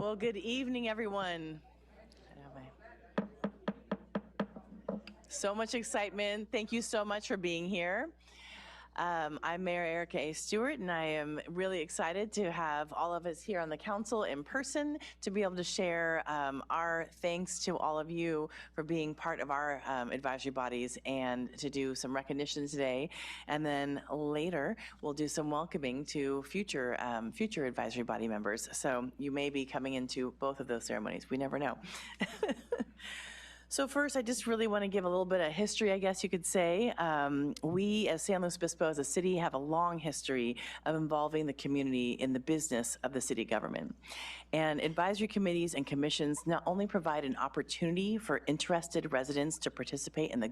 Well, good evening, everyone. So much excitement. Thank you so much for being here. I'm Mayor Erica A. Stewart, and I am really excited to have all of us here on the council in person to be able to share our thanks to all of you for being part of our advisory bodies and to do some recognition today. And then later, we'll do some welcoming to future advisory body members. So you may be coming into both of those ceremonies. We never know. So first, I just really want to give a little bit of history, I guess you could say. We, as San Luis Obispo, as a city, have a long history of involving the community in the business of the city government. And advisory committees and commissions not only provide an opportunity for interested residents to participate in the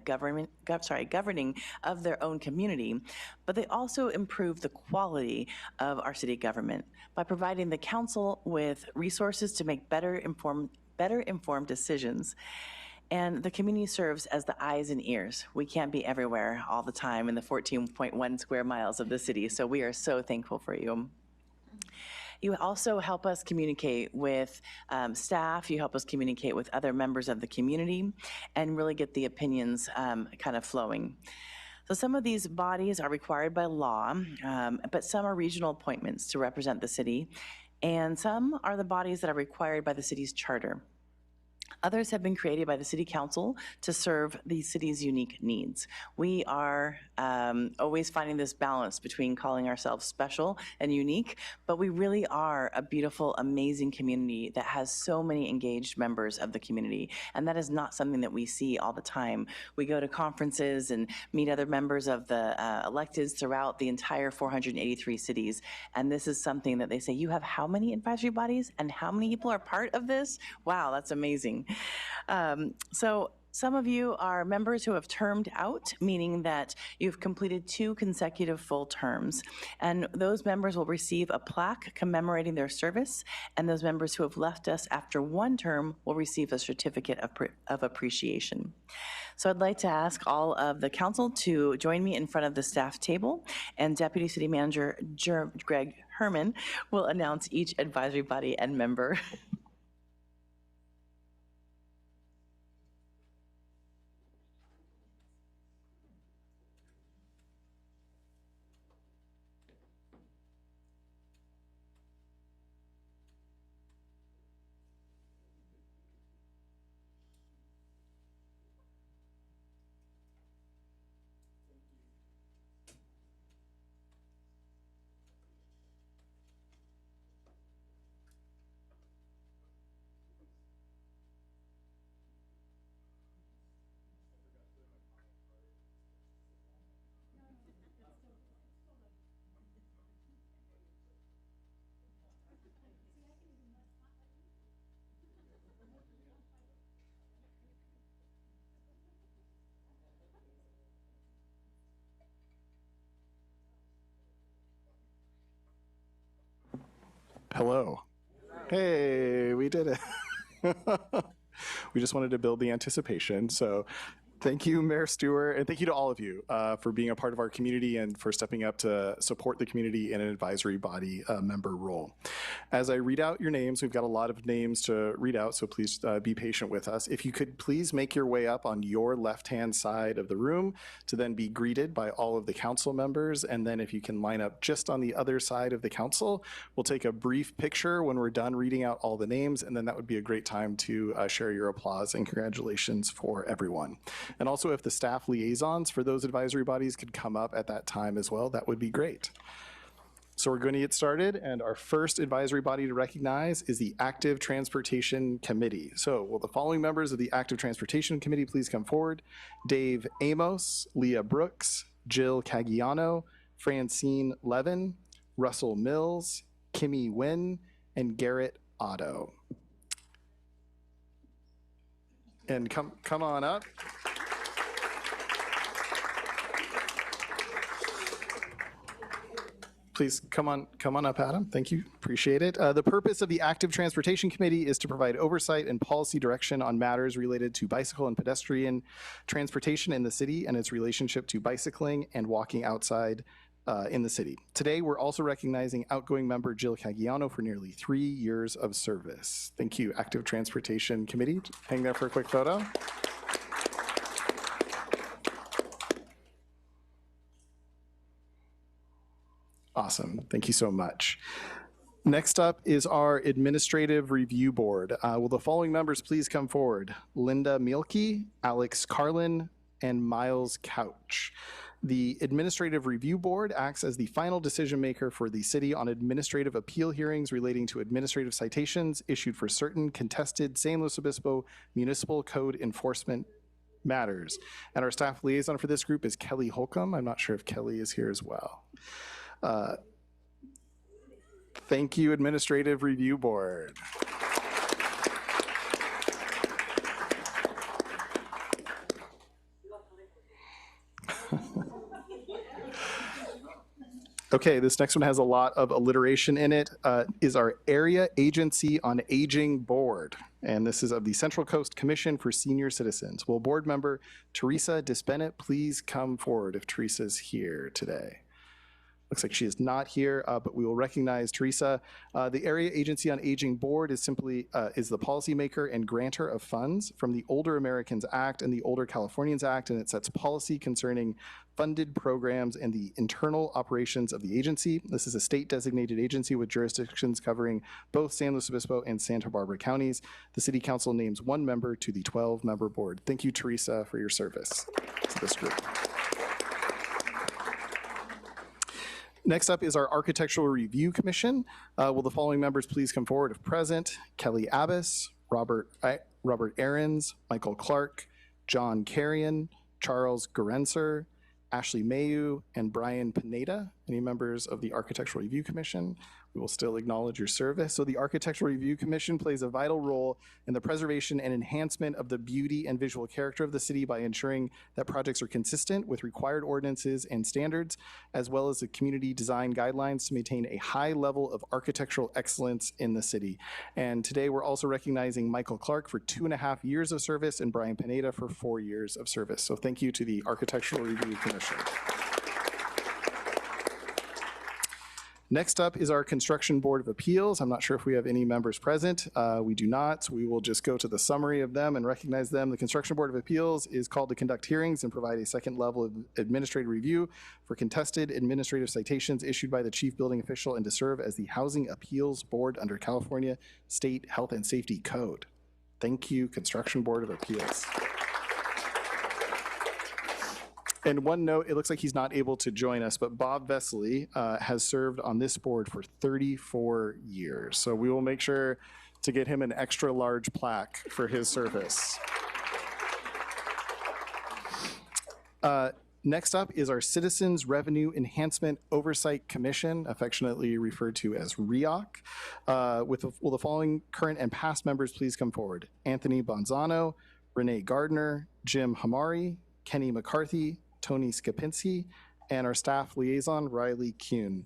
governing of their own community, but they also improve the quality of our city government by providing the council with resources to make better informed decisions. And the community serves as the eyes and ears. We can't be everywhere all the time in the 14.1 square miles of the city, so we are so thankful for you. You also help us communicate with staff, you help us communicate with other members of the community, and really get the opinions kind of flowing. So some of these bodies are required by law, but some are regional appointments to represent the city, and some are the bodies that are required by the city's charter. Others have been created by the City Council to serve the city's unique needs. We are always finding this balance between calling ourselves special and unique, but we really are a beautiful, amazing community that has so many engaged members of the community, and that is not something that we see all the time. We go to conferences and meet other members of the electeds throughout the entire 483 cities, and this is something that they say, you have how many advisory bodies and how many people are part of this? Wow, that's amazing. So some of you are members who have termed out, meaning that you've completed 2 consecutive full terms. And those members will receive a plaque commemorating their service. And those members who have left us after 1 term will receive a certificate of appreciation. So I'd like to ask all of the council to join me in front of the staff table, and Deputy City Manager Greg Herman will announce each advisory body and member. Hello. Hey, we did it. We just wanted to build the anticipation. So thank you, Mayor Stewart, and thank you to all of you for being a part of our community and for stepping up to support the community in an advisory body member role. As I read out your names, we've got a lot of names to read out, so please be patient with us. If you could please make your way up on your left-hand side of the room to then be greeted by all of the council members, and then if you can line up just on the other side of the council, we'll take a brief picture when we're done reading out all the names, and then that would be a great time to share your applause and congratulations for everyone. And also, if the staff liaisons for those advisory bodies could come up at that time as well, that would be great. So we're going to get started, and our first advisory body to recognize is the Active Transportation Committee. So will the following members of the Active Transportation Committee please come forward? Dave Amos, Leah Brooks, Jill Cagiano, Francine Levin, Russell Mills, Kimmy Wynn, and Garrett Otto. And come on up. Please come on up, Adam. Thank you. Appreciate it. The purpose of the Active Transportation Committee is to provide oversight and policy direction on matters related to bicycle and pedestrian transportation in the city and its relationship to bicycling and walking outside in the city. Today, we're also recognizing outgoing member Jill Caggiano for nearly 3 years of service. Thank you, Active Transportation Committee. Hang there for a quick photo. Awesome. Thank you so much. Next up is our Administrative Review Board. Will the following members please come forward? Linda Mielke, Alex Carlin, and Miles Couch. The Administrative Review Board acts as the final decision maker for the city on administrative appeal hearings relating to administrative citations issued for certain contested San Luis Obispo Municipal Code enforcement matters. And our staff liaison for this group is Kelly Holcomb. I'm not sure if Kelly is here as well. Thank you, Administrative Review Board. Okay, this next one has a lot of alliteration in it. Is our Area Agency on Aging Board. And this is of the Central Coast Commission for Senior Citizens. Will board member Teresa Disbennett please come forward if Teresa's here today? Looks like she is not here, but we will recognize Teresa. The Area Agency on Aging Board is simply is the policymaker and grantor of funds from the Older Americans Act and the Older Californians Act, and it sets policy concerning funded programs and the internal operations of the agency. This is a state-designated agency with jurisdictions covering both San Luis Obispo and Santa Barbara counties. The City Council names one member to the 12-member board. Thank you, Teresa, for your service to this group. Next up is our Architectural Review Commission. Will the following members please come forward if present? Kelly Abbas, Robert Ahrens, Michael Clark, John Carrion, Charles Gerenser, Ashley Mayu, and Brian Pineda. Any members of the Architectural Review Commission? We will still acknowledge your service. So the Architectural Review Commission plays a vital role in the preservation and enhancement of the beauty and visual character of the city by ensuring that projects are consistent with required ordinances and standards, as well as the community design guidelines to maintain a high level of architectural excellence in the city. And today we're also recognizing Michael Clark for 2.5 years of service and Brian Pineda for 4 years of service. So thank you to the Architectural Review Commission. Next up is our Construction Board of Appeals. I'm not sure if we have any members present. We do not. We will just go to the summary of them and recognize them. The Construction Board of Appeals is called to conduct hearings and provide a second level of administrative review for contested administrative citations issued by the chief building official and to serve as the Housing Appeals Board under California State Health and Safety Code. Thank you, Construction Board of Appeals. And one note, it looks like he's not able to join us, but Bob Vesely has served on this board for 34 years. So we will make sure to get him an extra large plaque for his service. Next up is our Citizens Revenue Enhancement Oversight Commission, affectionately referred to as REOC. Will the following current and past members please come forward? Anthony Bonzano, Renee Gardner, Jim Hamari, Kenny McCarthy, Tony Skapinski, and our staff liaison, Riley Kuhn.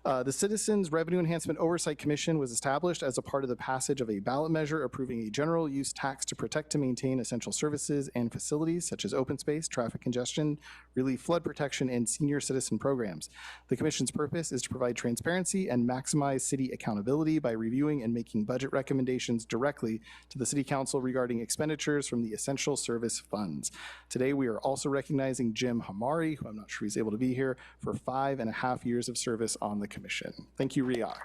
The Citizens Revenue Enhancement Oversight Commission was established as a part of the passage of a ballot measure approving a general use tax to protect and maintain essential services and facilities such as open space, traffic congestion, relief flood protection, and senior citizen programs. The Commission's purpose is to provide transparency and maximize city accountability by reviewing and making budget recommendations directly to the City Council regarding expenditures from the essential service funds. Today, we are also recognizing Jim Hamari, who I'm not sure he's able to be here, for 5.5 years of service on the Commission. Thank you, REOC.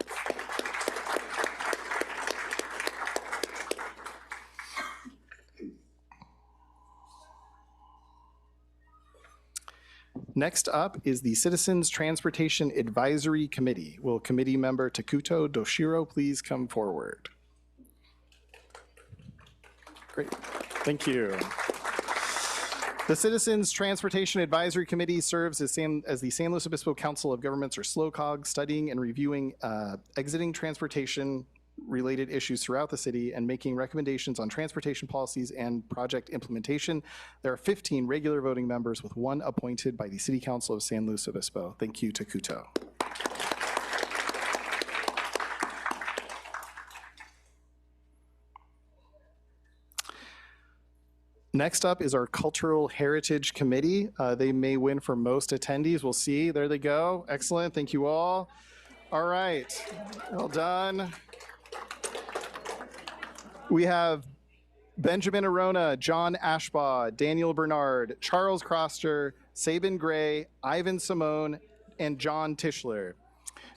Next up is the Citizens Transportation Advisory Committee. Will committee member Takuto Doshiro please come forward? Great, thank you. The Citizens Transportation Advisory Committee serves as the San Luis Obispo Council of Governments, or SLOCOG, studying and reviewing exiting transportation related issues throughout the city and making recommendations on transportation policies and project implementation. There are 15 regular voting members with 1 appointed by the City Council of San Luis Obispo. Thank you, Takuto. Next up is our Cultural Heritage Committee. They may win for most attendees. We'll see. There they go. Excellent. Thank you all. All right. Well done. We have Benjamin Arona, John Ashbaugh, Daniel Bernard, Charles Croster, Sabin Gray, Ivan Simone, and John Tischler.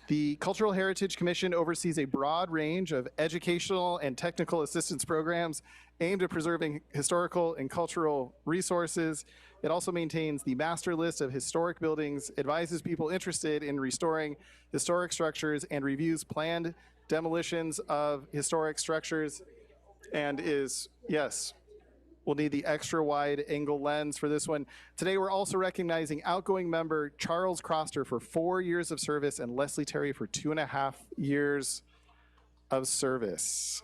The Cultural Heritage Commission oversees a broad range of educational and technical assistance programs aimed at preserving historical and cultural resources. It also maintains the master list of historic buildings, advises people interested in restoring historic structures, and reviews planned demolitions of historic structures, and is, yes, we'll need the extra wide angle lens for this one. Today, we're also recognizing outgoing member Charles Croster for 4 years of service and Leslie Terry for 2.5 years of service.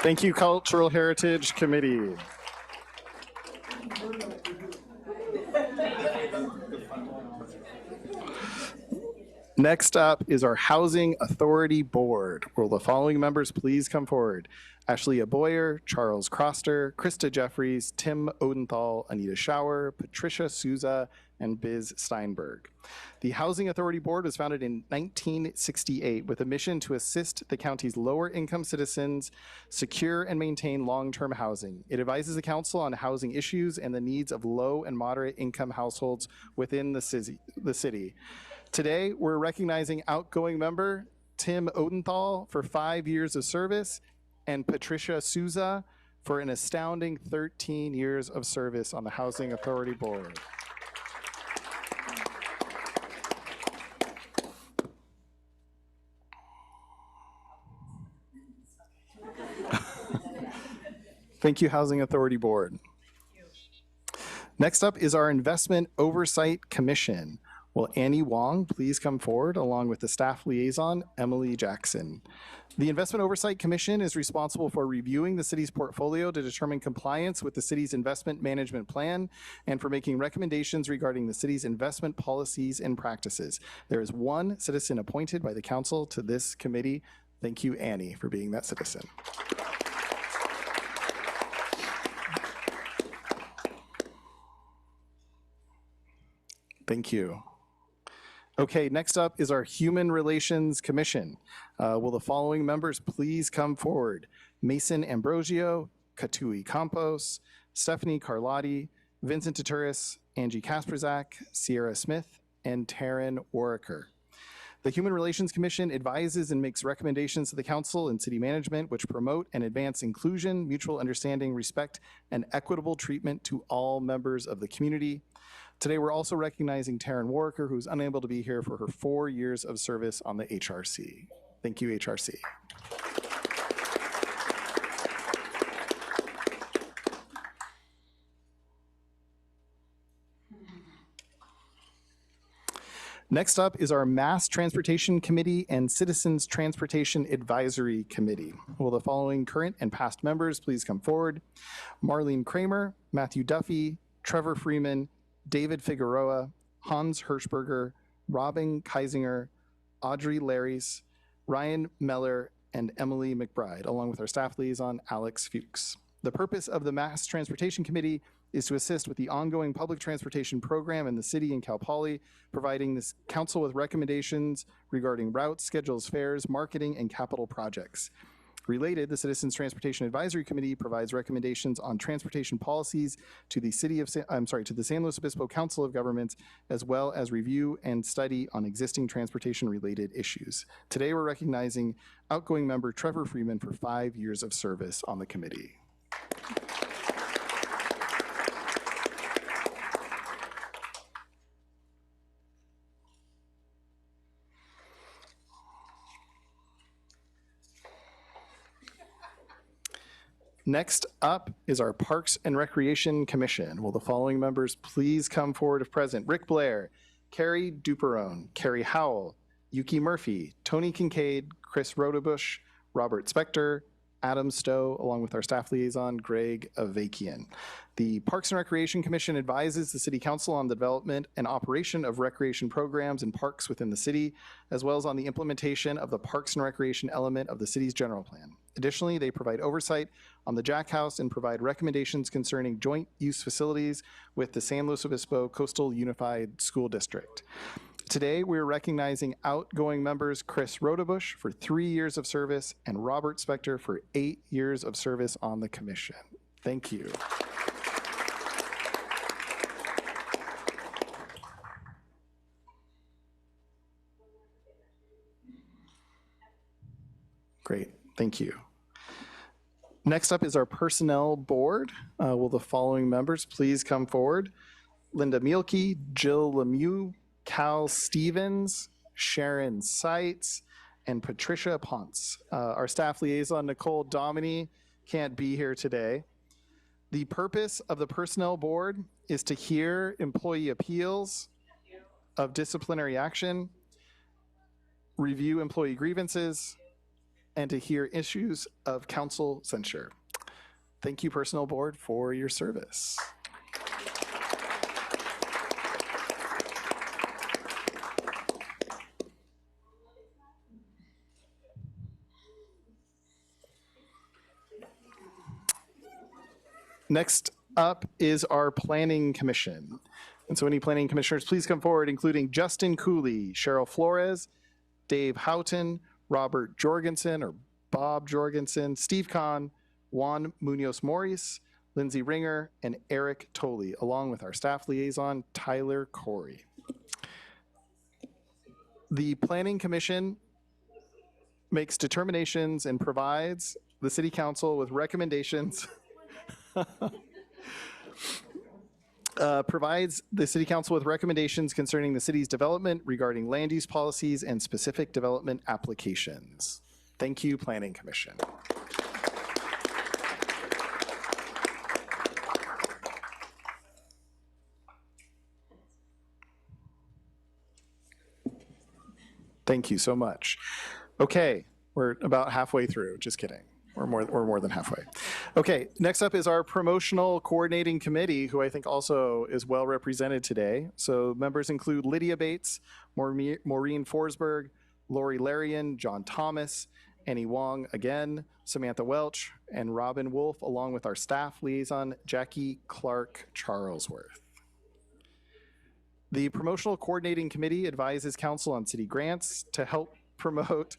Thank you, Cultural Heritage Committee. Next up is our Housing Authority Board. Will the following members please come forward? Ashley Boyer, Charles Croster, Krista Jeffries, Tim Odenthal, Anita Schauer, Patricia Souza, and Biz Steinberg. The Housing Authority Board was founded in 1968 with a mission to assist the county's lower income citizens secure and maintain long-term housing. It advises the council on housing issues and the needs of low and moderate income households within the city. Today, we're recognizing outgoing member Tim Odenthal for 5 years of service and Patricia Souza for an astounding 13 years of service on the Housing Authority Board. Thank you, Housing Authority Board. Next up is our Investment Oversight Commission. Will Annie Wong please come forward along with the staff liaison, Emily Jackson. The Investment Oversight Commission is responsible for reviewing the city's portfolio to determine compliance with the city's investment management plan and for making recommendations regarding the city's investment policies and practices. There is one citizen appointed by the council to this committee. Thank you, Annie, for being that citizen. Thank you. Okay, next up is our Human Relations Commission. Will the following members please come forward? Mason Ambrosio, Katui Campos, Stephanie Carlotti, Vincent Taturis, Angie Kasperzak, Sierra Smith, and Taryn Warwicker. The Human Relations Commission advises and makes recommendations to the council and city management which promote and advance inclusion, mutual understanding, respect, and equitable treatment to all members of the community. Today, we're also recognizing Taryn Warwicker, who's unable to be here for her 4 years of service on the HRC. Thank you, HRC. Next up is our Mass Transportation Committee and Citizens Transportation Advisory Committee. Will the following current and past members please come forward? Marlene Kramer, Matthew Duffy, Trevor Freeman, David Figueroa, Hans Hirschberger, Robin Keisinger, Audrey Larrys, Ryan Meller, and Emily McBride, along with our staff liaison, Alex Fuchs. The purpose of the Mass Transportation Committee is to assist with the ongoing public transportation program in the city and Cal Poly, providing this council with recommendations regarding routes, schedules, fares, marketing, and capital projects. Related, the Citizens Transportation Advisory Committee provides recommendations on transportation policies to the to the San Luis Obispo Council of Governments, as well as review and study on existing transportation-related issues. Today, we're recognizing outgoing member Trevor Freeman for 5 years of service on the committee. Next up is our Parks and Recreation Commission. Will the following members please come forward if present? Rick Blair, Carrie Duperone, Carrie Howell, Yuki Murphy, Tony Kincaid, Chris Rodebush, Robert Spector, Adam Stowe, along with our staff liaison, Greg Avakian. The Parks and Recreation Commission advises the City Council on the development and operation of recreation programs and parks within the city, as well as on the implementation of the Parks and Recreation element of the city's general plan. Additionally, they provide oversight on the Jack House and provide recommendations concerning joint use facilities with the San Luis Obispo Coastal Unified School District. Today, we're recognizing outgoing members Chris Rodebush for 3 years of service and Robert Spector for 8 years of service on the commission. Thank you. Great, thank you. Next up is our personnel board. Will the following members please come forward? Linda Mielke, Jill Lemieux, Cal Stevens, Sharon Seitz, and Patricia Ponce. Our staff liaison, Nicole Domini, can't be here today. The purpose of the personnel board is to hear employee appeals of disciplinary action, review employee grievances, and to hear issues of council censure. Thank you, personnel board, for your service. Next up is our Planning Commission. And so any planning commissioners, please come forward, including Justin Cooley, Cheryl Flores, Dave Houghton, Robert Jorgensen or Bob Jorgensen, Steve Kahn, Juan Munoz Morris, Lindsay Ringer, and Eric Tolley, along with our staff liaison, Tyler Corey. The Planning Commission makes determinations and provides the City Council with recommendations provides the City Council with recommendations concerning the city's development regarding land use policies and specific development applications. Thank you, Planning Commission. Thank you so much. Okay, we're about halfway through, just kidding. We're more than halfway. Okay, next up is our promotional coordinating committee, who I think also is well represented today. So members include Lydia Bates, Maureen Forsberg, Lori Larian, John Thomas, Annie Wong again, Samantha Welch, and Robin Wolf, along with our staff liaison, Jackie Clark Charlesworth. The promotional coordinating committee advises council on city grants to help promote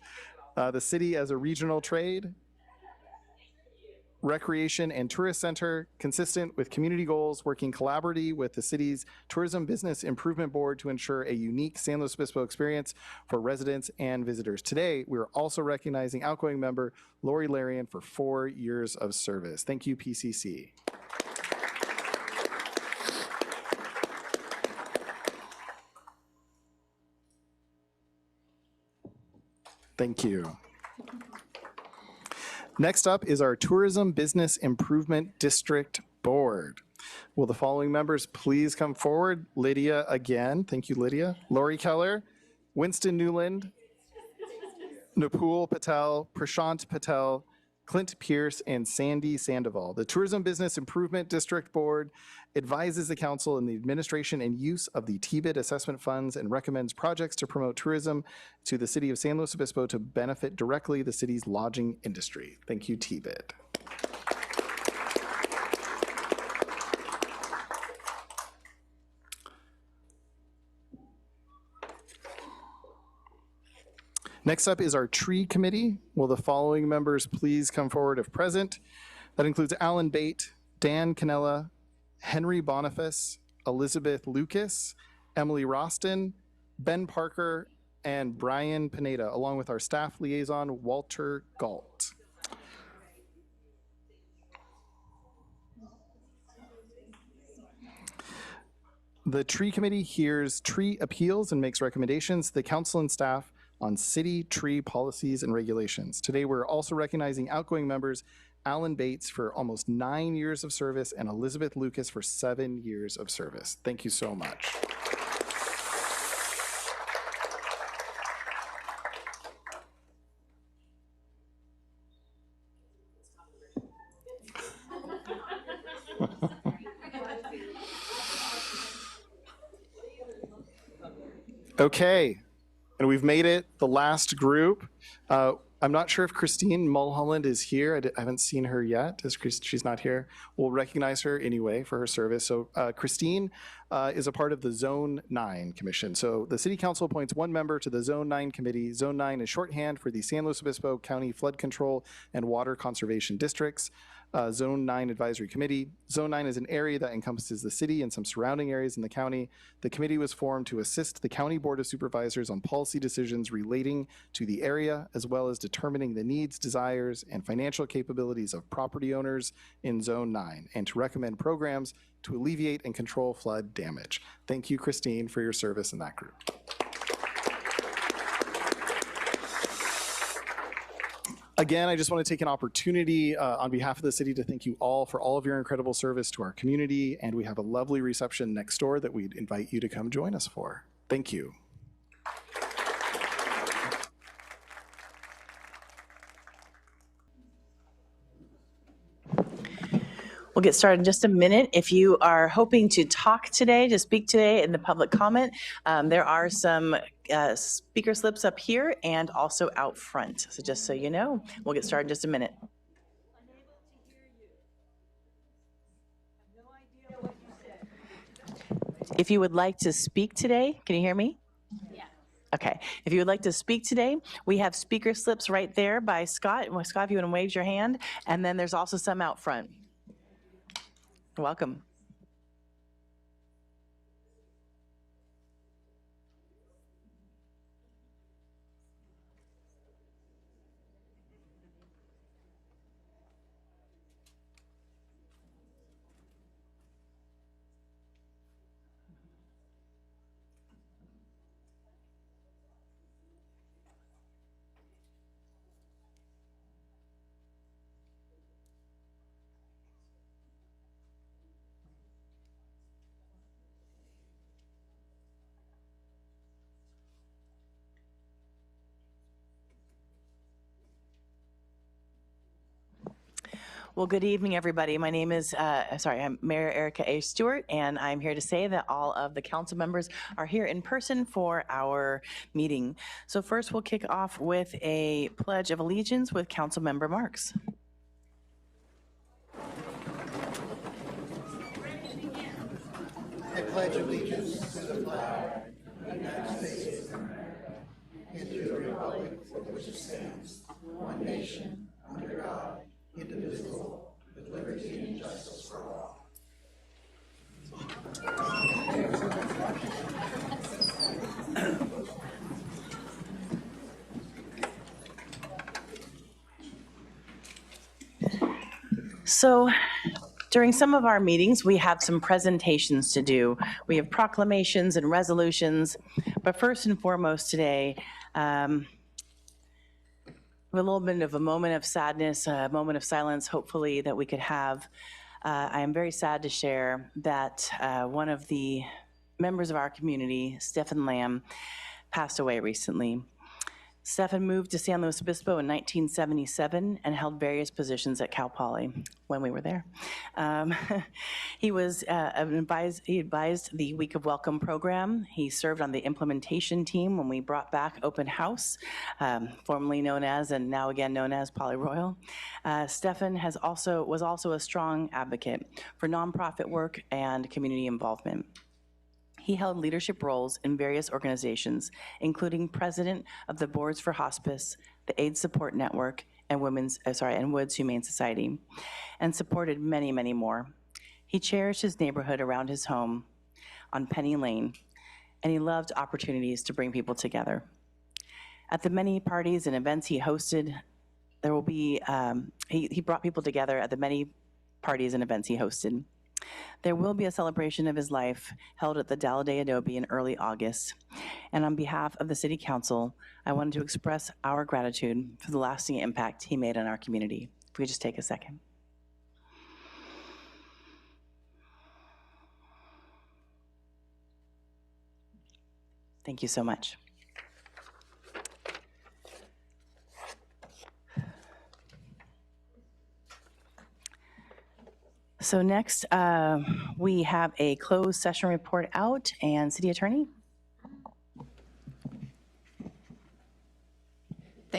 the city as a regional trade, recreation and tourist center consistent with community goals, working collaboratively with the city's Tourism Business Improvement Board to ensure a unique San Luis Obispo experience for residents and visitors. Today, we are also recognizing outgoing member Lori Larian for 4 years of service. Thank you, PCC. Thank you. Next up is our Tourism Business Improvement District Board. Will the following members please come forward? Lydia again. Thank you, Lydia. Lori Keller, Winston Newland, Napul Patel, Prashant Patel, Clint Pierce, and Sandy Sandoval. The Tourism Business Improvement District Board advises the council in the administration and use of the TBID assessment funds and recommends projects to promote tourism to the city of San Luis Obispo to benefit directly the city's lodging industry. Thank you, TBID. Next up is our tree committee. Will the following members please come forward if present? That includes Alan Bate, Dan Canella, Henry Boniface, Elizabeth Lucas, Emily Roston, Ben Parker, and Brian Pineda, along with our staff liaison, Walter Galt. The tree committee hears tree appeals and makes recommendations to the council and staff on city tree policies and regulations. Today, we're also recognizing outgoing members Alan Bates for almost 9 years of service and Elizabeth Lucas for 7 years of service. Thank you so much. Okay, and we've made it the last group. I'm not sure if Christine Mulholland is here. I haven't seen her yet. She's not here. We'll recognize her anyway for her service. So Christine is a part of the Zone 9 Commission. So the City Council appoints one member to the Zone 9 Committee. Zone 9 is shorthand for the San Luis Obispo County Flood Control and Water Conservation Districts. Zone 9 Advisory Committee. Zone 9 is an area that encompasses the city and some surrounding areas in the county. The committee was formed to assist the County Board of Supervisors on policy decisions relating to the area, as well as determining the needs, desires, and financial capabilities of property owners in Zone 9, and to recommend programs to alleviate and control flood damage. Thank you, Christine, for your service in that group. Again, I just want to take an opportunity on behalf of the city to thank you all for all of your incredible service to our community, and we have a lovely reception next door that we'd invite you to come join us for. Thank you. We'll get started in just a minute. If you are hoping to talk today, to speak today in the public comment, there are some speaker slips up here and also out front. So just so you know, we'll get started in just a minute. If you would like to speak today, can you hear me? Yeah. Okay. If you would like to speak today, we have speaker slips right there by Scott. Scott, if you want to wave your hand, and then there's also some out front. Welcome. Well, good evening, everybody. My name is, I'm Mayor Erica A. Stewart, and I'm here to say that all of the council members are here in person for our meeting. So first, we'll kick off with a Pledge of Allegiance with Council Member Marks. I pledge allegiance to the flag of the United States of America and to the republic for which it stands, one nation, under God, indivisible, with liberty and justice for all. So, during some of our meetings, we have some presentations to do. We have proclamations and resolutions, but first and foremost today, a little bit of a moment of sadness, a moment of silence, hopefully, that we could have. I am very sad to share that one of the members of our community, Stephen Lamb, passed away recently. Stephen moved to San Luis Obispo in 1977 and held various positions at Cal Poly when we were there. He advised the Week of Welcome program. He served on the implementation team when we brought back Open House, formerly known as and now again known as Poly Royal. Stephen was also a strong advocate for nonprofit work and community involvement. He held leadership roles in various organizations, including president of the Boards for Hospice, the AIDS Support Network, and Woods Humane Society, and supported many, many more. He cherished his neighborhood around his home on Penny Lane, and he loved opportunities to bring people together. At the many parties and events he hosted, he brought people together at the many parties and events he hosted. There will be a celebration of his life held at the Dalladé Adobe in early August. And on behalf of the City Council, I wanted to express our gratitude for the lasting impact he made on our community. If we could just take a second. Thank you so much. So next, we have a closed session report out, and City Attorney.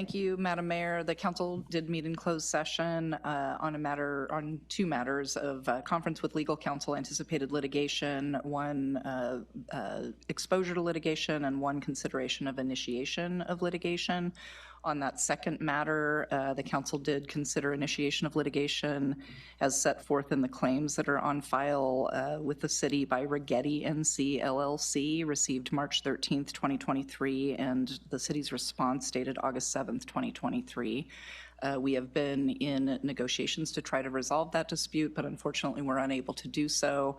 Thank you, Madam Mayor. The council did meet in closed session on two matters of conference with legal counsel, anticipated litigation, one exposure to litigation, and one consideration of initiation of litigation. On that second matter, the council did consider initiation of litigation as set forth in the claims that are on file with the city by Rigetti NC LLC, received March 13th, 2023, and the city's response dated August 7th, 2023. We have been in negotiations to try to resolve that dispute, but unfortunately we're unable to do so.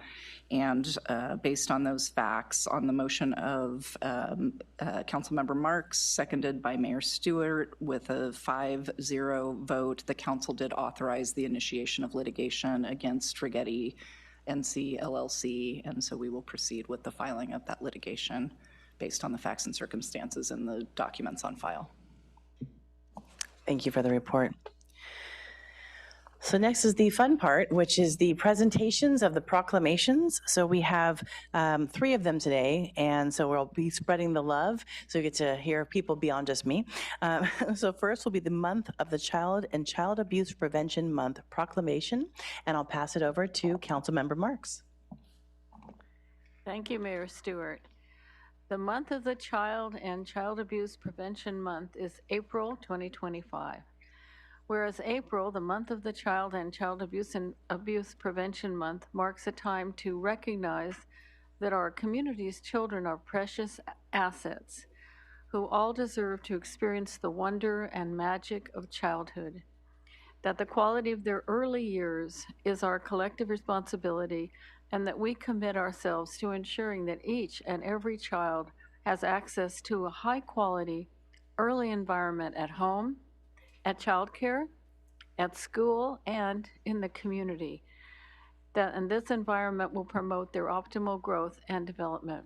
And based on those facts, on the motion of Councilmember Marks, seconded by Mayor Stewart, with a 5-0 vote, the council did authorize the initiation of litigation against Rigetti NC LLC, and so we will proceed with the filing of that litigation based on the facts and circumstances in the documents on file. Thank you for the report. So next is the fun part, which is the presentations of the proclamations. So we have 3 of them today, and so we'll be spreading the love, so you get to hear people beyond just me. So first will be the Month of the Child and Child Abuse Prevention Month proclamation, and I'll pass it over to Councilmember Marks. Thank you, Mayor Stewart. The month of the Child and Child Abuse Prevention Month is April 2025. Whereas April, the month of the Child and Child Abuse Prevention Month, marks a time to recognize that our community's children are precious assets who all deserve to experience the wonder and magic of childhood, that the quality of their early years is our collective responsibility, and that we commit ourselves to ensuring that each and every child has access to a high-quality early environment at home, at childcare, at school, and in the community. And this environment will promote their optimal growth and development.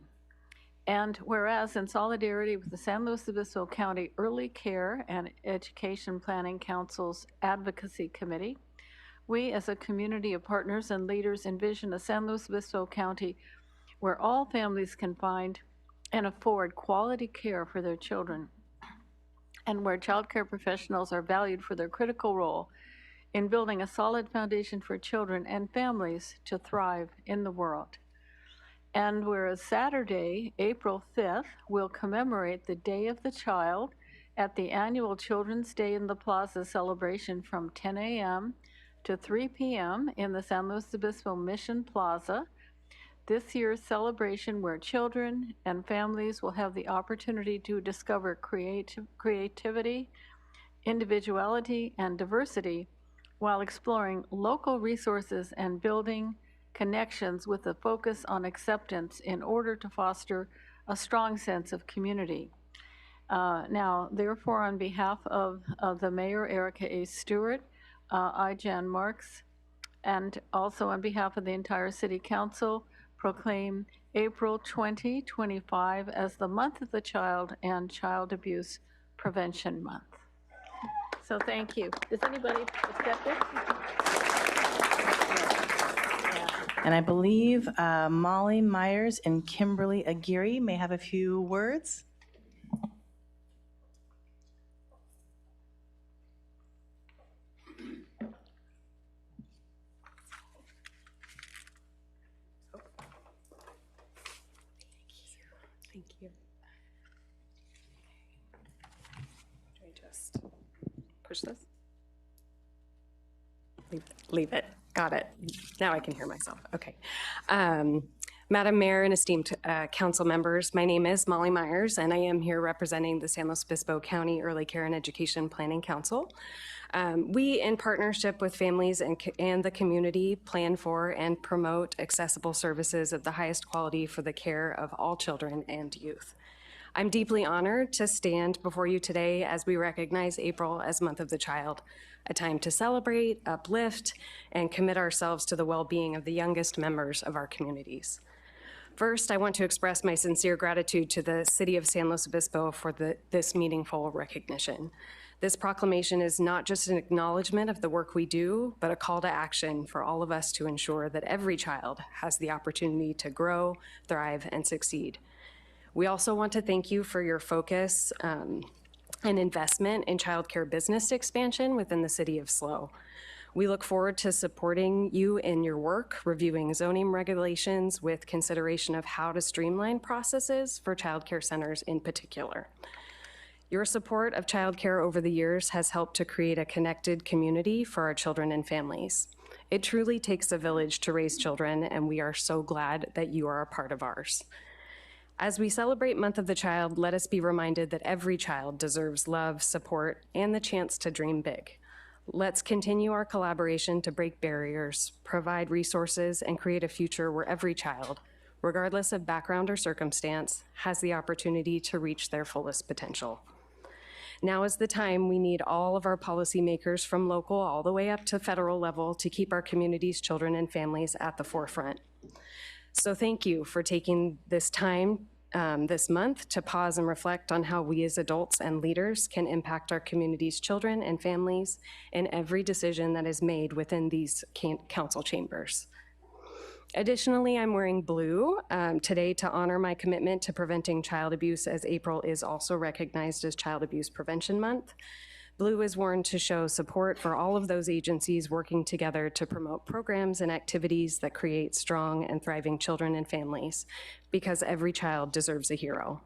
And whereas in solidarity with the San Luis Obispo County Early Care and Education Planning Council's Advocacy Committee, we as a community of partners and leaders envision a San Luis Obispo County where all families can find and afford quality care for their children, and where child care professionals are valued for their critical role in building a solid foundation for children and families to thrive in the world. And whereas Saturday, April 5th, will commemorate the Day of the Child at the annual Children's Day in the Plaza celebration from 10 a.m. to 3 p.m. in the San Luis Obispo Mission Plaza. This year's celebration, where children and families will have the opportunity to discover creativity, individuality, and diversity while exploring local resources and building connections with a focus on acceptance in order to foster a strong sense of community. Now, therefore, on behalf of the Mayor, Erica A. Stewart, I, Jan Marks, and also on behalf of the entire City Council, proclaim April 2025 as the Month of the Child and Child Abuse Prevention Month. So thank you. Does anybody accept it? And I believe Molly Myers and Kimberly Aguirre may have a few words. Thank you. Do I just push this? Leave it. Got it. Now I can hear myself. Okay. Madam Mayor and esteemed council members, my name is Molly Myers, and I am here representing the San Luis Obispo County Early Care and Education Planning Council. We, in partnership with families and the community, plan for and promote accessible services of the highest quality for the care of all children and youth. I'm deeply honored to stand before you today as we recognize April as Month of the Child, a time to celebrate, uplift, and commit ourselves to the well-being of the youngest members of our communities. First, I want to express my sincere gratitude to the City of San Luis Obispo for this meaningful recognition. This proclamation is not just an acknowledgement of the work we do, but a call to action for all of us to ensure that every child has the opportunity to grow, thrive, and succeed. We also want to thank you for your focus and and investment in childcare business expansion within the city of SLO. We look forward to supporting you in your work, reviewing zoning regulations with consideration of how to streamline processes for childcare centers in particular. Your support of childcare over the years has helped to create a connected community for our children and families. It truly takes a village to raise children, and we are so glad that you are a part of ours. As we celebrate Month of the Child, let us be reminded that every child deserves love, support, and the chance to dream big. Let's continue our collaboration to break barriers, provide resources, and create a future where every child, regardless of background or circumstance, has the opportunity to reach their fullest potential. Now is the time we need all of our policymakers from local all the way up to federal level to keep our communities, children, and families at the forefront. So thank you for taking this time this month to pause and reflect on how we as adults and leaders can impact our community's children and families in every decision that is made within these council chambers. Additionally, I'm wearing blue today to honor my commitment to preventing child abuse, as April is also recognized as Child Abuse Prevention Month. Blue is worn to show support for all of those agencies working together to promote programs and activities that create strong and thriving children and families, because every child deserves a hero.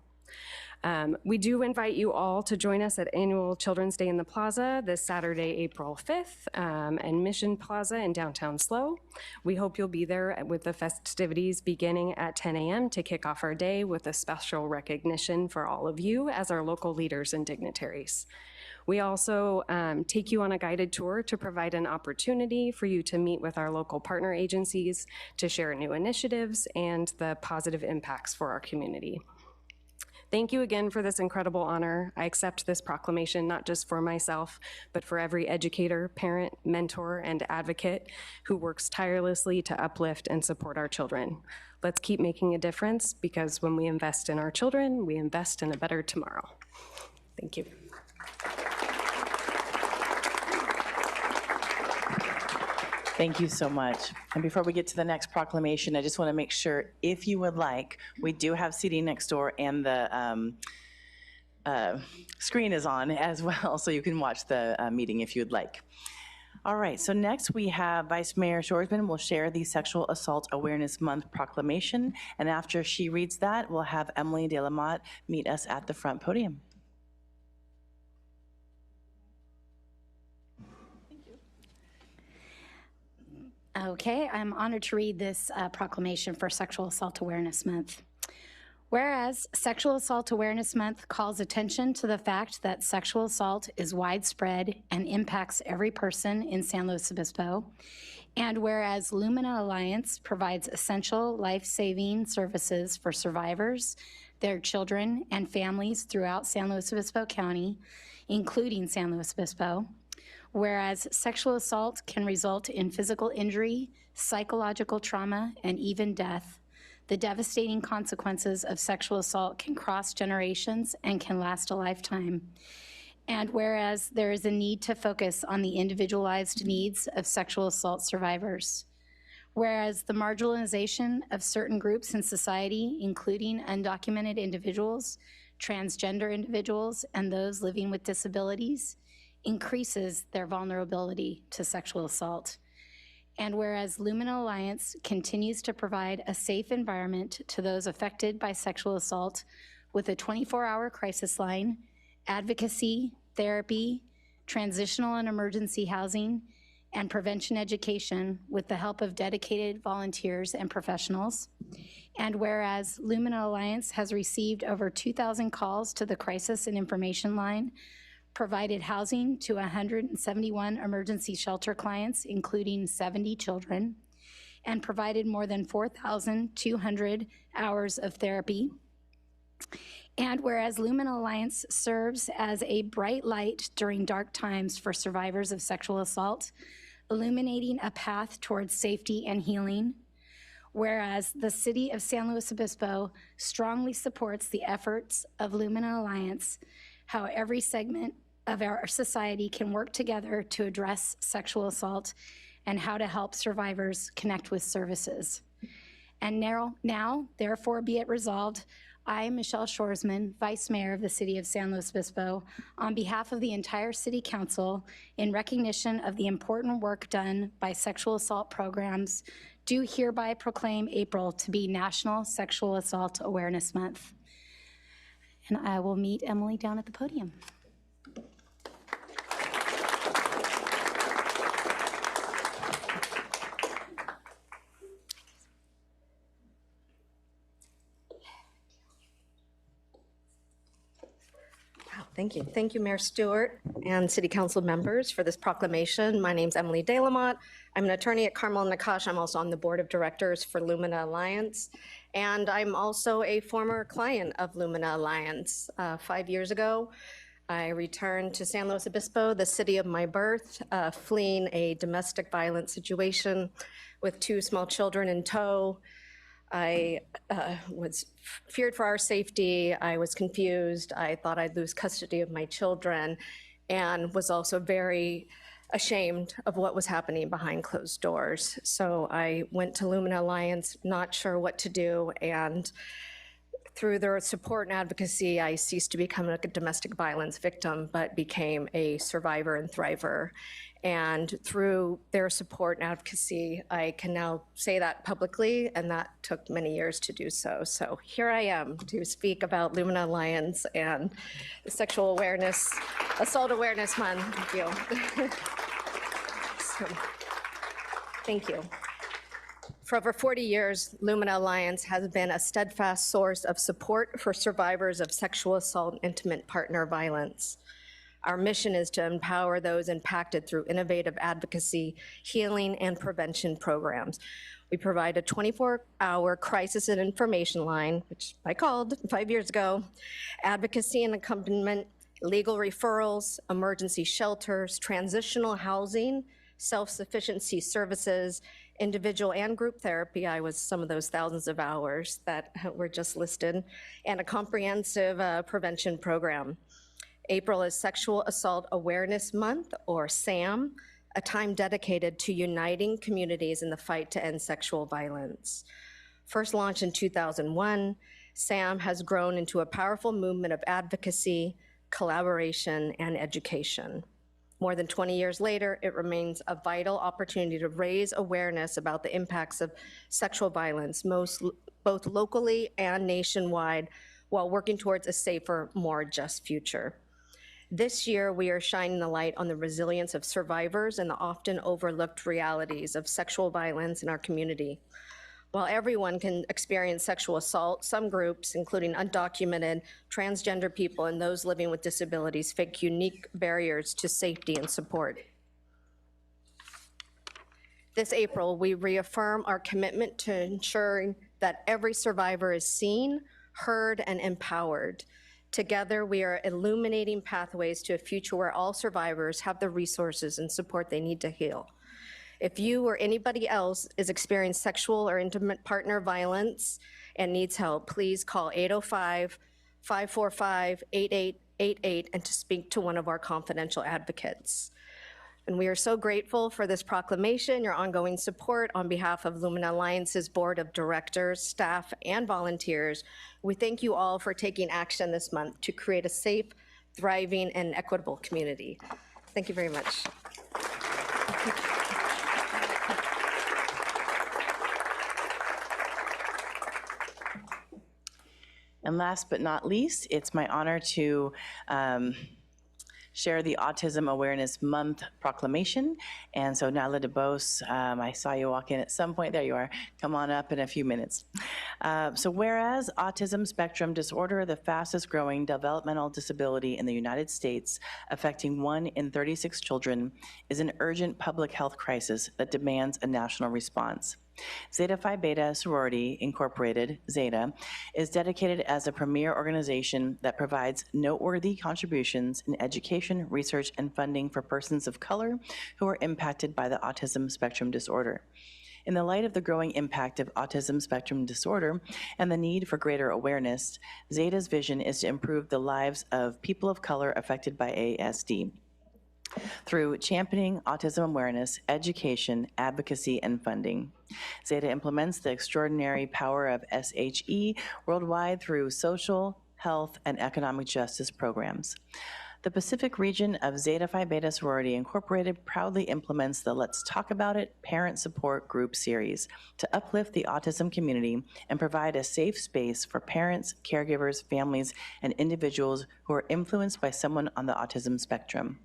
We do invite you all to join us at Annual Children's Day in the Plaza this Saturday, April 5th, and Mission Plaza in downtown SLO. We hope you'll be there with the festivities beginning at 10 a.m. to kick off our day with a special recognition for all of you as our local leaders and dignitaries. We also take you on a guided tour to provide an opportunity for you to meet with our local partner agencies to share new initiatives and the positive impacts for our community. Thank you again for this incredible honor. I accept this proclamation not just for myself, but for every educator, parent, mentor, and advocate who works tirelessly to uplift and support our children. Let's keep making a difference, because when we invest in our children, we invest in a better tomorrow. Thank you. Thank you so much. And before we get to the next proclamation, I just want to make sure, if you would like, we do have seating next door, and the screen is on as well, so you can watch the meeting if you'd like. All right, so next we have Vice Mayor Shoresman will share the Sexual Assault Awareness Month proclamation, and after she reads that, we'll have Emily De La Motte meet us at the front podium. Okay, I'm honored to read this proclamation for Sexual Assault Awareness Month. Whereas Sexual Assault Awareness Month calls attention to the fact that sexual assault is widespread and impacts every person in San Luis Obispo, and whereas Lumina Alliance provides essential life-saving services for survivors, their children, and families throughout San Luis Obispo County, including San Luis Obispo, whereas sexual assault can result in physical injury, psychological trauma, and even death, the devastating consequences of sexual assault can cross generations and can last a lifetime. And whereas there is a need to focus on the individualized needs of sexual assault survivors, whereas the marginalization of certain groups in society, including undocumented individuals, transgender individuals, and those living with disabilities, increases their vulnerability to sexual assault. And whereas Lumina Alliance continues to provide a safe environment to those affected by sexual assault with a 24-hour crisis line, advocacy, therapy, transitional and emergency housing, and prevention education with the help of dedicated volunteers and professionals. And whereas Lumina Alliance has received over 2,000 calls to the crisis and information line, provided housing to 171 emergency shelter clients, including 70 children, and provided more than 4,200 hours of therapy. And whereas Lumina Alliance serves as a bright light during dark times for survivors of sexual assault, illuminating a path towards safety and healing, whereas the City of San Luis Obispo strongly supports the efforts of Lumina Alliance, how every segment of our society can work together to address sexual assault and how to help survivors connect with services. And now, therefore be it resolved, I, Michelle Shoresman, Vice Mayor of the City of San Luis Obispo, on behalf of the entire City Council, in recognition of the important work done by sexual assault programs, do hereby proclaim April to be National Sexual Assault Awareness Month. And I will meet Emily down at the podium. Thank you. Thank you, Mayor Stewart and City Council members for this proclamation. My name's Emily DeLamont. I'm an attorney at Carmel and Nakash. I'm also on the board of directors for Lumina Alliance. And I'm also a former client of Lumina Alliance. 5 years ago, I returned to San Luis Obispo, the city of my birth, fleeing a domestic violence situation with 2 small children in tow. I was feared for our safety. I was confused. I thought I'd lose custody of my children, and was also very ashamed of what was happening behind closed doors. So I went to Lumina Alliance, not sure what to do, and through their support and advocacy, I ceased to become a domestic violence victim, but became a survivor and thriver. And through their support and advocacy, I can now say that publicly, and that took many years to do so. So here I am to speak about Lumina Alliance and the Sexual Awareness, Assault Awareness Month. Thank you. So, thank you. For over 40 years, Lumina Alliance has been a steadfast source of support for survivors of sexual assault and intimate partner violence. Our mission is to empower those impacted through innovative advocacy, healing, and prevention programs. We provide a 24-hour crisis and information line, which I called 5 years ago, advocacy and accompaniment, legal referrals, emergency shelters, transitional housing, self-sufficiency services, individual and group therapy. I was some of those thousands of hours that were just listed, and a comprehensive prevention program. April is Sexual Assault Awareness Month, or SAM, a time dedicated to uniting communities in the fight to end sexual violence. First launched in 2001, SAM has grown into a powerful movement of advocacy, collaboration, and education. More than 20 years later, it remains a vital opportunity to raise awareness about the impacts of sexual violence, both locally and nationwide, while working towards a safer, more just future. This year, we are shining a light on the resilience of survivors and the often overlooked realities of sexual violence in our community. While everyone can experience sexual assault, some groups, including undocumented, transgender people, and those living with disabilities, face unique barriers to safety and support. This April, we reaffirm our commitment to ensuring that every survivor is seen, heard, and empowered. Together, we are illuminating pathways to a future where all survivors have the resources and support they need to heal. If you or anybody else is experiencing sexual or intimate partner violence and needs help, please call 805-545-8888 and to speak to one of our confidential advocates. And we are so grateful for this proclamation, your ongoing support on behalf of Lumina Alliance's Board of Directors, staff, and volunteers. We thank you all for taking action this month to create a safe, thriving, and equitable community. Thank you very much. And last but not least, it's my honor to share the Autism Awareness Month proclamation. And so Nala DeBose, I saw you walk in at some point. There you are. Come on up in a few minutes. So whereas autism spectrum disorder, the fastest growing developmental disability in the United States, affecting 1 in 36 children, is an urgent public health crisis that demands a national response. Zeta Phi Beta Sorority Incorporated, Zeta, is dedicated as a premier organization that provides noteworthy contributions in education, research, and funding for persons of color who are impacted by the autism spectrum disorder. In the light of the growing impact of autism spectrum disorder and the need for greater awareness, Zeta's vision is to improve the lives of people of color affected by ASD. through championing autism awareness, education, advocacy, and funding. Zeta implements the extraordinary power of SHE worldwide through social, health, and economic justice programs. The Pacific region of Zeta Phi Beta Sorority Incorporated proudly implements the Let's Talk About It Parent Support Group series to uplift the autism community and provide a safe space for parents, caregivers, families, and individuals who are influenced by someone on the autism spectrum.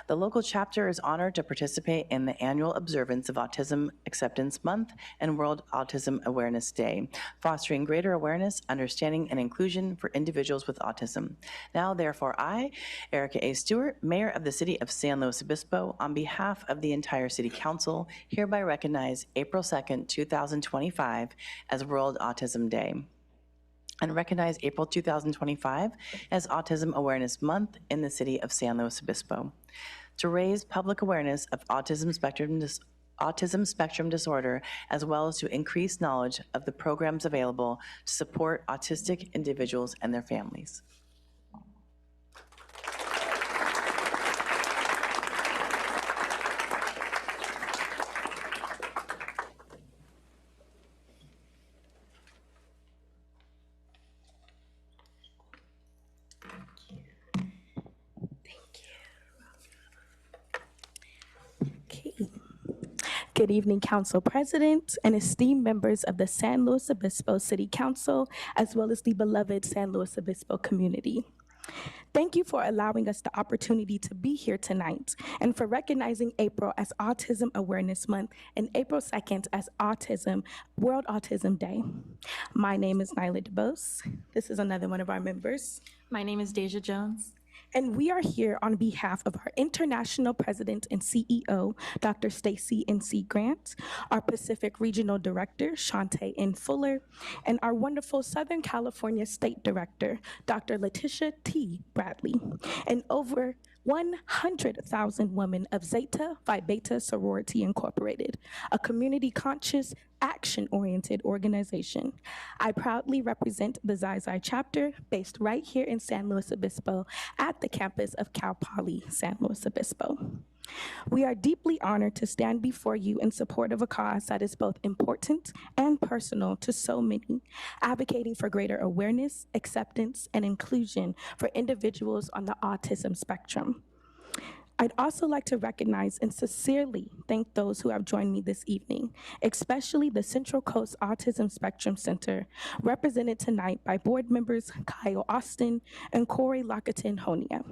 The local chapter is honored to participate in the annual observance of Autism Acceptance Month and World Autism Awareness Day, fostering greater awareness, understanding, and inclusion for individuals with autism. Now, therefore, I, Erica A. Stewart, Mayor of the City of San Luis Obispo, on behalf of the entire City Council, hereby recognize April 2nd, 2025 as World Autism Day, and recognize April 2025 as Autism Awareness Month in the City of San Luis Obispo. To raise public awareness of autism spectrum disorder, as well as to increase knowledge of the programs available to support autistic individuals and their families. Good evening, Council President and esteemed members of the San Luis Obispo City Council, as well as the beloved San Luis Obispo community. Thank you for allowing us the opportunity to be here tonight and for recognizing April as Autism Awareness Month and April 2nd as World Autism Day. My name is Nyla DeBose. This is another one of our members. My name is Deja Jones. And we are here on behalf of our International President and CEO, Dr. Stacy N.C. Grant, our Pacific Regional Director, Shantae N. Fuller, and our wonderful Southern California State Director, Dr. Letitia T. Bradley, and over 100,000 women of Zeta Phi Beta Sorority Incorporated, a community-conscious, action-oriented organization. I proudly represent the Zai chapter based right here in San Luis Obispo at the campus of Cal Poly San Luis Obispo. We are deeply honored to stand before you in support of a cause that is both important and personal to so many, advocating for greater awareness, acceptance, and inclusion for individuals on the autism spectrum. I'd also like to recognize and sincerely thank those who have joined me this evening, especially the Central Coast Autism Spectrum Center, represented tonight by board members Kyle Austin and Corey Lockton-Honia.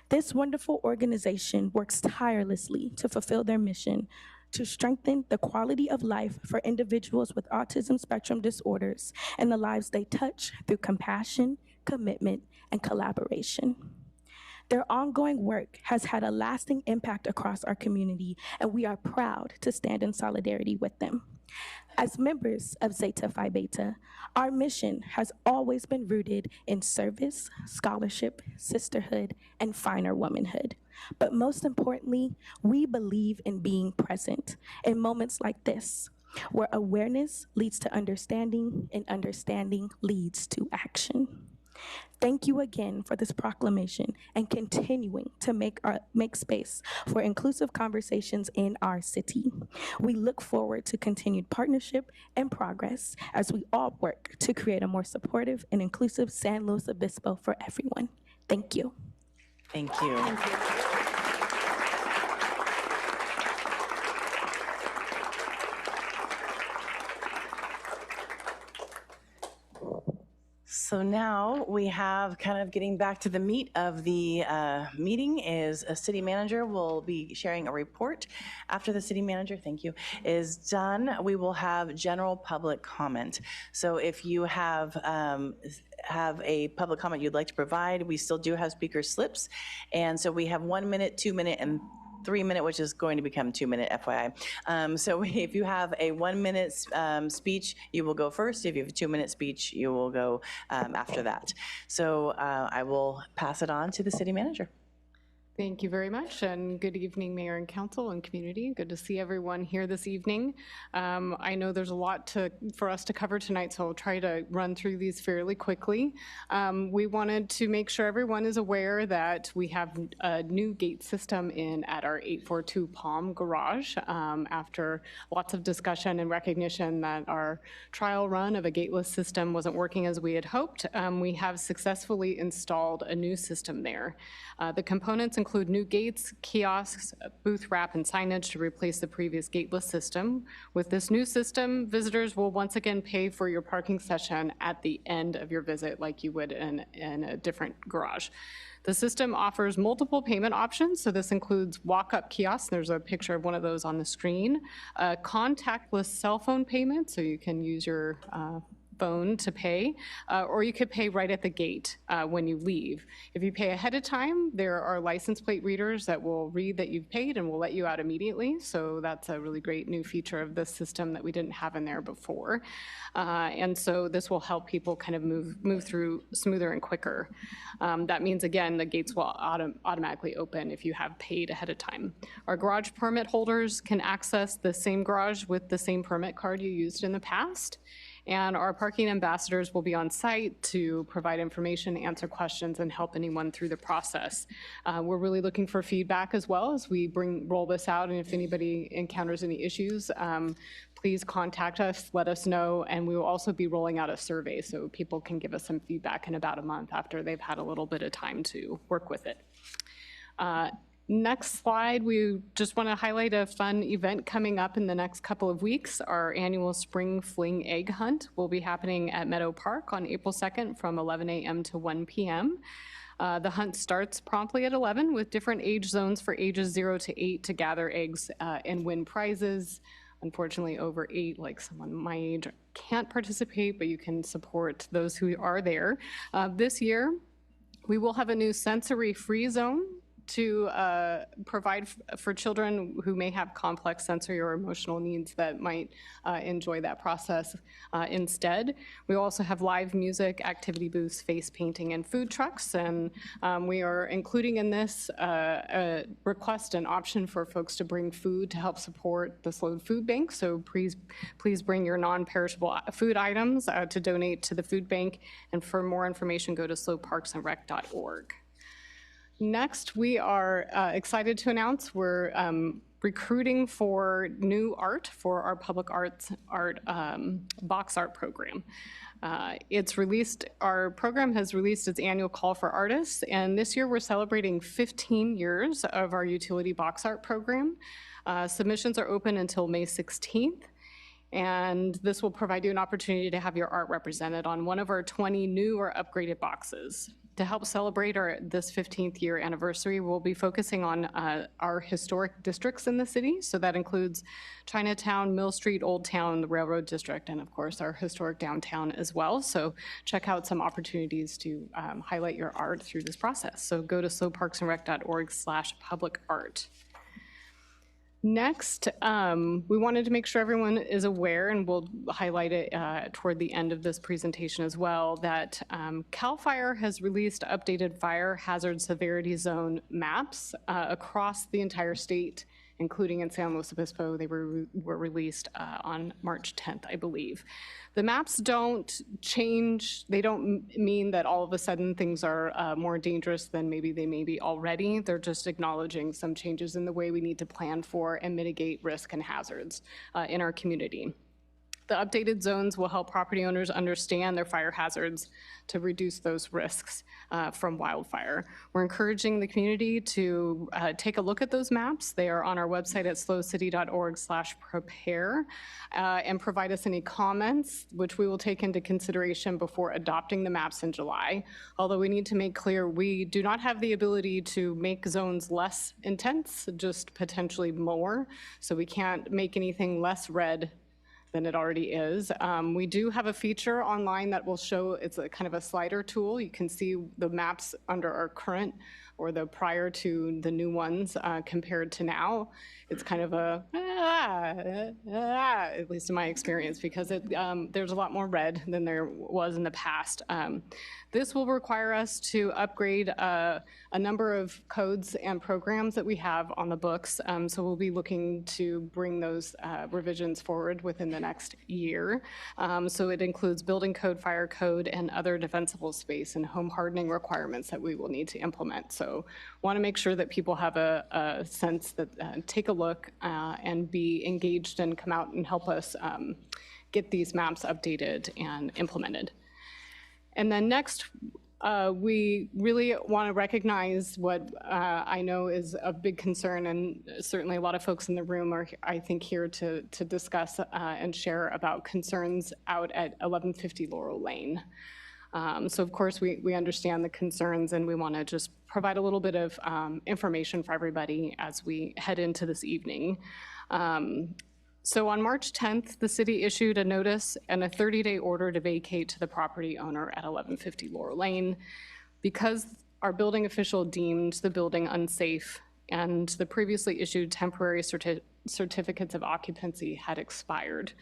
This wonderful organization works tirelessly to fulfill their mission to strengthen the quality of life for individuals with autism spectrum disorders and the lives they touch through compassion, commitment, and collaboration. Their ongoing work has had a lasting impact across our community, and we are proud to stand in solidarity with them. As members of Zeta Phi Beta, our mission has always been rooted in service, scholarship, sisterhood, and finer womanhood. But most importantly, we believe in being present in moments like this, where awareness leads to understanding and understanding leads to action. Thank you again for this proclamation and continuing to make space for inclusive conversations in our city. We look forward to continued partnership and progress as we all work to create a more supportive and inclusive San Luis Obispo for everyone. Thank you. Thank you. Thank you. So now we have kind of getting back to the meat of the meeting is a city manager will be sharing a report. After the city manager, thank you, is done, we will have general public comment. So if you have a public comment you'd like to provide, we still do have speaker slips. And so we have 1 minute, 2 minute, and 3 minute, which is going to become 2 minute, FYI. So if you have a 1 minute speech, you will go first. If you have a 2 minute speech, you will go after that. So I will pass it on to the city manager. Thank you very much, and good evening, Mayor and Council and community. Good to see everyone here this evening. I know there's a lot for us to cover tonight, so I'll try to run through these fairly quickly. We wanted to make sure everyone is aware that we have a new gate system at our 842 Palm Garage after lots of discussion and recognition that our trial run of a gateless system wasn't working as we had hoped. We have successfully installed a new system there. The components include new gates, kiosks, booth wrap, and signage to replace the previous gateless system. With this new system, visitors will once again pay for your parking session at the end of your visit like you would in a different garage. The system offers multiple payment options, so this includes walk-up kiosks. There's a picture of one of those on the screen. Contactless cell phone payment, so you can use your phone to pay, or you could pay right at the gate when you leave. If you pay ahead of time, there are license plate readers that will read that you've paid and will let you out immediately. So that's a really great new feature of this system that we didn't have in there before. And so this will help people kind of move through smoother and quicker. That means, again, the gates will automatically open if you have paid ahead of time. Our garage permit holders can access the same garage with the same permit card you used in the past. And our parking ambassadors will be on site to provide information, answer questions, and help anyone through the process. We're really looking for feedback as well as we roll this out, and if anybody encounters any issues, please contact us, let us know, and we will also be rolling out a survey so people can give us some feedback in about a month after they've had a little bit of time to work with it. Next slide, we just want to highlight a fun event coming up in the next couple of weeks. Our annual Spring Fling Egg Hunt will be happening at Meadow Park on April 2nd from 11 a.m. to 1 p.m. The hunt starts promptly at 11 with different age zones for ages 0 to 8 to gather eggs and win prizes. Unfortunately, over 8, like someone my age, can't participate, but you can support those who are there. This year, we will have a new sensory-free zone to provide for children who may have complex sensory or emotional needs that might enjoy that process instead. We also have live music, activity booths, face painting, and food trucks. And we are including in this a request an option for folks to bring food to help support the Sloan Food Bank. So please bring your non-perishable food items to donate to the food bank. And for more information, go to sloparksandrec.org. Next, we are excited to announce we're recruiting for new art for our public arts box art program. Our program has released its annual call for artists, and this year we're celebrating 15 years of our utility box art program. Submissions are open until May 16th. And this will provide you an opportunity to have your art represented on one of our 20 new or upgraded boxes. To help celebrate this 15th year anniversary, we'll be focusing on our historic districts in the city. So that includes Chinatown, Mill Street, Old Town, the Railroad District, and of course our historic downtown as well. So check out some opportunities to highlight your art through this process. So go to sloparksandrec.org/public-art. Next, we wanted to make sure everyone is aware, and we'll highlight it toward the end of this presentation as well, that CAL FIRE has released updated fire hazard severity zone maps across the entire state, including in San Luis Obispo. They were released on March 10th, I believe. The maps don't change. They don't mean that all of a sudden things are more dangerous than maybe they may be already. They're just acknowledging some changes in the way we need to plan for and mitigate risk and hazards in our community. The updated zones will help property owners understand their fire hazards to reduce those risks from wildfire. We're encouraging the community to take a look at those maps. They are on our website at slowcity.org/prepare and provide us any comments, which we will take into consideration before adopting the maps in July. Although we need to make clear we do not have the ability to make zones less intense, just potentially more. So we can't make anything less red than it already is. We do have a feature online that will show, it's a kind of a slider tool. You can see the maps under our current or the prior to the new ones compared to now, it's kind of at least in my experience, because there's a lot more red than there was in the past. This will require us to upgrade a number of codes and programs that we have on the books. So we'll be looking to bring those revisions forward within the next year. So it includes building code, fire code, and other defensible space and home hardening requirements that we will need to implement. So want to make sure that people have a sense that take a look and be engaged and come out and help us get these maps updated and implemented. And then next, we really want to recognize what I know is a big concern, and certainly a lot of folks in the room are, I think, here to discuss and share about concerns out at 1150 Laurel Lane. So of course, we understand the concerns, and we want to just provide a little bit of information for everybody as we head into this evening. So on March 10th, the city issued a notice and a 30-day order to vacate to the property owner at 1150 Laurel Lane because our building official deemed the building unsafe and the previously issued temporary certificates of occupancy had expired.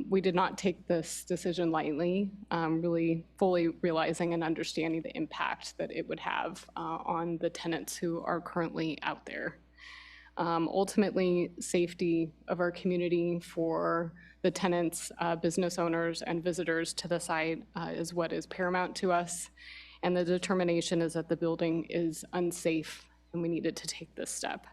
We did not take this decision lightly, really fully realizing and understanding the impact that it would have on the tenants who are currently out there. Ultimately, safety of our community for the tenants, business owners, and visitors to the site is what is paramount to us. And the determination is that the building is unsafe and we needed to take this step.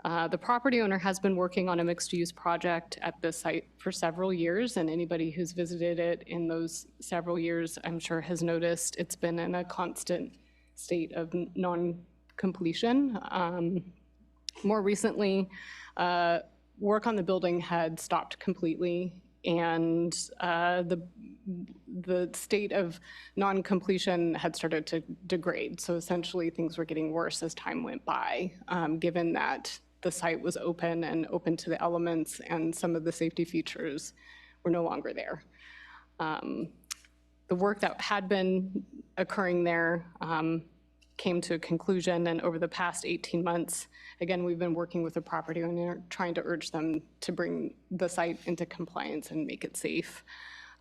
The property owner has been working on a mixed-use project at this site for several years, and anybody who's visited it in those several years, I'm sure, has noticed it's been in a constant state of non-completion. More recently, work on the building had stopped completely, and the state of non-completion had started to degrade. So essentially, things were getting worse as time went by, given that the site was open and open to the elements, and some of the safety features were no longer there. The work that had been occurring there came to a conclusion, and over the past 18 months, again, we've been working with the property owner, trying to urge them to bring the site into compliance and make it safe.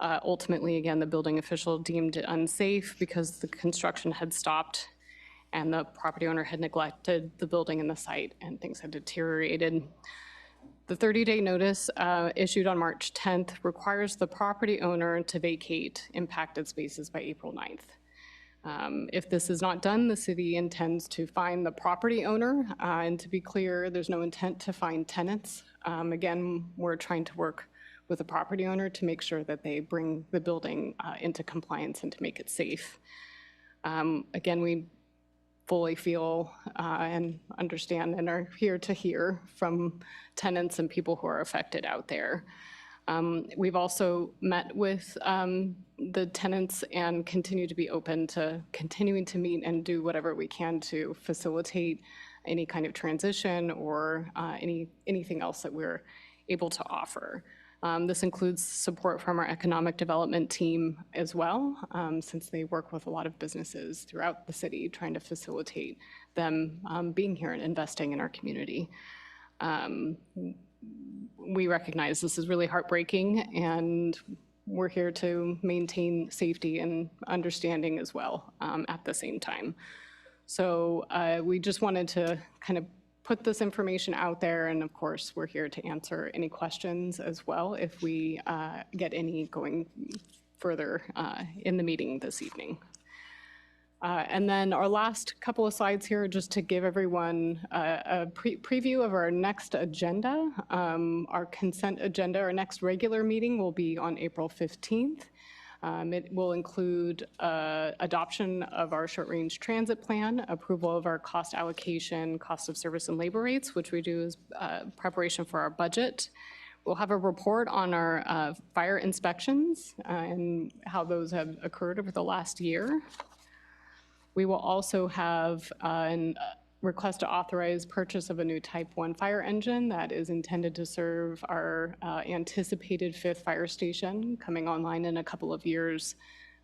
Ultimately, again, the building official deemed it unsafe because the construction had stopped and the property owner had neglected the building and the site, and things had deteriorated. The 30-day notice issued on March 10th requires the property owner to vacate impacted spaces by April 9th. If this is not done, the city intends to fine the property owner. And to be clear, there's no intent to fine tenants. Again, we're trying to work with the property owner to make sure that they bring the building into compliance and to make it safe. Again, we fully feel and understand and are here to hear from tenants and people who are affected out there. We've also met with the tenants and continue to be open to continuing to meet and do whatever we can to facilitate any kind of transition or anything else that we're able to offer. This includes support from our economic development team as well, since they work with a lot of businesses throughout the city, trying to facilitate them being here and investing in our community. We recognize this is really heartbreaking, and we're here to maintain safety and understanding as well at the same time. So we just wanted to kind of put this information out there, and of course, we're here to answer any questions as well if we get any going further in the meeting this evening. And then our last couple of slides here, just to give everyone a preview of our next agenda. Our consent agenda, our next regular meeting will be on April 15th. It will include adoption of our short-range transit plan, approval of our cost allocation, cost of service and labor rates, which we do as preparation for our budget. We'll have a report on our fire inspections and how those have occurred over the last year. We will also have a request to authorize purchase of a new Type 1 fire engine that is intended to serve our anticipated 5th fire station coming online in a couple of years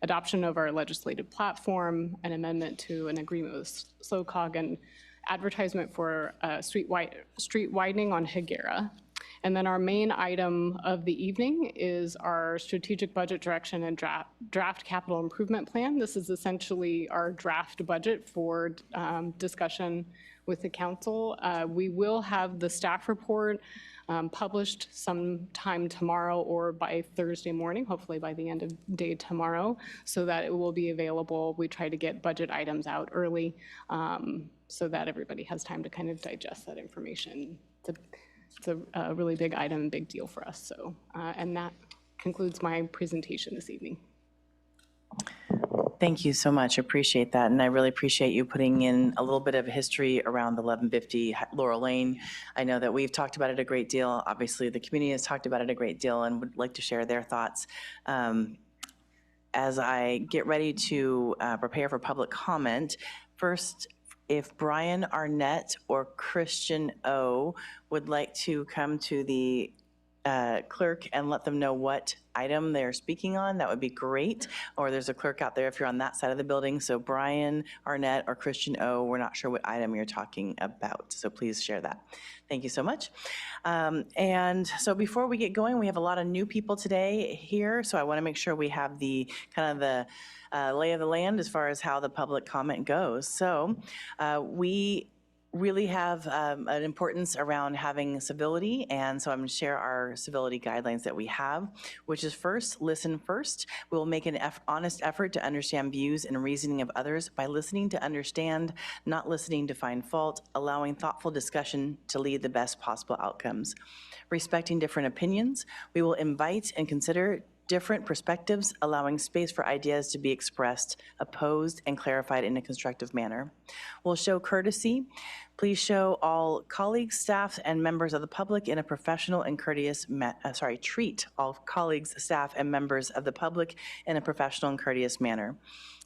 adoption of our legislative platform, an amendment to an agreement with SOCOG, and advertisement for street widening on Higuera. And then our main item of the evening is our strategic budget direction and draft capital improvement plan. This is essentially our draft budget for discussion with the council. We will have the staff report published sometime tomorrow or by Thursday morning, hopefully by the end of day tomorrow, so that it will be available. We try to get budget items out early so that everybody has time to kind of digest that information. It's a really big item, big deal for us. So, and that concludes my presentation this evening. Thank you so much. Appreciate that. And I really appreciate you putting in a little bit of history around the 1150 Laurel Lane. I know that we've talked about it a great deal. Obviously, the community has talked about it a great deal and would like to share their thoughts. As I get ready to prepare for public comment, first, if Brian Arnett or Christian O would like to come to the clerk and let them know what item they're speaking on, that would be great. Or there's a clerk out there if you're on that side of the building. So Brian Arnett or Christian O, we're not sure what item you're talking about. So please share that. Thank you so much. And so before we get going, we have a lot of new people today here. So I want to make sure we have the kind of the lay of the land as far as how the public comment goes. So we really have an importance around having civility, and so I'm going to share our civility guidelines that we have, which is first, listen first. We will make an honest effort to understand views and reasoning of others by listening to understand, not listening to find fault, allowing thoughtful discussion to lead the best possible outcomes. Respecting different opinions, we will invite and consider different perspectives, allowing space for ideas to be expressed, opposed, and clarified in a constructive manner. We'll show courtesy. Please show all colleagues, staff, and members of the public in a professional and courteous, treat all colleagues, staff, and members of the public in a professional and courteous manner,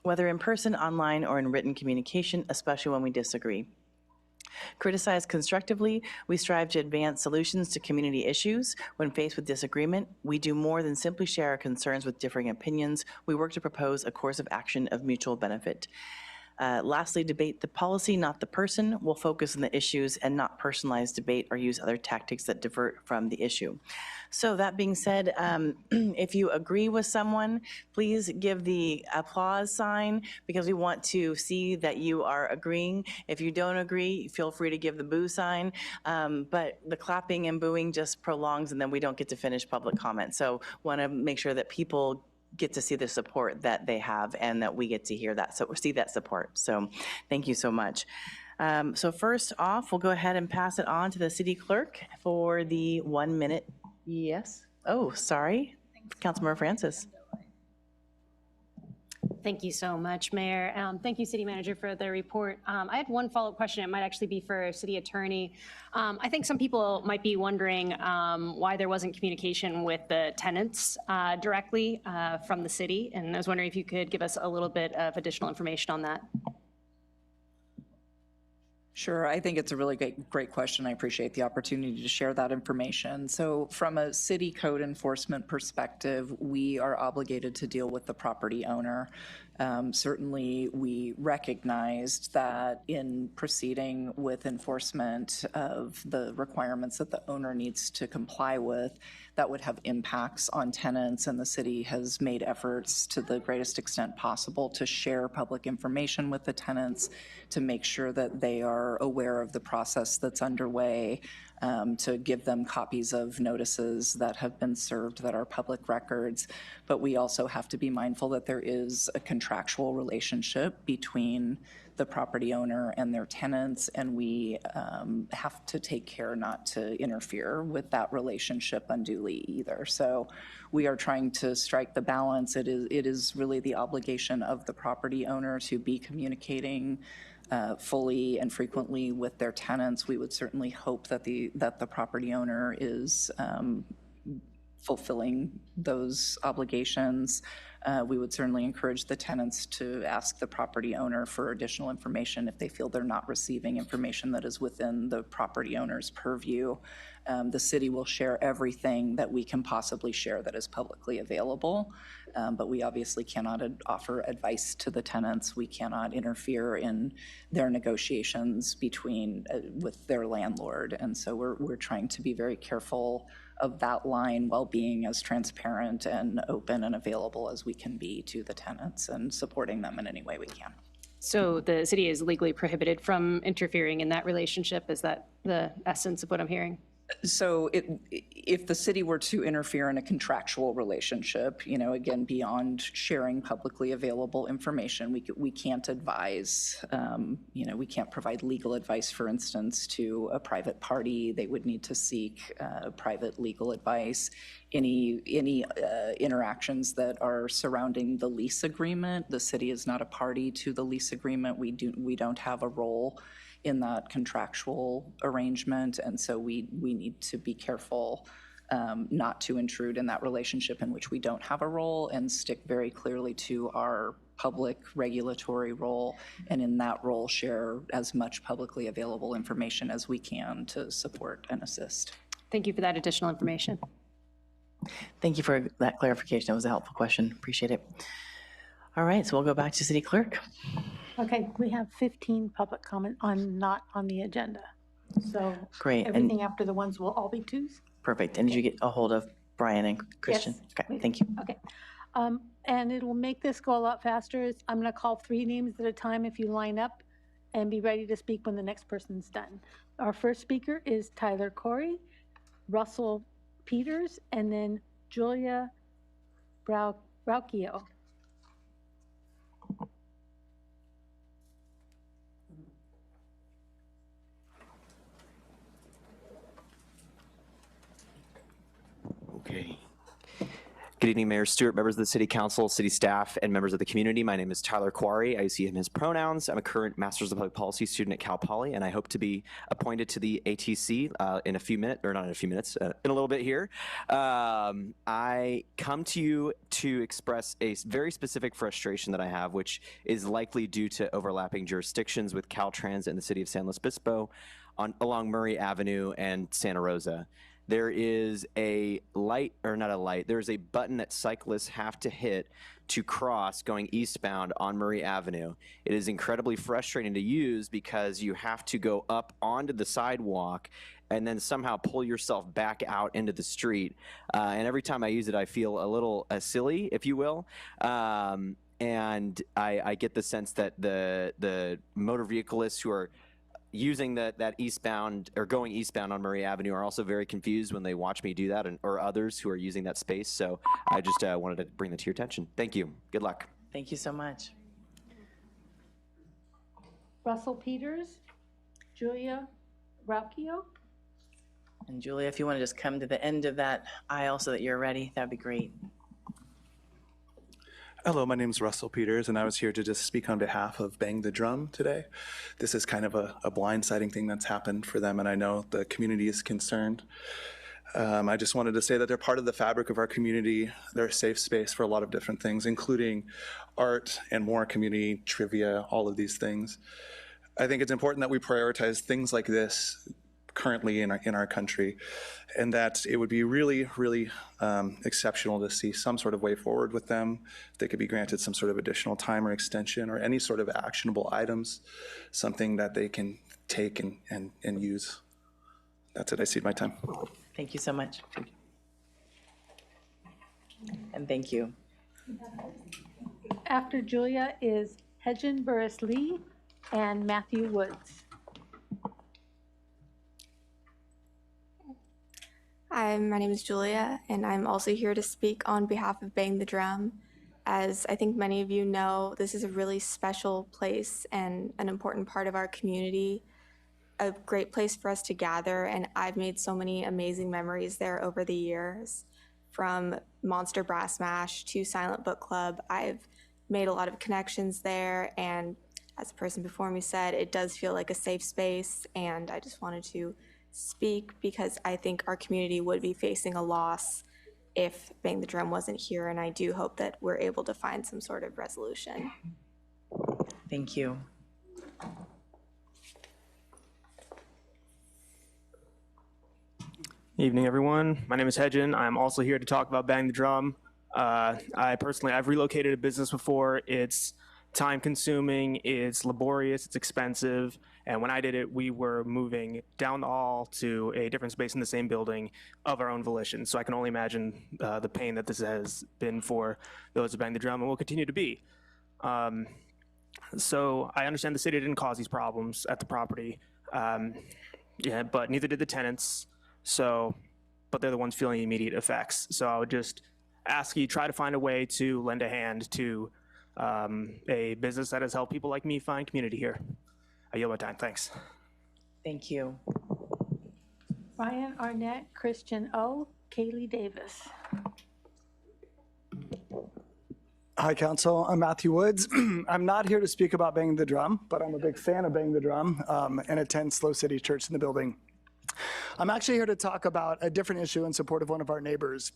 whether in person, online, or in written communication, especially when we disagree. Criticize constructively. We strive to advance solutions to community issues. When faced with disagreement, we do more than simply share our concerns with differing opinions. We work to propose a course of action of mutual benefit. Lastly, debate the policy, not the person. We'll focus on the issues and not personalize debate or use other tactics that divert from the issue. So that being said, if you agree with someone, please give the applause sign because we want to see that you are agreeing. If you don't agree, feel free to give the boo sign. But the clapping and booing just prolongs and then we don't get to finish public comment. So want to make sure that people get to see the support that they have and that we get to hear that, so see that support. So thank you so much. So first off, we'll go ahead and pass it on to the city clerk for the 1 minute. Yes. Oh, sorry. Councilmember Francis. Thank you so much, Mayor. Thank you, City Manager, for the report. I had one follow-up question. It might actually be for City Attorney. I think some people might be wondering why there wasn't communication with the tenants directly from the city, and I was wondering if you could give us a little bit of additional information on that. Sure, I think it's a really great question. I appreciate the opportunity to share that information. So from a city code enforcement perspective, we are obligated to deal with the property owner. Certainly, we recognized that in proceeding with enforcement of the requirements that the owner needs to comply with, that would have impacts on tenants, and the city has made efforts to the greatest extent possible to share public information with the tenants to make sure that they are aware of the process that's underway, to give them copies of notices that have been served that are public records. But we also have to be mindful that there is a contractual relationship between the property owner and their tenants, and we have to take care not to interfere with that relationship unduly either. So we are trying to strike the balance. It is really the obligation of the property owner to be communicating fully and frequently with their tenants. We would certainly hope that the property owner is fulfilling those obligations. We would certainly encourage the tenants to ask the property owner for additional information if they feel they're not receiving information that is within the property owner's purview. The city will share everything that we can possibly share that is publicly available, but we obviously cannot offer advice to the tenants. We cannot interfere in their negotiations with their landlord. And so we're trying to be very careful of that line while being as transparent and open and available as we can be to the tenants and supporting them in any way we can. So the city is legally prohibited from interfering in that relationship? Is that the essence of what I'm hearing? So if the city were to interfere in a contractual relationship, again, beyond sharing publicly available information, we can't advise, we can't provide legal advice, for instance, to a private party. They would need to seek private legal advice. Any interactions that are surrounding the lease agreement, the city is not a party to the lease agreement. We don't have a role in that contractual arrangement, and so we need to be careful not to intrude in that relationship in which we don't have a role, and stick very clearly to our public regulatory role, and in that role share as much publicly available information as we can to support and assist. Thank you for that additional information. Thank you for that clarification. That was a helpful question. Appreciate it. All right, so we'll go back to City Clerk. Okay, we have 15 public comment not on the agenda. So Great. Everything after the ones will all be twos? Perfect. And did you get a hold of Brian and Christian? Yes. Okay, thank you. Okay. And it will make this go a lot faster. I'm going to call 3 names at a time if you line up, and be ready to speak when the next person's done. Our first speaker is Tyler Corey, Russell Peters, and then Julia Brauchio. Okay. Good evening, Mayor Stewart, members of the City Council, city staff, and members of the community. My name is Tyler Quarry. I use he, him, his pronouns. I'm a current Master's of Public Policy student at Cal Poly, and I hope to be appointed to the ATC in a few minutes, or not in a few minutes, in a little bit here. I come to you to express a very specific frustration that I have, which is likely due to overlapping jurisdictions with Caltrans and the City of San Luis Obispo along Murray Avenue and Santa Rosa. There is a light, or not a light, there is a button that cyclists have to hit to cross going eastbound on Murray Avenue. It is incredibly frustrating to use because you have to go up onto the sidewalk and then somehow pull yourself back out into the street. And every time I use it, I feel a little silly, if you will. And I get the sense that the motor vehiclists who are using that eastbound or going eastbound on Murray Avenue are also very confused when they watch me do that, or others who are using that space. So I just wanted to bring that to your attention. Thank you. Good luck. Thank you so much. Russell Peters, Julia Brauchio. And Julia, if you want to just come to the end of that aisle so that you're ready, that'd be great. Hello, my name is Russell Peters, and I was here to just speak on behalf of Bang the Drum today. This is kind of a blindsiding thing that's happened for them, and I know the community is concerned. I just wanted to say that they're part of the fabric of our community. They're a safe space for a lot of different things, including art and more community trivia, all of these things. I think it's important that we prioritize things like this currently in our country, and that it would be really, really exceptional to see some sort of way forward with them. They could be granted some sort of additional time or extension or any sort of actionable items, something that they can take and use. That's it. I cede my time. Thank you so much. And thank you. After Julia is Hedgen Burris Lee and Matthew Woods. Hi, my name is Julia, and I'm also here to speak on behalf of Bang the Drum. As I think many of you know, this is a really special place and an important part of our community, a great place for us to gather, and I've made so many amazing memories there over the years. From Monster Brass Mash to Silent Book Club, I've made a lot of connections there, and as the person before me said, it does feel like a safe space, and I just wanted to speak because I think our community would be facing a loss if Bang the Drum wasn't here, and I do hope that we're able to find some sort of resolution. Thank you. Evening, everyone. My name is Hedgen. I'm also here to talk about Bang the Drum. I've relocated a business before. It's time-consuming, it's laborious, it's expensive, and when I did it, we were moving down the hall to a different space in the same building of our own volition. So I can only imagine the pain that this has been for those who Bang the Drum and will continue to be. So I understand the city didn't cause these problems at the property, but neither did the tenants. But they're the ones feeling the immediate effects. So I would just ask you try to find a way to lend a hand to a business that has helped people like me find community here. I yield my time. Thanks. Thank you. Ryan Arnett, Christian O., Kaylee Davis. Hi, Council. I'm Matthew Woods. I'm not here to speak about Bang the Drum, but I'm a big fan of Bang the Drum and attend Slow City Church in the building. I'm actually here to talk about a different issue in support of one of our neighbors,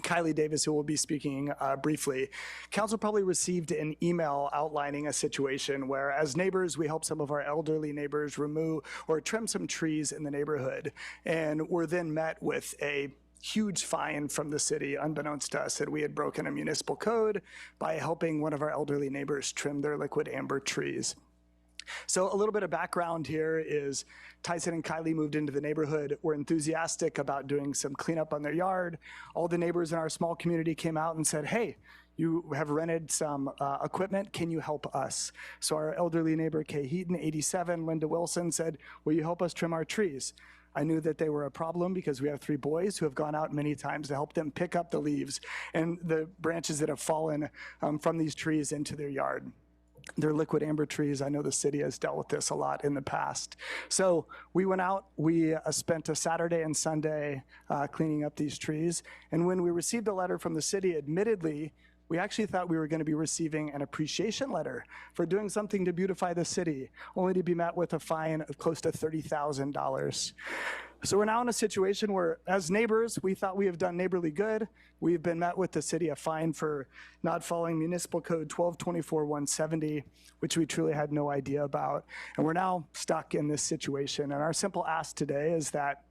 Kylie Davis, who will be speaking briefly. Council probably received an email outlining a situation where, as neighbors, we help some of our elderly neighbors remove or trim some trees in the neighborhood, and were then met with a huge fine from the city, unbeknownst to us, that we had broken a municipal code by helping one of our elderly neighbors trim their liquid amber trees. So a little bit of background here is Tyson and Kylie moved into the neighborhood, were enthusiastic about doing some cleanup on their yard. All the neighbors in our small community came out and said, hey, you have rented some equipment, can you help us? So our elderly neighbor, Kay Heaton, 87, Linda Wilson said, will you help us trim our trees? I knew that they were a problem because we have 3 boys who have gone out many times to help them pick up the leaves and the branches that have fallen from these trees into their yard. They're liquid amber trees. I know the city has dealt with this a lot in the past. So we went out, we spent a Saturday and Sunday cleaning up these trees. And when we received a letter from the city, admittedly, we actually thought we were going to be receiving an appreciation letter for doing something to beautify the city, only to be met with a fine of close to $30,000. So we're now in a situation where, as neighbors, we thought we have done neighborly good. We've been met with the city a fine for not following Municipal Code 1224-170, which we truly had no idea about. And we're now stuck in this situation. And our simple ask today is that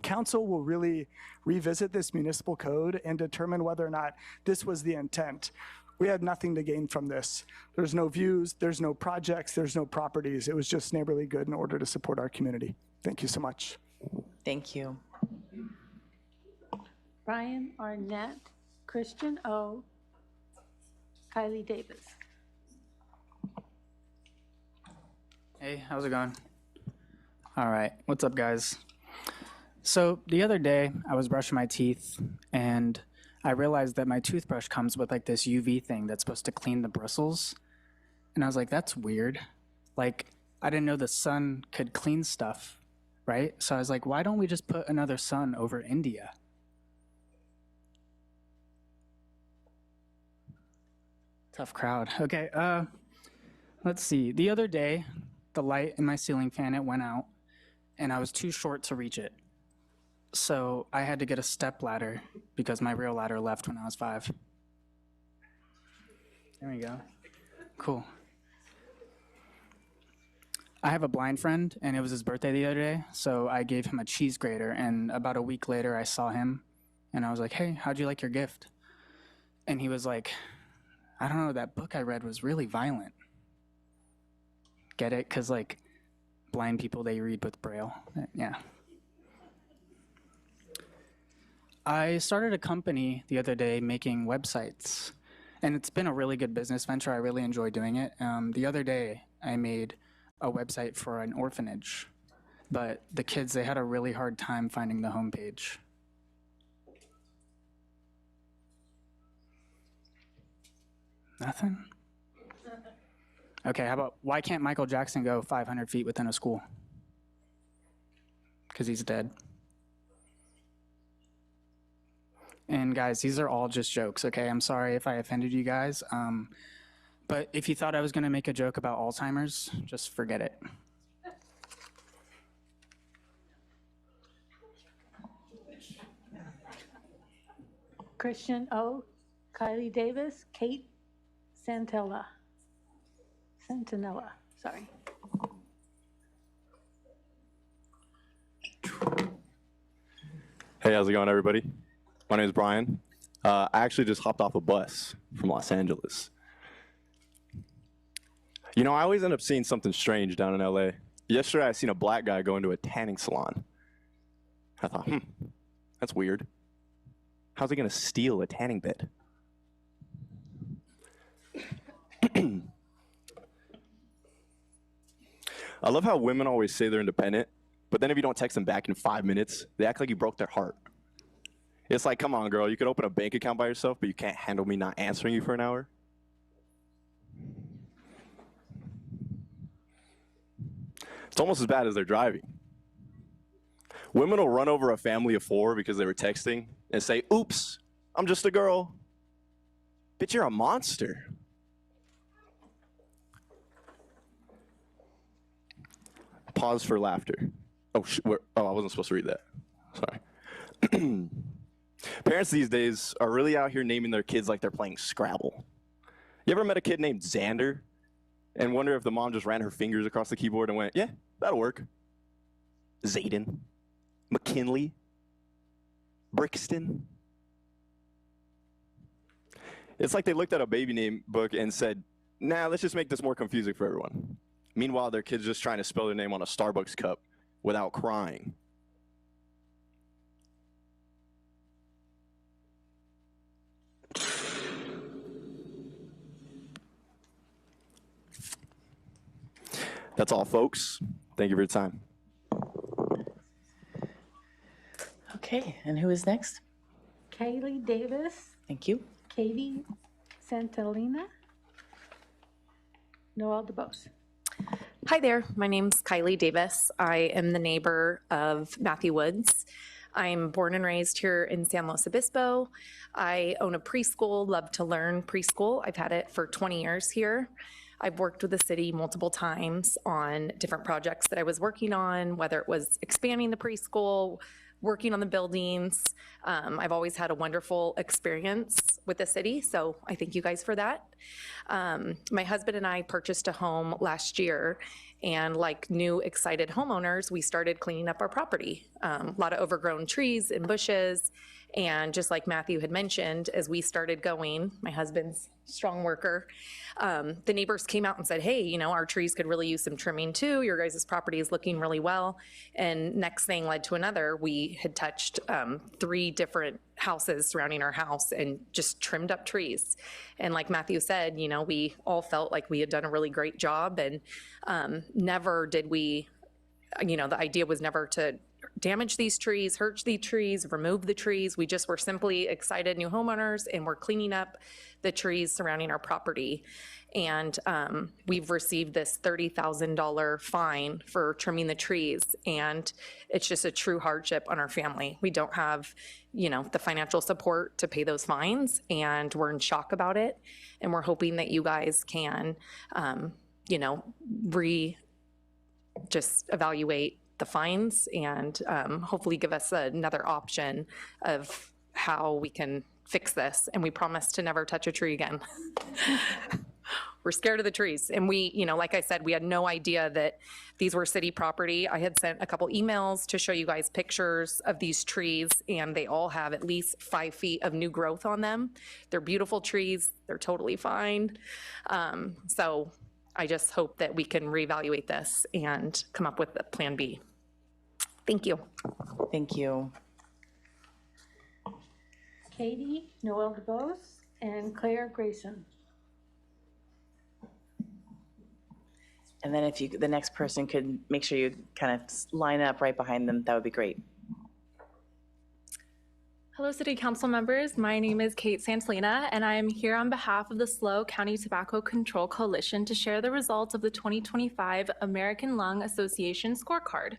Council will really revisit this municipal code and determine whether or not this was the intent. We had nothing to gain from this. There's no views, there's no projects, there's no properties. It was just neighborly good in order to support our community. Thank you so much. Thank you. Ryan Arnett, Christian O., Kylie Davis. Hey, how's it going? All right, what's up, guys? So the other day, I was brushing my teeth, and I realized that my toothbrush comes with like this UV thing that's supposed to clean the bristles. And I was like, that's weird. Like, I didn't know the sun could clean stuff, right? So I was like, why don't we just put another sun over India? Tough crowd. Okay, let's see. The other day, the light in my ceiling fan, it went out, and I was too short to reach it. So I had to get a step ladder because my real ladder left when I was 5. There we go. Cool. I have a blind friend, and it was his birthday the other day, so I gave him a cheese grater, and about a week later I saw him, and I was like, hey, how'd you like your gift? And he was like, I don't know, that book I read was really violent. Get it? Because, like, blind people, they read with Braille. Yeah. I started a company the other day making websites, and it's been a really good business venture. I really enjoy doing it. The other day, I made a website for an orphanage, but the kids, they had a really hard time finding the homepage. Nothing? Okay, how about, why can't Michael Jackson go 500 feet within a school? Because he's dead. And guys, these are all just jokes, okay? I'm sorry if I offended you guys. But if you thought I was gonna make a joke about Alzheimer's, just forget it. Christian O., Kylie Davis, Kate Santinella, sorry. Hey, how's it going, everybody? My name is Brian. I actually just hopped off a bus from Los Angeles. You know, I always end up seeing something strange down in LA. Yesterday, I seen a black guy go into a tanning salon. I thought, that's weird. How's he gonna steal a tanning bed? I love how women always say they're independent, but then if you don't text them back in 5 minutes, they act like you broke their heart. It's like, come on, girl, you could open a bank account by yourself, but you can't handle me not answering you for an hour. It's almost as bad as their driving. Women will run over a family of 4 because they were texting and say, oops, I'm just a girl. Bitch, you're a monster. Pause for laughter. Oh, I wasn't supposed to read that. Sorry. Parents these days are really out here naming their kids like they're playing Scrabble. You ever met a kid named Xander and wonder if the mom just ran her fingers across the keyboard and went, yeah, that'll work? Zayden, McKinley, Brixton. It's like they looked at a baby name book and said, nah, let's just make this more confusing for everyone. Meanwhile, their kid's just trying to spell their name on a Starbucks cup without crying. That's all, folks. Thank you for your time. Okay, and who is next? Kaylee Davis, Thank you. Katie Santalina, Noel DeBose. Hi there, my name's Kylie Davis. I am the neighbor of Matthew Woods. I'm born and raised here in San Luis Obispo. I own a preschool, love to learn preschool. I've had it for 20 years here. I've worked with the city multiple times on different projects that I was working on, whether it was expanding the preschool, working on the buildings. I've always had a wonderful experience with the city, so I thank you guys for that. My husband and I purchased a home last year, and like new excited homeowners, we started cleaning up our property. A lot of overgrown trees and bushes, and just like Matthew had mentioned, as we started going, my husband's a strong worker, the neighbors came out and said, hey, you know, our trees could really use some trimming too. Your guys' property is looking really well. And next thing led to another. We had touched 3 different houses surrounding our house and just trimmed up trees. And like Matthew said, you know, we all felt like we had done a really great job, and never did we, you know, the idea was never to damage these trees, hurt these trees, remove the trees. We just were simply excited new homeowners, and we're cleaning up the trees surrounding our property. And we've received this $30,000 fine for trimming the trees, and it's just a true hardship on our family. We don't have, you know, the financial support to pay those fines, and we're in shock about it. And we're hoping that you guys can, you know, just evaluate the fines and hopefully give us another option of how we can fix this. And we promise to never touch a tree again. We're scared of the trees. And we, you know, like I said, we had no idea that these were city property. I had sent a couple emails to show you guys pictures of these trees, and they all have at least 5 feet of new growth on them. They're beautiful trees. They're totally fine. So I just hope that we can reevaluate this and come up with a plan B. Thank you. Thank you. Katie, Noel DeBose, and Claire Grayson. And then if the next person could make sure you kind of line up right behind them, that would be great. Hello, City Council members. My name is Kate Santalina, and I am here on behalf of the SLO County Tobacco Control Coalition to share the results of the 2025 American Lung Association scorecard.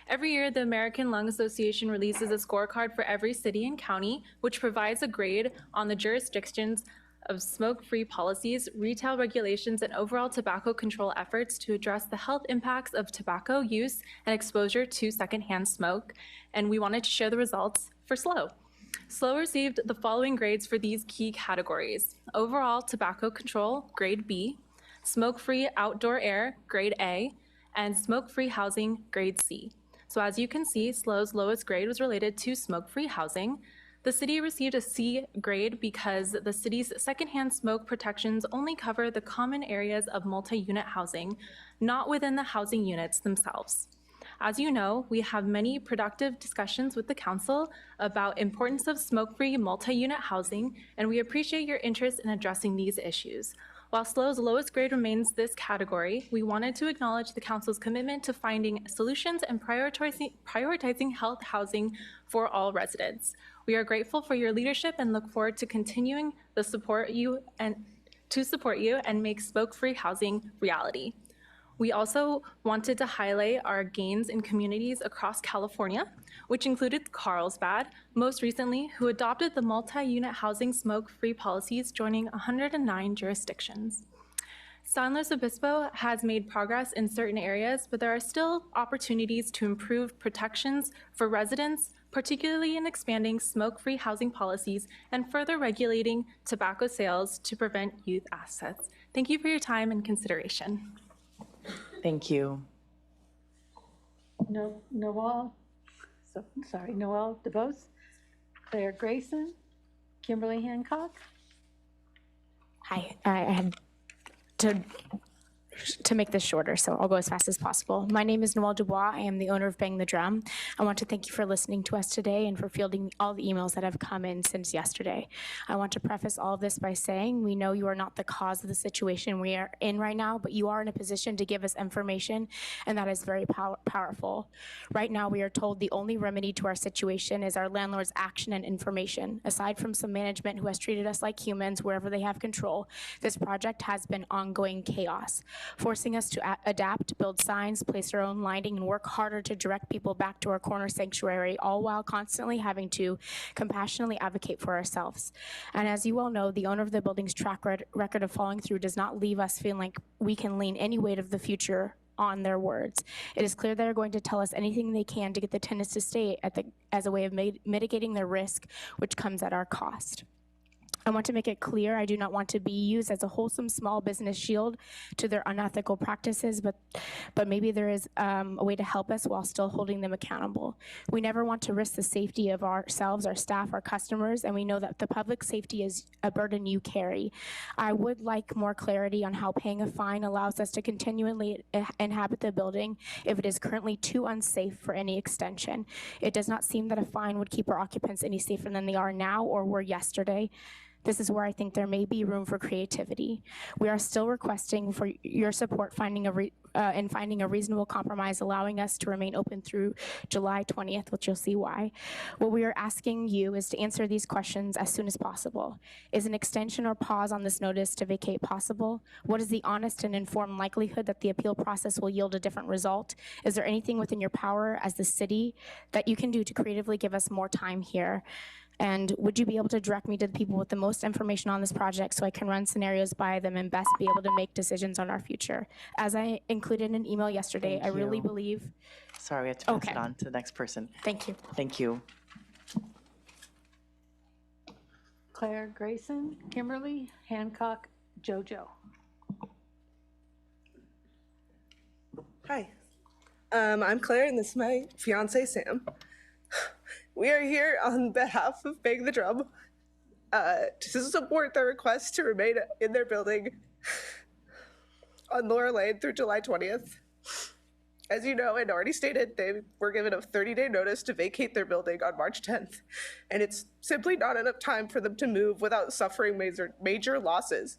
Every year, the American Lung Association releases a scorecard for every city and county, which provides a grade on the jurisdictions of smoke-free policies, retail regulations, and overall tobacco control efforts to address the health impacts of tobacco use and exposure to secondhand smoke. And we wanted to share the results for SLO. SLO received the following grades for these key categories: overall tobacco control, grade B, smoke-free outdoor air, grade A, and smoke-free housing, grade C. So as you can see, SLO's lowest grade was related to smoke-free housing. The city received a C grade because the city's secondhand smoke protections only cover the common areas of multi-unit housing, not within the housing units themselves. As you know, we have many productive discussions with the council about importance of smoke-free multi-unit housing, and we appreciate your interest in addressing these issues. While SLO's lowest grade remains this category, we wanted to acknowledge the council's commitment to finding solutions and prioritizing health housing for all residents. We are grateful for your leadership and look forward to continuing to support you and make smoke-free housing reality. We also wanted to highlight our gains in communities across California, which included Carlsbad, most recently, who adopted the multi-unit housing smoke-free policies, joining 109 jurisdictions. San Luis Obispo has made progress in certain areas, but there are still opportunities to improve protections for residents, particularly in expanding smoke-free housing policies and further regulating tobacco sales to prevent youth assets. Thank you for your time and consideration. Thank you. Noel DeBose, Claire Grayson, Kimberly Hancock. Hi, I had to make this shorter, so I'll go as fast as possible. My name is Noelle Dubois. I am the owner of Bang the Drum. I want to thank you for listening to us today and for fielding all the emails that have come in since yesterday. I want to preface all of this by saying we know you are not the cause of the situation we are in right now, but you are in a position to give us information, and that is very powerful. Right now, we are told the only remedy to our situation is our landlord's action and information. Aside from some management who has treated us like humans wherever they have control, this project has been ongoing chaos, forcing us to adapt, build signs, place our own lighting, and work harder to direct people back to our corner sanctuary, all while constantly having to compassionately advocate for ourselves. And as you all know, the owner of the building's track record of following through does not leave us feeling like we can lean any weight of the future on their words. It is clear they're going to tell us anything they can to get the tenants to stay as a way of mitigating their risk, which comes at our cost. I want to make it clear I do not want to be used as a wholesome small business shield to their unethical practices, but maybe there is a way to help us while still holding them accountable. We never want to risk the safety of ourselves, our staff, our customers, and we know that the public safety is a burden you carry. I would like more clarity on how paying a fine allows us to continually inhabit the building if it is currently too unsafe for any extension. It does not seem that a fine would keep our occupants any safer than they are now or were yesterday. This is where I think there may be room for creativity. We are still requesting for your support finding a reasonable compromise, allowing us to remain open through July 20th, which you'll see why. What we are asking you is to answer these questions as soon as possible. Is an extension or pause on this notice to vacate possible? What is the honest and informed likelihood that the appeal process will yield a different result? Is there anything within your power as the city that you can do to creatively give us more time here? And would you be able to direct me to the people with the most information on this project so I can run scenarios by them and best be able to make decisions on our future? As I included in an email yesterday, I really believe. Sorry, we have to pass it on to the next person. Thank you. Thank you. Claire Grayson, Kimberly Hancock, JoJo. Hi, I'm Claire, and this is my fiance, Sam. We are here on behalf of Bang the Drum to support their request to remain in their building on Laura Lane through July 20th. As you know and already stated, they were given a 30-day notice to vacate their building on March 10th, and it's simply not enough time for them to move without suffering major losses.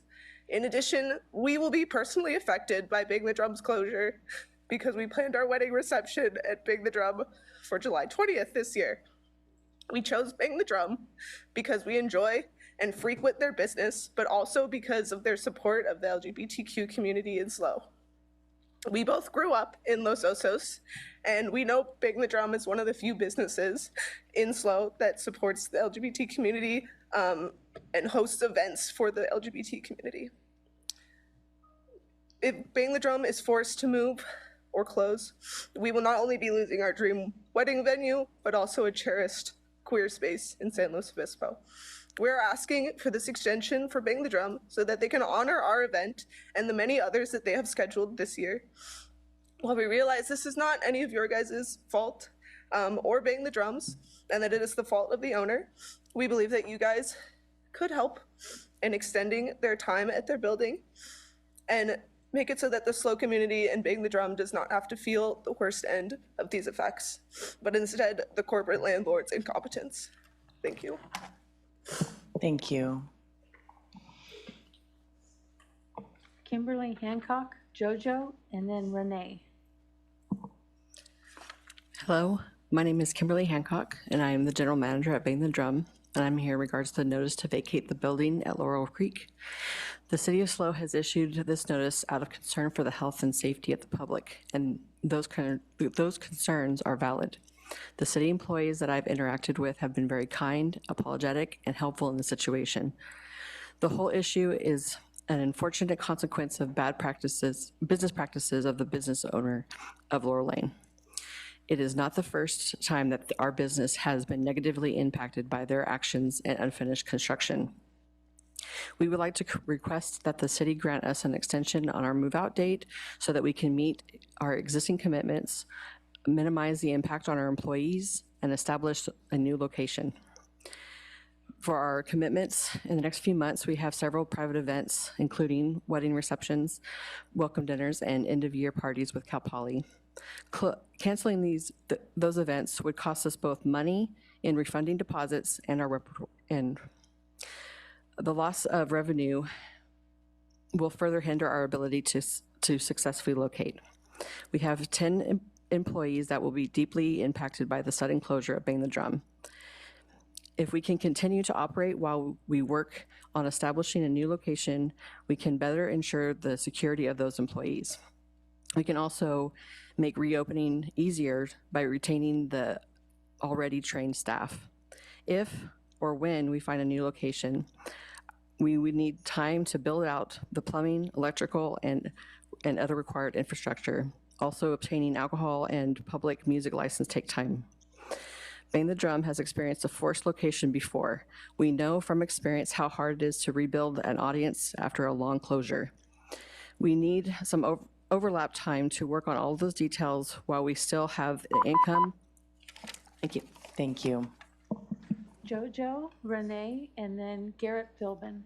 In addition, we will be personally affected by Bang the Drum's closure because we planned our wedding reception at Bang the Drum for July 20th this year. We chose Bang the Drum because we enjoy and frequent their business, but also because of their support of the LGBTQ community in SLO. We both grew up in Los Osos, and we know Bang the Drum is one of the few businesses in SLO that supports the LGBT community and hosts events for the LGBT community. If Bang the Drum is forced to move or close, we will not only be losing our dream wedding venue, but also a cherished queer space in San Luis Obispo. We're asking for this extension for Bang the Drum so that they can honor our event and the many others that they have scheduled this year. While we realize this is not any of your guys' fault or Bang the Drums, and that it is the fault of the owner, we believe that you guys could help in extending their time at their building and make it so that the SLO community and Bang the Drum does not have to feel the worst end of these effects, but instead the corporate landlord's incompetence. Thank you. Thank you. Kimberly Hancock, Jojo, and then Renee. Hello, my name is Kimberly Hancock, and I am the general manager at Bang the Drum, and I'm here in regards to the notice to vacate the building at Laurel Creek. The City of SLO has issued this notice out of concern for the health and safety of the public, and those concerns are valid. The city employees that I've interacted with have been very kind, apologetic, and helpful in the situation. The whole issue is an unfortunate consequence of bad business practices of the business owner of Laurel Lane. It is not the first time that our business has been negatively impacted by their actions and unfinished construction. We would like to request that the city grant us an extension on our move-out date so that we can meet our existing commitments, minimize the impact on our employees, and establish a new location. For our commitments in the next few months, we have several private events, including wedding receptions, welcome dinners, and end-of-year parties with Cal Poly. Canceling those events would cost us both money in refunding deposits and the loss of revenue will further hinder our ability to successfully locate. We have 10 employees that will be deeply impacted by the sudden closure of Bang the Drum. If we can continue to operate while we work on establishing a new location, we can better ensure the security of those employees. We can also make reopening easier by retaining the already trained staff. If or when we find a new location, we would need time to build out the plumbing, electrical, and other required infrastructure. Also, obtaining alcohol and public music license take time. Bang the Drum has experienced a forced location before. We know from experience how hard it is to rebuild an audience after a long closure. We need some overlap time to work on all of those details while we still have the income. Thank you. Thank you. Jojo, Renee, and then Garrett Philbin.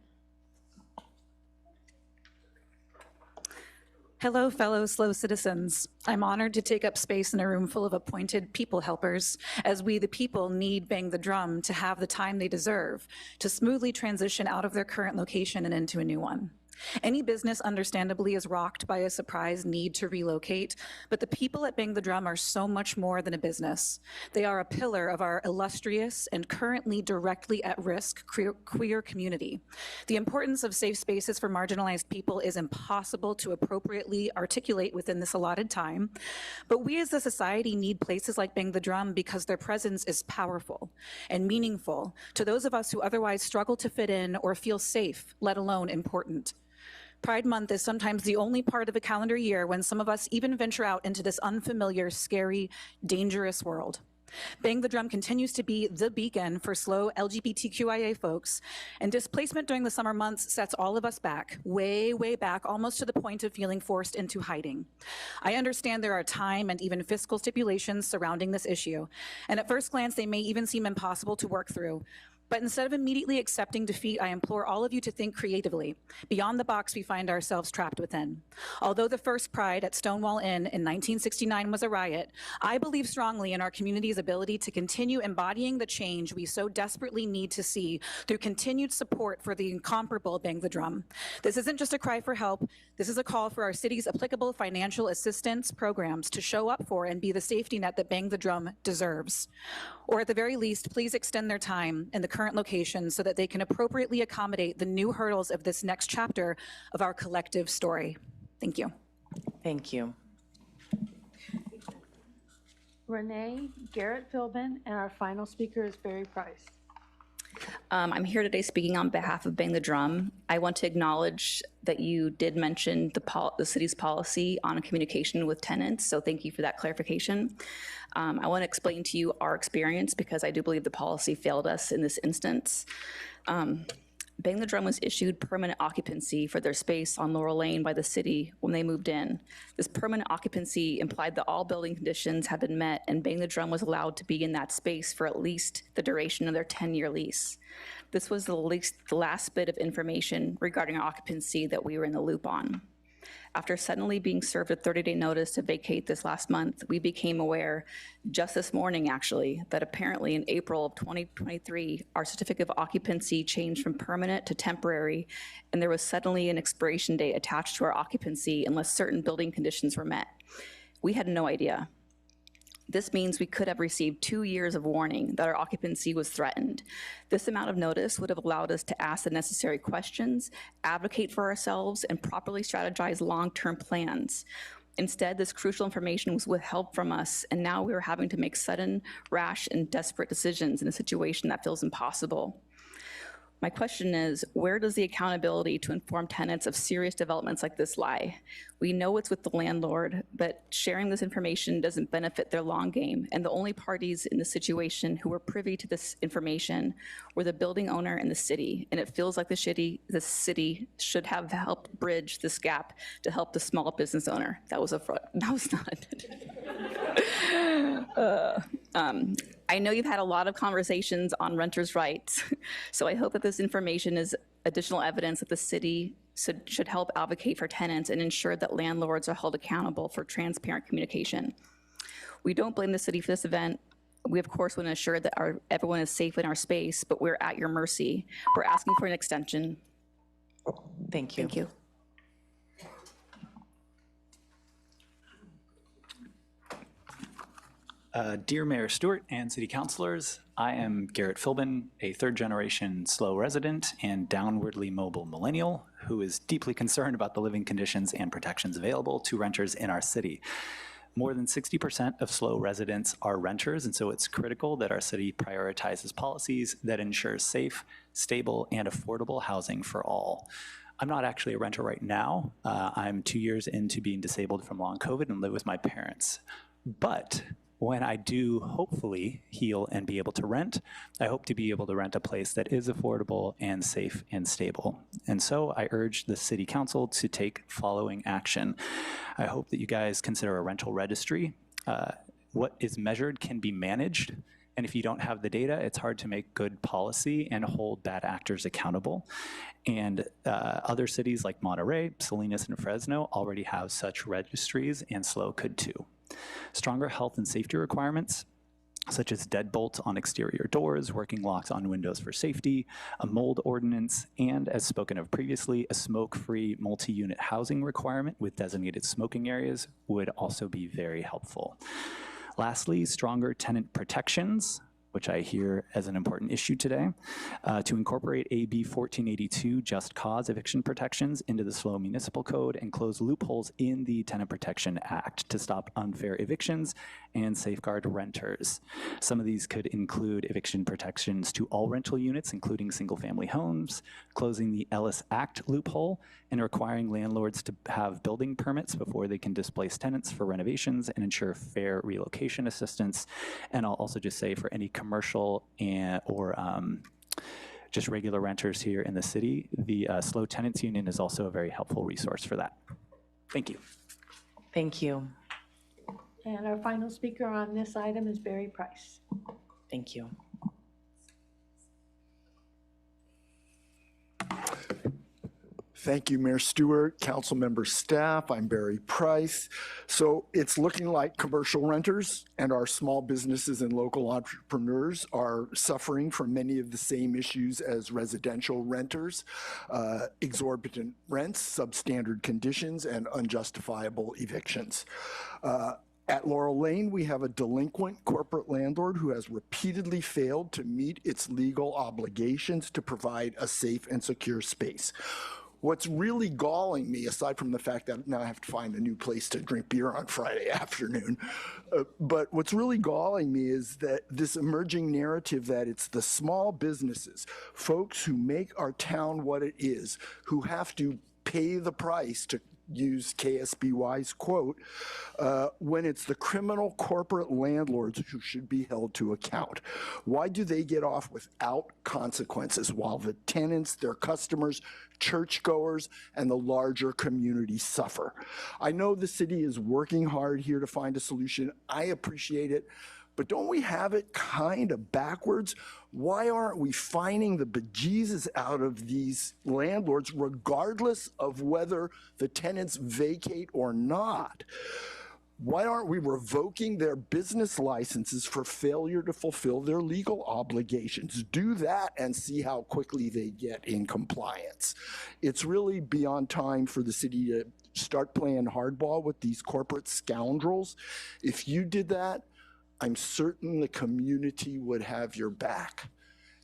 Hello, fellow SLO citizens. I'm honored to take up space in a room full of appointed people helpers, as we, the people, need Bang the Drum to have the time they deserve to smoothly transition out of their current location and into a new one. Any business, understandably, is rocked by a surprise need to relocate, but the people at Bang the Drum are so much more than a business. They are a pillar of our illustrious and currently directly at risk queer community. The importance of safe spaces for marginalized people is impossible to appropriately articulate within this allotted time, but we as a society need places like Bang the Drum because their presence is powerful and meaningful to those of us who otherwise struggle to fit in or feel safe, let alone important. Pride Month is sometimes the only part of a calendar year when some of us even venture out into this unfamiliar, scary, dangerous world. Bang the Drum continues to be the beacon for SLO LGBTQIA folks, and displacement during the summer months sets all of us back, way, way back, almost to the point of feeling forced into hiding. I understand there are time and even fiscal stipulations surrounding this issue, and at first glance, they may even seem impossible to work through. But instead of immediately accepting defeat, I implore all of you to think creatively, beyond the box we find ourselves trapped within. Although the first Pride at Stonewall Inn in 1969 was a riot, I believe strongly in our community's ability to continue embodying the change we so desperately need to see through continued support for the incomparable Bang the Drum. This isn't just a cry for help, this is a call for our city's applicable financial assistance programs to show up for and be the safety net that Bang the Drum deserves. Or at the very least, please extend their time in the current location so that they can appropriately accommodate the new hurdles of this next chapter of our collective story. Thank you. Thank you. Renee, Garrett Philbin, and our final speaker is Barry Price. I'm here today speaking on behalf of Bang the Drum. I want to acknowledge that you did mention the city's policy on communication with tenants, so thank you for that clarification. I want to explain to you our experience because I do believe the policy failed us in this instance. Bang the Drum was issued permanent occupancy for their space on Laurel Lane by the city when they moved in. This permanent occupancy implied that all building conditions had been met and Bang the Drum was allowed to be in that space for at least the duration of their 10-year lease. This was the last bit of information regarding our occupancy that we were in the loop on. After suddenly being served a 30-day notice to vacate this last month, we became aware, just this morning actually, that apparently in April of 2023, our certificate of occupancy changed from permanent to temporary, and there was suddenly an expiration date attached to our occupancy unless certain building conditions were met. We had no idea. This means we could have received 2 years of warning that our occupancy was threatened. This amount of notice would have allowed us to ask the necessary questions, advocate for ourselves, and properly strategize long-term plans. Instead, this crucial information was withheld from us, and now we are having to make sudden, rash, and desperate decisions in a situation that feels impossible. My question is, where does the accountability to inform tenants of serious developments like this lie? We know it's with the landlord, but sharing this information doesn't benefit their long game, and the only parties in the situation who were privy to this information were the building owner and the city, and it feels like the city should have helped bridge this gap to help the small business owner. That was not. I know you've had a lot of conversations on renters' rights, so I hope that this information is additional evidence that the city should help advocate for tenants and ensure that landlords are held accountable for transparent communication. We don't blame the city for this event. We, of course, want to ensure that everyone is safe in our space, but we're at your mercy. We're asking for an extension. Thank you. Thank you. Dear Mayor Stewart and City Councilors, I am Garrett Philbin, a third-generation SLO resident and downwardly mobile millennial who is deeply concerned about the living conditions and protections available to renters in our city. More than 60% of SLO residents are renters, and so it's critical that our city prioritizes policies that ensure safe, stable, and affordable housing for all. I'm not actually a renter right now. I'm 2 years into being disabled from long COVID and live with my parents. But when I do hopefully heal and be able to rent, I hope to be able to rent a place that is affordable and safe and stable. And so I urge the City Council to take following action. I hope that you guys consider a rental registry. What is measured can be managed. And if you don't have the data, it's hard to make good policy and hold bad actors accountable. And other cities like Monterey, Salinas, and Fresno already have such registries, and SLO could too. Stronger health and safety requirements, such as deadbolts on exterior doors, working locks on windows for safety, a mold ordinance, and, as spoken of previously, a smoke-free multi-unit housing requirement with designated smoking areas would also be very helpful. Lastly, stronger tenant protections, which I hear as an important issue today, to incorporate AB 1482 just cause eviction protections into the SLO Municipal Code and close loopholes in the Tenant Protection Act to stop unfair evictions and safeguard renters. Some of these could include eviction protections to all rental units, including single-family homes, closing the Ellis Act loophole, and requiring landlords to have building permits before they can displace tenants for renovations and ensure fair relocation assistance. And I'll also just say for any commercial or just regular renters here in the city, the SLO Tenants Union is also a very helpful resource for that. Thank you. Thank you. And our final speaker on this item is Barry Price. Thank you. Thank you, Mayor Stewart, council member staff. I'm Barry Price. So it's looking like commercial renters and our small businesses and local entrepreneurs are suffering from many of the same issues as residential renters, exorbitant rents, substandard conditions, and unjustifiable evictions. At Laurel Lane, we have a delinquent corporate landlord who has repeatedly failed to meet its legal obligations to provide a safe and secure space. What's really galling me, aside from the fact that now I have to find a new place to drink beer on Friday afternoon, but what's really galling me is that this emerging narrative that it's the small businesses, folks who make our town what it is, who have to pay the price to use KSBY's quote, when it's the criminal corporate landlords who should be held to account. Why do they get off without consequences while the tenants, their customers, churchgoers, and the larger community suffer? I know the city is working hard here to find a solution. I appreciate it. But don't we have it kind of backwards? Why aren't we fining the bejesus out of these landlords regardless of whether the tenants vacate or not? Why aren't we revoking their business licenses for failure to fulfill their legal obligations? Do that and see how quickly they get in compliance. It's really beyond time for the city to start playing hardball with these corporate scoundrels. If you did that, I'm certain the community would have your back.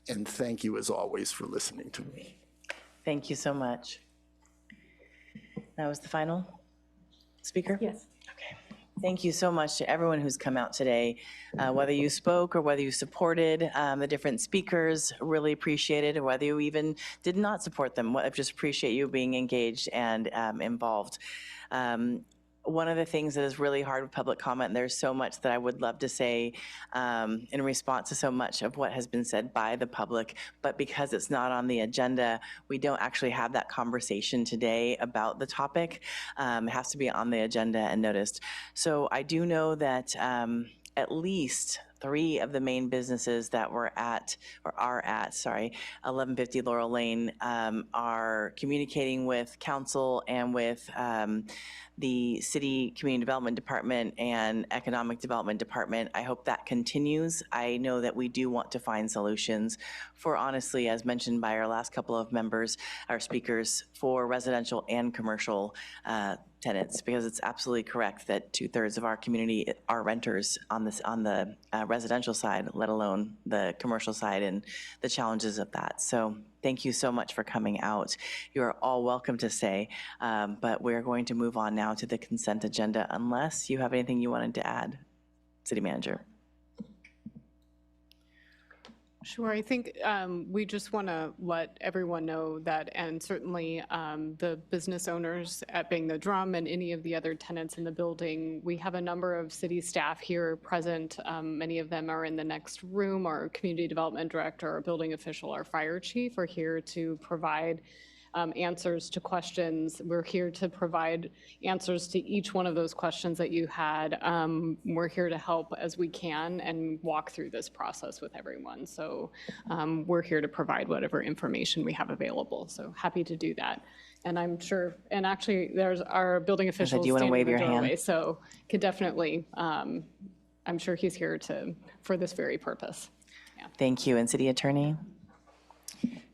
And thank you, as always, for listening to me. Thank you so much. That was the final speaker? Yes. Okay. Thank you so much to everyone who's come out today, whether you spoke or whether you supported the different speakers, really appreciate it, or whether you even did not support them. I just appreciate you being engaged and involved. One of the things that is really hard with public comment, and there's so much that I would love to say in response to so much of what has been said by the public, but because it's not on the agenda, we don't actually have that conversation today about the topic. It has to be on the agenda and noticed. So I do know that at least 3 of the main businesses that are at 1150 Laurel Lane are communicating with council and with the City Community Development Department and Economic Development Department. I hope that continues. I know that we do want to find solutions for, honestly, as mentioned by our last couple of members, our speakers, for residential and commercial tenants, because it's absolutely correct that 2/3 of our community are renters on the residential side, let alone the commercial side and the challenges of that. So thank you so much for coming out. You're all welcome to stay, but we're going to move on now to the consent agenda unless you have anything you wanted to add, City Manager. Sure. I think we just want to let everyone know that, and certainly the business owners at Bang the Drum and any of the other tenants in the building, we have a number of city staff here present. Many of them are in the next room. Our community development director, our building official, our fire chief are here to provide answers to questions. We're here to provide answers to each one of those questions that you had. We're here to help as we can and walk through this process with everyone. So we're here to provide whatever information we have available. So happy to do that. And I'm sure, and actually there's our building official standing in the doorway, so could definitely, I'm sure he's here for this very purpose. Yeah. Thank you. And City Attorney?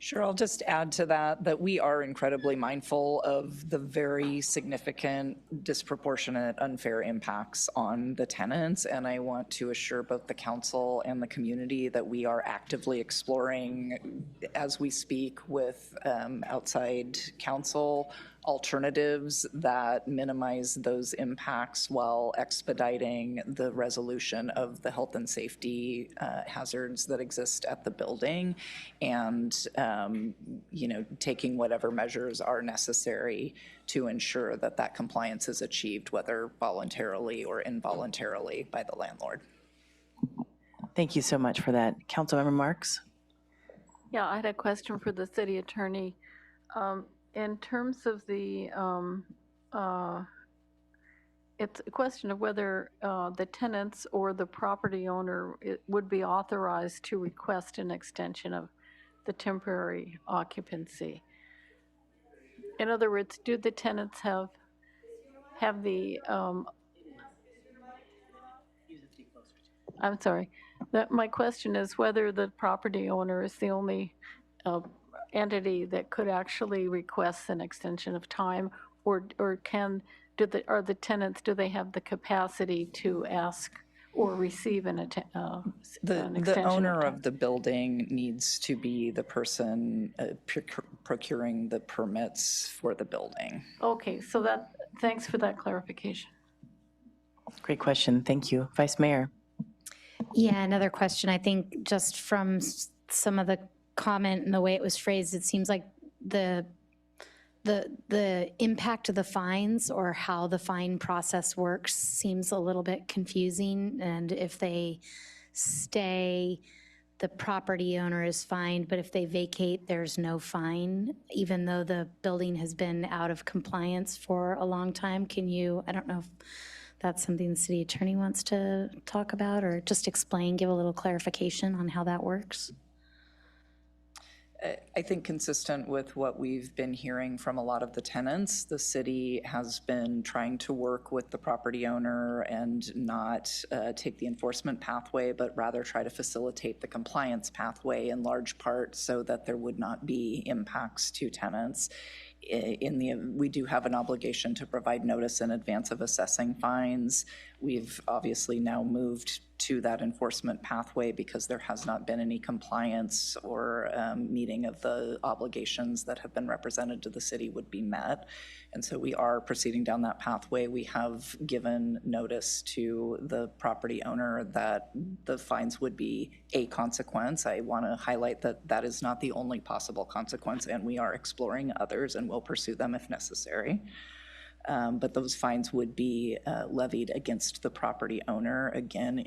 Sure, I'll just add to that we are incredibly mindful of the very significant, disproportionate, unfair impacts on the tenants. And I want to assure both the council and the community that we are actively exploring, as we speak, with outside counsel, alternatives that minimize those impacts while expediting the resolution of the health and safety hazards that exist at the building, and taking whatever measures are necessary to ensure that that compliance is achieved, whether voluntarily or involuntarily, by the landlord. Thank you so much for that. Councilmember Marks? Yeah, I had a question for the city attorney. In terms of the, it's a question of whether the tenants or the property owner would be authorized to request an extension of the temporary occupancy. In other words, do the tenants have the, I'm sorry, my question is whether the property owner is the only entity that could actually request an extension of time, or are the tenants, do they have the capacity to ask or receive an extension? The owner of the building needs to be the person procuring the permits for the building. Okay, so thanks for that clarification. Great question. Thank you. Vice Mayor? Yeah, another question. I think just from some of the comment and the way it was phrased, it seems like the the impact of the fines or how the fine process works seems a little bit confusing. And if they stay, the property owner is fined, but if they vacate, there's no fine, even though the building has been out of compliance for a long time. Can you, I don't know if that's something the city attorney wants to talk about, or just explain, give a little clarification on how that works? I think consistent with what we've been hearing from a lot of the tenants, the city has been trying to work with the property owner and not take the enforcement pathway, but rather try to facilitate the compliance pathway in large part so that there would not be impacts to tenants. We do have an obligation to provide notice in advance of assessing fines. We've obviously now moved to that enforcement pathway because there has not been any compliance or meeting of the obligations that have been represented to the city would be met. And so we are proceeding down that pathway. We have given notice to the property owner that the fines would be a consequence. I want to highlight that that is not the only possible consequence, and we are exploring others and will pursue them if necessary. But those fines would be levied against the property owner again,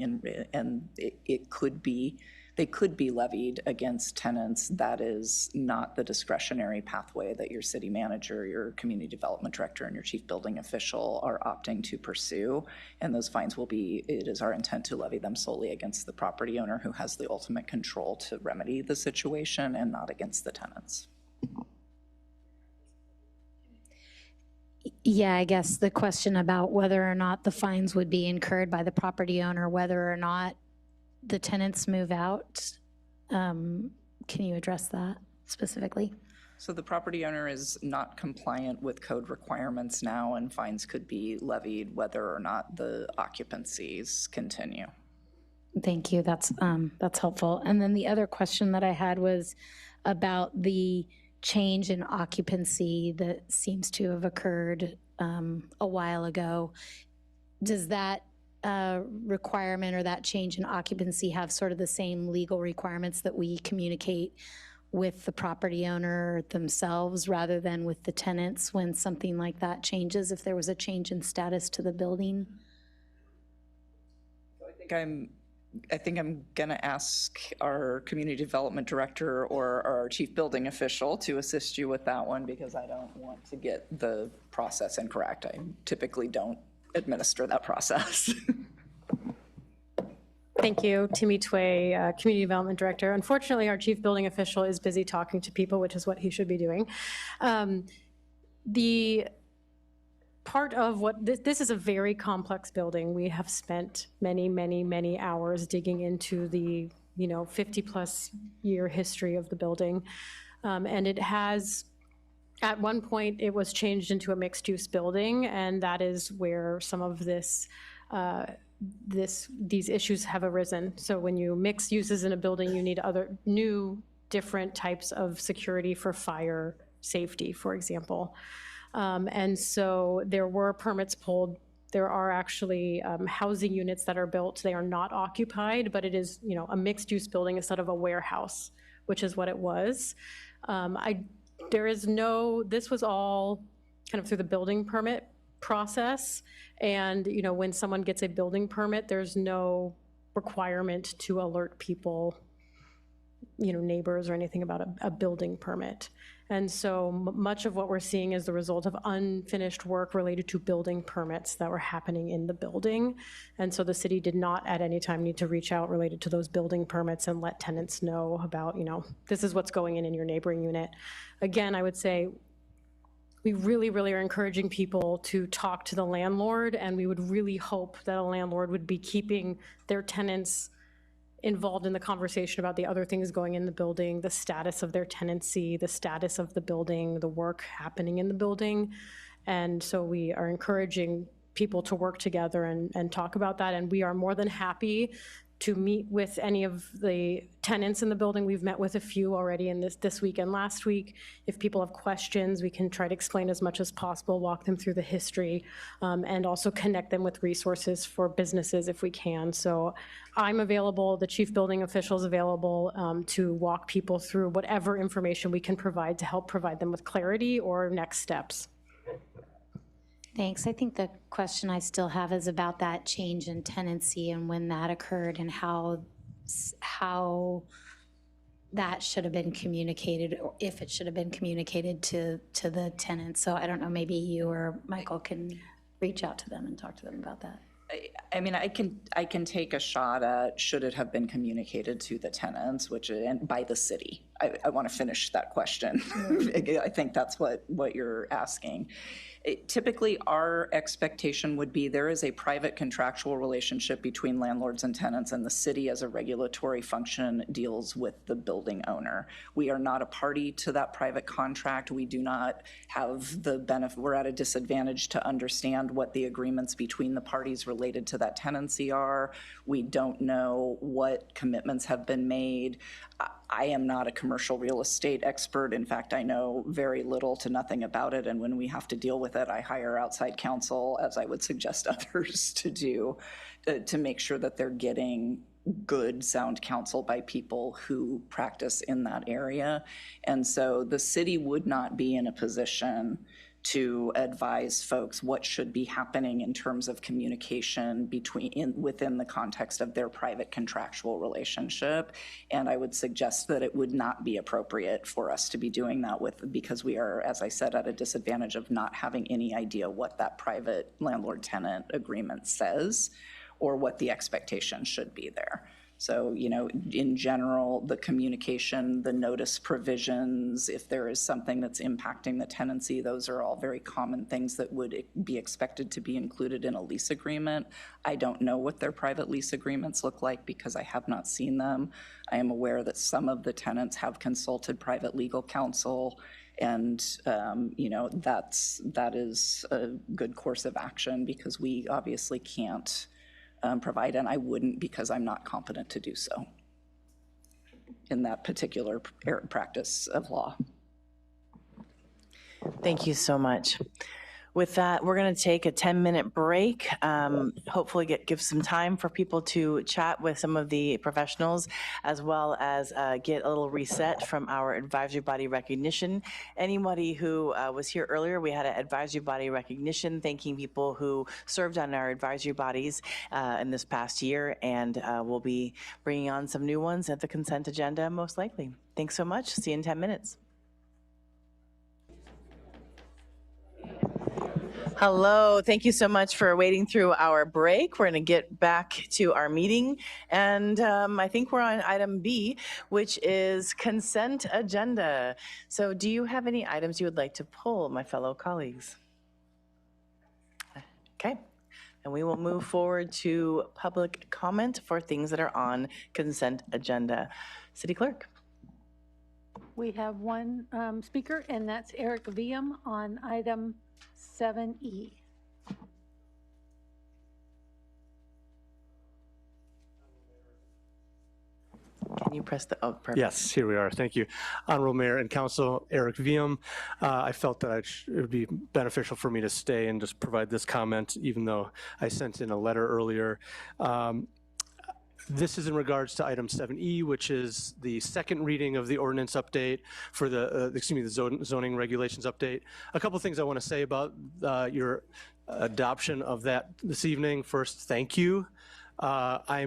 and they could be levied against tenants. That is not the discretionary pathway that your city manager, your community development director, and your chief building official are opting to pursue. And those fines will be, it is our intent to levy them solely against the property owner who has the ultimate control to remedy the situation and not against the tenants. Yeah, I guess the question about whether or not the fines would be incurred by the property owner, whether or not the tenants move out. Can you address that specifically? So the property owner is not compliant with code requirements now, and fines could be levied whether or not the occupancies continue. Thank you. That's helpful. And then the other question that I had was about the change in occupancy that seems to have occurred a while ago. Does that requirement or that change in occupancy have sort of the same legal requirements that we communicate with the property owner themselves rather than with the tenants when something like that changes, if there was a change in status to the building? I think I'm gonna ask our community development director or our chief building official to assist you with that one, because I don't want to get the process incorrect. I typically don't administer that process. Thank you. Timmy Tway, Community Development Director. Unfortunately, our chief building official is busy talking to people, which is what he should be doing. The part of what, this is a very complex building. We have spent many, many, many hours digging into the 50-plus year history of the building. And it has, at one point, it was changed into a mixed-use building, and that is where some of this these issues have arisen. So when you mix uses in a building, you need other new, different types of security for fire safety, for example. And so there were permits pulled. There are actually housing units that are built. They are not occupied, but it is, a mixed-use building instead of a warehouse, which is what it was. This was all kind of through the building permit process. And, when someone gets a building permit, there's no requirement to alert people, neighbors or anything about a building permit. And so much of what we're seeing is the result of unfinished work related to building permits that were happening in the building. And so the city did not at any time need to reach out related to those building permits and let tenants know about, this is what's going in your neighboring unit. Again, I would say we really, really are encouraging people to talk to the landlord, and we would really hope that a landlord would be keeping their tenants involved in the conversation about the other things going in the building, the status of their tenancy, the status of the building, the work happening in the building. And so we are encouraging people to work together and talk about that. And we are more than happy to meet with any of the tenants in the building. We've met with a few already in this week and last week. If people have questions, we can try to explain as much as possible, walk them through the history, and also connect them with resources for businesses if we can. So I'm available, the chief building official is available to walk people through whatever information we can provide to help provide them with clarity or next steps. Thanks. I think the question I still have is about that change in tenancy and when that occurred and how that should have been communicated, or if it should have been communicated to the tenants. So I don't know, maybe you or Michael can reach out to them and talk to them about that. I mean, I can take a shot at should it have been communicated to the tenants, and by the city. I want to finish that question. I think that's what you're asking. Typically, our expectation would be there is a private contractual relationship between landlords and tenants, and the city as a regulatory function deals with the building owner. We are not a party to that private contract. We do not have the benefit. We're at a disadvantage to understand what the agreements between the parties related to that tenancy are. We don't know what commitments have been made. I am not a commercial real estate expert. In fact, I know very little to nothing about it. And when we have to deal with it, I hire outside counsel, as I would suggest others to do, to make sure that they're getting good, sound counsel by people who practice in that area. And so the city would not be in a position to advise folks what should be happening in terms of communication within the context of their private contractual relationship. And I would suggest that it would not be appropriate for us to be doing that because we are, as I said, at a disadvantage of not having any idea what that private landlord-tenant agreement says or what the expectation should be there. So, in general, the communication, the notice provisions, if there is something that's impacting the tenancy, those are all very common things that would be expected to be included in a lease agreement. I don't know what their private lease agreements look like because I have not seen them. I am aware that some of the tenants have consulted private legal counsel, and that is a good course of action because we obviously can't provide, and I wouldn't because I'm not competent to do so in that particular practice of law. Thank you so much. With that, we're going to take a 10-minute break, hopefully give some time for people to chat with some of the professionals, as well as get a little reset from our advisory body recognition. Anybody who was here earlier, we had an advisory body recognition thanking people who served on our advisory bodies in this past year, and we'll be bringing on some new ones at the consent agenda most likely. Thanks so much. See you in 10 minutes. Hello, thank you so much for waiting through our break. We're going to get back to our meeting, and I think we're on item B, which is consent agenda. So do you have any items you would like to pull, my fellow colleagues? Okay, and we will move forward to public comment for things that are on consent agenda. City Clerk. We have one speaker, and that's Eric Viam on item 7E. Can you press the, oh, perfect. Yes, here we are. Thank you. Honorable Mayor and Council, Eric Viam. I felt that it would be beneficial for me to stay and just provide this comment, even though I sent in a letter earlier. This is in regards to item 7E, which is the second reading of the ordinance update for the zoning regulations update. A couple things I want to say about your adoption of that this evening. First, thank you. I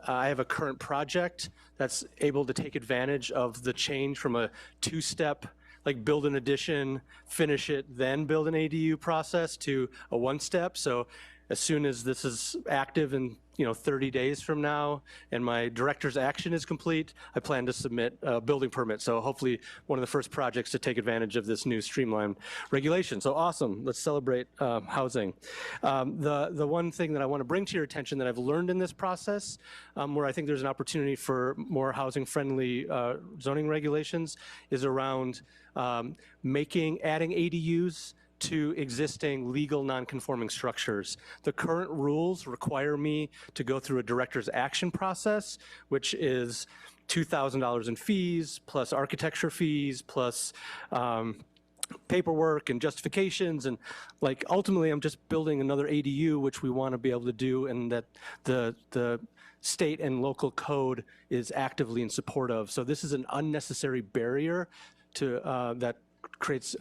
have a current project that's able to take advantage of the change from a two-step, like build an addition, finish it, then build an ADU process to a one-step. So as soon as this is active in 30 days from now and my director's action is complete, I plan to submit a building permit. So hopefully one of the first projects to take advantage of this new streamlined regulation. So awesome, let's celebrate housing. The one thing that I want to bring to your attention that I've learned in this process, where I think there's an opportunity for more housing friendly zoning regulations, is around adding ADUs to existing legal non-conforming structures. The current rules require me to go through a director's action process, which is $2,000 in fees, plus architecture fees, plus paperwork and justifications, and like ultimately I'm just building another ADU, which we want to be able to do, and that the state and local code is actively in support of. So this is an unnecessary barrier to that creates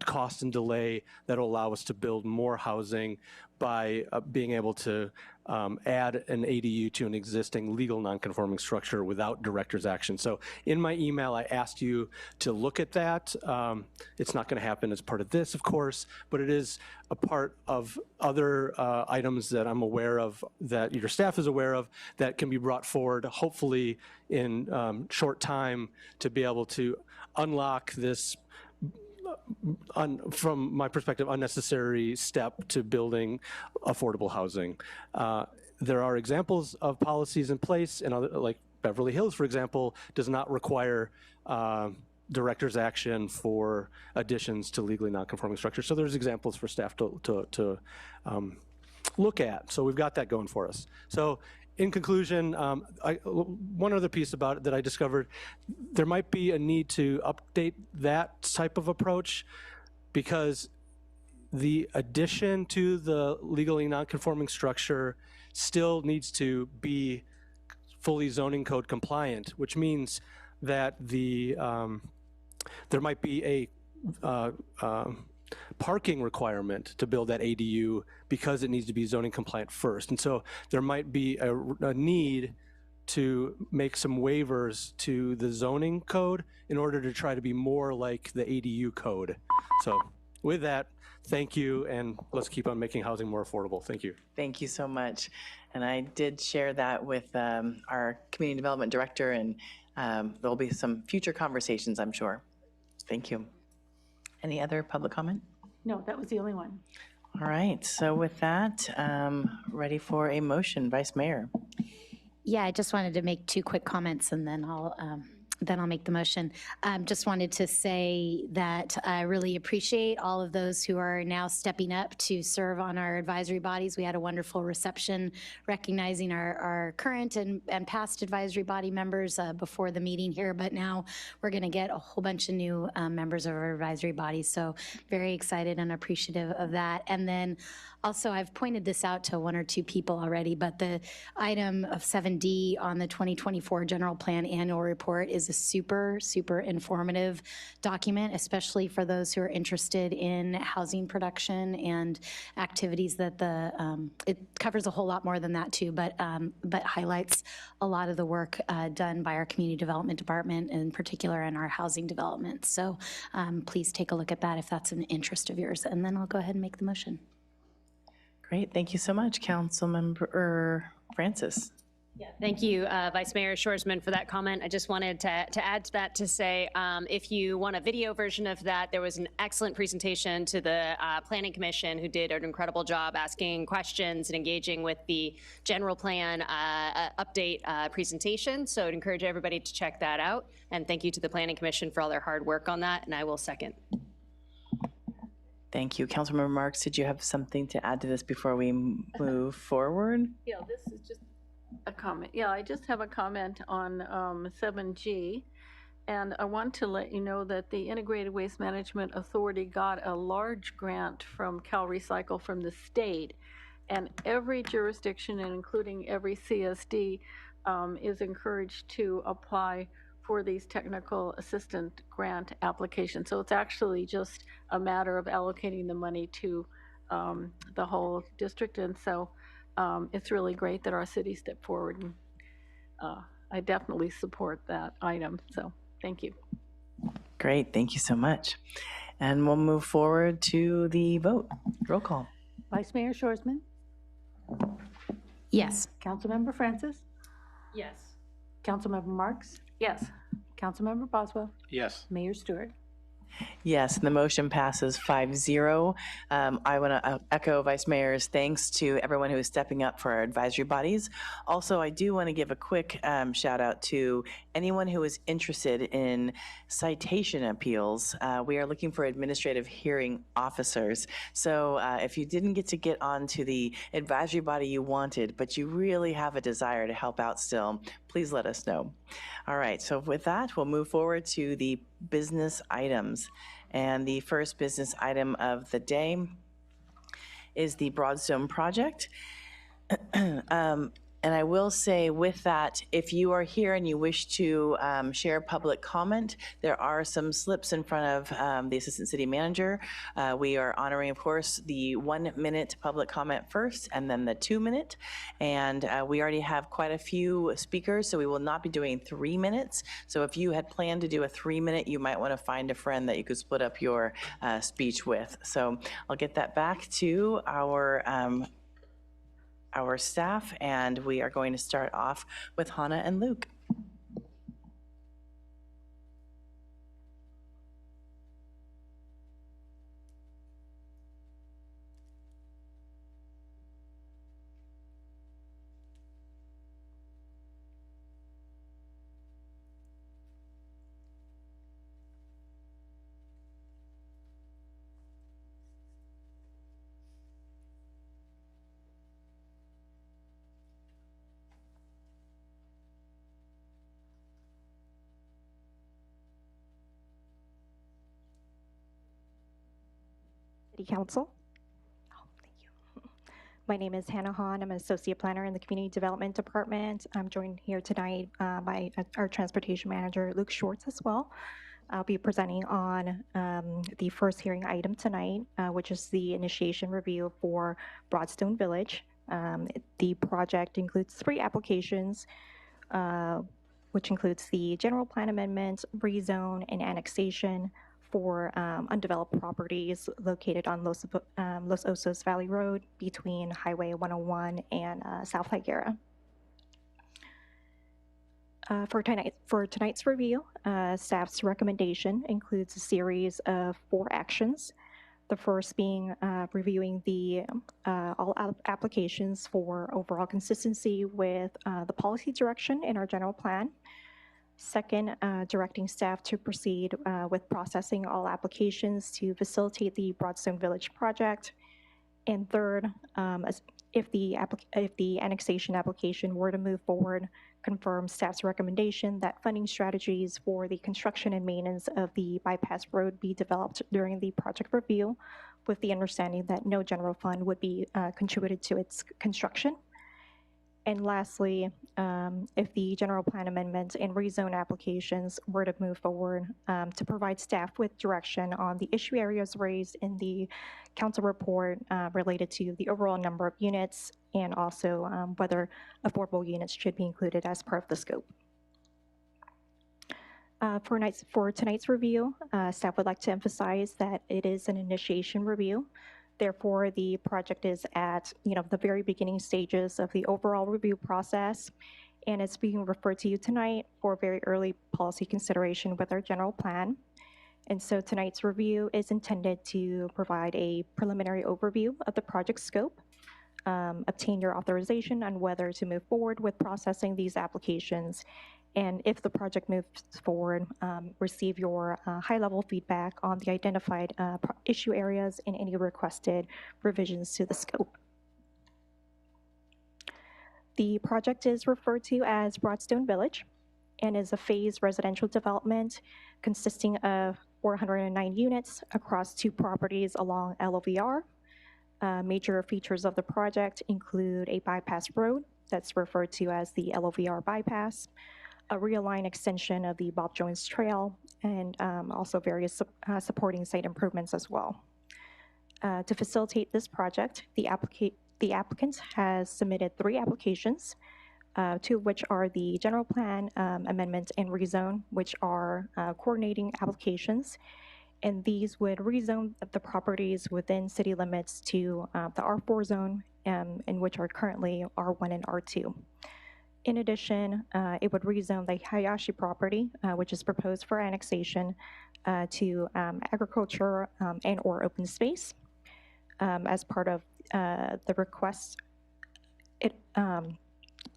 cost and delay that will allow us to build more housing by being able to add an ADU to an existing legal nonconforming structure without director's action. So in my email, I asked you to look at that. It's not going to happen as part of this, of course, but it is a part of other items that I'm aware of, that your staff is aware of, that can be brought forward, hopefully in short time, to be able to unlock this from my perspective, unnecessary step to building affordable housing. There are examples of policies in place, and like Beverly Hills, for example, does not require director's action for additions to legally non-conforming structures. So there's examples for staff to look at. So we've got that going for us. So in conclusion, one other piece about it that I discovered, there might be a need to update that type of approach, because the addition to the legally non-conforming structure still needs to be fully zoning code compliant, which means that there might be a parking requirement to build that ADU because it needs to be zoning compliant first. And so there might be a need to make some waivers to the zoning code in order to try to be more like the ADU code. So with that, thank you, and let's keep on making housing more affordable. Thank you. Thank you so much. And I did share that with our community development director, and there'll be some future conversations, I'm sure. Thank you. Any other public comment? No, that was the only one. All right, so with that, ready for a motion, Vice Mayor. Yeah, I just wanted to make two quick comments, and then I'll make the motion. Just wanted to say that I really appreciate all of those who are now stepping up to serve on our advisory bodies. We had a wonderful reception recognizing our current and past advisory body members before the meeting here, but now we're going to get a whole bunch of new members of our advisory bodies. So very excited and appreciative of that. And then also, I've pointed this out to one or two people already, but the item of 7D on the 2024 General Plan Annual Report is a super, super informative document, especially for those who are interested in housing production and activities that it covers a whole lot more than that too, but highlights a lot of the work done by our Community Development Department, in particular in our housing development. So please take a look at that if that's an interest of yours, and then I'll go ahead and make the motion. Great, thank you so much, Councilmember Francis. Yeah, thank you, Vice Mayor Shorsman, for that comment. I just wanted to add to that to say, if you want a video version of that, there was an excellent presentation to the Planning Commission, who did an incredible job asking questions and engaging with the general plan update presentation. So I'd encourage everybody to check that out. And thank you to the Planning Commission for all their hard work on that, and I will second. Thank you. Councilmember Marks, did you have something to add to this before we move forward? Yeah, this is just a comment. Yeah, I just have a comment on 7G. And I want to let you know that the Integrated Waste Management Authority got a large grant from Cal Recycle from the state. And every jurisdiction, and including every CSD, is encouraged to apply for these technical assistant grant applications. So it's actually just a matter of allocating the money to the whole district. And so it's really great that our city stepped forward, and I definitely support that item. So thank you. Great, thank you so much. And we'll move forward to the vote. Roll call. Vice Mayor Shorsman? Yes. Councilmember Francis? Yes. Councilmember Marks? Yes. Councilmember Boswell? Yes. Mayor Stewart? Yes, and the motion passes 5-0. I want to echo Vice Mayor's thanks to everyone who is stepping up for our advisory bodies. Also, I do want to give a quick shout out to anyone who is interested in citation appeals. We are looking for administrative hearing officers. So if you didn't get onto the advisory body you wanted, but you really have a desire to help out still, please let us know. All right, so with that, we'll move forward to the business items. And the first business item of the day is the Broadstone project. And I will say with that, if you are here and you wish to share public comment, there are some slips in front of the Assistant City Manager. We are honoring, of course, the 1 minute public comment first and then the 2 minute. And we already have quite a few speakers, so we will not be doing 3 minutes. So if you had planned to do a 3 minute, you might want to find a friend that you could split up your speech with. So I'll get that back to our staff, and we are going to start off with Hannah and Luke. City Council. Thank you. My name is Hannah Hahn. I'm an associate planner in the Community Development Department. I'm joined here tonight by our transportation manager, Luke Schwartz, as well. I'll be presenting on the first hearing item tonight, which is the initiation review for Broadstone Village. The project includes 3 applications, which includes the general plan amendment, rezone, and annexation for undeveloped properties located on Los Osos Valley Road between Highway 101 and South Higuera. For tonight's review, staff's recommendation includes a series of 4 actions. The first being reviewing the all applications for overall consistency with the policy direction in our general plan. Second, directing staff to proceed with processing all applications to facilitate the Broadstone Village project. And third, if the annexation application were to move forward, confirm staff's recommendation that funding strategies for the construction and maintenance of the bypass road be developed during the project review, with the understanding that no general fund would be contributed to its construction. And lastly, if the general plan amendment and rezone applications were to move forward, to provide staff with direction on the issue areas raised in the council report related to the overall number of units and also whether affordable units should be included as part of the scope. For tonight's review, staff would like to emphasize that it is an initiation review. Therefore, the project is at the very beginning stages of the overall review process, and it's being referred to you tonight for very early policy consideration with our general plan. And so tonight's review is intended to provide a preliminary overview of the project scope, obtain your authorization on whether to move forward with processing these applications, and if the project moves forward, receive your high-level feedback on the identified issue areas and any requested revisions to the scope. The project is referred to as Broadstone Village and is a phased residential development consisting of 409 units across 2 properties along LOVR. Major features of the project include a bypass road that's referred to as the LOVR bypass, a realigned extension of the Bob Jones Trail, and also various supporting site improvements as well. To facilitate this project, the applicant has submitted 3 applications, 2 of which are the general plan amendment and rezone, which are coordinating applications. And these would rezone the properties within city limits to the R4 zone, in which are currently R1 and R2. In addition, it would rezone the Hayashi property, which is proposed for annexation, to agriculture and or open space. As part of the request,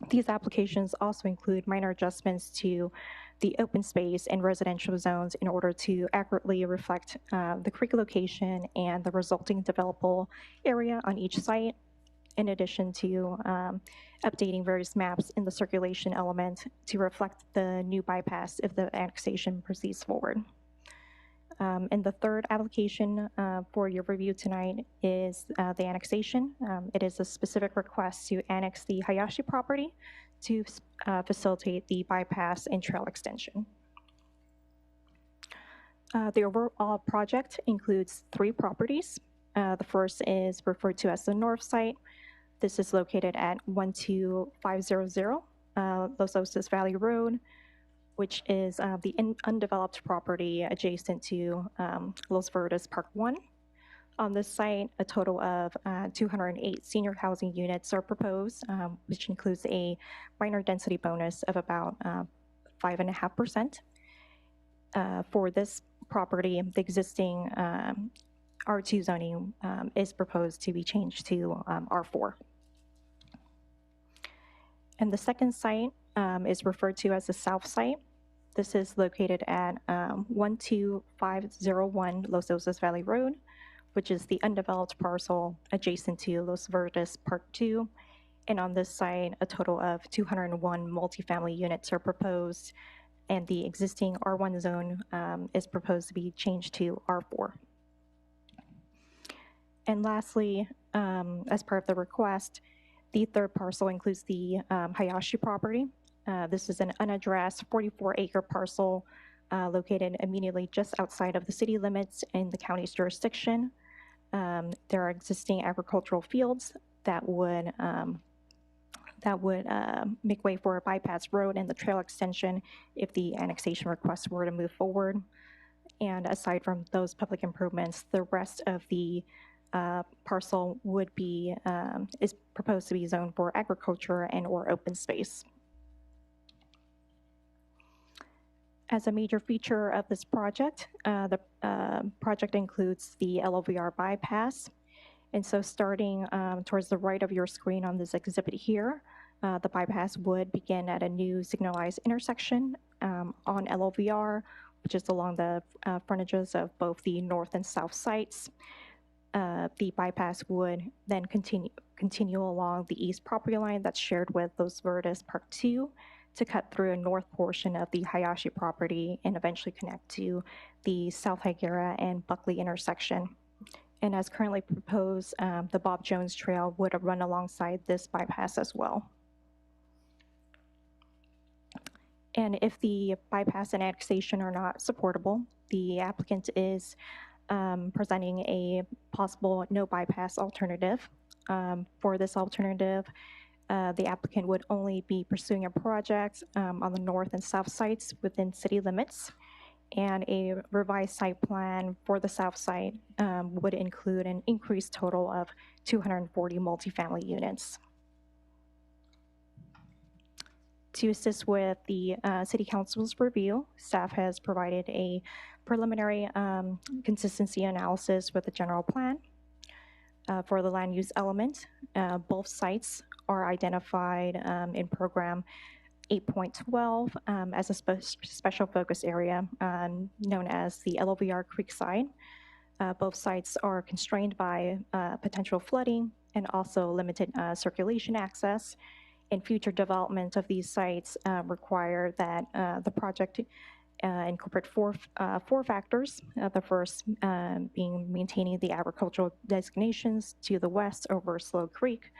these applications also include minor adjustments to the open space and residential zones in order to accurately reflect the creek location and the resulting developable area on each site, in addition to updating various maps in the circulation element to reflect the new bypass if the annexation proceeds forward. And the third application for your review tonight is the annexation. It is a specific request to annex the Hayashi property to facilitate the bypass and trail extension. The overall project includes 3 properties. The first is referred to as the north site. This is located at 12500 Los Osos Valley Road, which is the undeveloped property adjacent to Los Verdes Park 1. On this site, a total of 208 senior housing units are proposed, which includes a minor density bonus of about 5.5%. For this property, the existing R2 zoning is proposed to be changed to R4. And the second site is referred to as the south site. This is located at 12501 Los Osos Valley Road, which is the undeveloped parcel adjacent to Los Verdes Park 2. And on this site, a total of 201 multifamily units are proposed, and the existing R1 zone is proposed to be changed to R4. And lastly, as part of the request, the third parcel includes the Hayashi property. This is an unaddressed 44-acre parcel located immediately just outside of the city limits in the county's jurisdiction. There are existing agricultural fields that would make way for a bypass road and the trail extension if the annexation request were to move forward. And aside from those public improvements, the rest of the parcel would be is proposed to be zoned for agriculture and or open space. As a major feature of this project, the project includes the LOVR bypass. And so starting towards the right of your screen on this exhibit here, the bypass would begin at a new signalized intersection on LOVR, which is along the frontages of both the north and south sites. The bypass would then continue along the east property line that's shared with Los Verdes Park 2 to cut through a north portion of the Hayashi property and eventually connect to the South Higuera and Buckley intersection. And as currently proposed, the Bob Jones Trail would run alongside this bypass as well. And if the bypass and annexation are not supportable, the applicant is presenting a possible no bypass alternative. For this alternative, the applicant would only be pursuing a project on the north and south sites within city limits, and a revised site plan for the south site would include an increased total of 240 multifamily units. To assist with the City Council's review, staff has provided a preliminary consistency analysis with the general plan. For the land use element, both sites are identified in program 8.12 as a special focus area known as the LOVR Creekside. Both sites are constrained by potential flooding and also limited circulation access. And future development of these sites require that the project incorporate four factors. The first being maintaining the agricultural designations to the west over Slow Creek,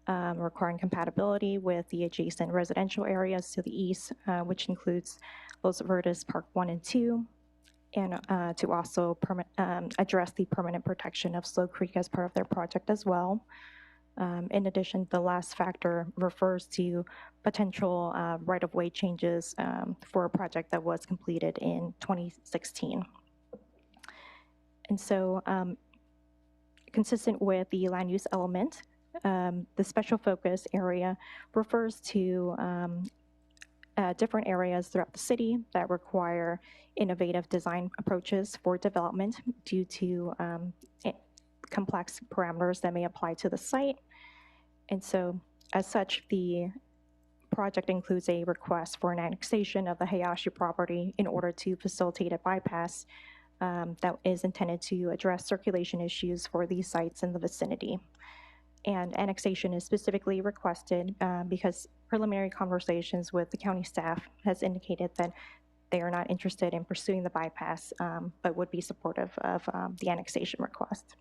requiring compatibility with the adjacent residential areas to the east, which includes Los Verdes Park 1 and 2, and to also address the permanent protection of Slow Creek as part of their project as well. In addition, the last factor refers to potential right-of-way changes for a project that was completed in 2016. And so, consistent with the land use element, the special focus area refers to different areas throughout the city that require innovative design approaches for development due to complex parameters that may apply to the site. And so, as such, the project includes a request for an annexation of the Hayashi property in order to facilitate a bypass that is intended to address circulation issues for these sites in the vicinity. And annexation is specifically requested because preliminary conversations with the county staff has indicated that they are not interested in pursuing the bypass, but would be supportive of the annexation request.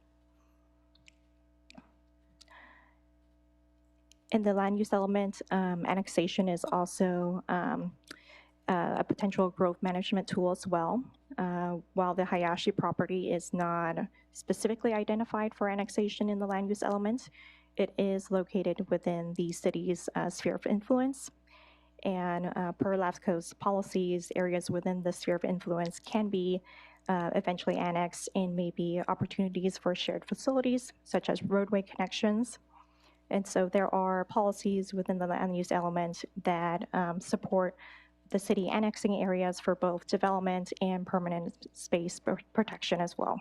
In the land use element, annexation is also a potential growth management tool as well. While the Hayashi property is not specifically identified for annexation in the land use element, it is located within the city's sphere of influence. And per LAFCO's policies, areas within the sphere of influence can be eventually annexed and may be opportunities for shared facilities, such as roadway connections. And so there are policies within the land use element that support the city annexing areas for both development and permanent space protection as well.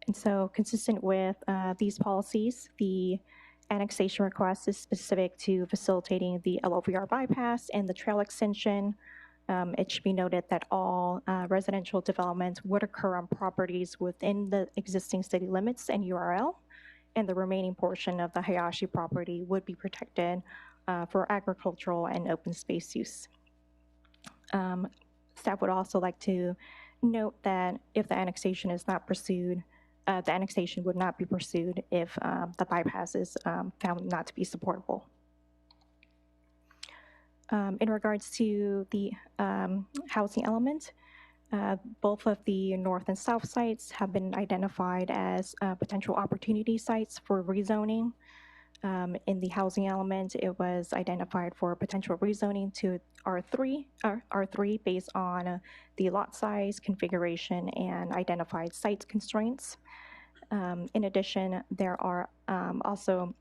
And so consistent with these policies, the annexation request is specific to facilitating the LOVR bypass and the trail extension. It should be noted that all residential development would occur on properties within the existing city limits and URL, and the remaining portion of the Hayashi property would be protected for agricultural and open space use. Staff would also like to note that if the annexation is not pursued, the annexation would not be pursued if the bypass is found not to be supportable. In regards to the housing element, both of the north and south sites have been identified as potential opportunity sites for rezoning. In the housing element, it was identified for potential rezoning to R3 based on the lot size, configuration, and identified site constraints. In addition, there are also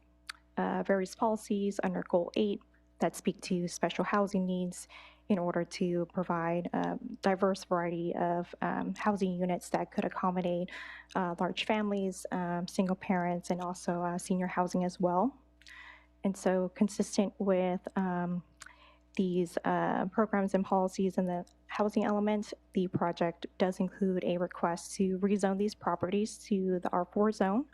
various policies under Goal 8 that speak to special housing needs in order to provide a diverse variety of housing units that could accommodate large families, single parents, and also senior housing as well. And so consistent with these programs and policies in the housing element, the project does include a request to rezone these properties to the R4 zone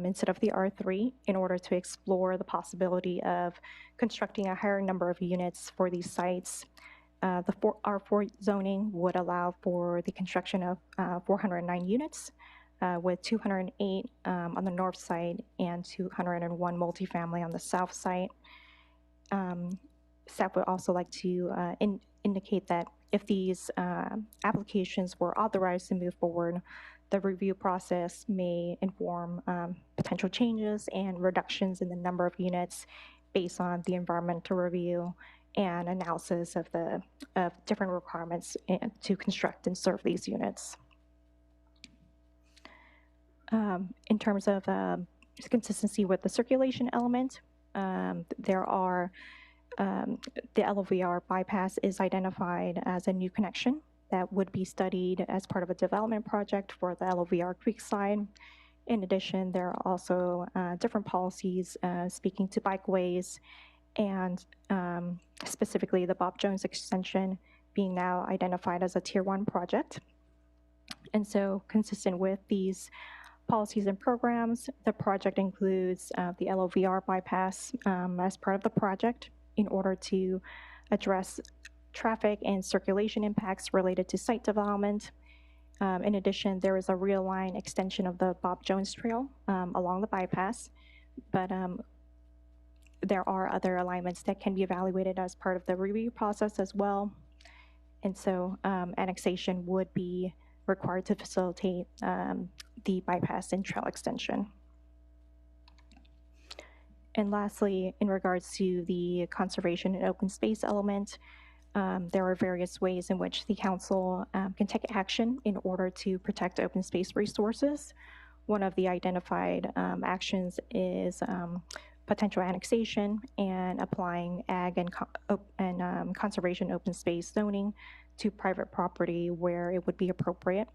instead of the R3 in order to explore the possibility of constructing a higher number of units for these sites. The R4 zoning would allow for the construction of 409 units with 208 on the north side and 201 multifamily on the south side. Staff would also like to indicate that if these applications were authorized to move forward, the review process may inform potential changes and reductions in the number of units based on the environmental review and analysis of the different requirements to construct and serve these units. In terms of consistency with the circulation element, there are the LOVR bypass is identified as a new connection that would be studied as part of a development project for the LOVR Creek side. In addition, there are also different policies speaking to bikeways and specifically the Bob Jones extension being now identified as a Tier 1 project. And so consistent with these policies and programs, the project includes the LOVR bypass as part of the project in order to address traffic and circulation impacts related to site development. In addition, there is a rail line extension of the Bob Jones Trail along the bypass, but there are other alignments that can be evaluated as part of the review process as well. And so annexation would be required to facilitate the bypass and trail extension. And lastly, in regards to the conservation and open space element, there are various ways in which the council can take action in order to protect open space resources. One of the identified actions is potential annexation and applying ag and, conservation open space zoning to private property where it would be appropriate.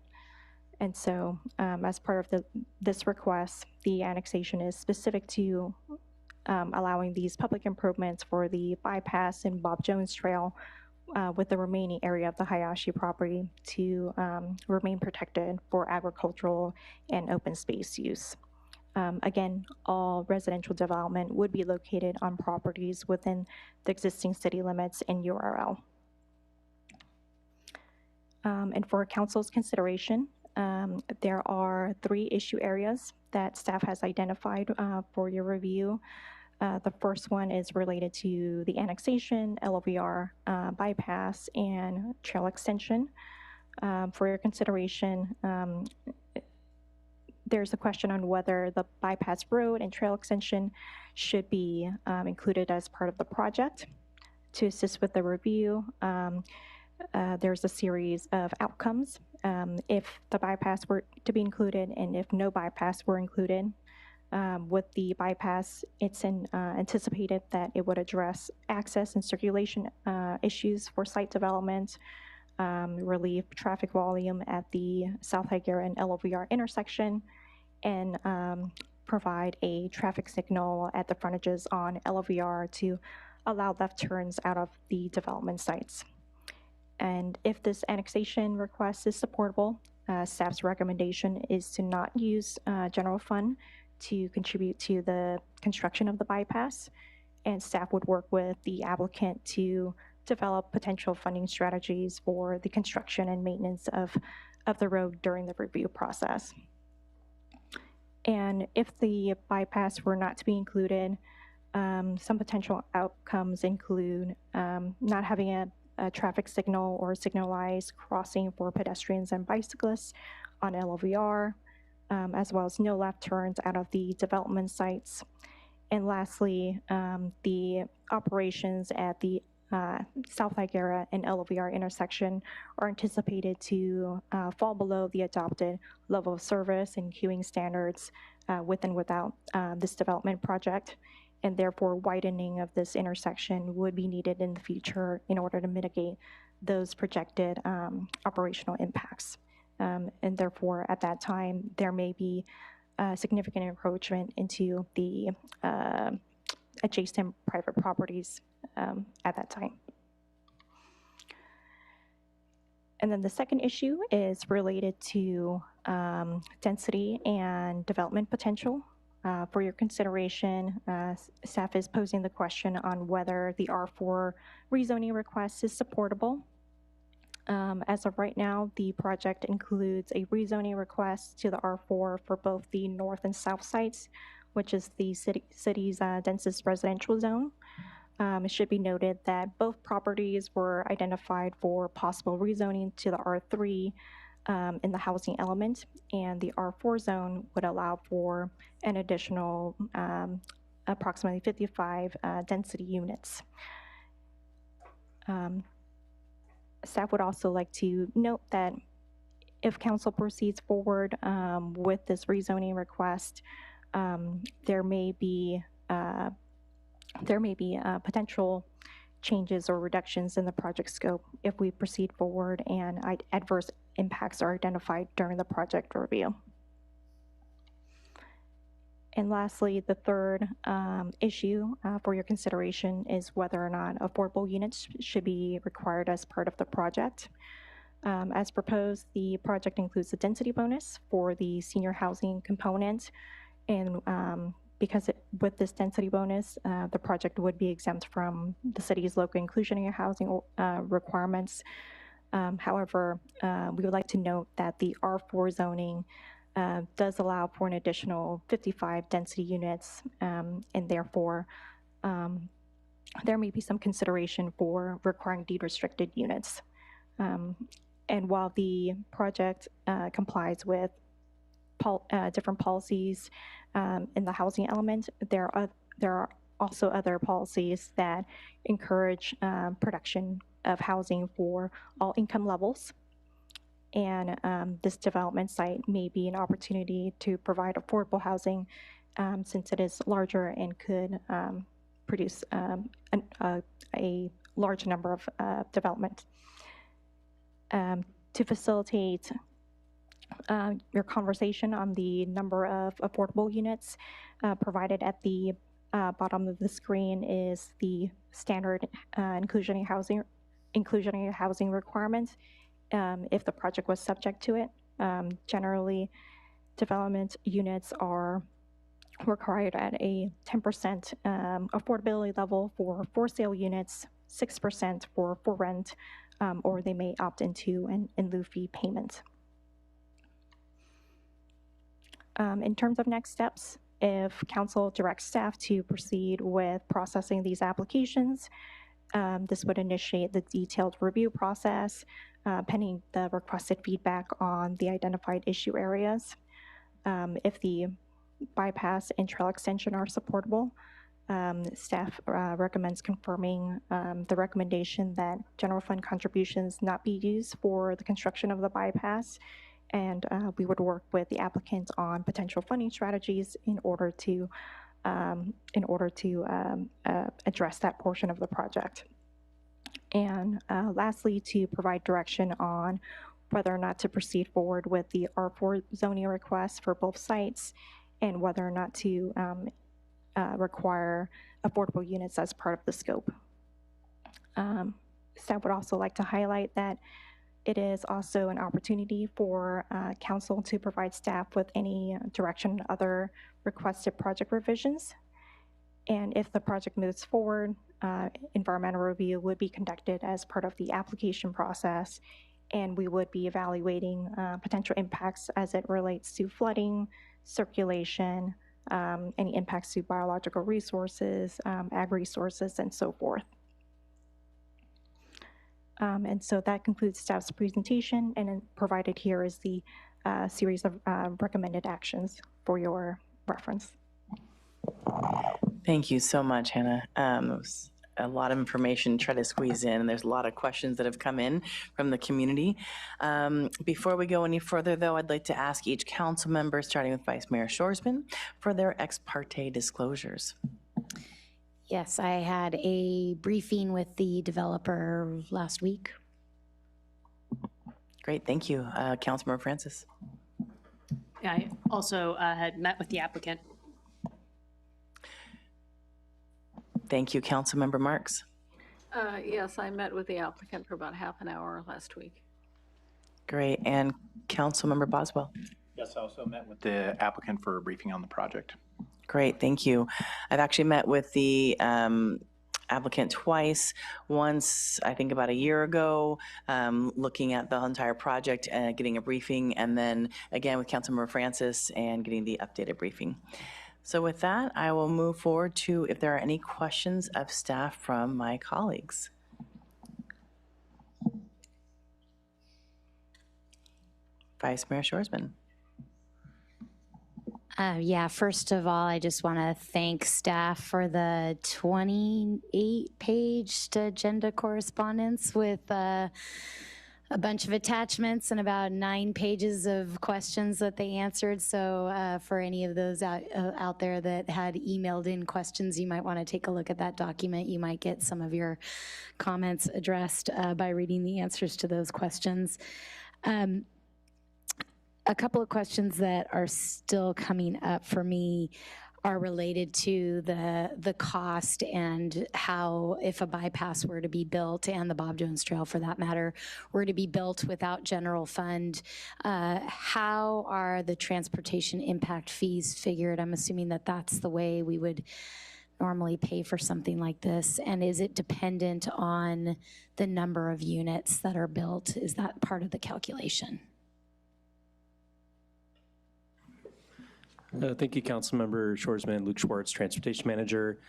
And so as part of this request, the annexation is specific to allowing these public improvements for the bypass and Bob Jones Trail with the remaining area of the Hayashi property to remain protected for agricultural and open space use. Again, all residential development would be located on properties within the existing city limits and URL. And for council's consideration, there are 3 issue areas that staff has identified for your review. The first one is related to the annexation, LOVR bypass, and trail extension. For your consideration, there's a question on whether the bypass road and trail extension should be included as part of the project. To assist with the review, there's a series of outcomes if the bypass were to be included and if no bypass were included. With the bypass, it's anticipated that it would address access and circulation issues for site development, relieve traffic volume at the South Higuera and LOVR intersection, and provide a traffic signal at the frontages on LOVR to allow left turns out of the development sites. And if this annexation request is supportable, staff's recommendation is to not use general fund to contribute to the construction of the bypass, and staff would work with the applicant to develop potential funding strategies for the construction and maintenance of the road during the review process. And if the bypass were not to be included, some potential outcomes include not having a traffic signal or signalized crossing for pedestrians and bicyclists on LOVR, as well as no left turns out of the development sites. And lastly, the operations at the South Higuera and LOVR intersection are anticipated to fall below the adopted level of service and queuing standards with and without this development project. And therefore, widening of this intersection would be needed in the future in order to mitigate those projected operational impacts. And therefore, at that time, there may be significant encroachment into the adjacent private properties at that time. And then the second issue is related to density and development potential. For your consideration, staff is posing the question on whether the R4 rezoning request is supportable. As of right now, the project includes a rezoning request to the R4 for both the north and south sites, which is the city's densest residential zone. It should be noted that both properties were identified for possible rezoning to the R3 in the housing element, and the R4 zone would allow for an additional approximately 55 density units. Staff would also like to note that if council proceeds forward with this rezoning request, there may be potential changes or reductions in the project scope if we proceed forward and adverse impacts are identified during the project review. And lastly, the third issue for your consideration is whether or not affordable units should be required as part of the project. As proposed, the project includes a density bonus for the senior housing component, and with this density bonus, the project would be exempt from the city's local inclusionary housing requirements. However, we would like to note that the R4 zoning does allow for an additional 55 density units, and therefore there may be some consideration for requiring deed restricted units. And while the project complies with different policies in the housing element, there are also other policies that encourage production of housing for all income levels. And this development site may be an opportunity to provide affordable housing since it is larger and could produce a large number of development. To facilitate your conversation on the number of affordable units, provided at the bottom of the screen is the standard inclusionary housing requirements if the project was subject to it. Generally, development units are required at a 10% affordability level for sale units, 6% for rent, or they may opt into an in lieu fee payment. In terms of next steps, if council directs staff to proceed with processing these applications, this would initiate the detailed review process, pending the requested feedback on the identified issue areas. If the bypass and trail extension are supportable, staff recommends confirming the recommendation that general fund contributions not be used for the construction of the bypass, and we would work with the applicant on potential funding strategies in order to address that portion of the project. And lastly, to provide direction on whether or not to proceed forward with the R4 zoning request for both sites, and whether or not to require affordable units as part of the scope. Staff would also like to highlight that it is also an opportunity for council to provide staff with any direction on other requested project revisions. And if the project moves forward, environmental review would be conducted as part of the application process, and we would be evaluating potential impacts as it relates to flooding, circulation, any impacts to biological resources, ag resources, and so forth. And so that concludes staff's presentation, and then provided here is the series of recommended actions for your reference. Thank you so much, Hannah. It was a lot of information to try to squeeze in, and there's a lot of questions that have come in from the community. Before we go any further, though, I'd like to ask each council member, starting with Vice Mayor Shoresman, for their ex parte disclosures. Yes, I had a briefing with the developer last week. Great, thank you. Councilmember Francis. Yeah, I also had met with the applicant. Thank you, Councilmember Marks. Yes, I met with the applicant for about half an hour last week. Great, and Councilmember Boswell. Yes, I also met with the applicant for a briefing on the project. Great, thank you. I've actually met with the applicant twice. Once, I think about a year ago, looking at the entire project and getting a briefing, and then again with Councilmember Francis and getting the updated briefing. So with that, I will move forward to if there are any questions of staff from my colleagues. Vice Mayor Shoresman. Yeah, first of all, I just want to thank staff for the 28-page agenda correspondence with a bunch of attachments and about 9 pages of questions that they answered. So for any of those out there that had emailed in questions, you might want to take a look at that document. You might get some of your comments addressed by reading the answers to those questions. A couple of questions that are still coming up for me are related to the cost and how, if a bypass were to be built, and the Bob Jones Trail for that matter, were to be built without general fund, how are the transportation impact fees figured? I'm assuming that that's the way we would normally pay for something like this. And is it dependent on the number of units that are built? Is that part of the calculation? Thank you, Councilmember Shoresman. Luke Schwartz, Transportation Manager.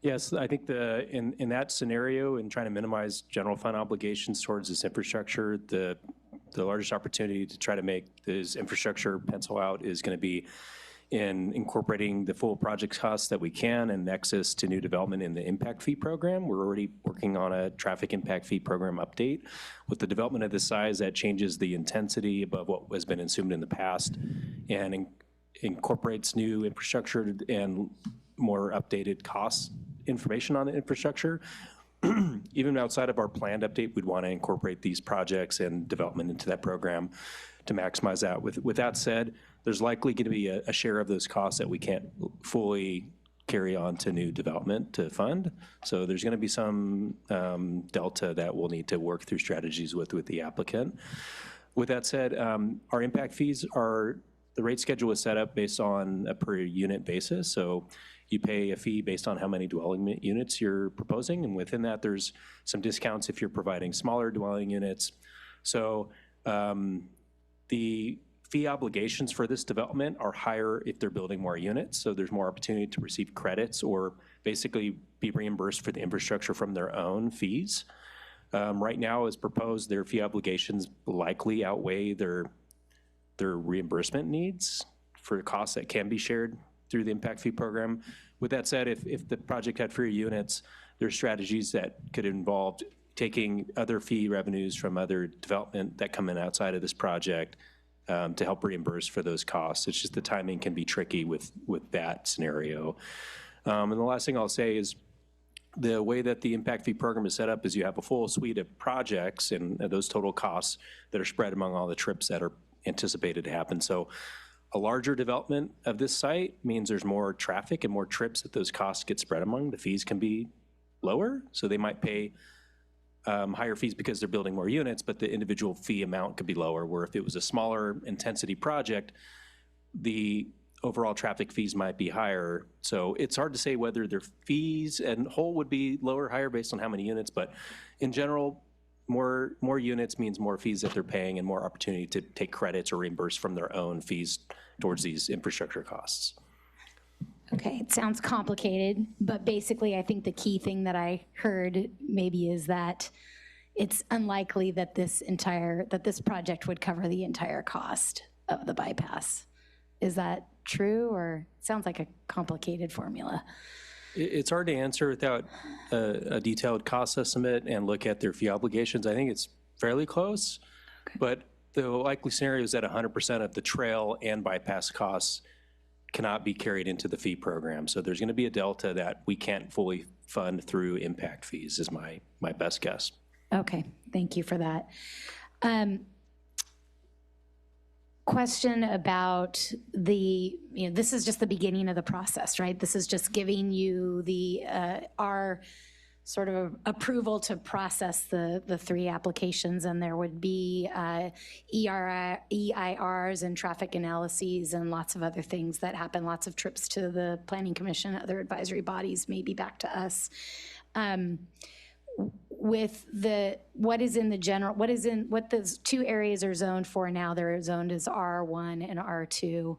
Yes, I think in that scenario, in trying to minimize general fund obligations towards this infrastructure, the largest opportunity to try to make this infrastructure pencil out is going to be in incorporating the full project costs that we can and access to new development in the impact fee program. We're already working on a traffic impact fee program update. With the development of this size, that changes the intensity above what has been assumed in the past, and incorporates new infrastructure and more updated cost information on the infrastructure. Even outside of our planned update, we'd want to incorporate these projects and development into that program to maximize that. With that said, there's likely going to be a share of those costs that we can't fully carry on to new development to fund. So there's going to be some delta that we'll need to work through strategies with the applicant. With that said, our impact fees the rate schedule is set up based on a per unit basis. So you pay a fee based on how many dwelling units you're proposing, and within that, there's some discounts if you're providing smaller dwelling units. So the fee obligations for this development are higher if they're building more units, so there's more opportunity to receive credits or basically be reimbursed for the infrastructure from their own fees. Right now, as proposed, their fee obligations likely outweigh their reimbursement needs for costs that can be shared through the impact fee program. With that said, if the project had fewer units, there's strategies that could involve taking other fee revenues from other development that come in outside of this project to help reimburse for those costs. It's just the timing can be tricky with that scenario. And the last thing I'll say is the way that the impact fee program is set up is you have a full suite of projects and those total costs that are spread among all the trips that are anticipated to happen. So a larger development of this site means there's more traffic and more trips that those costs get spread among. The fees can be lower, so they might pay higher fees because they're building more units, but the individual fee amount could be lower, where if it was a smaller intensity project, the overall traffic fees might be higher. So it's hard to say whether their fees and whole would be lower or higher based on how many units, but in general, more units means more fees that they're paying and more opportunity to take credits or reimburse from their own fees towards these infrastructure costs. Okay, it sounds complicated, but basically I think the key thing that I heard maybe is that it's unlikely that this project would cover the entire cost of the bypass. Is that true, or it sounds like a complicated formula? It's hard to answer without a detailed cost estimate and look at their fee obligations. I think it's fairly close, but the likely scenario is that 100% of the trail and bypass costs cannot be carried into the fee program. So there's going to be a delta that we can't fully fund through impact fees is my best guess. Okay, thank you for that. Question about this is just the beginning of the process, right? This is just giving you our sort of approval to process the three applications, and there would be EIRs and traffic analyses and lots of other things that happen, lots of trips to the Planning Commission, other advisory bodies, maybe back to us. With what those two areas are zoned for now, they're zoned as R1 and R2.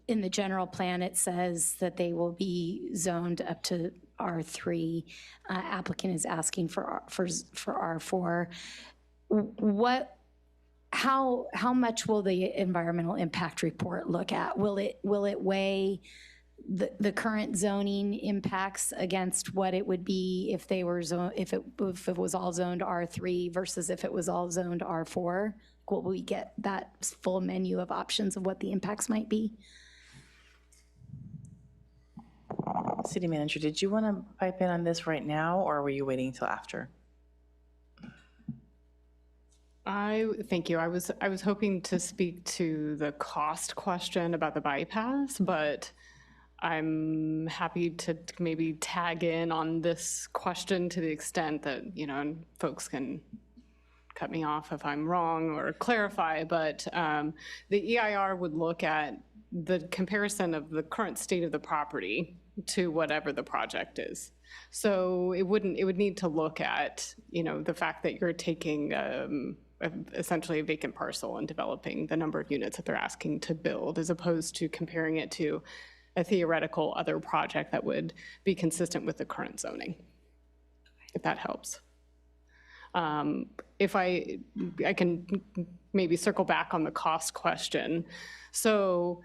In the general plan, it says that they will be zoned up to R3. Applicant is asking for R4. How much will the environmental impact report look at? Will it weigh the current zoning impacts against what it would be if they were if it was all zoned R3 versus if it was all zoned R4? Will we get that full menu of options of what the impacts might be? City Manager, did you want to pipe in on this right now, or were you waiting until after? Thank you. I was hoping to speak to the cost question about the bypass, but I'm happy to maybe tag in on this question to the extent that, and folks can cut me off if I'm wrong or clarify, but the EIR would look at the comparison of the current state of the property to whatever the project is. So it would need to look at, the fact that you're taking essentially a vacant parcel and developing the number of units that they're asking to build, as opposed to comparing it to a theoretical other project that would be consistent with the current zoning, if that helps. If I can maybe circle back on the cost question. So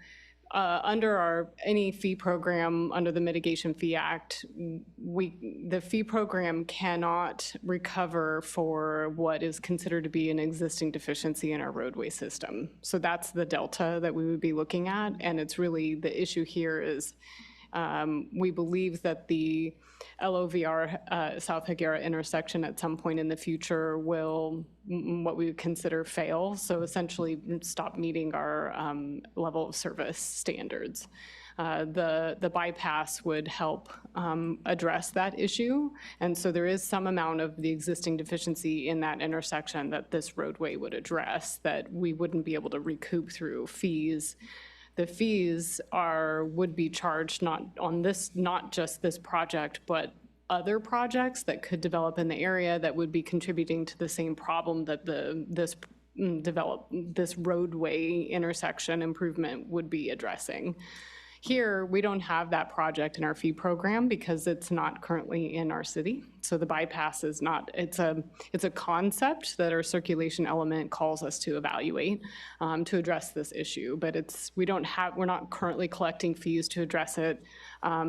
under any fee program, under the Mitigation Fee Act, the fee program cannot recover for what is considered to be an existing deficiency in our roadway system. So that's the delta that we would be looking at, and it's really, the issue here is we believe that the LOVR South Higuera intersection at some point in the future will, what we would consider, fail. So essentially stop meeting our level of service standards. The bypass would help address that issue. And so there is some amount of the existing deficiency in that intersection that this roadway would address that we wouldn't be able to recoup through fees. The fees would be charged not just this project, but other projects that could develop in the area that would be contributing to the same problem that this roadway intersection improvement would be addressing. Here, we don't have that project in our fee program because it's not currently in our city. So the bypass is not, it's a concept that our circulation element calls us to evaluate to address this issue, but we're not currently collecting fees to address it.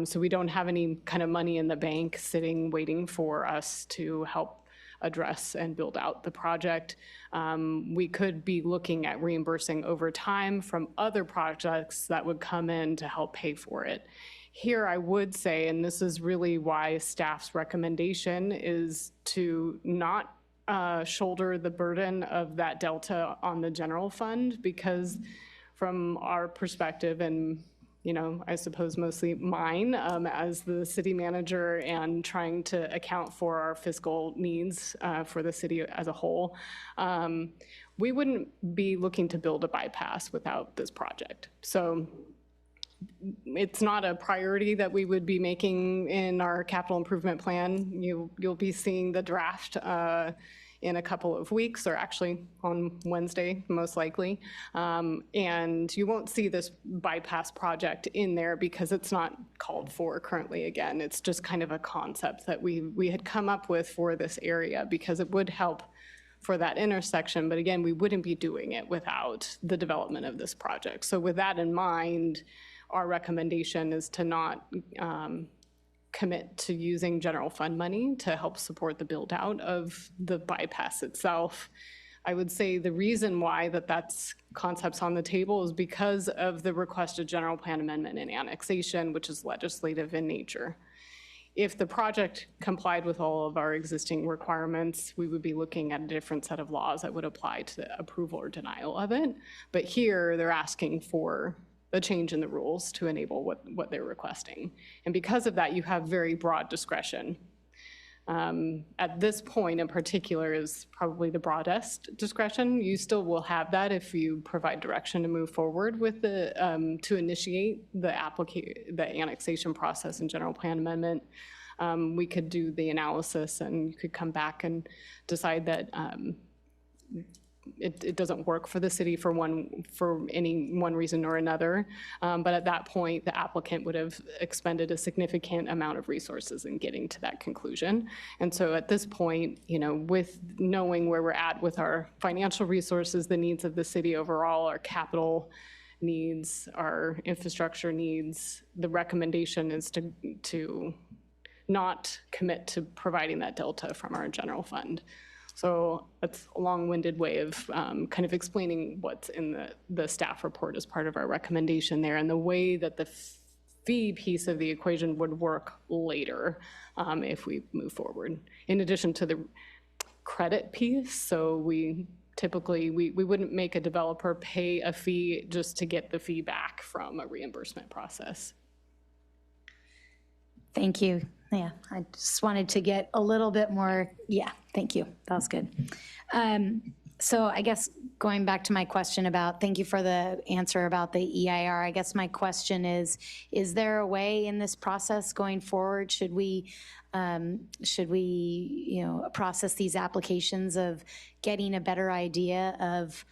So we don't have any kind of money in the bank sitting waiting for us to help address and build out the project. We could be looking at reimbursing over time from other projects that would come in to help pay for it. Here I would say, and this is really why staff's recommendation is to not shoulder the burden of that delta on the general fund, because from our perspective, and I suppose mostly mine as the city manager and trying to account for our fiscal needs for the city as a whole, we wouldn't be looking to build a bypass without this project. So it's not a priority that we would be making in our capital improvement plan. You'll be seeing the draft in a couple of weeks, or actually on Wednesday, most likely. And you won't see this bypass project in there because it's not called for currently. Again, it's just kind of a concept that we had come up with for this area because it would help for that intersection. But again, we wouldn't be doing it without the development of this project. So with that in mind, our recommendation is to not commit to using general fund money to help support the build out of the bypass itself. I would say the reason why that's concepts on the table is because of the requested general plan amendment and annexation, which is legislative in nature. If the project complied with all of our existing requirements, we would be looking at a different set of laws that would apply to the approval or denial of it. But here they're asking for a change in the rules to enable what they're requesting. And because of that, you have very broad discretion. At this point in particular is probably the broadest discretion. You still will have that if you provide direction to move forward with to initiate the annexation process and general plan amendment. We could do the analysis and you could come back and decide that it doesn't work for the city for any one reason or another. But at that point, the applicant would have expended a significant amount of resources in getting to that conclusion. And so at this point, with knowing where we're at with our financial resources, the needs of the city overall, our capital needs, our infrastructure needs, the recommendation is to not commit to providing that delta from our general fund. So that's a long-winded way of kind of explaining what's in the staff report as part of our recommendation there, and the way that the fee piece of the equation would work later if we move forward. In addition to the credit piece, so we typically, we wouldn't make a developer pay a fee just to get the fee back from a reimbursement process. Thank you. Yeah, I just wanted to get a little bit more, thank you. That was good. So I guess going back to my question thank you for the answer about the EIR. I guess my question is there a way in this process going forward, should we process these applications of getting a better idea of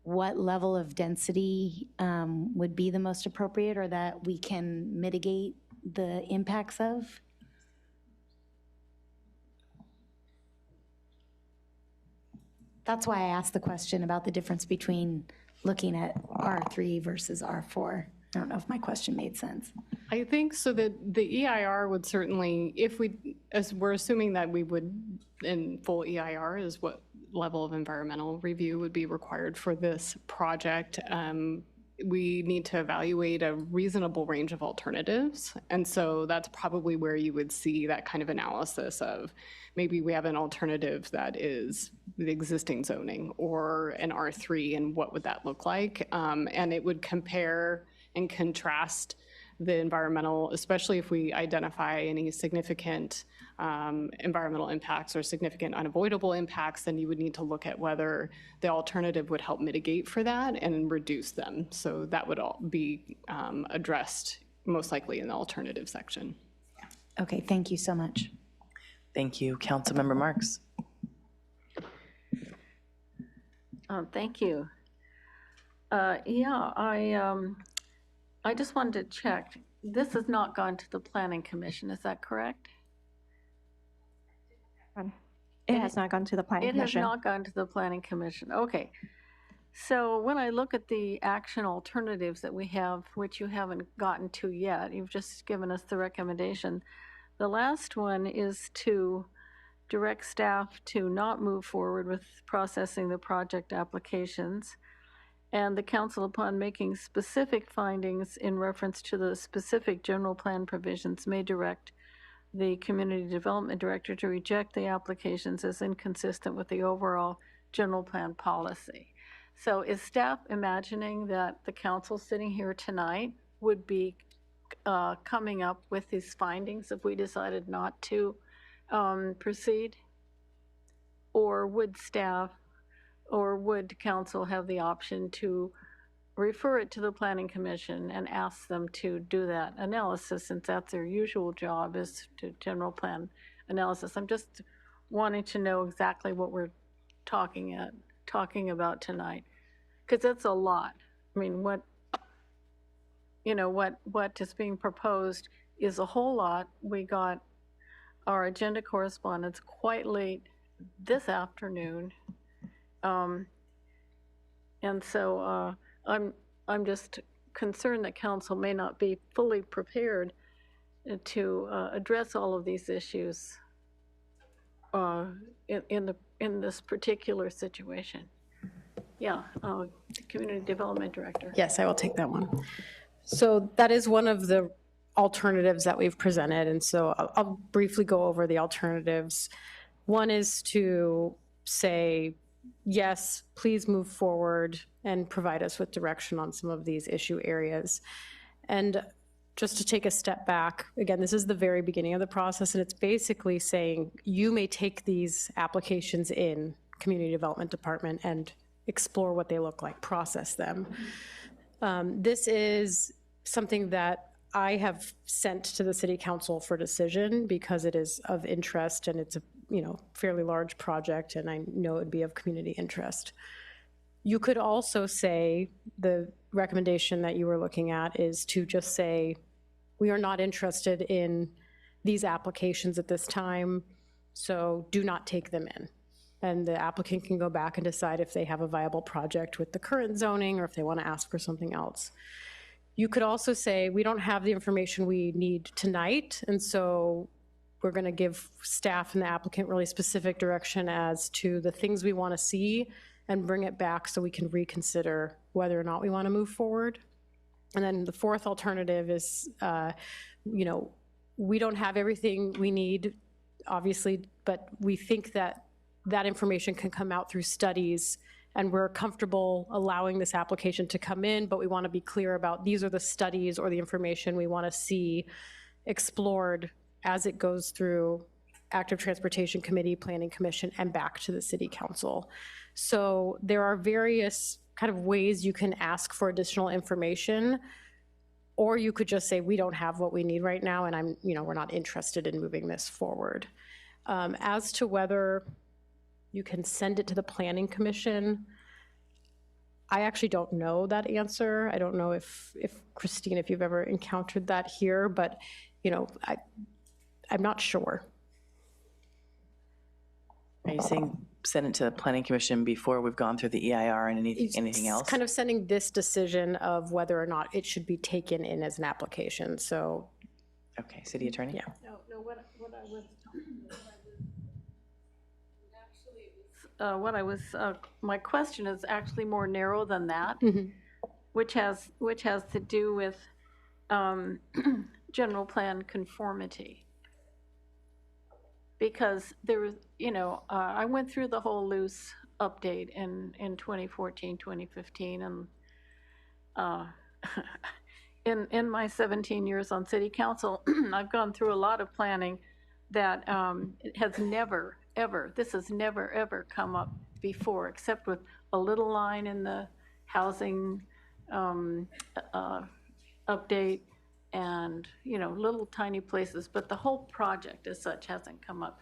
what level of density would be the most appropriate, or that we can mitigate the impacts of? That's why I asked the question about the difference between looking at R3 versus R4. I don't know if my question made sense. I think so that the EIR would certainly, if we, as we're assuming that we would, in full EIR is what level of environmental review would be required for this project. We need to evaluate a reasonable range of alternatives. And so that's probably where you would see that kind of analysis of maybe we have an alternative that is the existing zoning or an R3, and what would that look like? And it would compare and contrast the environmental, especially if we identify any significant environmental impacts or significant unavoidable impacts, then you would need to look at whether the alternative would help mitigate for that and reduce them. So that would all be addressed most likely in the alternative section. Okay, thank you so much. Thank you. Councilmember Marks. Thank you. I just wanted to check. This has not gone to the Planning Commission, is that correct? It has not gone to the Planning Commission. It has not gone to the Planning Commission. Okay. So when I look at the action alternatives that we have, which you haven't gotten to yet, you've just given us the recommendation. The last one is to direct staff to not move forward with processing the project applications, and the council, upon making specific findings in reference to the specific general plan provisions, may direct the community development director to reject the applications as inconsistent with the overall general plan policy. So is staff imagining that the council sitting here tonight would be coming up with these findings if we decided not to proceed? Or would staff or would council have the option to refer it to the Planning Commission and ask them to do that analysis, since that's their usual job, is to general plan analysis? I'm just wanting to know exactly what we're talking about tonight, because that's a lot. I mean, what is being proposed is a whole lot. We got our agenda correspondence quite late this afternoon. And so I'm just concerned that council may not be fully prepared to address all of these issues in this particular situation. Yeah, the Community Development Director. Yes, I will take that one. So that is one of the alternatives that we've presented. And so I'll briefly go over the alternatives. One is to say, yes, please move forward and provide us with direction on some of these issue areas. And just to take a step back, again, this is the very beginning of the process, and it's basically saying you may take these applications in Community Development Department and explore what they look like, process them. This is something that I have sent to the City Council for decision because it is of interest and it's a fairly large project, and I know it would be of community interest. You could also say the recommendation that you were looking at is to just say, we are not interested in these applications at this time, so do not take them in. And the applicant can go back and decide if they have a viable project with the current zoning or if they want to ask for something else. You could also say, we don't have the information we need tonight, and so we're going to give staff and the applicant really specific direction as to the things we want to see and bring it back so we can reconsider whether or not we want to move forward. And then the fourth alternative is, we don't have everything we need, obviously, but we think that that information can come out through studies, and we're comfortable allowing this application to come in, but we want to be clear about these are the studies or the information we want to see explored as it goes through Active Transportation Committee, Planning Commission, and back to the City Council. So there are various kind of ways you can ask for additional information, or you could just say, we don't have what we need right now, and we're not interested in moving this forward. As to whether you can send it to the Planning Commission, I actually don't know that answer. I don't know if Christine, if you've ever encountered that here, but I'm not sure. Are you saying send it to the planning commission before we've gone through the EIR and anything else? Kind of sending this decision of whether or not it should be taken in as an application, so. Okay, city attorney? Yeah. No, what I was, my question is actually more narrow than that, which has to do with general plan conformity. Because there was, I went through the whole loose update in 2014, 2015, and in my 17 years on city council, I've gone through a lot of planning that has never, ever, this has never, ever come up before, except with a little line in the housing update and, little tiny places, but the whole project as such hasn't come up.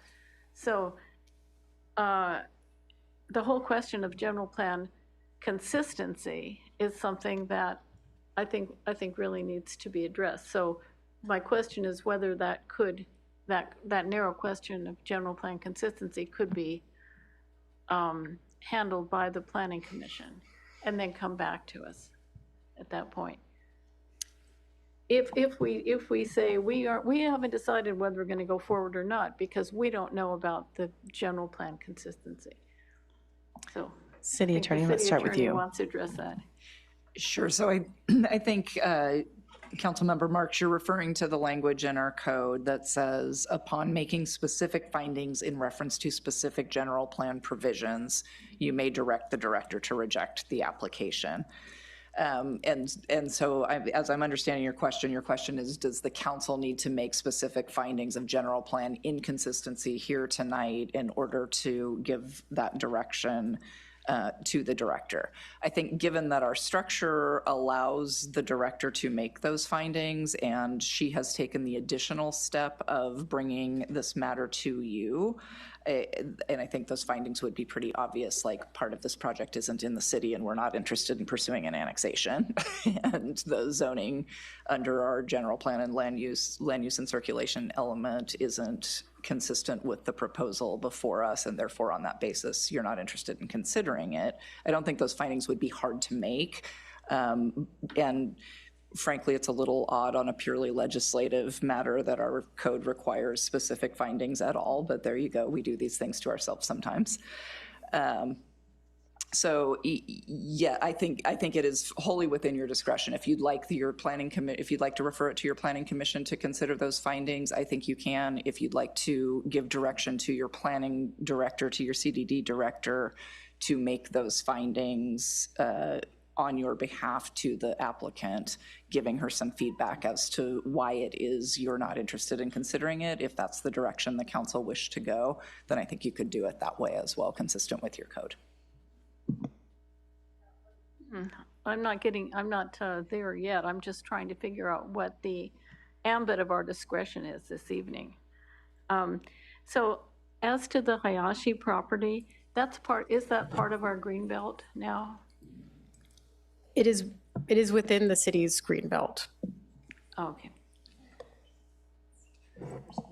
So the whole question of general plan consistency is something that I think really needs to be addressed. So my question is whether that narrow question of general plan consistency could be handled by the planning commission and then come back to us at that point. If we say we haven't decided whether we're going to go forward or not because we don't know about the general plan consistency. So city attorney, let's start with you. Wants to address that. Sure. So I think, Councilmember Marks, you're referring to the language in our code that says, upon making specific findings in reference to specific general plan provisions, you may direct the director to reject the application. And so as I'm understanding your question is, does the council need to make specific findings of general plan inconsistency here tonight in order to give that direction to the director? I think given that our structure allows the director to make those findings and she has taken the additional step of bringing this matter to you, and I think those findings would be pretty obvious, like part of this project isn't in the city and we're not interested in pursuing an annexation. And the zoning under our general plan and land use and circulation element isn't consistent with the proposal before us, and therefore on that basis, you're not interested in considering it. I don't think those findings would be hard to make. And frankly, it's a little odd on a purely legislative matter that our code requires specific findings at all, but there you go. We do these things to ourselves sometimes. So yeah, I think it is wholly within your discretion. If you'd like to refer it to your planning commission to consider those findings, I think you can. If you'd like to give direction to your planning director, to your CDD director, to make those findings on your behalf to the applicant, giving her some feedback as to why it is you're not interested in considering it. If that's the direction the council wished to go, then I think you could do it that way as well, consistent with your code. I'm not there yet. I'm just trying to figure out what the ambit of our discretion is this evening. So as to the Hayashi property, is that part of our green belt now? It is within the city's green belt. Oh, okay.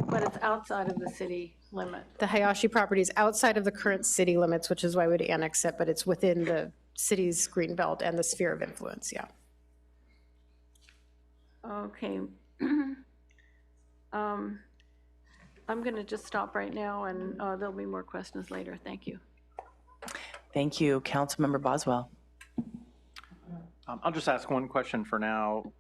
But it's outside of the city limit. The Hayashi property is outside of the current city limits, which is why we'd annex it, but it's within the city's green belt and the sphere of influence, yeah. Okay. I'm going to just stop right now, and there'll be more questions later. Thank you. Thank you. Councilmember Boswell. I'll just ask one question for now.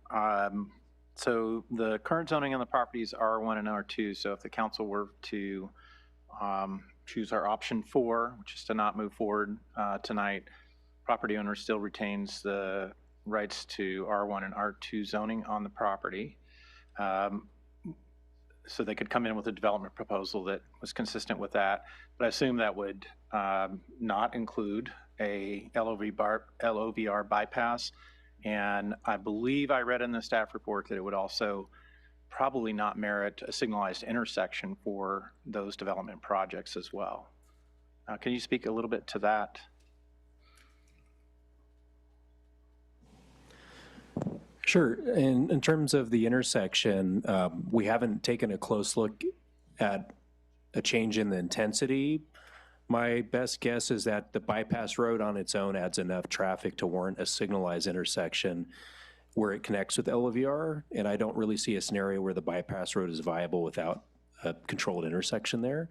So the current zoning on the properties are R1 and R2. So if the council were to choose our option 4, which is to not move forward tonight, property owner still retains the rights to R1 and R2 zoning on the property. So they could come in with a development proposal that was consistent with that. But I assume that would not include a LOVR bypass. And I believe I read in the staff report that it would also probably not merit a signalized intersection for those development projects as well. Can you speak a little bit to that? Sure. In terms of the intersection, we haven't taken a close look at a change in the intensity, My best guess is that the bypass road on its own adds enough traffic to warrant a signalized intersection where it connects with LOVR, and I don't really see a scenario where the bypass road is viable without a controlled intersection there.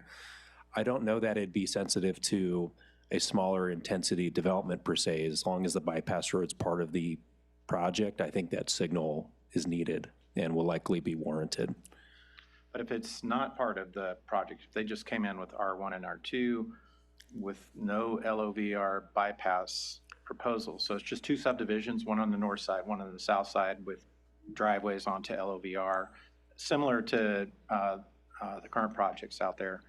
I don't know that it'd be sensitive to a smaller intensity development per se. As long as the bypass road's part of the project, I think that signal is needed and will likely be warranted. But if it's not part of the project, if they just came in with R1 and R2 with no LOVR bypass proposal, so it's just two subdivisions, one on the north side, one on the south side with driveways onto LOVR, similar to the current projects out there,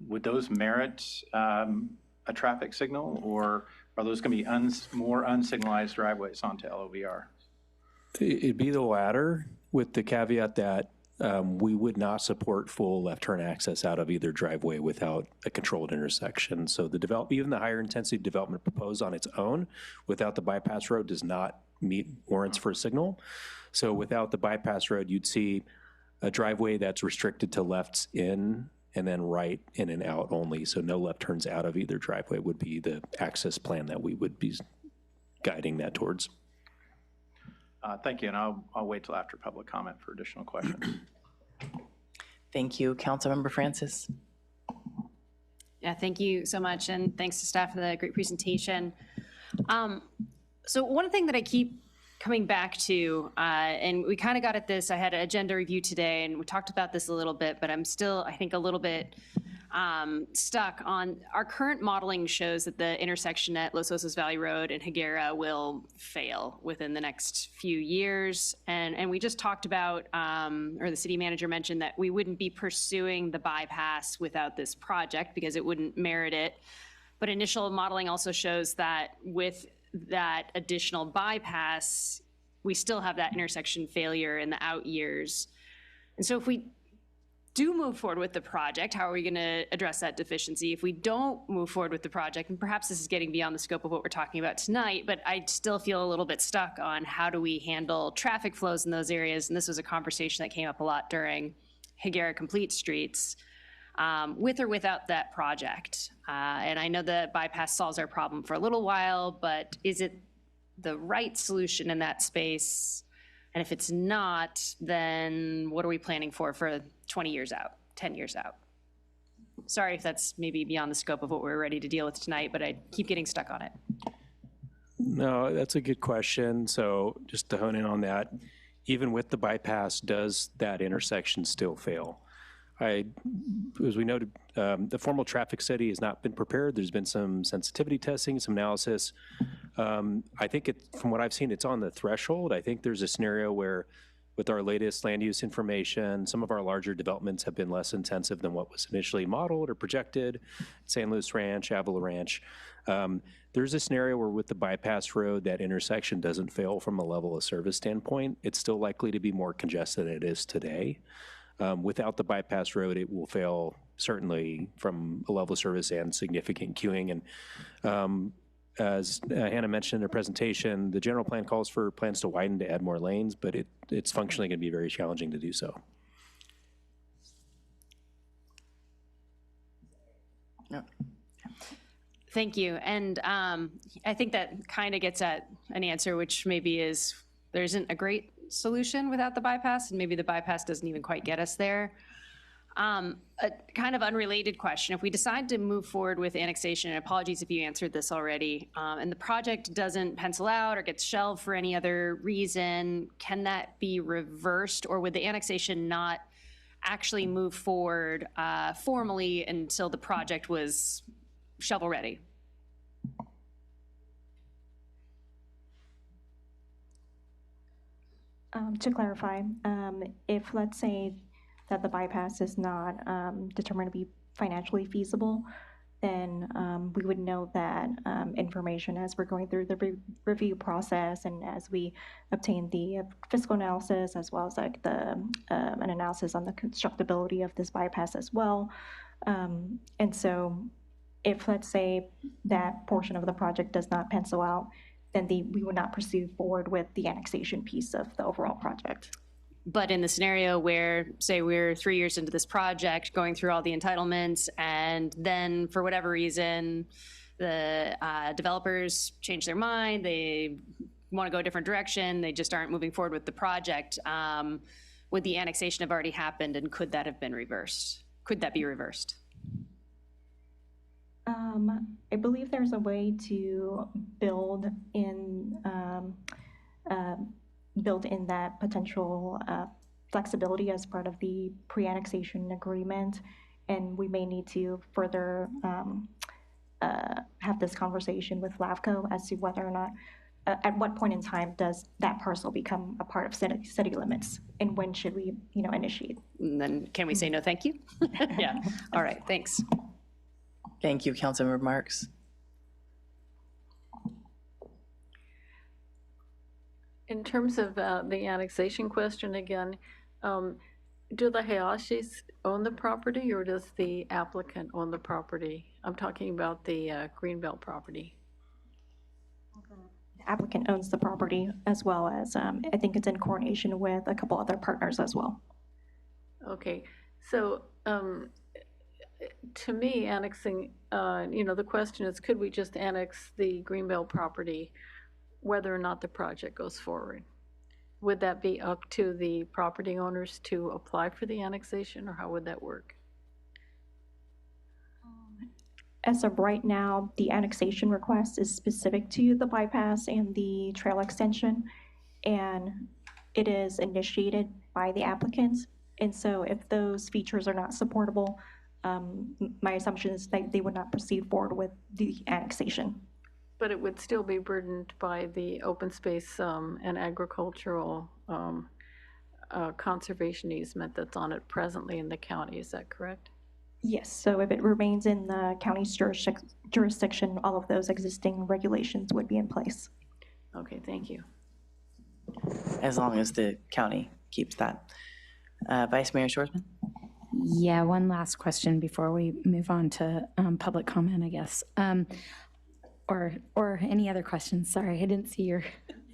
would those merit a traffic signal, or are those going to be more unsignalized driveways onto LOVR? It'd be the latter, with the caveat that we would not support full left turn access out of either driveway without a controlled intersection. So even the higher intensity development proposed on its own without the bypass road does not meet warrants for a signal. So without the bypass road, you'd see a driveway that's restricted to lefts in and then right in and out only. So no left turns out of either driveway would be the access plan that we would be guiding that towards. Thank you, and I'll wait till after public comment for additional questions. Thank you. Councilmember Francis. Yeah, thank you so much, and thanks to staff for the great presentation. So one thing that I keep coming back to, and we kind of got at this, I had an agenda review today, and we talked about this a little bit, but I'm still, I think, a little bit stuck on our current modeling shows that the intersection at Los Osos Valley Road and Higuera will fail within the next few years. And we just talked about, or the city manager mentioned that we wouldn't be pursuing the bypass without this project because it wouldn't merit it. But initial modeling also shows that with that additional bypass, we still have that intersection failure in the out years. And so if we do move forward with the project, how are we going to address that deficiency? If we don't move forward with the project, and perhaps this is getting beyond the scope of what we're talking about tonight, but I still feel a little bit stuck on how do we handle traffic flows in those areas. And this was a conversation that came up a lot during Higuera Complete Streets, with or without that project. And I know the bypass solves our problem for a little while, but is it the right solution in that space? And if it's not, then what are we planning for 20 years out, 10 years out? Sorry if that's maybe beyond the scope of what we're ready to deal with tonight, but I keep getting stuck on it. No, that's a good question. So just to hone in on that, even with the bypass, does that intersection still fail? As we noted, the formal traffic study has not been prepared. There's been some sensitivity testing, some analysis. I think from what I've seen, it's on the threshold. I think there's a scenario where with our latest land use information, some of our larger developments have been less intensive than what was initially modeled or projected. San Luis Ranch, Avila Ranch. There's a scenario where with the bypass road, that intersection doesn't fail from a level of service standpoint. It's still likely to be more congested than it is today. Without the bypass road, it will fail certainly from a level of service and significant queuing. And as Hannah mentioned in her presentation, the general plan calls for plans to widen to add more lanes, but it's functionally going to be very challenging to do so. Yeah. Thank you. And I think that kind of gets at an answer, which maybe is there isn't a great solution without the bypass, and maybe the bypass doesn't even quite get us there. A kind of unrelated question, if we decide to move forward with annexation, and apologies if you answered this already, and the project doesn't pencil out or gets shelved for any other reason, can that be reversed, or would the annexation not actually move forward formally until the project was shovel ready? To clarify, if let's say that the bypass is not determined to be financially feasible, then we would know that information as we're going through the review process and as we obtain the fiscal analysis as well as like an analysis on the constructability of this bypass as well. And so if let's say that portion of the project does not pencil out, then we would not pursue forward with the annexation piece of the overall project. But in the scenario where, say, we're 3 years into this project, going through all the entitlements, and then for whatever reason, the developers change their mind, they want to go a different direction, they just aren't moving forward with the project, would the annexation have already happened, and could that have been reversed? Could that be reversed? I believe there's a way to build in that potential flexibility as part of the pre-annexation agreement, and we may need to further have this conversation with LAVCO as to whether or not, at what point in time does that parcel become a part of city limits, and when should we, initiate? And then can we say no, thank you? Yeah. All right. Thanks. Thank you, Councilmember Marks. In terms of the annexation question again, do the Hayashis own the property, or does the applicant own the property? I'm talking about the Greenbelt property. The applicant owns the property, as well as, I think it's in coordination with a couple other partners as well. Okay, so to me, annexing, the question is, could we just annex the Greenbelt property whether or not the project goes forward? Would that be up to the property owners to apply for the annexation, or how would that work? As of right now, the annexation request is specific to the bypass and the trail extension, and it is initiated by the applicants. And so if those features are not supportable, my assumption is that they would not proceed forward with the annexation. But it would still be burdened by the open space and agricultural conservation easement that's on it presently in the county. Is that correct? Yes, so if it remains in the county's jurisdiction, all of those existing regulations would be in place. Okay, thank you. As long as the county keeps that. Vice Mayor Shorsman? Yeah, one last question before we move on to public comment, I guess. Or any other questions? Sorry, I didn't see your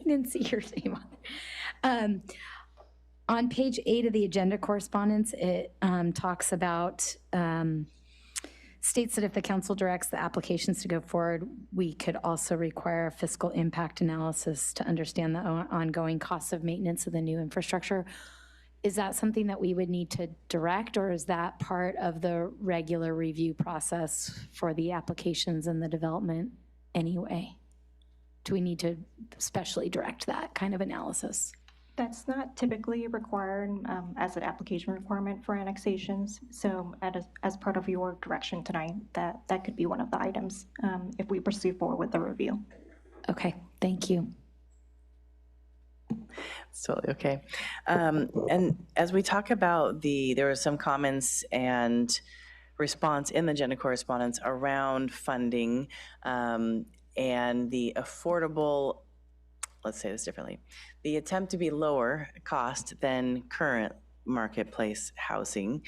name on it. On page 8 of the agenda correspondence, it talks about, states that if the council directs the applications to go forward, we could also require a fiscal impact analysis to understand the ongoing costs of maintenance of the new infrastructure. Is that something that we would need to direct, or is that part of the regular review process for the applications and the development anyway? Do we need to specially direct that kind of analysis? That's not typically required as an application requirement for annexations. So as part of your direction tonight, that could be one of the items if we proceed forward with the review. Okay, thank you. It's totally okay. And as we talk about there were some comments and response in the agenda correspondence around funding and the affordable, let's say this differently, the attempt to be lower cost than current marketplace housing.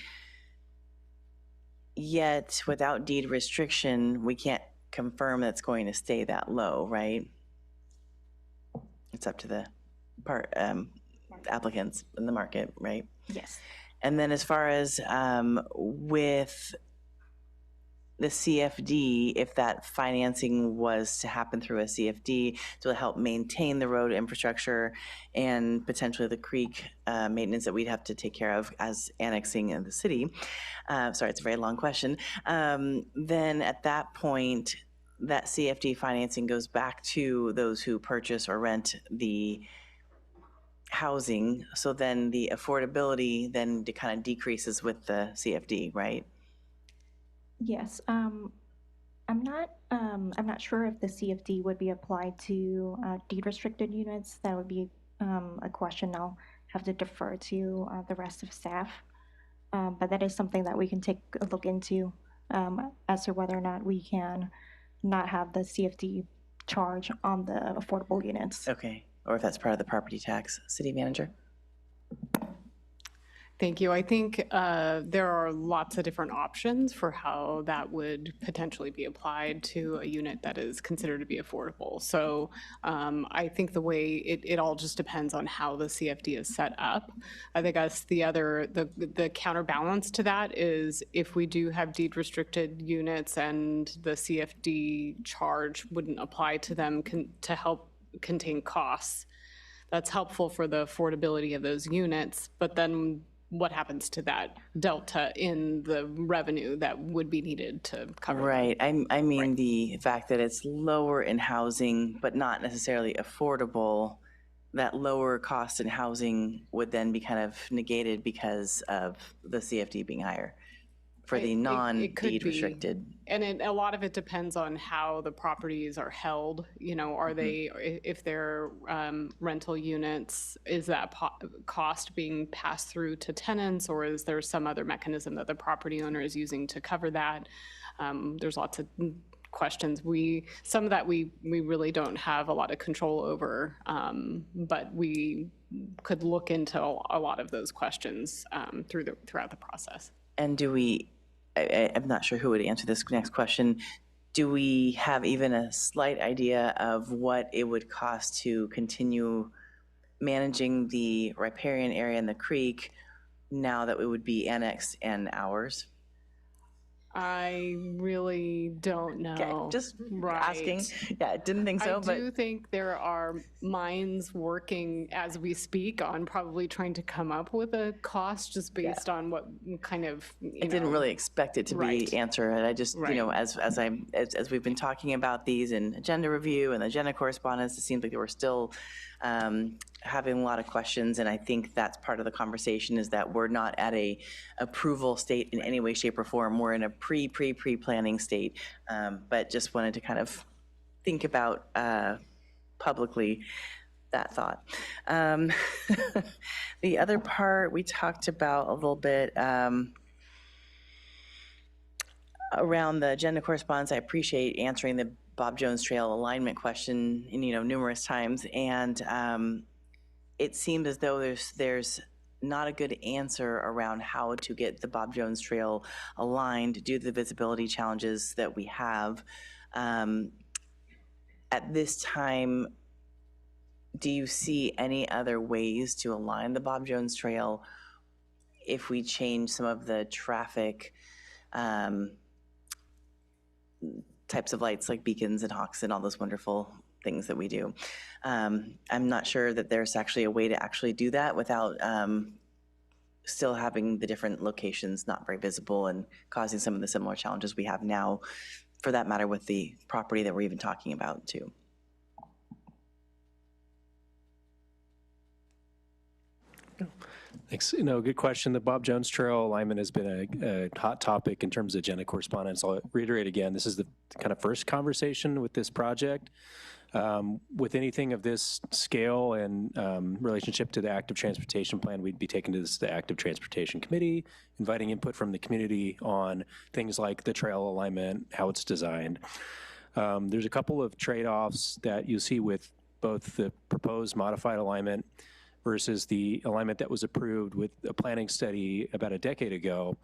Yet without deed restriction, we can't confirm that's going to stay that low, right? It's up to the applicants in the market, right? Yes. And then as far as with the CFD, if that financing was to happen through a CFD to help maintain the road infrastructure and potentially the creek maintenance that we'd have to take care of as annexing in the city, sorry, it's a very long question, then at that point, that CFD financing goes back to those who purchase or rent the housing. So then the affordability then kind of decreases with the CFD, right? Yes, I'm not sure if the CFD would be applied to deed restricted units. That would be a question I'll have to defer to the rest of staff. But that is something that we can take a look into as to whether or not we can not have the CFD charge on the affordable units. Okay, or if that's part of the property tax, city manager? Thank you. I think there are lots of different options for how that would potentially be applied to a unit that is considered to be affordable. So I think the way it all just depends on how the CFD is set up. I think the counterbalance to that is if we do have deed restricted units and the CFD charge wouldn't apply to them to help contain costs, that's helpful for the affordability of those units, but then what happens to that delta in the revenue that would be needed to cover Right. I mean the fact that it's lower in housing, but not necessarily affordable. That lower cost in housing would then be kind of negated because of the CFD being higher for the non-deed restricted. And a lot of it depends on how the properties are held. You know, are they, if they're rental units, is that cost being passed through to tenants, or is there some other mechanism that the property owner is using to cover that? There's lots of questions. Some of that we really don't have a lot of control over, but we could look into a lot of those questions throughout the process. And I'm not sure who would answer this next question. Do we have even a slight idea of what it would cost to continue managing the riparian area in the creek now that it would be annexed and ours? I really don't know. Okay, just asking. Yeah, I didn't think so, I do think there are minds working as we speak on probably trying to come up with a cost just based on what kind of, I didn't really expect it to be answered. I just, you know, as we've been talking about these in agenda review and agenda correspondence, it seems like they were still having a lot of questions, and I think that's part of the conversation, is that we're not at a approval state in any way, shape, or form. We're in a pre-planning state, but just wanted to kind of think about publicly that thought. The other part we talked about a little bit around the agenda correspondence. I appreciate answering the Bob Jones Trail alignment question, you know, numerous times, and it seemed as though there's not a good answer around how to get the Bob Jones Trail aligned due to the visibility challenges that we have. At this time, do you see any other ways to align the Bob Jones Trail if we change some of the traffic types of lights like beacons and hawks and all those wonderful things that we do? I'm not sure that there's actually a way to actually do that without still having the different locations not very visible and causing some of the similar challenges we have now, for that matter, with the property that we're even talking about too. Thanks. You know, good question. The Bob Jones Trail alignment has been a hot topic in terms of agenda correspondence. I'll reiterate again, this is the kind of first conversation with this project. With anything of this scale and relationship to the active transportation plan, we'd be taking to the active transportation committee, inviting input from the community on things like the trail alignment, how it's designed. There's a couple of trade-offs that you see with both the proposed modified alignment versus the alignment that was approved with a planning study about a decade ago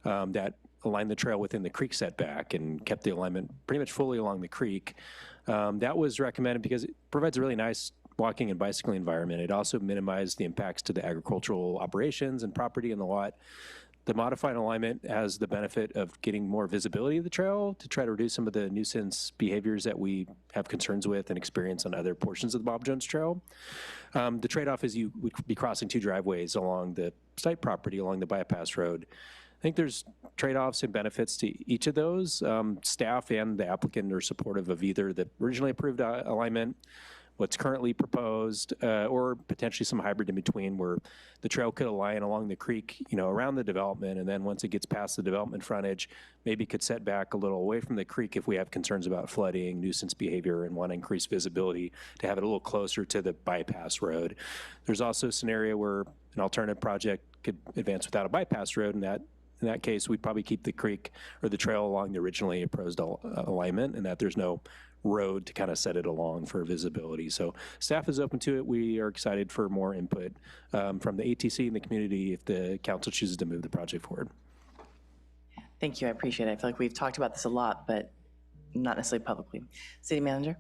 that aligned the trail within the creek setback and kept the alignment pretty much fully along the creek. That was recommended because it provides a really nice walking and bicycling environment. It also minimized the impacts to the agricultural operations and property in the lot. The modified alignment has the benefit of getting more visibility of the trail to try to reduce some of the nuisance behaviors that we have concerns with and experience on other portions of the Bob Jones Trail. The trade-off is you would be crossing two driveways along the site property, along the bypass road. I think there's trade-offs and benefits to each of those. Staff and the applicant are supportive of either the originally approved alignment, what's currently proposed, or potentially some hybrid in between where the trail could align along the creek, you know, around the development, and then once it gets past the development frontage, maybe could set back a little away from the creek if we have concerns about flooding, nuisance behavior, and want to increase visibility to have it a little closer to the bypass road. There's also a scenario where an alternative project could advance without a bypass road, and in that case, we'd probably keep the creek or the trail along the originally proposed alignment, and that there's no road to kind of set it along for visibility. So staff is open to it. We are excited for more input from the ATC and the community if the council chooses to move the project forward. Thank you, I appreciate it. I feel like we've talked about this a lot, but not necessarily publicly. City Manager?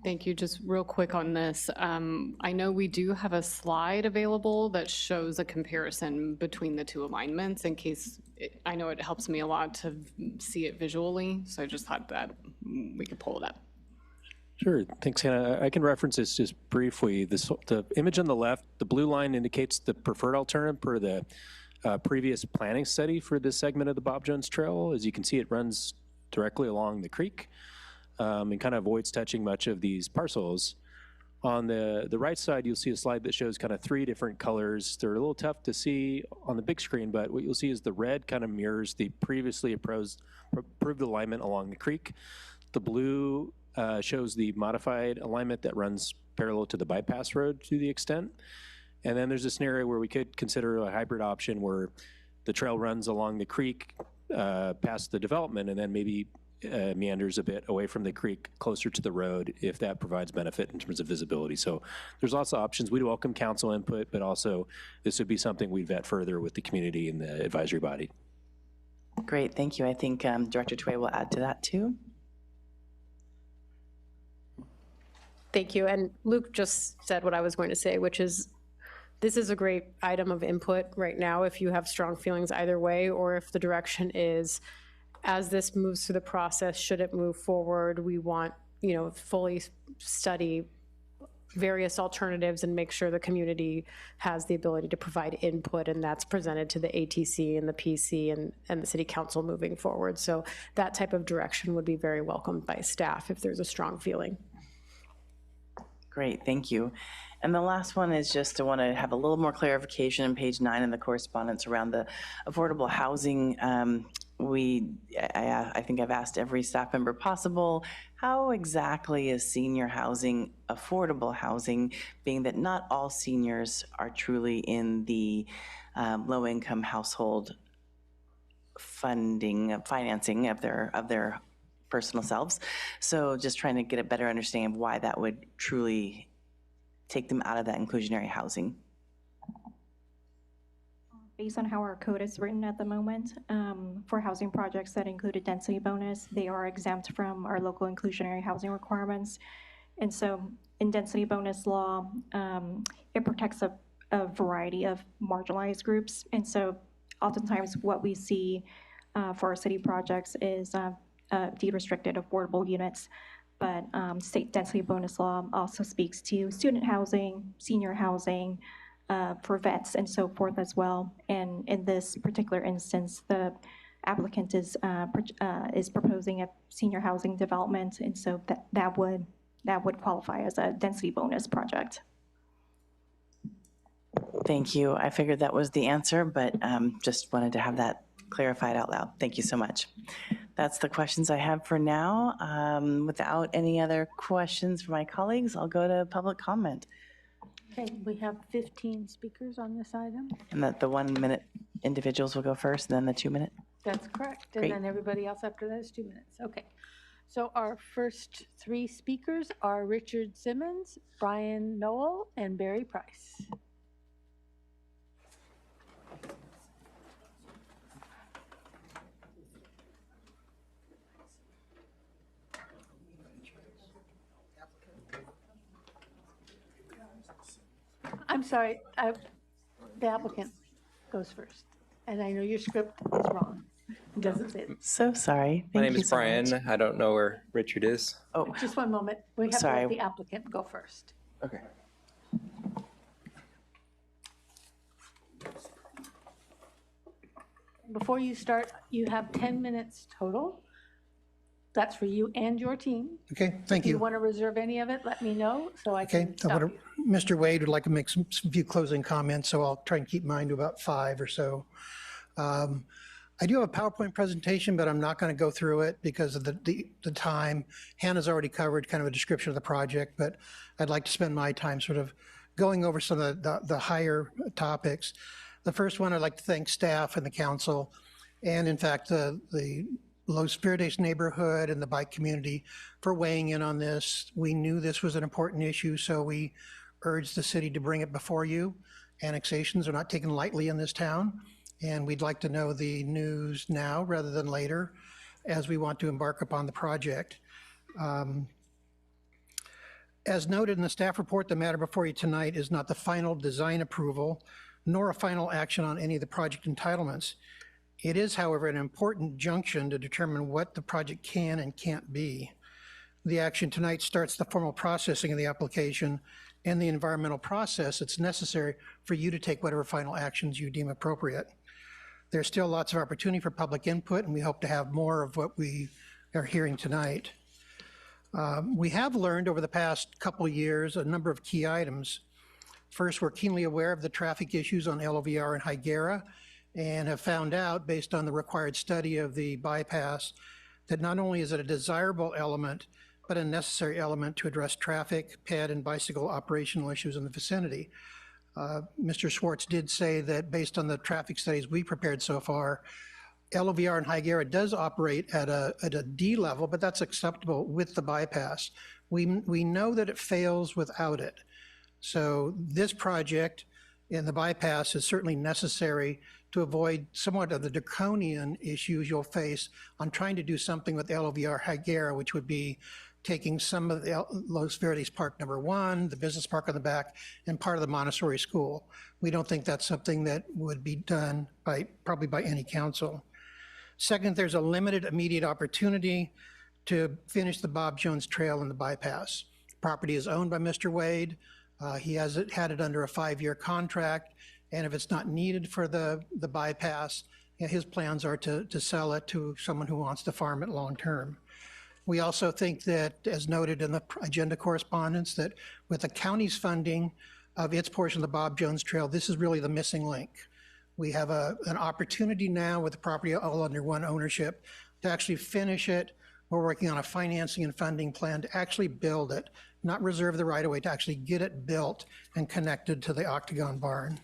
Thank you. Just real quick on this. I know we do have a slide available that shows a comparison between the two alignments in case, I know it helps me a lot to see it visually, so I just thought that we could pull it up. Sure, thanks, Hannah. I can reference this just briefly. The image on the left, the blue line indicates the preferred alternative per the previous planning study for this segment of the Bob Jones Trail. As you can see, it runs directly along the creek and kind of avoids touching much of these parcels. On the right side, you'll see a slide that shows kind of 3 different colors. They're a little tough to see on the big screen, but what you'll see is the red kind of mirrors the previously approved alignment along the creek. The blue shows the modified alignment that runs parallel to the bypass road to the extent. And then there's a scenario where we could consider a hybrid option where the trail runs along the creek past the development and then maybe meanders a bit away from the creek closer to the road if that provides benefit in terms of visibility. So there's lots of options. We'd welcome council input, but also this would be something we'd vet further with the community and the advisory body. Great, thank you. I think Director Tway will add to that too. Thank you. And Luke just said what I was going to say, which is this is a great item of input right now if you have strong feelings either way, or if the direction is, as this moves through the process, should it move forward, we want, fully study various alternatives and make sure the community has the ability to provide input, and that's presented to the ATC and the PC and the city council moving forward. So that type of direction would be very welcomed by staff if there's a strong feeling. Great, thank you. And the last one is just to want to have a little more clarification on page 9 in the correspondence around the affordable housing. I think I've asked every staff member possible, how exactly is senior housing affordable housing, being that not all seniors are truly in the low-income household financing of their personal selves. So just trying to get a better understanding of why that would truly take them out of that inclusionary housing. Based on how our code is written at the moment, for housing projects that include a density bonus, they are exempt from our local inclusionary housing requirements. And so in density bonus law, it protects a variety of marginalized groups. And so oftentimes what we see for our city projects is deed restricted affordable units. But state density bonus law also speaks to student housing, senior housing, for vets and so forth as well. And in this particular instance, the applicant is proposing a senior housing development, and so that would qualify as a density bonus project. Thank you. I figured that was the answer, but just wanted to have that clarified out loud. Thank you so much. That's the questions I have for now. Without any other questions from my colleagues, I'll go to public comment. Okay, we have 15 speakers on this item. And that the 1 minute individuals will go first, and then the 2 minute. That's correct. Great. And then everybody else after that is 2 minutes. Okay. So our first 3 speakers are Richard Simmons, Brian Noel, and Barry Price. I'm sorry, the applicant goes first. And I know your script is wrong. It doesn't say it. So sorry. My name is Brian. I don't know where Richard is. Oh, Just one moment. We have to let the applicant go first. Okay. Before you start, you have 10 minutes total. That's for you and your team. Okay, thank If you you. want to reserve any of it, let me know so I Okay, can stop you. Mr. Wade would like to make some few closing comments, so I'll try and keep mine to about 5 or so. I do have a PowerPoint presentation, but I'm not going to go through it because of the time. Hannah's already covered kind of a description of the project, but I'd like to spend my time sort of going over some of the higher topics. The first one, I'd like to thank staff and the council, and in fact, the Los Verdes neighborhood and the bike community for weighing in on this. We knew this was an important issue, so we urged the city to bring it before you. Annexations are not taken lightly in this town, and we'd like to know the news now rather than later as we want to embark upon the project. As noted in the staff report, the matter before you tonight is not the final design approval, nor a final action on any of the project entitlements. It is, however, an important junction to determine what the project can and can't be. The action tonight starts the formal processing of the application and the environmental process that's necessary for you to take whatever final actions you deem appropriate. There's still lots of opportunity for public input, and we hope to have more of what we are hearing tonight. We have learned over the past couple years a number of key items. First, we're keenly aware of the traffic issues on LOVR and Higuera, and have found out, based on the required study of the bypass, that not only is it a desirable element, but a necessary element to address traffic, ped, and bicycle operational issues in the vicinity. Mr. Schwartz did say that based on the traffic studies we prepared so far, LOVR and Higuera does operate at a D level, but that's acceptable with the bypass. We know that it fails without it. So this project and the bypass is certainly necessary to avoid somewhat of the draconian issues you'll face on trying to do something with LOVR Higuera, which would be taking some of the Los Verdes Park number 1, the business park on the back, and part of the Montessori school. We don't think that's something that would be done probably by any council. Second, there's a limited immediate opportunity to finish the Bob Jones Trail and the bypass. Property is owned by Mr. Wade. He has had it under a 5-year contract, and if it's not needed for the bypass, his plans are to sell it to someone who wants to farm it long term. We also think that, as noted in the agenda correspondence, that with the county's funding of its portion of the Bob Jones Trail, this is really the missing link. We have an opportunity now with the property all under one ownership to actually finish it. We're working on a financing and funding plan to actually build it, not reserve the right of way, to actually get it built and connected to the Octagon Barn.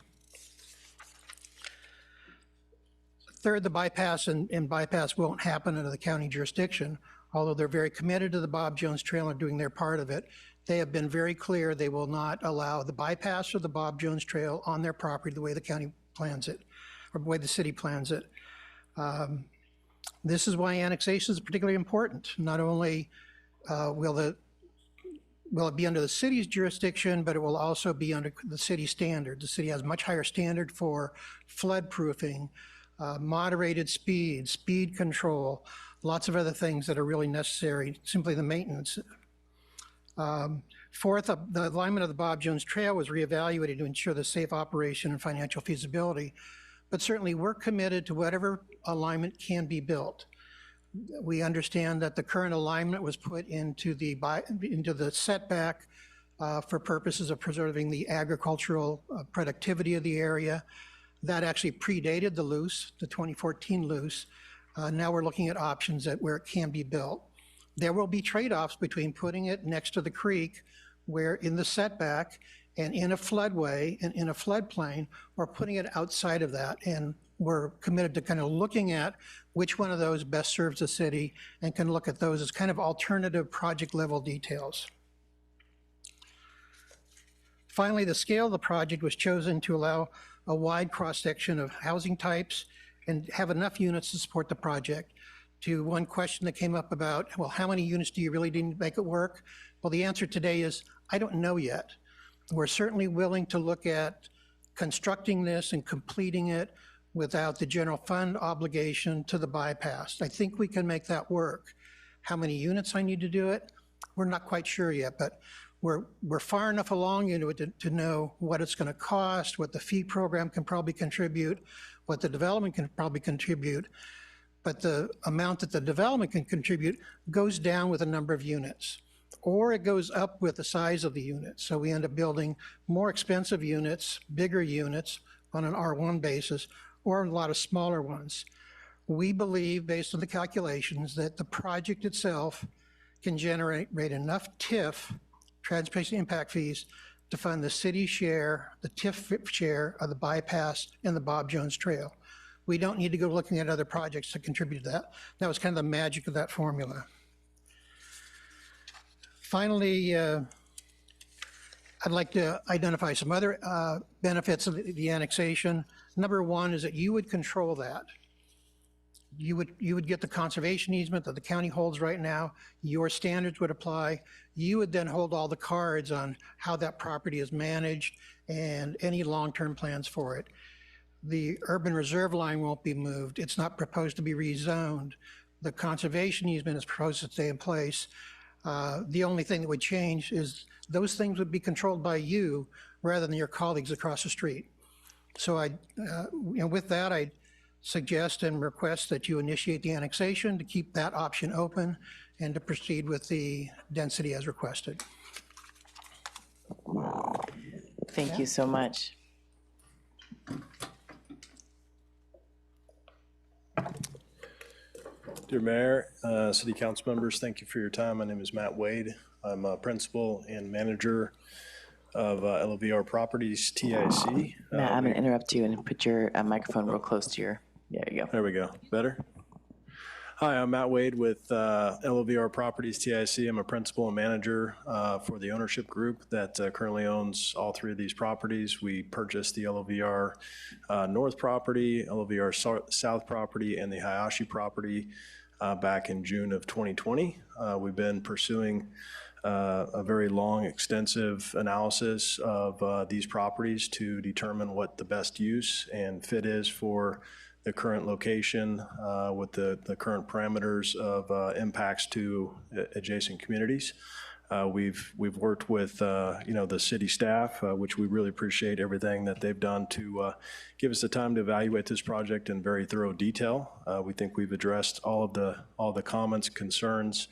Third, the bypass and bypass won't happen under the county jurisdiction. Although they're very committed to the Bob Jones Trail and doing their part of it, they have been very clear they will not allow the bypass or the Bob Jones Trail on their property the way the county plans it, or the way the city plans it. This is why annexation is particularly important. Not only will it be under the city's jurisdiction, but it will also be under the city standard. The city has much higher standard for flood proofing, moderated speed, speed control, lots of other things that are really necessary, simply the maintenance. Fourth, the alignment of the Bob Jones Trail was reevaluated to ensure the safe operation and financial feasibility, but certainly we're committed to whatever alignment can be built. We understand that the current alignment was put into the setback for purposes of preserving the agricultural productivity of the area. That actually predated the loose, the 2014 loose. Now we're looking at options where it can be built. There will be trade-offs between putting it next to the creek, where in the setback and in a floodway and in a floodplain, or putting it outside of that. And we're committed to kind of looking at which one of those best serves the city and can look at those as kind of alternative project level details. Finally, the scale of the project was chosen to allow a wide cross-section of housing types and have enough units to support the project. To one question that came up about, well, how many units do you really need to make it work? Well, the answer today is, I don't know yet. We're certainly willing to look at constructing this and completing it without the general fund obligation to the bypass. I think we can make that work. How many units I need to do it? We're not quite sure yet, but we're far enough along into it to know what it's going to cost, what the fee program can probably contribute, what the development can probably contribute. But the amount that the development can contribute goes down with the number of units, or it goes up with the size of the units. So we end up building more expensive units, bigger units on an R1 basis, or a lot of smaller ones. We believe, based on the calculations, that the project itself can generate enough TIF, transportation impact fees, to fund the city share, the TIF share of the bypass and the Bob Jones Trail. we don't need to go looking at other projects to contribute to that. That was kind of the magic of that formula. Finally, I'd like to identify some other benefits of the annexation. Number one is that you would control that. You would get the conservation easement that the county holds right now. Your standards would apply. You would then hold all the cards on how that property is managed and any long-term plans for it. The urban reserve line won't be moved. It's not proposed to be rezoned. The conservation easement is proposed to stay in place. The only thing that would change is those things would be controlled by you rather than your colleagues across the street. So with that, I suggest and request that you initiate the annexation to keep that option open and to proceed with the density as requested. Thank you so much. Dear Mayor, City Council members, thank you for your time. My name is Matt Wade. I'm a principal and manager of LVR Properties, TIC. Matt, I'm going to interrupt you and put your microphone real close to your, there you go. There we go. Better? Hi, I'm Matt Wade with LVR Properties, TIC. I'm a principal and manager for the ownership group that currently owns all three of these properties. We purchased the LVR North property, LVR South property, and the Hayashi property back in June of 2020. We've been pursuing a very long, extensive analysis of these properties to determine what the best use and fit is for the current location with the current parameters of impacts to adjacent communities. We've worked with the city staff, which we really appreciate everything that they've done to give us the time to evaluate this project in very thorough detail. We think we've addressed all the comments, concerns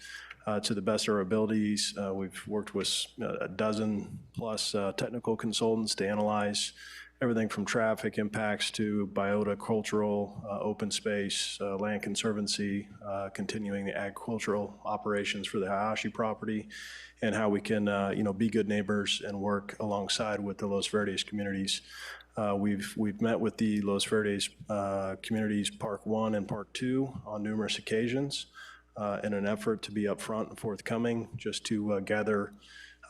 to the best of our abilities. We've worked with a dozen plus technical consultants to analyze everything from traffic impacts to biota, cultural, open space, land conservancy, continuing the agricultural operations for the Hayashi property, and how we can be good neighbors and work alongside with the Los Verdes communities. We've met with the Los Verdes communities Park 1 and Park 2 on numerous occasions in an effort to be upfront and forthcoming, just to gather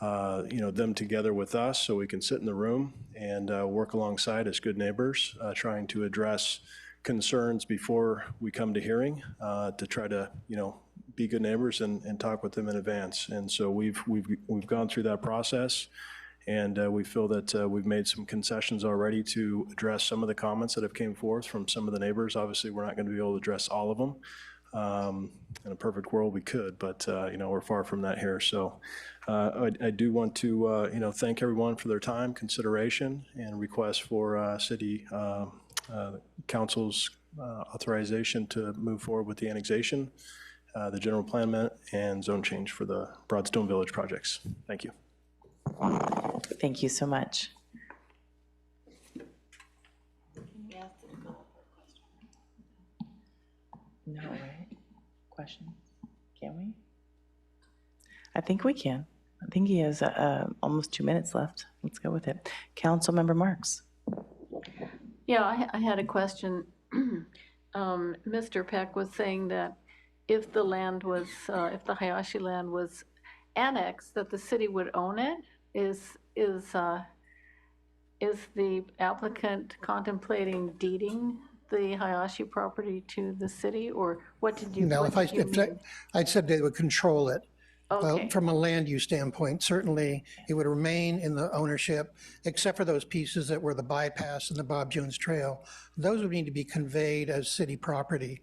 them together with us so we can sit in the room and work alongside as good neighbors, trying to address concerns before we come to hearing, to try to be good neighbors and talk with them in advance. And so we've gone through that process, and we feel that we've made some concessions already to address some of the comments that have came forth from some of the neighbors. Obviously, we're not going to be able to address all of them. In a perfect world, we could, but we're far from that here. So I do want to thank everyone for their time, consideration, and request for City Council's authorization to move forward with the annexation, the general plan amendment, and zone change for the Broadstone Village projects. Thank you. Thank you so much. No, right? Question? Can we? I think we can. I think he has almost 2 minutes left. Let's go with it. Councilmember Marks. Yeah, I had a question. Mr. Peck was saying that if the land was, if the Hayashi land was annexed, that the city would own it. Is the applicant contemplating deeding the Hayashi property to the city, or what did you? No, I said they would control it. Okay. From a land use standpoint, certainly it would remain in the ownership, except for those pieces that were the bypass and the Bob Jones Trail. Those would need to be conveyed as city property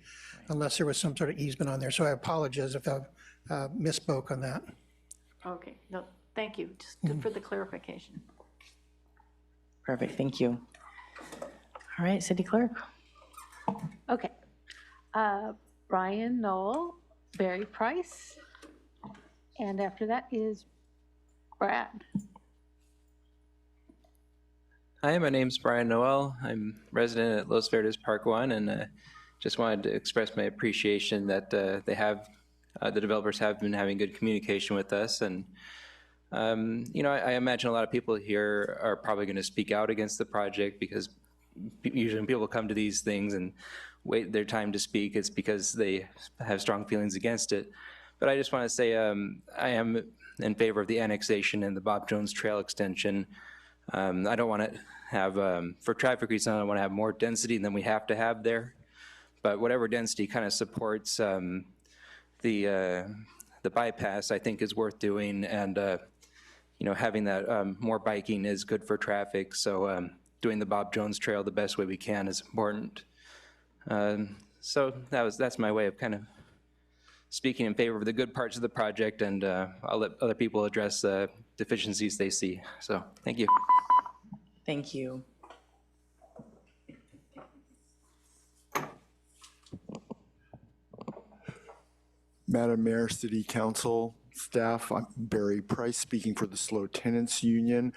unless there was some sort of easement on there. So I apologize if I misspoke on that. Okay, no, thank you, just for the clarification. Perfect, thank you. All right, City Clerk. Okay. Brian Knoll, Barry Price, and after that is Brad. Hi, my name's Brian Noel. I'm resident at Los Verdes Park 1, and just wanted to express my appreciation that the developers have been having good communication with us. And, I imagine a lot of people here are probably going to speak out against the project because, usually when people come to these things and wait their time to speak, it's because they have strong feelings against it. But I just want to say I am in favor of the annexation and the Bob Jones Trail extension. I don't want to have, for traffic reasons, I don't want to have more density than we have to have there. But whatever density kind of supports the bypass, I think is worth doing. And, you know, having that more biking is good for traffic. So doing the Bob Jones Trail the best way we can is important. So that's my way of kind of speaking in favor of the good parts of the project, and I'll let other people address the deficiencies they see. So thank you. Thank you. Madam Mayor, City Council, staff, I'm Barry Price speaking for the Slow Tenants Union.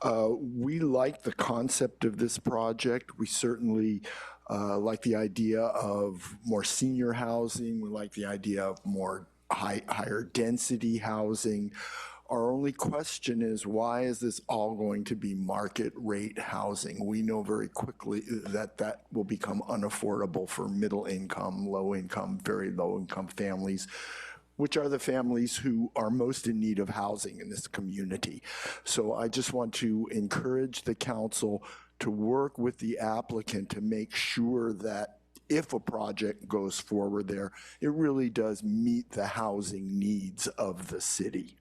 We like the concept of this project. We certainly like the idea of more senior housing. We like the idea of more higher density housing. Our only question is, why is this all going to be market rate housing? We know very quickly that that will become unaffordable for middle income, low income, very low income families, which are the families who are most in need of housing in this community. So I just want to encourage the council to work with the applicant to make sure that if a project goes forward there, it really does meet the housing needs of the city.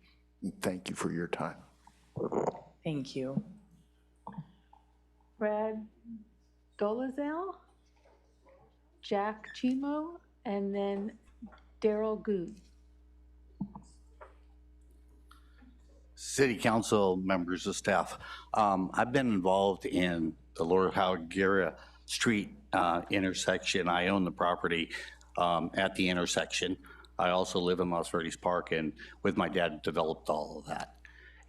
Thank you for your time. Thank you. Brad Dolezal, Jack Chimo, and then Daryl Gu. City Council members of staff, I've been involved in the Lower Howard Street intersection. I own the property at the intersection. I also live in Los Verdes Park, and with my dad developed all of that.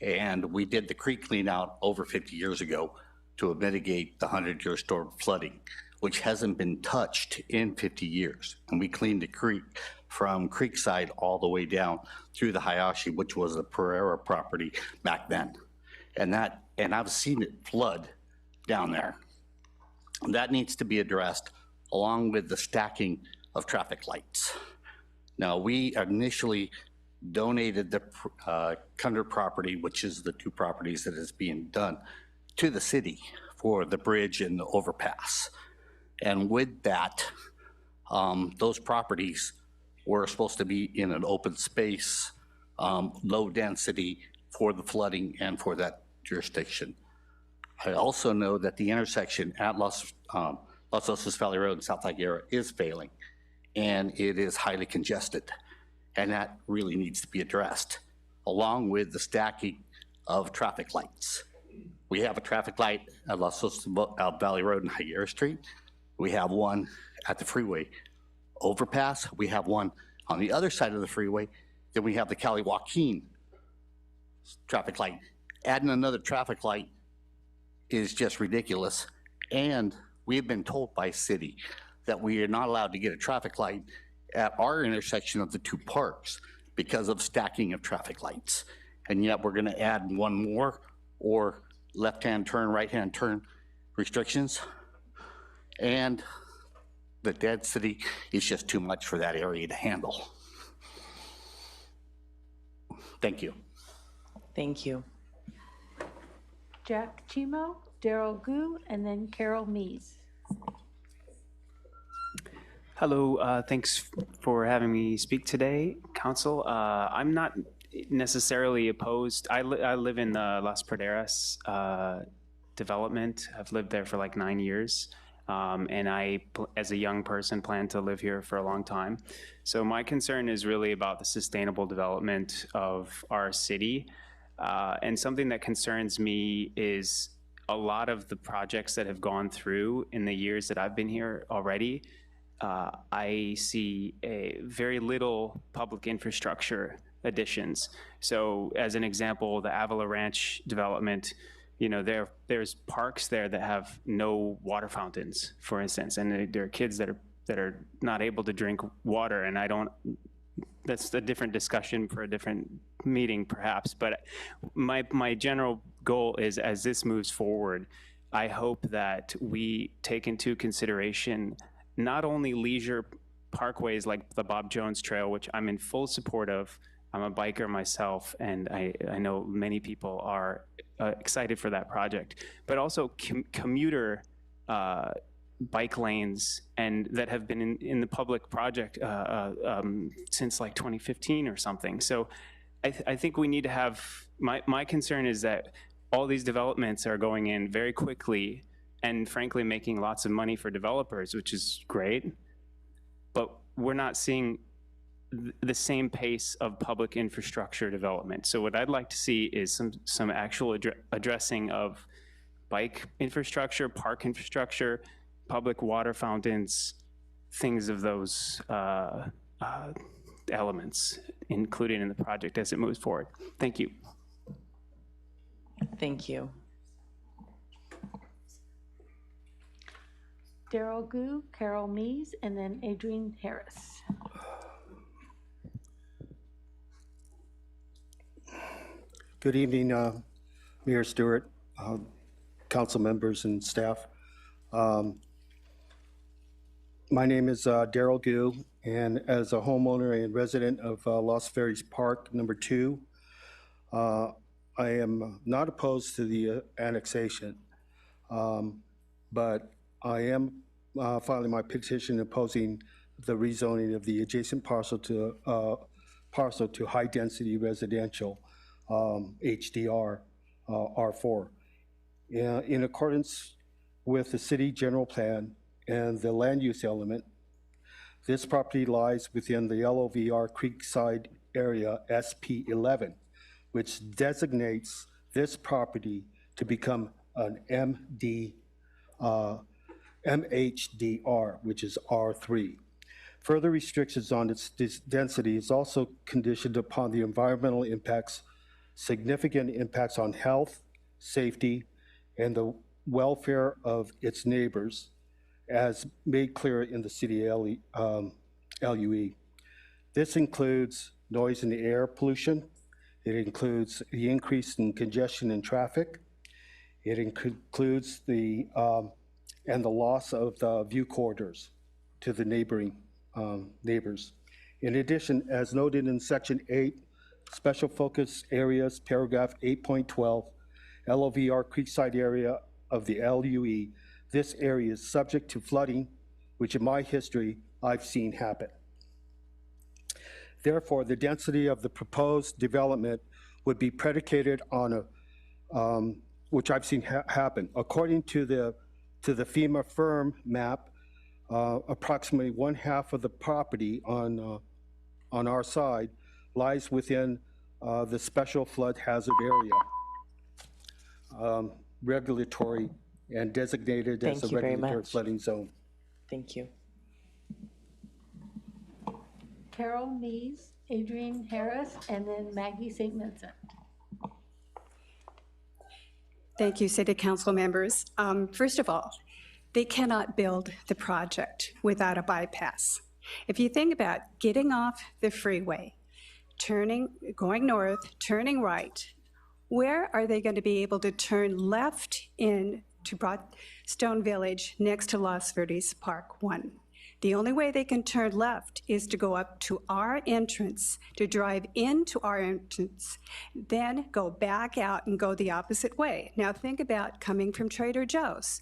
And we did the creek clean out over 50 years ago to mitigate the 100-year storm flooding, which hasn't been touched in 50 years. And we cleaned the creek from Creekside all the way down through the Hayashi, which was the Pereira property back then. And I've seen it flood down there. And that needs to be addressed, along with the stacking of traffic lights. Now, we initially donated the Cunder property, which is the two properties that is being done, to the city for the bridge and the overpass. And with that, those properties were supposed to be in an open space, low density for the flooding and for that jurisdiction. I also know that the intersection at Los Osos Valley Road and South Higuera is failing, and it is highly congested, and that really needs to be addressed, along with the stacking of traffic lights. We have a traffic light at Los Osos Valley Road and Higuera Street. We have one at the freeway overpass. We have one on the other side of the freeway. Then we have the Cali Joaquin traffic light. Adding another traffic light is just ridiculous. And we've been told by city that we are not allowed to get a traffic light at our intersection of the two parks because of stacking of traffic lights. And yet we're gonna add one more, or left-hand turn, right-hand turn restrictions. And the density is just too much for that area to handle. Thank you. Thank you. Jack Chimo, Daryl Gu, and then Carol Mees. Hello, thanks for having me speak today, Council. I'm not necessarily opposed. I live in the Las Praderas development. I've lived there for like 9 years. And I, as a young person, plan to live here for a long time. So my concern is really about the sustainable development of our city. And something that concerns me is a lot of the projects that have gone through in the years that I've been here already. I see a very little public infrastructure additions. So as an example, the Avila Ranch development, you know, there's parks there that have no water fountains, for instance, and there are kids that are not able to drink water, and that's a different discussion for a different meeting perhaps, but my general goal is, as this moves forward, I hope that we take into consideration not only leisure parkways like the Bob Jones Trail, which I'm in full support of. I'm a biker myself, and I know many people are excited for that project, but also commuter bike lanes and that have been in the public project since like 2015 or something. So I think we need to have, my concern is that all these developments are going in very quickly and frankly making lots of money for developers, which is great, but we're not seeing the same pace of public infrastructure development. So what I'd like to see is some actual addressing of bike infrastructure, park infrastructure, public water fountains, things of those elements included in the project as it moves forward. Thank you. Thank you. Daryl Gu, Carol Mees, and then Adrienne Harris. Good evening, Mayor Stewart, council members and staff. My name is Daryl Gu, and as a homeowner and resident of Los Verdes Park, number 2, I am not opposed to the annexation, but I am filing my petition opposing the rezoning of the adjacent parcel to high-density residential, HDR R4. In accordance with the city general plan and the land use element, this property lies within the LOVR Creekside area SP11, which designates this property to become an MHDR, which is R3. Further restrictions on its density is also conditioned upon the environmental impacts, significant impacts on health, safety, and the welfare of its neighbors, as made clear in the city LUE. This includes noise and air pollution. It includes the increase in congestion and traffic. It includes the loss of the view corridors to the neighboring neighbors. In addition, as noted in Section 8, Special Focus Areas, paragraph 8.12, LOVR Creekside area of the LUE, this area is subject to flooding, which in my history I've seen happen. Therefore, the density of the proposed development would be predicated on which I've seen happen. According to the FEMA firm map, approximately 1/2 of the property on our side lies within the special flood hazard area, regulatory and designated as a regulatory flooding zone. Thank you. Carol Mees, Adrienne Harris, and then Maggie St. Vincent. Thank you, City Council members. First of all, they cannot build the project without a bypass. If you think about getting off the freeway, going north, turning right, where are they going to be able to turn left in to Broadstone Village next to Los Verdes Park 1? The only way they can turn left is to go up to our entrance, to drive into our entrance, then go back out and go the opposite way. Now think about coming from Trader Joe's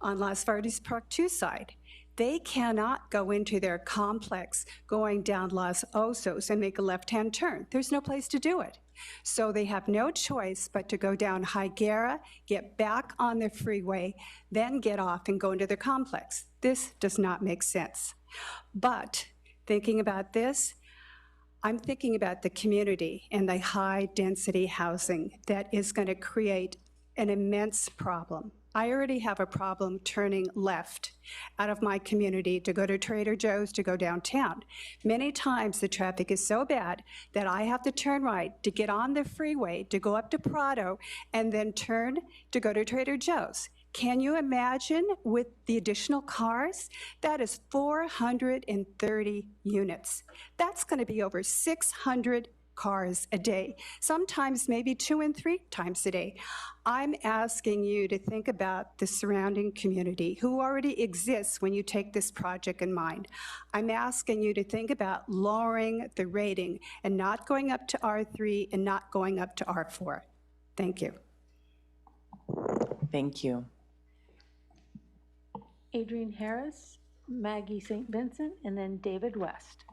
on Los Verdes Park 2 side. They cannot go into their complex going down Los Osos and make a left-hand turn. There's no place to do it. So they have no choice but to go down Higuera, get back on the freeway, then get off and go into their complex. This does not make sense. But thinking about this, I'm thinking about the community and the high-density housing that is going to create an immense problem. I already have a problem turning left out of my community to go to Trader Joe's to go downtown. Many times the traffic is so bad that I have to turn right to get on the freeway to go up to Prado and then turn to go to Trader Joe's. Can you imagine with the additional cars? That is 430 units. That's going to be over 600 cars a day, sometimes maybe 2 and 3 times a day. I'm asking you to think about the surrounding community who already exists when you take this project in mind. I'm asking you to think about lowering the rating and not going up to R3 and not going up to R4. Thank you. Thank you. Adrian Harris, Maggie St. Vincent, and then David West.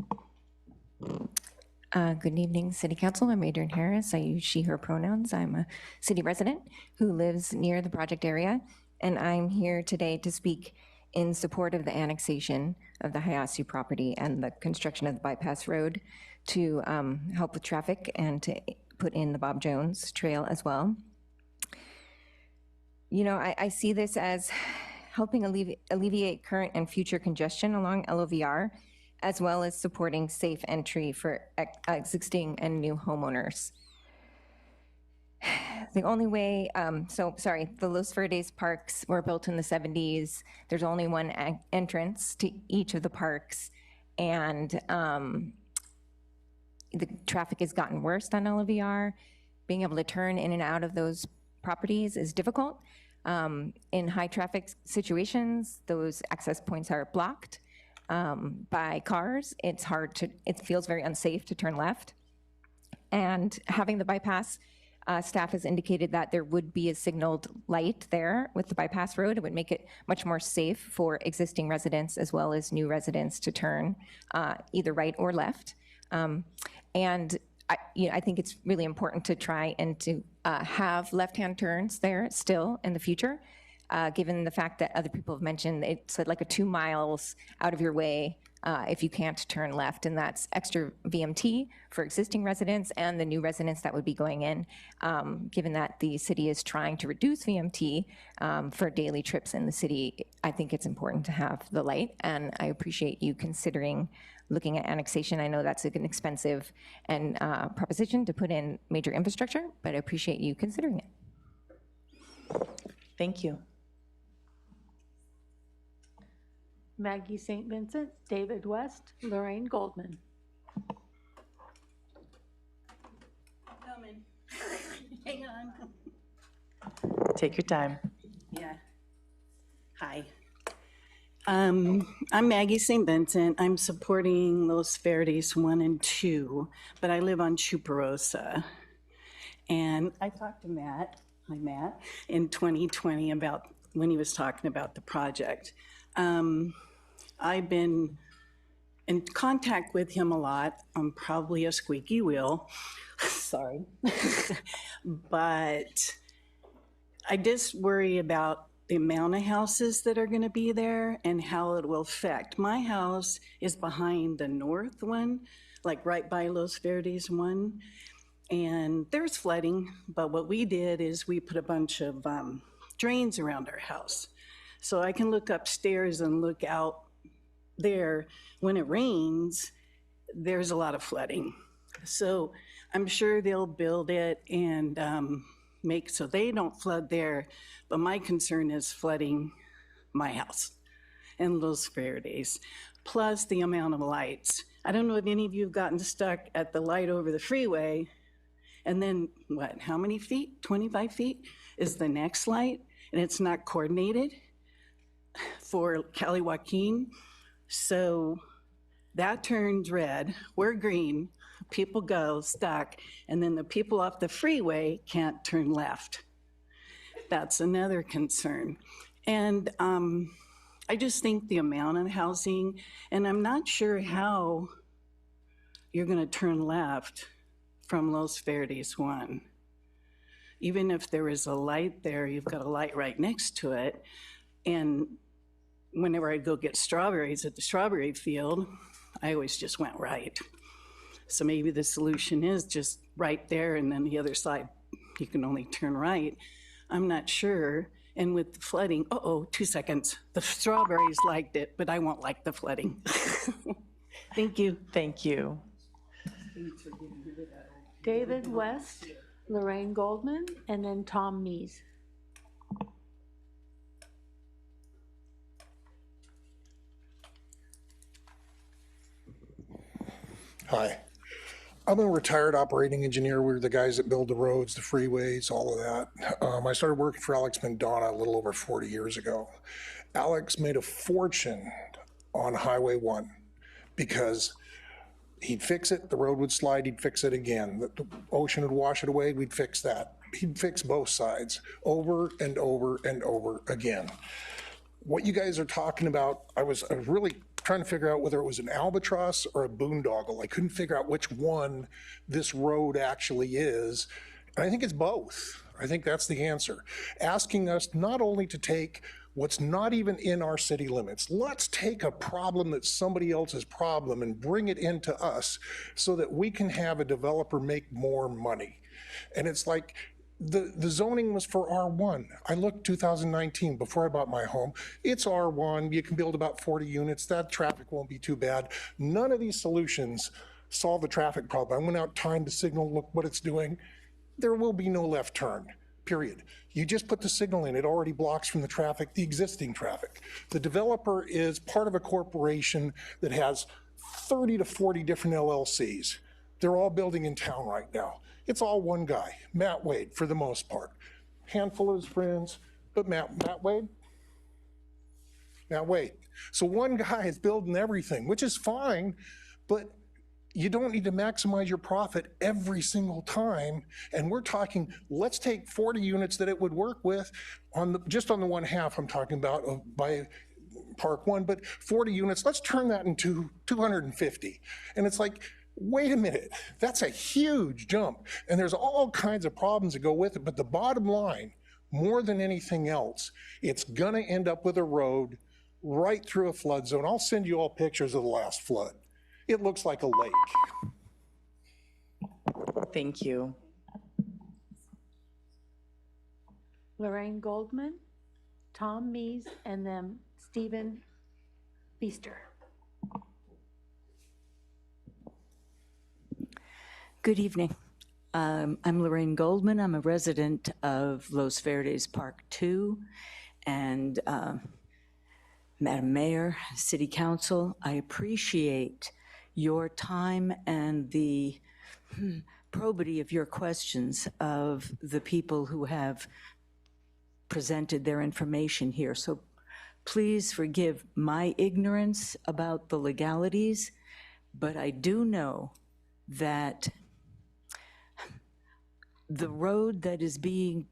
Good evening, City Council. I'm Adrian Harris. I use she, her pronouns. I'm a city resident who lives near the project area, and I'm here today to speak in support of the annexation of the Hayasu property and the construction of the bypass road to help with traffic and to put in the Bob Jones Trail as well. You know, I see this as helping alleviate current and future congestion along LOVR, as well as supporting safe entry for existing and new homeowners. The only way, the Los Verdes parks were built in the 70s. There's only one entrance to each of the parks, and the traffic has gotten worse on LOVR. Being able to turn in and out of those properties is difficult. In high traffic situations, those access points are blocked by cars. It feels very unsafe to turn left. And having the bypass, staff has indicated that there would be a signaled light there with the bypass road. It would make it much more safe for existing residents as well as new residents to turn either right or left. I think it's really important to try and to have left-hand turns there still in the future, given the fact that other people have mentioned it's like a 2 miles out of your way if you can't turn left, and that's extra VMT for existing residents and the new residents that would be going in, given that the city is trying to reduce VMT for daily trips in the city. I think it's important to have the light, and I appreciate you considering looking at annexation. I know that's an expensive and proposition to put in major infrastructure, but I appreciate you considering it. Thank you. Maggie St. Vincent, David West, Lorraine Goldman. Coming. Hang on. Take your time. Yeah. Hi. I'm Maggie St. Vincent. I'm supporting Los Verdes 1 and 2, but I live on Chuparosa. And I talked to Matt, hi Matt, in 2020 about when he was talking about the project. I've been in contact with him a lot. I'm probably a squeaky wheel, sorry. But I just worry about the amount of houses that are gonna be there and how it will affect. My house is behind the north one, like right by Los Verdes 1. And there's flooding, but what we did is we put a bunch of drains around our house. So I can look upstairs and look out there. When it rains, there's a lot of flooding. So I'm sure they'll build it and make so they don't flood there. But my concern is flooding my house and Los Verdes, plus the amount of lights. I don't know if any of you have gotten stuck at the light over the freeway, and then what, how many feet? 25 feet is the next light, and it's not coordinated for Cali Joaquin. So that turns red, we're green, people go stuck, and then the people off the freeway can't turn left. That's another concern. And I just think the amount of housing, and I'm not sure how you're gonna turn left from Los Verdes 1. Even if there is a light there, you've got a light right next to it. And whenever I'd go get strawberries at the strawberry field, I always just went right. So maybe the solution is just right there, and then the other side, you can only turn right. I'm not sure. And with the flooding, 2 seconds. The strawberries liked it, but I won't like the flooding. Thank you. Thank you. David West, Lorraine Goldman, and then Tom Mees. Hi. I'm a retired operating engineer. We're the guys that build the roads, the freeways, all of that. I started working for Alex Mandana a little over 40 years ago. Alex made a fortune on Highway 1 because he'd fix it, the road would slide, he'd fix it again. The ocean would wash it away, we'd fix that. He'd fix both sides over and over and over again. What you guys are talking about, I was really trying to figure out whether it was an albatross or a boondoggle. I couldn't figure out which one this road actually is. And I think it's both. I think that's the answer. Asking us not only to take what's not even in our city limits, let's take a problem that's somebody else's problem and bring it into us so that we can have a developer make more money. And it's like, the zoning was for R1. I looked 2019 before I bought my home. It's R1. You can build about 40 units. That traffic won't be too bad. None of these solutions solve the traffic problem. I went out, timed the signal, look what it's doing. There will be no left turn, period. You just put the signal in. It already blocks from the traffic, the existing traffic. The developer is part of a corporation that has 30 to 40 different LLCs. They're all building in town right now. It's all one guy, Matt Wade, for the most part. Handful of his friends, but Matt Wade. So one guy is building everything, which is fine, but you don't need to maximize your profit every single time. And we're talking, let's take 40 units that it would work with just on the one half I'm talking about by Park 1, but 40 units, let's turn that into 250. And it's like, wait a minute, that's a huge jump. And there's all kinds of problems that go with it. But the bottom line, more than anything else, it's gonna end up with a road right through a flood zone. I'll send you all pictures of the last flood. It looks like a lake. Thank you. Lorraine Goldman, Tom Mees, and then Stephen Feaster. Good evening. I'm Lorraine Goldman. I'm a resident of Los Verdes Park 2. And Madam Mayor, City Council, I appreciate your time and the probity of your questions of the people who have presented their information here. So please forgive my ignorance about the legalities, but I do know that the road that is being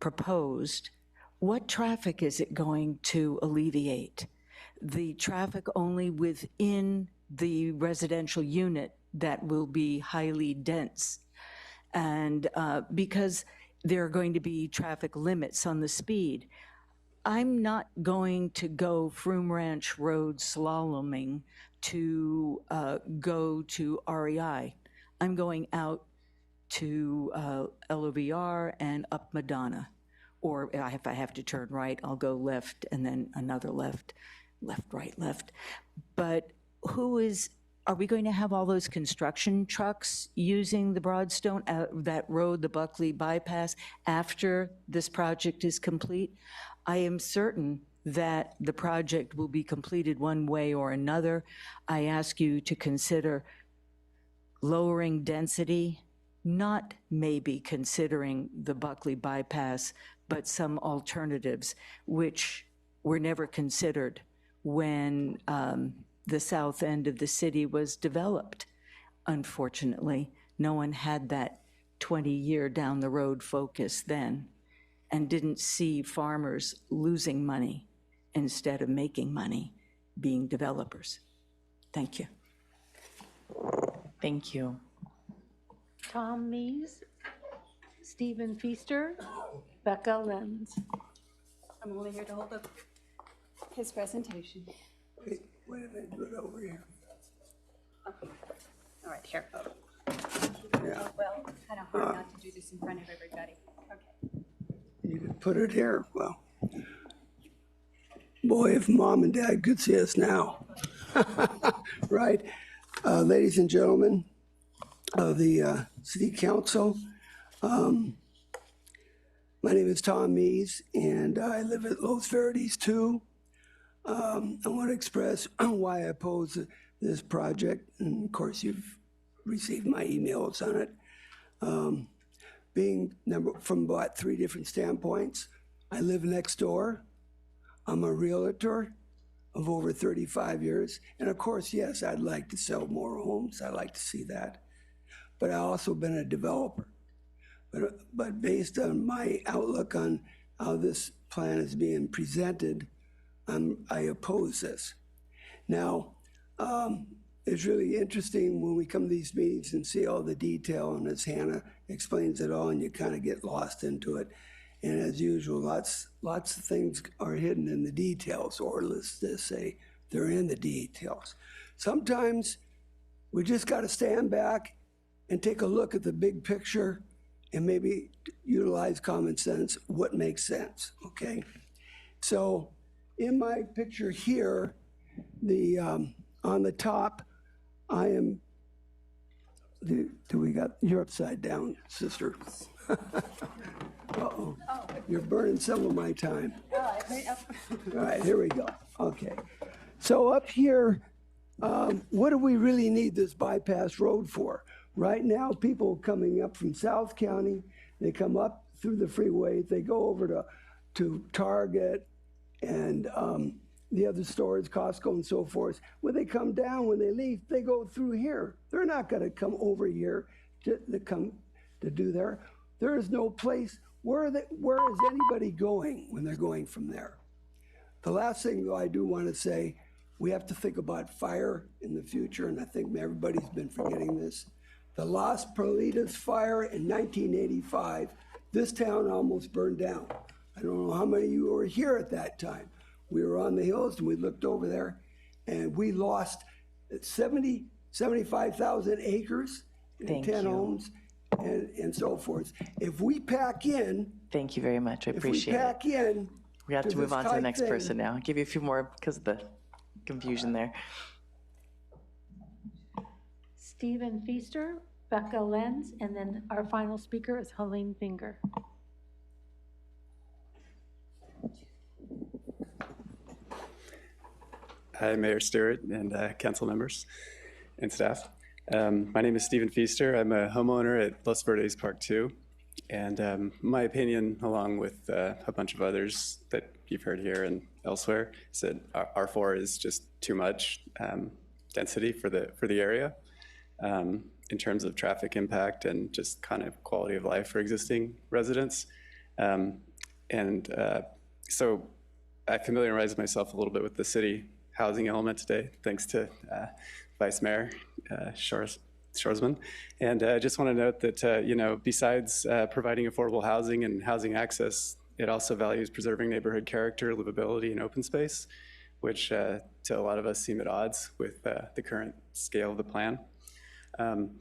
proposed, what traffic is it going to alleviate? The traffic only within the residential unit that will be highly dense. And because there are going to be traffic limits on the speed, I'm not going to go Froome Ranch Road slaloming to go to REI. I'm going out to LOVR and up Madonna. Or if I have to turn right, I'll go left and then another left, right, left. But are we going to have all those construction trucks using the Broadstone, that road, the Buckley bypass, after this project is complete? I am certain that the project will be completed one way or another. I ask you to consider lowering density, not maybe considering the Buckley bypass, but some alternatives which were never considered when the south end of the city was developed. Unfortunately, no one had that 20-year down the road focus then and didn't see farmers losing money instead of making money being developers. Thank you. Thank you. Tom Mees, Stephen Feaster, Becca Lenz. I'm only here to hold up his presentation. Wait a minute, do it over here. Okay. All right, here. Yeah. Well, it's kind of hard not to do this in front of everybody. Okay. You can put it here. Well, boy, if mom and dad could see us now. Right? Ladies and gentlemen of the City Council, my name is Tom Mees, and I live at Los Verdes too. I want to express why I oppose this project, and of course you've received my emails on it. Being from about 3 different standpoints, I live next door. I'm a realtor of over 35 years. And of course, yes, I'd like to sell more homes. I'd like to see that. But I've also been a developer. But based on my outlook on how this plan is being presented, I oppose this. Now, it's really interesting when we come to these meetings and see all the detail, and as Hannah explains it all, and you kind of get lost into it. And as usual, lots of things are hidden in the details, or let's just say they're in the details. Sometimes we just got to stand back and take a look at the big picture and maybe utilize common sense, what makes sense, okay? So in my picture here, on the top, I am, you're upside down, sister. Uh-oh, you're burning some of my time. All right, here we go. Okay, so up here, what do we really need this bypass road for? Right now, people coming up from South County, they come up through the freeway, they go over to Target and the other stores, Costco and so forth. When they come down, when they leave, they go through here. They're not gonna come over here to do there. There is no place. Where is anybody going when they're going from there? The last thing, though, I do want to say, we have to think about fire in the future, and I think everybody's been forgetting this. The Las Perlitas fire in 1985, this town almost burned down. I don't know how many of you were here at that time. We were on the hills and we looked over there, and we lost 75,000 acres and 10 homes. And so forth. If we pack in. Thank you very much. I appreciate it. If we pack in. We have to move on to the next person now. I'll give you a few more because of the confusion there. Stephen Feaster, Becca Lenz, and then our final speaker is Helene Finger. Hi, Mayor Stewart and council members and staff. My name is Stephen Feaster. I'm a homeowner at Los Verdes Park 2. And my opinion, along with a bunch of others that you've heard here and elsewhere, is that R4 is just too much density for the area in terms of traffic impact and just kind of quality of life for existing residents. So I familiarized myself a little bit with the city housing element today, thanks to Vice Mayor Shorsman. And I just want to note that, besides providing affordable housing and housing access, it also values preserving neighborhood character, livability, and open space, which to a lot of us seem at odds with the current scale of the plan. And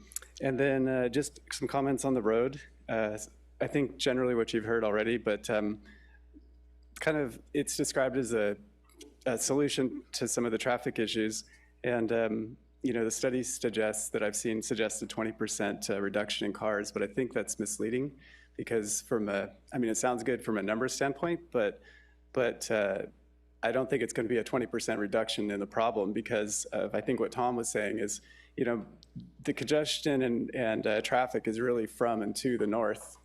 then just some comments on the road. I think generally what you've heard already, but kind of it's described as a solution to some of the traffic issues. And the studies that I've seen suggest a 20% reduction in cars, but I think that's misleading because it sounds good from a numbers standpoint, but I don't think it's going to be a 20% reduction in the problem because I think what Tom was saying is, the congestion and traffic is really from and to the north,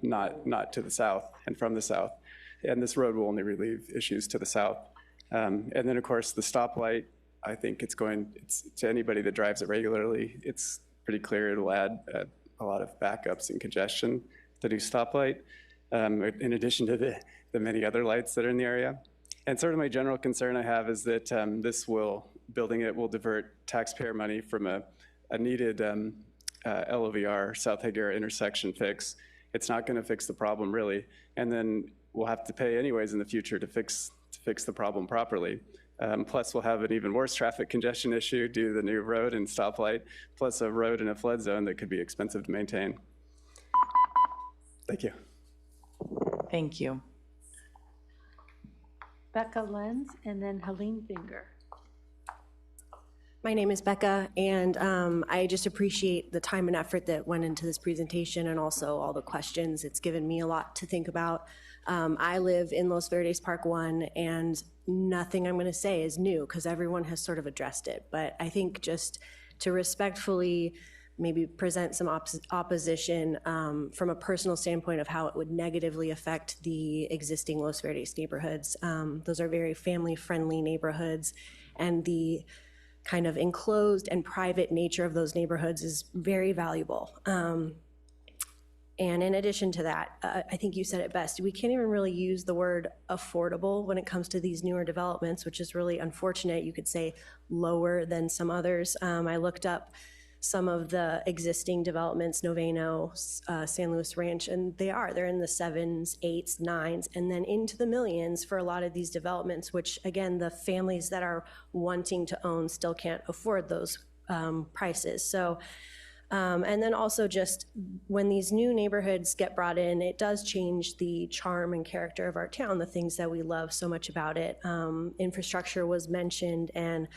not to the south and from the south. And this road will only relieve issues to the south. And then of course the stoplight, I think it's to anybody that drives it regularly, it's pretty clear it'll add a lot of backups and congestion, the new stoplight, in addition to the many other lights that are in the area. And sort of my general concern I have is that building it will divert taxpayer money from a needed LOVR, South Higuera intersection fix. It's not gonna fix the problem really. And then we'll have to pay anyways in the future to fix the problem properly. Plus we'll have an even worse traffic congestion issue due to the new road and stoplight, plus a road in a flood zone that could be expensive to maintain. Thank you. Thank you. Becca Lenz and then Helene Finger. My name is Becca, and I just appreciate the time and effort that went into this presentation and also all the questions. It's given me a lot to think about. I live in Los Verdes Park 1, and nothing I'm going to say is new because everyone has sort of addressed it. But I think just to respectfully maybe present some opposition from a personal standpoint of how it would negatively affect the existing Los Verdes neighborhoods. Those are very family-friendly neighborhoods, and the kind of enclosed and private nature of those neighborhoods is very valuable. And in addition to that, I think you said it best, we can't even really use the word affordable when it comes to these newer developments, which is really unfortunate. You could say lower than some others. I looked up some of the existing developments, Noveno, San Luis Ranch, and they're in the 7s, 8s, 9s, and then into the millions for a lot of these developments, which again, the families that are wanting to own still can't afford those prices. So, and then also just when these new neighborhoods get brought in, it does change the charm and character of our town, the things that we love so much about it. Infrastructure was mentioned, and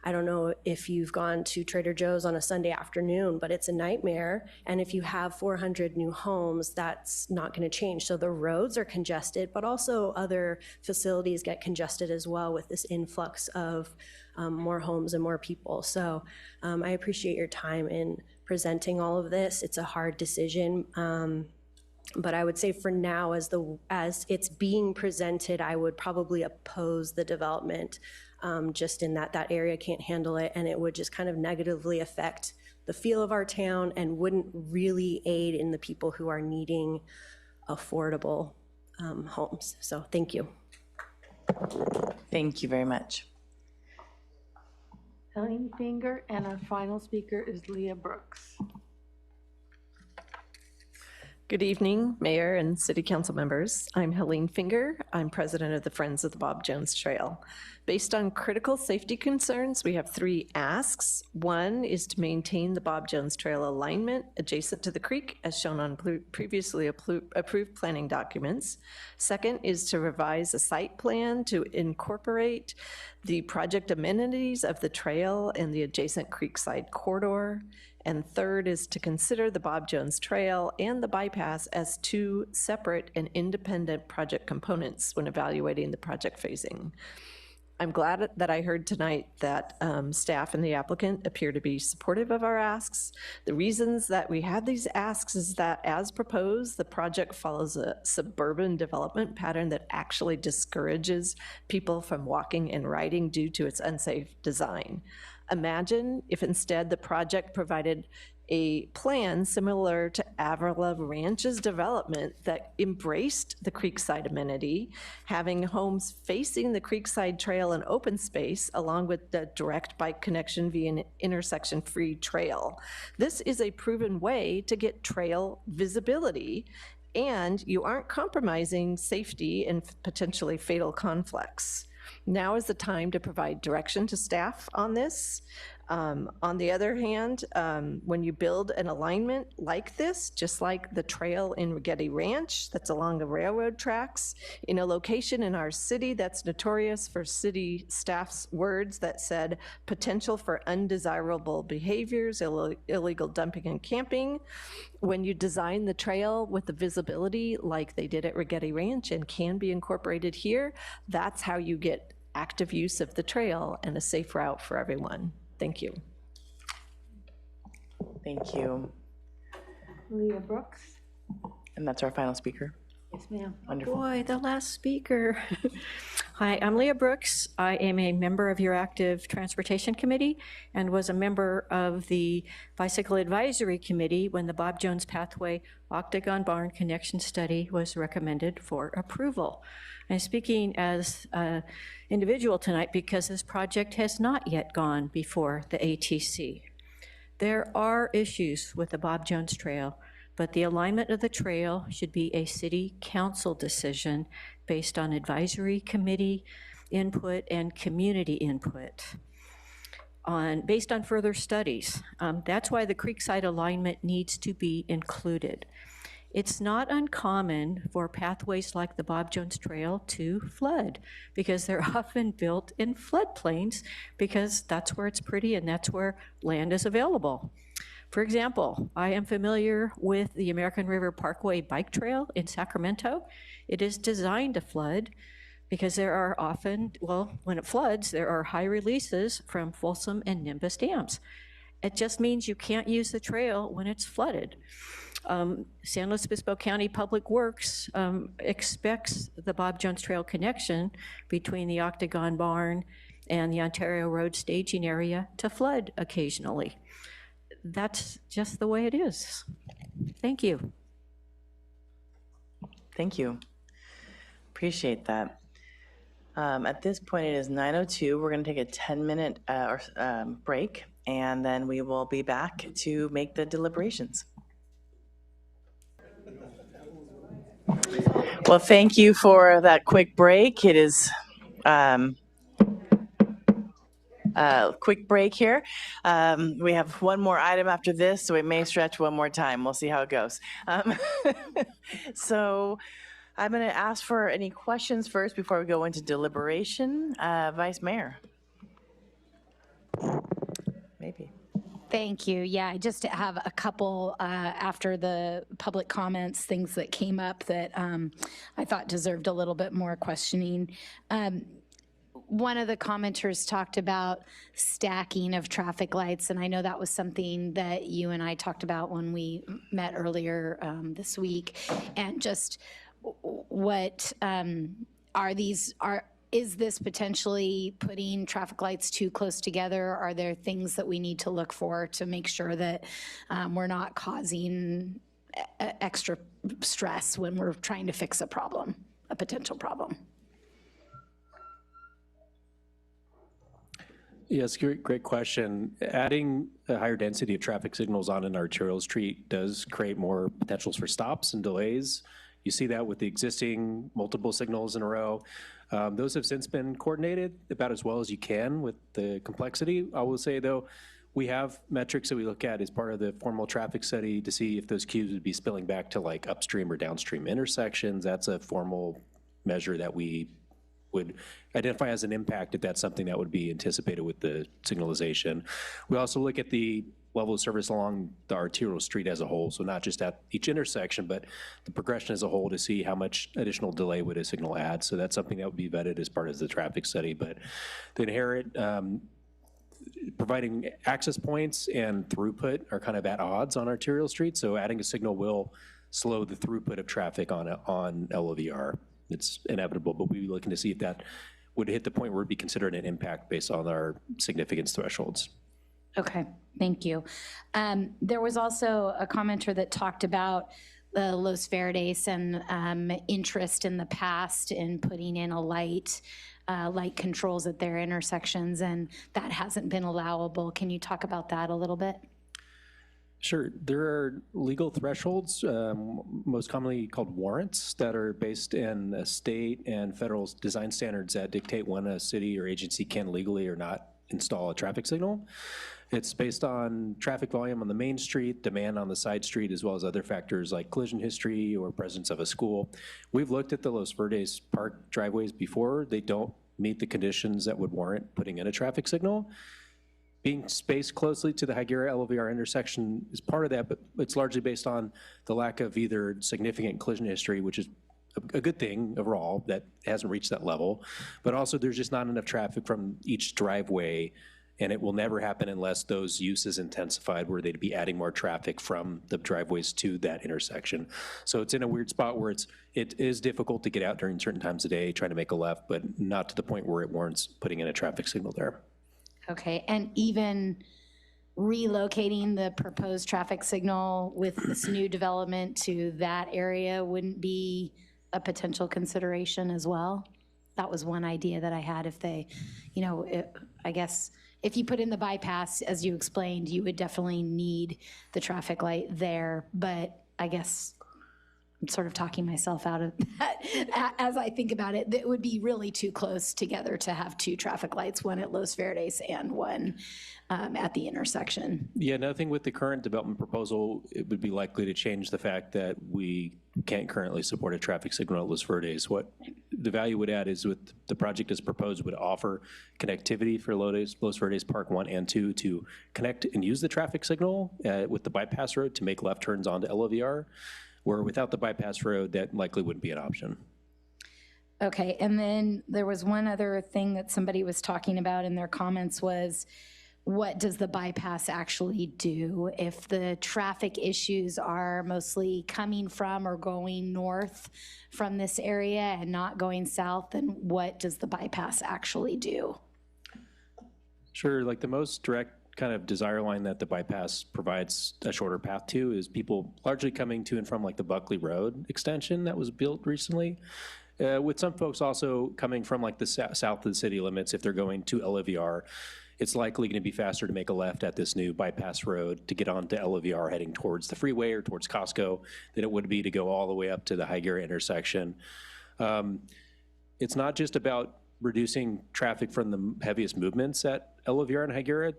I don't know if you've gone to Trader Joe's on a Sunday afternoon, but it's a nightmare. And if you have 400 new homes, that's not going to change. So the roads are congested, but also other facilities get congested as well with this influx of more homes and more people. So I appreciate your time in presenting all of this. It's a hard decision. But I would say for now, as it's being presented, I would probably oppose the development, just in that area can't handle it, and it would just kind of negatively affect the feel of our town and wouldn't really aid in the people who are needing affordable homes. So thank you. Thank you very much. Helene Finger, and our final speaker is Leah Brooks. Good evening, Mayor and City Council members. I'm Helene Finger. I'm president of the Friends of the Bob Jones Trail. Based on critical safety concerns, we have 3 asks. One is to maintain the Bob Jones Trail alignment adjacent to the creek, as shown on previously approved planning documents. Second is to revise a site plan to incorporate the project amenities of the trail and the adjacent creekside corridor. And third is to consider the Bob Jones Trail and the bypass as 2 separate and independent project components when evaluating the project phasing. I'm glad that I heard tonight that staff and the applicant appear to be supportive of our asks. The reasons that we have these asks is that, as proposed, the project follows a suburban development pattern that actually discourages people from walking and riding due to its unsafe design. Imagine if instead the project provided a plan similar to Avrila Ranch's development that embraced the creekside amenity, having homes facing the creekside trail and open space, along with the direct bike connection via an intersection-free trail. This is a proven way to get trail visibility, and you aren't compromising safety and potentially fatal conflicts. Now is the time to provide direction to staff on this. On the other hand, when you build an alignment like this, just like the trail in Rigetti Ranch that's along the railroad tracks, in a location in our city that's notorious for city staff's words that said potential for undesirable behaviors, illegal dumping and camping, when you design the trail with the visibility like they did at Rigetti Ranch and can be incorporated here, that's how you get active use of the trail and a safe route for everyone. Thank you. Thank you. Leah Brooks. And that's our final speaker. Yes, ma'am. Wonderful. Boy, the last speaker. Hi, I'm Leah Brooks. I am a member of your active transportation committee and was a member of the bicycle advisory committee when the Bob Jones Pathway Octagon Barn Connection Study was recommended for approval. I'm speaking as an individual tonight because this project has not yet gone before the ATC. There are issues with the Bob Jones Trail, but the alignment of the trail should be a city council decision based on advisory committee input and community input. Based on further studies. That's why the creekside alignment needs to be included. It's not uncommon for pathways like the Bob Jones Trail to flood because they're often built in floodplains because that's where it's pretty and that's where land is available. For example, I am familiar with the American River Parkway Bike Trail in Sacramento. It is designed to flood because there are often, well, when it floods, there are high releases from Folsom and Nimbus dams. It just means you can't use the trail when it's flooded. San Luis Obispo County Public Works expects the Bob Jones Trail connection between the Octagon Barn and the Ontario Road staging area to flood occasionally. That's just the way it is. Thank you. Thank you. Appreciate that. At this point, it is 9:02. We're going to take a 10-minute break, and then we will be back to make the deliberations. Well, thank you for that quick break. It is quick break here. We have one more item after this, so it may stretch one more time. We'll see how it goes. So I'm going to ask for any questions first before we go into deliberation. Vice Mayor. Maybe. Thank you. Yeah, I just have a couple after the public comments, things that came up that I thought deserved a little bit more questioning. One of the commenters talked about stacking of traffic lights, and I know that was something that you and I talked about when we met earlier this week. And just what is this potentially putting traffic lights too close together? Are there things that we need to look for to make sure that we're not causing extra stress when we're trying to fix a problem, a potential problem? Yes, great question. Adding a higher density of traffic signals on an arterial street does create more potentials for stops and delays. You see that with the existing multiple signals in a row. Those have since been coordinated about as well as you can with the complexity. I will say, though, we have metrics that we look at as part of the formal traffic study to see if those queues would be spilling back to like upstream or downstream intersections. That's a formal measure that we would identify as an impact if that's something that would be anticipated with the signalization. We also look at the level of service along the arterial street as a whole, so not just at each intersection, but the progression as a whole to see how much additional delay would a signal add. So that's something that would be vetted as part of the traffic study. But the inherent providing access points and throughput are kind of at odds on arterial streets, so adding a signal will slow the throughput of traffic on LOVR. It's inevitable, but we'd be looking to see if that would hit the point where it'd be considered an impact based on our significance thresholds. Okay, thank you. There was also a commenter that talked about Los Verdes and interest in the past in putting in a light controls at their intersections, and that hasn't been allowable. Can you talk about that a little bit? Sure. There are legal thresholds, most commonly called warrants, that are based in state and federal design standards that dictate when a city or agency can legally or not install a traffic signal. It's based on traffic volume on the main street, demand on the side street, as well as other factors like collision history or presence of a school. We've looked at the Los Verdes Park driveways before. They don't meet the conditions that would warrant putting in a traffic signal. Being spaced closely to the Higuera LOVR intersection is part of that, but it's largely based on the lack of either significant collision history, which is a good thing overall, that hasn't reached that level, but also there's just not enough traffic from each driveway, and it will never happen unless those uses intensified where they'd be adding more traffic from the driveways to that intersection. So it's in a weird spot where it is difficult to get out during certain times of day, trying to make a left, but not to the point where it warrants putting in a traffic signal there. Okay, and even relocating the proposed traffic signal with this new development to that area wouldn't be a potential consideration as well? That was one idea that I had. If they, I guess, if you put in the bypass, as you explained, you would definitely need the traffic light there, but I guess I'm sort of talking myself out of that as I think about it. It would be really too close together to have two traffic lights, one at Los Verdes and one at the intersection. Yeah, nothing with the current development proposal, it would be likely to change the fact that we can't currently support a traffic signal at Los Verdes. What the value would add is with the project as proposed would offer connectivity for Los Verdes Park 1 and 2 to connect and use the traffic signal with the bypass road to make left turns onto LOVR, where without the bypass road, that likely wouldn't be an option. Okay, and then there was one other thing that somebody was talking about in their comments was what does the bypass actually do? If the traffic issues are mostly coming from or going north from this area and not going south, then what does the bypass actually do? Sure, like the most direct kind of desire line that the bypass provides a shorter path to is people largely coming to and from like the Buckley Road extension that was built recently. With some folks also coming from like the south of the city limits, if they're going to LVR, it's likely going to be faster to make a left at this new bypass road to get onto LVR heading towards the freeway or towards Costco than it would be to go all the way up to the Higuera intersection. It's not just about reducing traffic from the heaviest movements at LVR and Higuera.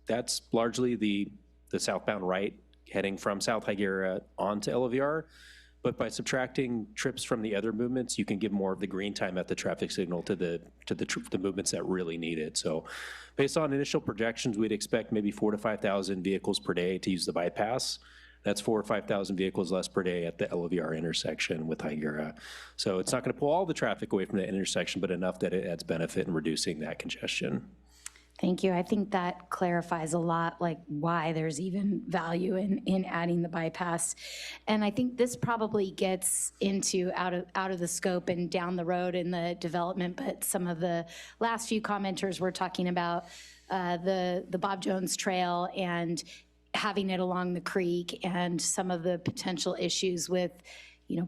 That's largely the southbound right heading from South Higuera onto LVR. But by subtracting trips from the other movements, you can give more of the green time at the traffic signal to the movements that really need it. So based on initial projections, we'd expect maybe 4,000 to 5,000 vehicles per day to use the bypass. That's 4,000 or 5,000 vehicles less per day at the LVR intersection with Higuera. So it's not going to pull all the traffic away from the intersection, but enough that it adds benefit in reducing that congestion. Thank you. I think that clarifies a lot, like why there's even value in adding the bypass. And I think this probably gets into out of the scope and down the road in the development, but some of the last few commenters were talking about the Bob Jones Trail and having it along the creek and some of the potential issues with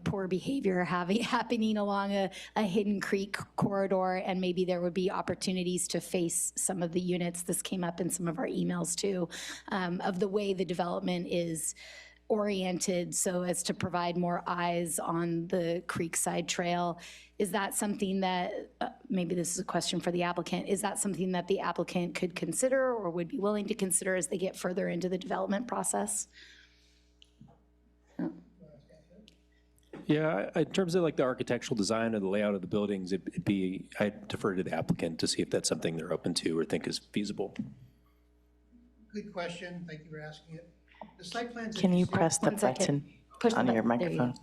poor behavior happening along a hidden creek corridor, and maybe there would be opportunities to face some of the units. This came up in some of our emails too, of the way the development is oriented so as to provide more eyes on the Creekside Trail. Is that something that, maybe this is a question for the applicant, is that something that the applicant could consider or would be willing to consider as they get further into the development process? Yeah, in terms of like the architectural design or the layout of the buildings, I'd defer to the applicant to see if that's something they're open to or think is feasible. Good question. Thank you for asking it. The site plans. Can you press the button on your microphone?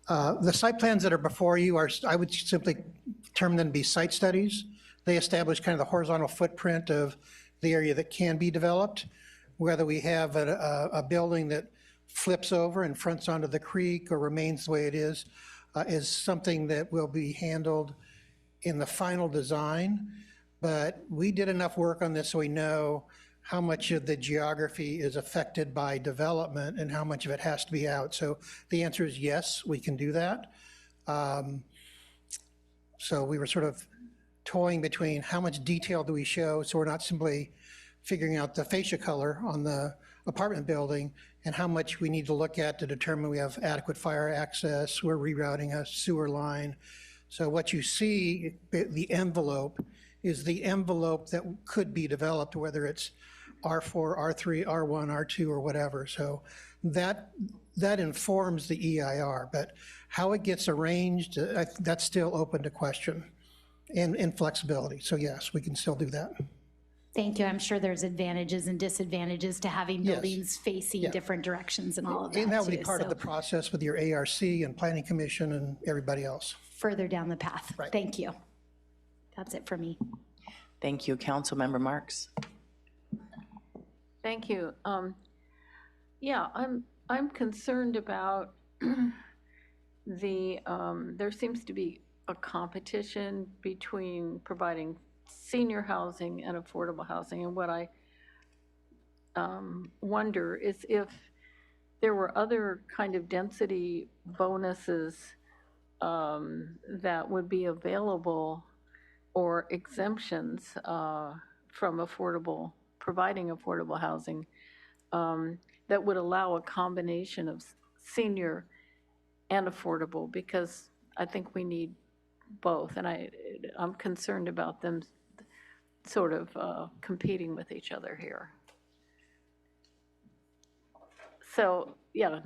The site plans that are before you are, I would simply term them to be site studies. They establish kind of the horizontal footprint of the area that can be developed, whether we have a building that flips over and fronts onto the creek or remains the way it is something that will be handled in the final design. But we did enough work on this so we know how much of the geography is affected by development and how much of it has to be out. So the answer is yes, we can do that. So we were sort of toying between how much detail do we show so we're not simply figuring out the fascia color on the apartment building and how much we need to look at to determine we have adequate fire access, we're rerouting a sewer line. So what you see, the envelope, is the envelope that could be developed, whether it's R4, R3, R1, R2, or whatever. So that informs the EIR, but how it gets arranged, that's still open to question and flexibility. So yes, we can still do that. Thank you. I'm sure there's advantages and disadvantages to having buildings facing different directions and all of that. And that would be too, part of the process with your ARC and Planning Commission and everybody else. Further down the path. Right. Thank you. That's it for me. Thank you. Councilmember Marks. Thank you. Yeah, I'm concerned about there seems to be a competition between providing senior housing and affordable housing. And what I wonder is if there were other kind of density bonuses that would be available or exemptions from providing affordable housing that would allow a combination of senior and affordable, because I think we need both, and I'm concerned about them sort of competing with each other here. So, yeah,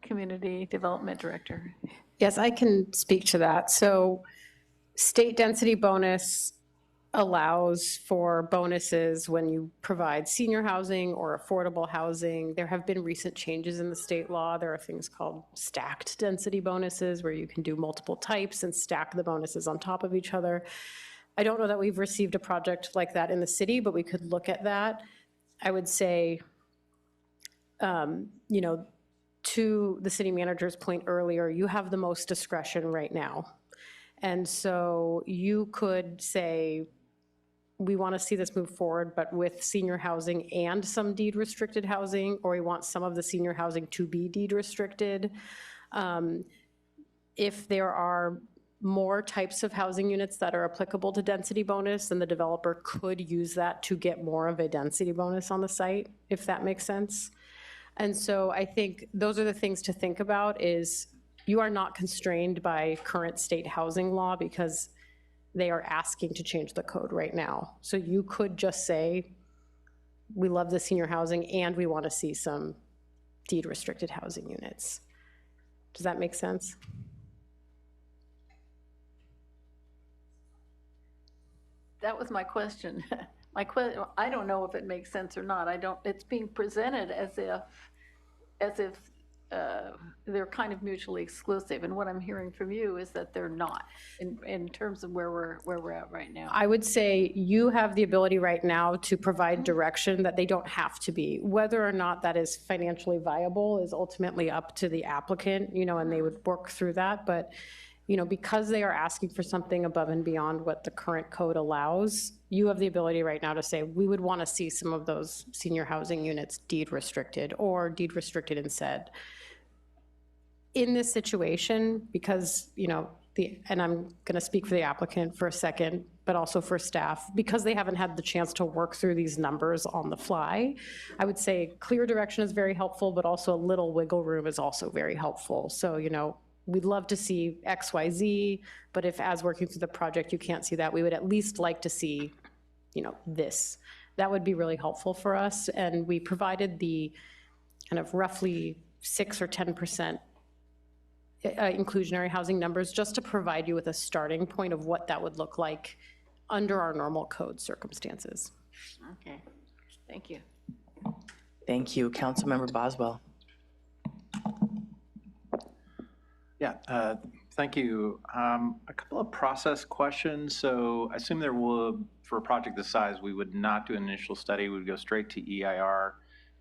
Community Development Director. Yes, I can speak to that. So state density bonus allows for bonuses when you provide senior housing or affordable housing. There have been recent changes in the state law. There are things called stacked density bonuses where you can do multiple types and stack the bonuses on top of each other. I don't know that we've received a project like that in the city, but we could look at that. I would say, you know, to the city manager's point earlier, you have the most discretion right now. And so you could say, we want to see this move forward, but with senior housing and some deed restricted housing, or we want some of the senior housing to be deed restricted. If there are more types of housing units that are applicable to density bonus, then the developer could use that to get more of a density bonus on the site, if that makes sense. And so I think those are the things to think about. Is you are not constrained by current state housing law because they are asking to change the code right now. So you could just say, we love the senior housing and we want to see some deed restricted housing units. Does that make sense? That was my question. I don't know if it makes sense or not. It's being presented as if they're kind of mutually exclusive. And what I'm hearing from you is that they're not in terms of where we're at right now. I would say you have the ability right now to provide direction that they don't have to be. Whether or not that is financially viable is ultimately up to the applicant, you know, and they would work through that. But you know, because they are asking for something above and beyond what the current code allows, you have the ability right now to say, we would want to see some of those senior housing units deed restricted or deed restricted instead. In this situation, because, you know, and I'm going to speak for the applicant for a second, but also for staff, because they haven't had the chance to work through these numbers on the fly, I would say clear direction is very helpful, but also a little wiggle room is also very helpful. So, you know, we'd love to see X, Y, Z, but if as working through the project you can't see that, we would at least like to see, you know, this. That would be really helpful for us. And we provided the kind of roughly 6 or 10% inclusionary housing numbers just to provide you with a starting point of what that would look like under our normal code circumstances. Okay, thank you. Thank you, Councilmember Boswell. Yeah, thank you. A couple of process questions. So I assume there will, for a project this size, we would not do an initial study, we would go straight to EIR.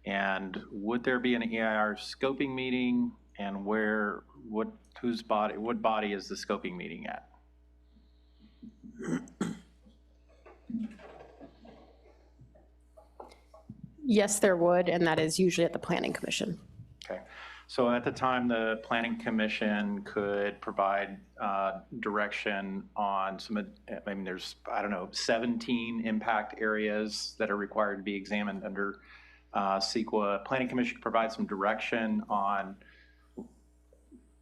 And would there be an EIR scoping meeting, and what body is the scoping meeting at? Yes, there would, and that is usually at the Planning Commission. Okay. So at the time, the Planning Commission could provide direction on some, I mean, there's, I don't know, 17 impact areas that are required to be examined under CEQA. Planning Commission could provide some direction on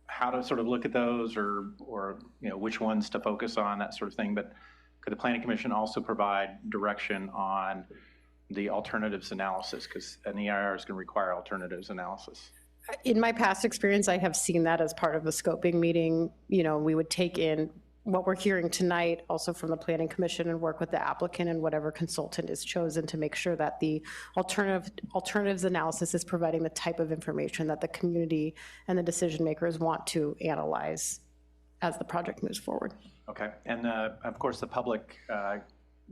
how to sort of look at those or you know, which ones to focus on, that sort of thing. But could the Planning Commission also provide direction on the alternatives analysis? Because an EIR is going to require alternatives analysis. In my past experience, I have seen that as part of the scoping meeting. You know, we would take in what we're hearing tonight also from the Planning Commission and work with the applicant and whatever consultant is chosen to make sure that the alternatives analysis is providing the type of information that the community and the decision makers want to analyze as the project moves forward. Okay, and of course the public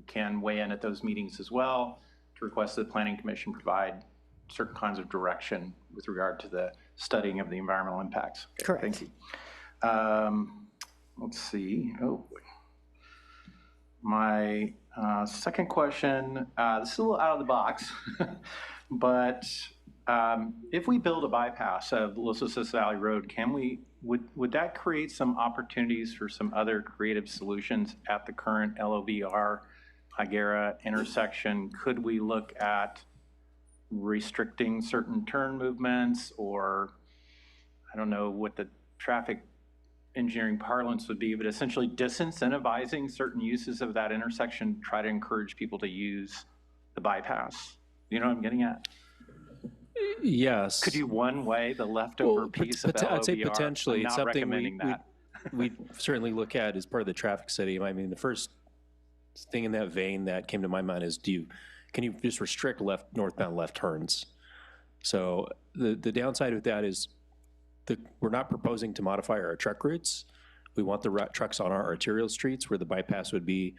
can weigh in at those meetings as well to request that the Planning Commission provide certain kinds of direction with regard to the studying of the environmental impacts. Okay, correct. Thank you. Let's see. Oh, my second question, this is a little out of the box, but if we build a bypass of Los Osos Valley Road, would that create some opportunities for some other creative solutions at the current LOVR Higuera intersection? Could we look at restricting certain turn movements, or I don't know what the traffic engineering parlance would be, but essentially disincentivizing certain uses of that intersection, try to encourage people to use the bypass? You know what I'm getting at? Yes. Could you one-way the leftover piece of LOVR? I'd say potentially. I'm not it's something recommending that. we certainly look at as part of the traffic study. I mean, the first thing in that vein that came to my mind is, can you just restrict northbound left turns? So the downside with that is we're not proposing to modify our truck routes. We want the trucks on our arterial streets where the bypass would be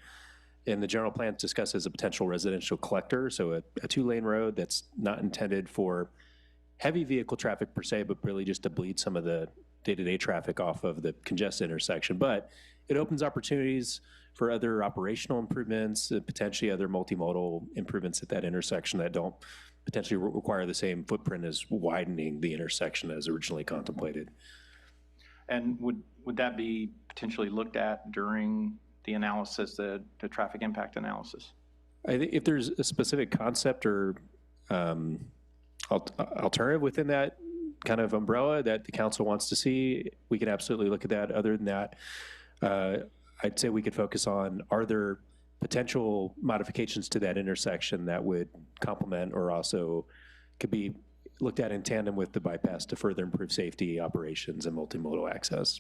And the general plan discusses a potential residential collector, so a two-lane road that's not intended for heavy vehicle traffic per se, but really just to bleed some of the day-to-day traffic off of the congested intersection. But it opens opportunities for other operational improvements, potentially other multimodal improvements at that intersection that don't potentially require the same footprint as widening the intersection as originally contemplated. And would that be potentially looked at during the analysis, the traffic impact analysis? I think if there's a specific concept or alternative within that kind of umbrella that the council wants to see, we can absolutely look at that. Other than that, I'd say we could focus on, are there potential modifications to that intersection that would complement or also could be looked at in tandem with the bypass to further improve safety, operations, and multimodal access?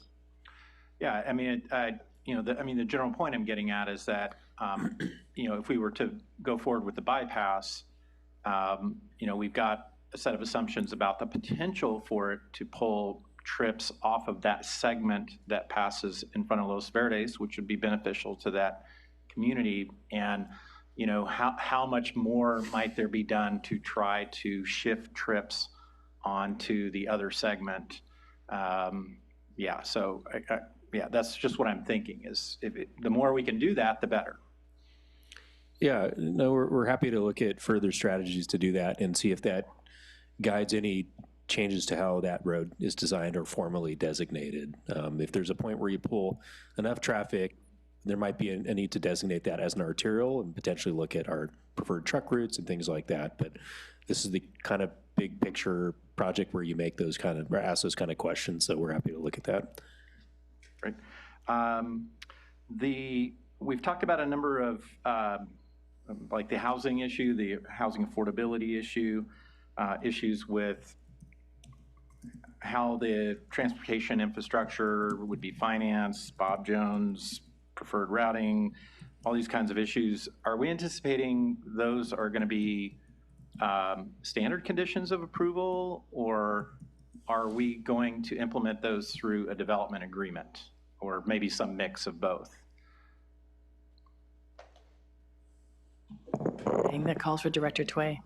Yeah, I mean, the general point I'm getting at is that, if we were to go forward with the bypass, we've got a set of assumptions about the potential for it to pull trips off of that segment that passes in front of Los Verdes, which would be beneficial to that community. And, how much more might there be done to try to shift trips onto the other segment? So that's just what I'm thinking is the more we can do that, the better. Yeah, no, we're happy to look at further strategies to do that and see if that guides any changes to how that road is designed or formally designated. If there's a point where you pull enough traffic, there might be a need to designate that as an arterial and potentially look at our preferred truck routes and things like that. But this is the kind of big picture project where you make those kind of, or ask those kind of questions. So we're happy to look at that. Great. We've talked about a number of like the housing issue, the housing affordability issue, issues with how the transportation infrastructure would be financed, Bob Jones, preferred routing, all these kinds of issues. Are we anticipating those are going to be standard conditions of approval, or are we going to implement those through a development agreement, or maybe some mix of both? I think that calls for Director Tway.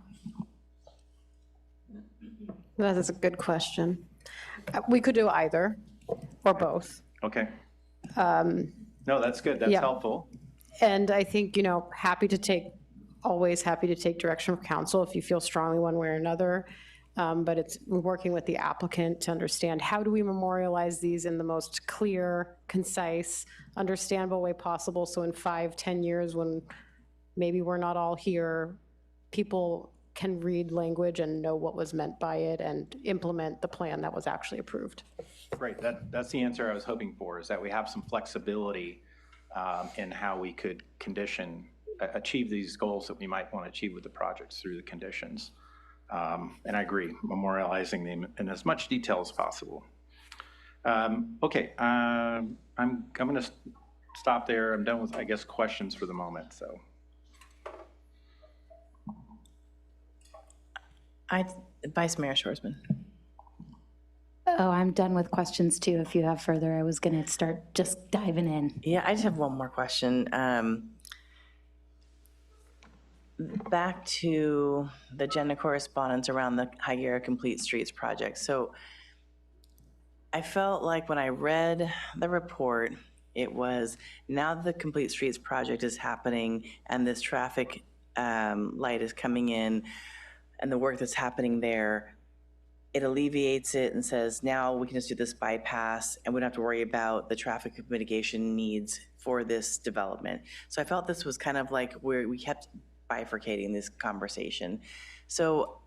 That is a good question. We could do either or both. Okay. No, that's good. That's helpful. And I think, always happy to take direction from council if you feel strongly one way or another. But it's working with the applicant to understand how do we memorialize these in the most clear, concise, understandable way possible. So in 5-10 years, when maybe we're not all here, people can read language and know what was meant by it and implement the plan that was actually approved. Right, that's the answer I was hoping for, is that we have some flexibility in how we could achieve these goals that we might want to achieve with the projects through the conditions. And I agree, memorializing them in as much detail as possible. Okay, I'm going to stop there. I'm done with, I guess, questions for the moment, so. Vice Mayor Shorsman. Oh, I'm done with questions too. If you have further, I was going to start just diving in. Yeah, I just have one more question. Back to the agenda correspondence around the Higuera Complete Streets project. So I felt like when I read the report, it was now that the Complete Streets project is happening and this traffic light is coming in and the work that's happening there, it alleviates it and says, now we can just do this bypass and we don't have to worry about the traffic mitigation needs for this development. So I felt this was kind of like where we kept bifurcating this conversation. So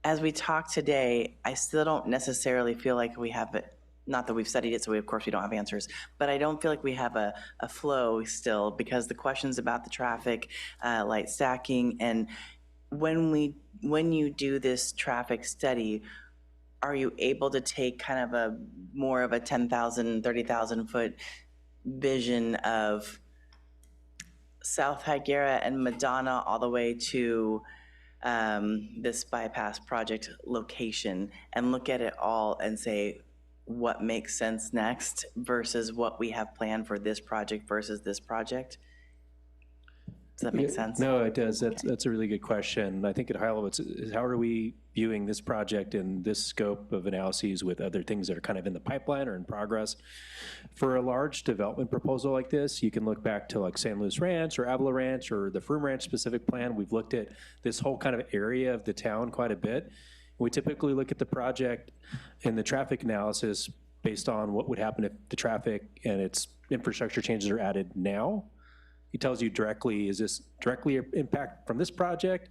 as we talk today, I still don't necessarily feel like we have it, not that we've studied it, so of course we don't have answers, but I don't feel like we have a flow still, because the questions about the traffic light stacking, and when you do this traffic study, are you able to take kind of a more of a 10,000, 30,000 foot vision of South Higuera and Madonna all the way to this bypass project location and look at it all and say what makes sense next versus what we have planned for this project versus this project? Does that make sense? No, it does. That's a really good question. I think at high level, it's how are we viewing this project and this scope of analyses with other things that are kind of in the pipeline or in progress? For a large development proposal like this, you can look back to like San Luis Ranch or Avila Ranch or the Froome Ranch specific plan. We've looked at this whole kind of area of the town quite a bit. We typically look at the project and the traffic analysis based on what would happen if the traffic and its infrastructure changes are added now. It tells you directly, is this directly impact from this project?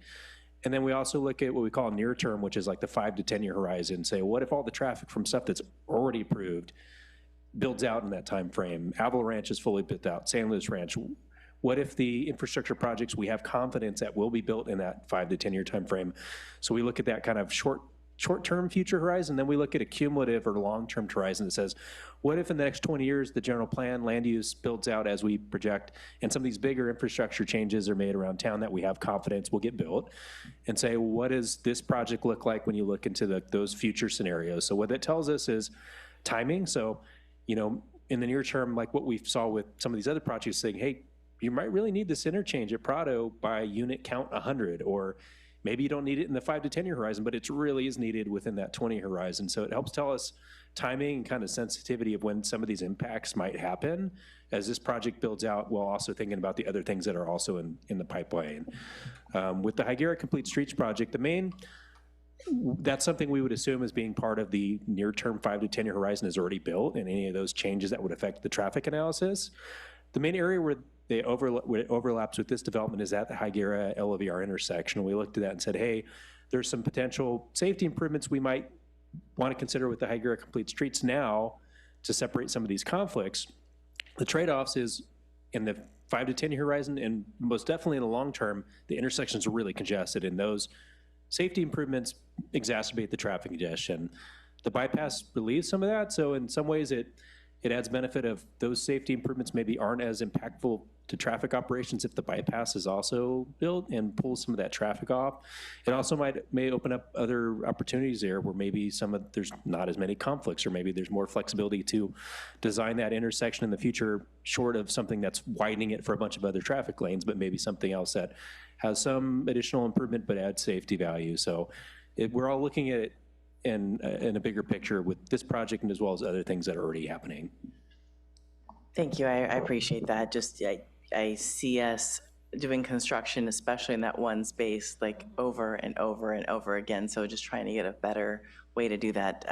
And then we also look at what we call near term, which is like the 5 to 10 year horizon. Say, what if all the traffic from stuff that's already approved builds out in that time frame? Avila Ranch is fully built out, San Luis Ranch. What if the infrastructure projects we have confidence that will be built in that 5 to 10 year time frame? So we look at that kind of short-term future horizon, then we look at a cumulative or long-term horizon that says, what if in the next 20 years the general plan land use builds out as we project, and some of these bigger infrastructure changes are made around town that we have confidence will get built, and say, what does this project look like when you look into those future scenarios? So what that tells us is timing. So, you know, in the near term, like what we saw with some of these other projects saying, hey, you might really need this interchange at Prado by unit count 100, or maybe you don't need it in the 5 to 10 year horizon, but it really is needed within that 20 horizon. So it helps tell us timing and kind of sensitivity of when some of these impacts might happen as this project builds out, while also thinking about the other things that are also in the pipeline. With the Higuera Complete Streets project, that's something we would assume as being part of the near-term 5 to 10 year horizon is already built, and any of those changes that would affect the traffic analysis. The main area where it overlaps with this development is at the Higuera LVR intersection. We looked at that and said, hey, there's some potential safety improvements we might want to consider with the Higuera Complete Streets now to separate some of these conflicts. The trade-offs is in the 5 to 10 year horizon, and most definitely in the long term, the intersections are really congested, and those safety improvements exacerbate the traffic congestion. The bypass relieves some of that, so in some ways it adds benefit of those safety improvements maybe aren't as impactful to traffic operations if the bypass is also built and pulls some of that traffic off. It also may open up other opportunities there where maybe there's not as many conflicts, or maybe there's more flexibility to design that intersection in the future, short of something that's widening it for a bunch of other traffic lanes, but maybe something else that has some additional improvement but adds safety value. So we're all looking at it in a bigger picture with this project and as well as other things that are already happening. Thank you. I appreciate that. Just I see us doing construction, especially in that one space, like over and over and over again. So just trying to get a better way to do that,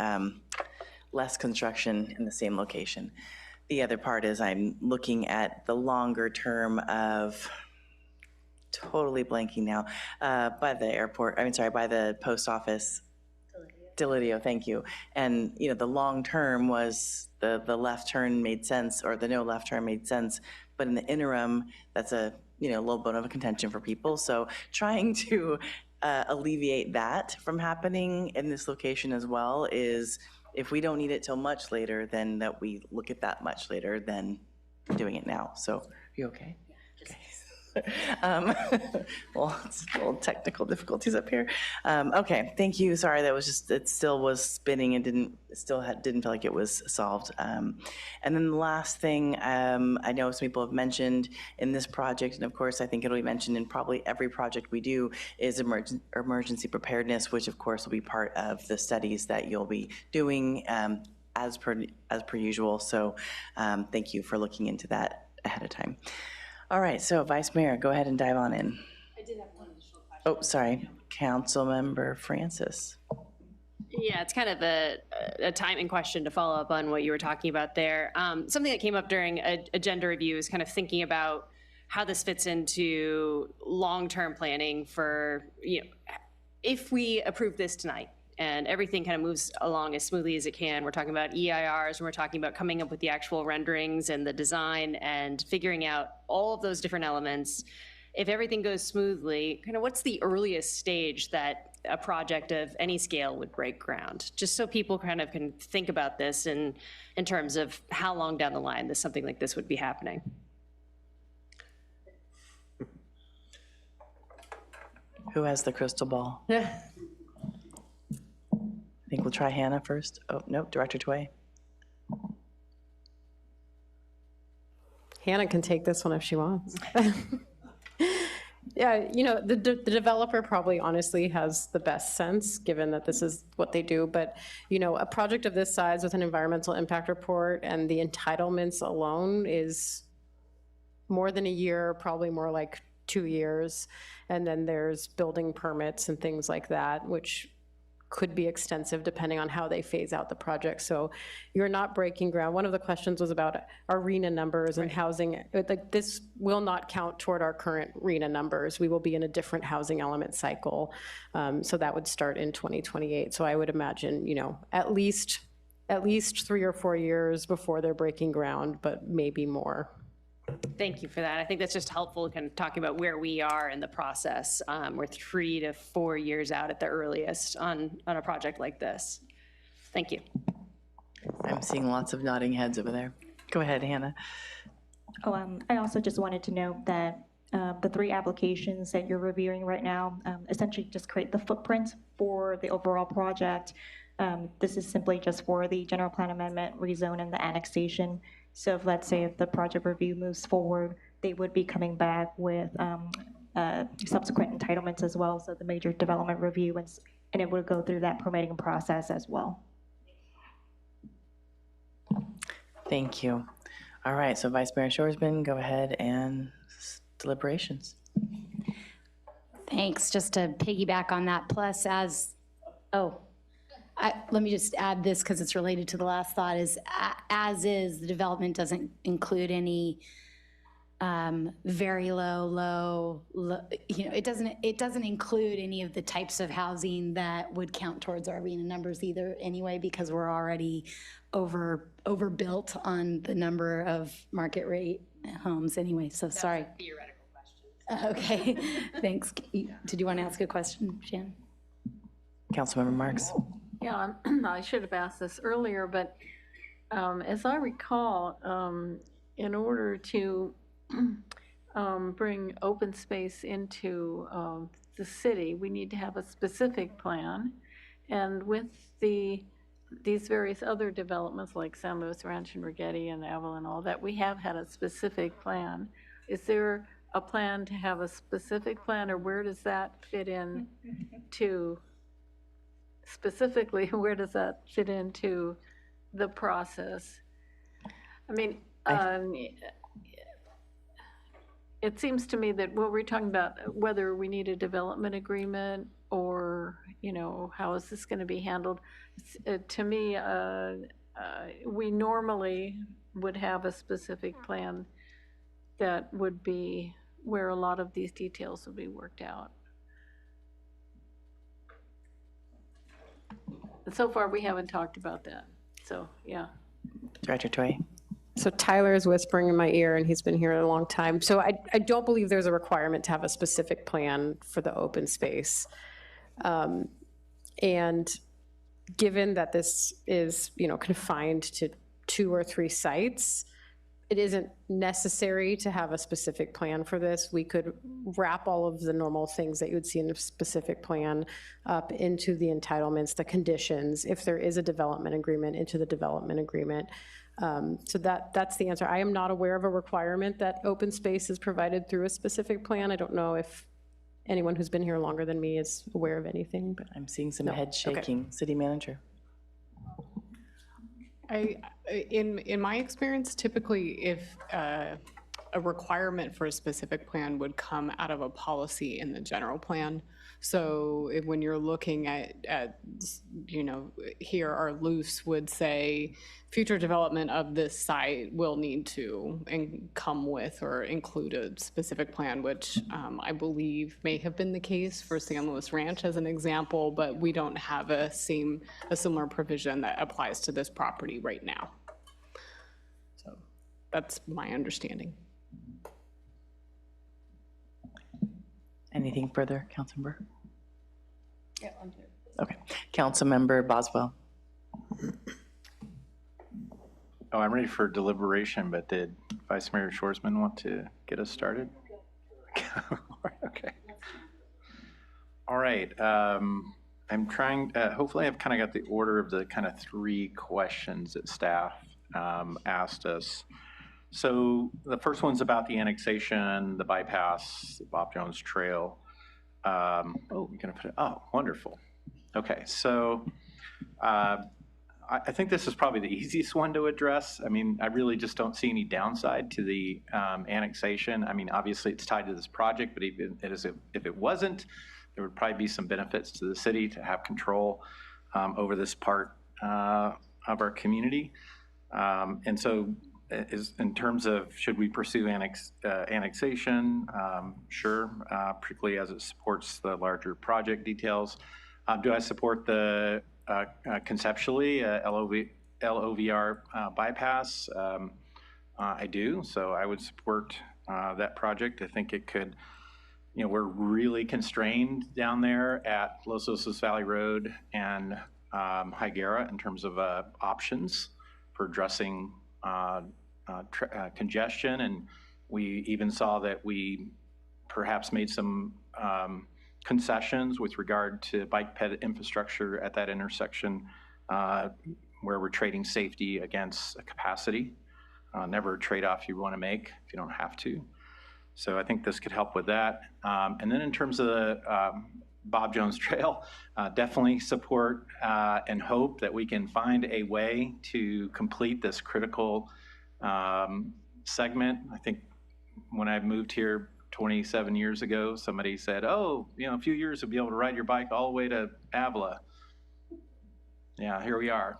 less construction in the same location. The other part is I'm looking at the longer term of, totally blanking now, by the airport, by the post office. Delidio, thank you. And, you know, the long term was the left turn made sense, or the no left turn made sense. But in the interim, that's a little bit of a contention for people. So trying to alleviate that from happening in this location as well is, if we don't need it till much later, then that we look at that much later than doing it now. So are you okay? Well, it's a little technical difficulties up here. Okay, thank you. Sorry, that was just, it still was spinning and didn't feel like it was solved. And then the last thing, I know some people have mentioned in this project, and of course I think it'll be mentioned in probably every project we do, is emergency preparedness, which of course will be part of the studies that you'll be doing as per usual. So thank you for looking into that ahead of time. All right, so Vice Mayor, go ahead and dive on in. I did have one additional question. Oh, sorry, Councilmember Francis. Yeah, it's kind of a timing question to follow up on what you were talking about there. Something that came up during agenda review is kind of thinking about how this fits into long-term planning for, if we approve this tonight and everything kind of moves along as smoothly as it can. We're talking about EIRs, and we're talking about coming up with the actual renderings and the design and figuring out all of those different elements. If everything goes smoothly, kind of what's the earliest stage that a project of any scale would break ground? Just so people kind of can think about this in terms of how long down the line something like this would be happening. Who has the crystal ball? I think we'll try Hannah first. Oh, no, Director Tway. Hannah can take this one if she wants. Yeah, you know, the developer probably honestly has the best sense, given that this is what they do. But, you know, a project of this size with an environmental impact report and the entitlements alone is more than a year, probably more like 2 years. And then there's building permits and things like that, which could be extensive depending on how they phase out the project. So you're not breaking ground. One of the questions was about our RENA numbers and housing. Like, this will not count toward our current RENA numbers. We will be in a different housing element cycle. So that would start in 2028. So I would imagine, you know, at least 3 or 4 years before they're breaking ground, but maybe more. Thank you for that. I think that's just helpful, kind of talking about where we are in the process. We're 3 to 4 years out at the earliest on a project like this. Thank you. I'm seeing lots of nodding heads over there. Go ahead, Hannah. I also just wanted to note that the 3 applications that you're reviewing right now essentially just create the footprint for the overall project. This is simply just for the general plan amendment, rezone, and the annexation. So if, let's say, if the project review moves forward, they would be coming back with subsequent entitlements as well, so the major development review, and it would go through that permitting process as well. Thank you. All right, so Vice Mayor Shoresman, go ahead and deliberations. Thanks. Just to piggyback on that, plus let me just add this because it's related to the last thought, is as is, the development doesn't include any very low, you know, it doesn't include any of the types of housing that would count towards our RENA numbers either anyway, because we're already overbuilt on the number of market rate homes anyway, so sorry. That's a theoretical question. Okay, thanks. Did you want to ask a question, Shannon? Councilmember Marks. Yeah, I should have asked this earlier, but as I recall, in order to bring open space into the city, we need to have a specific plan. And with these various other developments like San Luis Ranch and Rigetti and Avila and all that, we have had a specific plan. Is there a plan to have a specific plan, or where does that fit in to? Specifically, where does that fit into the process? I mean, it seems to me that what we're talking about, whether we need a development agreement or, you know, how is this going to be handled? To me, we normally would have a specific plan that would be where a lot of these details would be worked out. So far, we haven't talked about that. So, yeah. Director Toye. So Tyler is whispering in my ear, and he's been here a long time. So I don't believe there's a requirement to have a specific plan for the open space. And given that this is, you know, confined to 2 or 3 sites, it isn't necessary to have a specific plan for this. We could wrap all of the normal things that you would see in a specific plan up into the entitlements, the conditions, if there is a development agreement, into the development agreement. So that's the answer. I am not aware of a requirement that open space is provided through a specific plan. I don't know if anyone who's been here longer than me is aware of anything, but I'm seeing some head shaking. Okay. City Manager. In my experience, typically if a requirement for a specific plan would come out of a policy in the general plan. So when you're looking at, you know, here our loose would say future development of this site will need to come with or include a specific plan, which I believe may have been the case for San Luis Ranch as an example, but we don't have a similar provision that applies to this property right now. So that's my understanding. Anything further, Councilmember? Yeah, I'm good. Okay. Councilmember Boswell. Oh, I'm ready for deliberation, but did Vice Mayor Shoresman want to get us started? Okay. All right. I'm trying, hopefully I've kind of got the order of the kind of 3 questions that staff asked us. So the first one's about the annexation, the bypass, the Bob Jones Trail. Oh, you're gonna put it, oh, wonderful. Okay, so I think this is probably the easiest one to address. I mean, I really just don't see any downside to the annexation. I mean, obviously it's tied to this project, but even if it wasn't, there would probably be some benefits to the city to have control over this part of our community. And so in terms of should we pursue annexation, sure, particularly as it supports the larger project details. Do I support the conceptually LOVR bypass? I do, so I would support that project. I think it could, you know, we're really constrained down there at Los Osos Valley Road and Higuera in terms of options for addressing congestion, and we even saw that we perhaps made some concessions with regard to bike ped infrastructure at that intersection, where we're trading safety against capacity. Never a trade-off you want to make if you don't have to. So I think this could help with that. And then in terms of the Bob Jones Trail, definitely support and hope that we can find a way to complete this critical segment. I think when I moved here 27 years ago, somebody said, oh, you know, a few years you'll be able to ride your bike all the way to Avila. Yeah, here we are.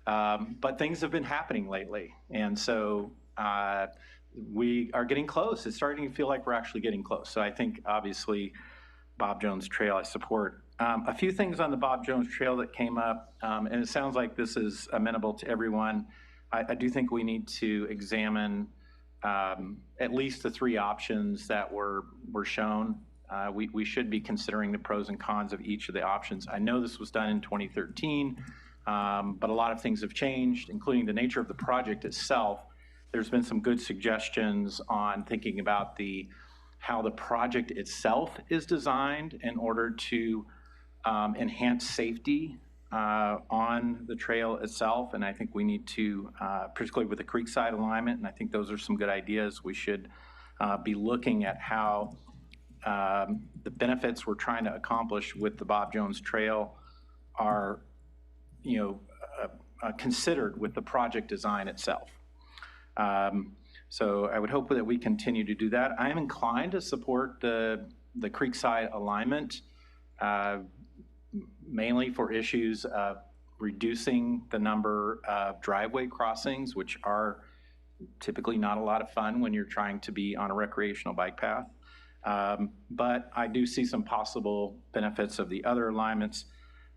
But things have been happening lately. And so we are getting close. It's starting to feel like we're actually getting close. So I think obviously Bob Jones Trail, I support. A few things on the Bob Jones Trail that came up, and it sounds like this is amenable to everyone. I do think we need to examine at least the three options that were shown. We should be considering the pros and cons of each of the options. I know this was done in 2013, but a lot of things have changed, including the nature of the project itself. There's been some good suggestions on thinking about how the project itself is designed in order to enhance safety on the trail itself, and I think we need to, particularly with the creekside alignment, and I think those are some good ideas. We should be looking at how the benefits we're trying to accomplish with the Bob Jones Trail are, you know, considered with the project design itself. So I would hope that we continue to do that. I am inclined to support the creekside alignment, mainly for issues of reducing the number of driveway crossings, which are typically not a lot of fun when you're trying to be on a recreational bike path. But I do see some possible benefits of the other alignments.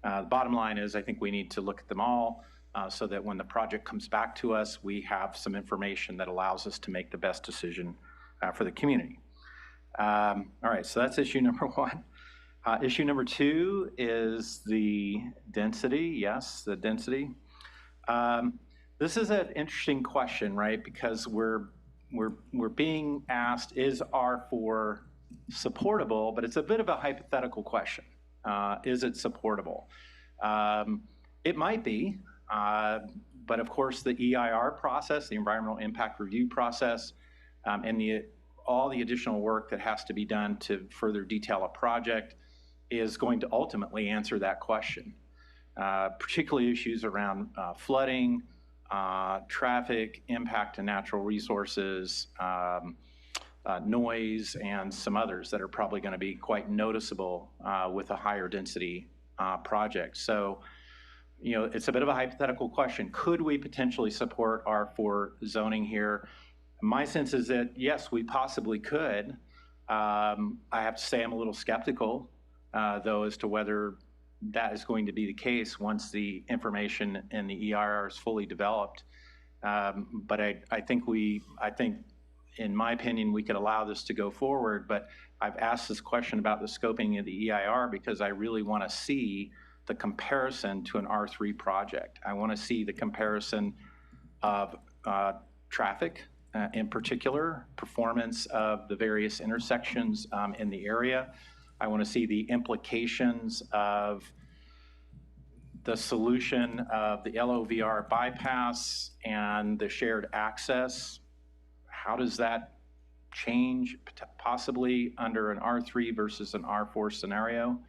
The bottom line is I think we need to look at them all so that when the project comes back to us, we have some information that allows us to make the best decision for the community. All right, so that's issue number one. Issue number two is the density. Yes, the density. This is an interesting question, right? Because we're being asked, is R4 supportable? But it's a bit of a hypothetical question. Is it supportable? It might be, but of course the EIR process, the environmental impact review process, and all the additional work that has to be done to further detail a project is going to ultimately answer that question. Particularly issues around flooding, traffic, impact to natural resources, noise, and some others that are probably going to be quite noticeable with a higher density project. So, you know, it's a bit of a hypothetical question. Could we potentially support R4 zoning here? My sense is that yes, we possibly could. I have to say I'm a little skeptical, though, as to whether that is going to be the case once the information in the EIR is fully developed. But I think in my opinion, we could allow this to go forward, but I've asked this question about the scoping of the EIR because I really want to see the comparison to an R3 project. I want to see the comparison of traffic, in particular, performance of the various intersections in the area. I want to see the implications of the solution of the LOVR bypass and the shared access how does that change possibly under an R3 versus an R4 scenario?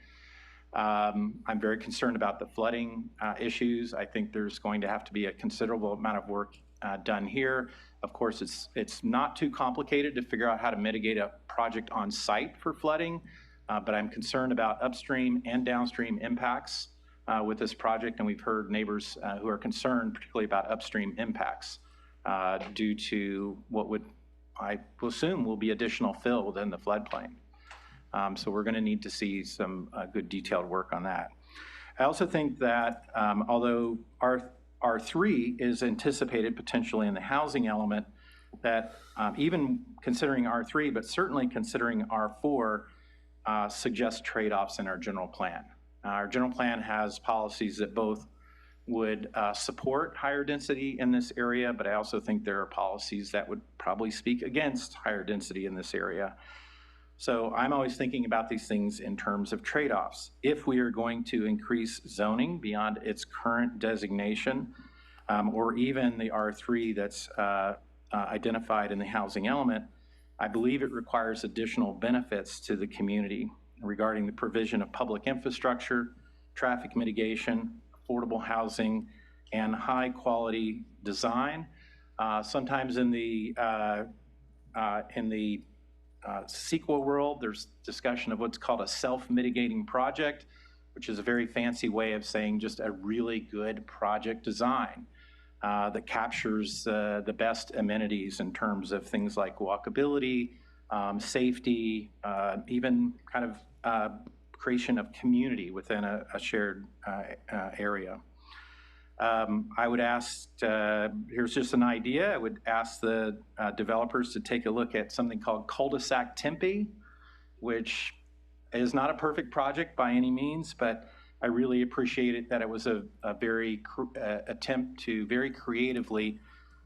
I'm very concerned about the flooding issues. I think there's going to have to be a considerable amount of work done here. Of course, it's not too complicated to figure out how to mitigate a project on site for flooding, but I'm concerned about upstream and downstream impacts with this project, and we've heard neighbors who are concerned particularly about upstream impacts due to what I will assume will be additional fill within the floodplain. So we're going to need to see some good detailed work on that. I also think that although R3 is anticipated potentially in the housing element, that even considering R3, but certainly considering R4, suggests trade-offs in our general plan. Our general plan has policies that both would support higher density in this area, but I also think there are policies that would probably speak against higher density in this area. So I'm always thinking about these things in terms of trade-offs. If we are going to increase zoning beyond its current designation, or even the R3 that's identified in the housing element, I believe it requires additional benefits to the community regarding the provision of public infrastructure, traffic mitigation, affordable housing, and high-quality design. Sometimes in the CEQA world, there's discussion of what's called a self-mitigating project, which is a very fancy way of saying just a really good project design that captures the best amenities in terms of things like walkability, safety, even kind of creation of community within a shared area. I would ask, here's just an idea, I would ask the developers to take a look at something called cul-de-sac Tempe, which is not a perfect project by any means, but I really appreciated that it was a very attempt to very creatively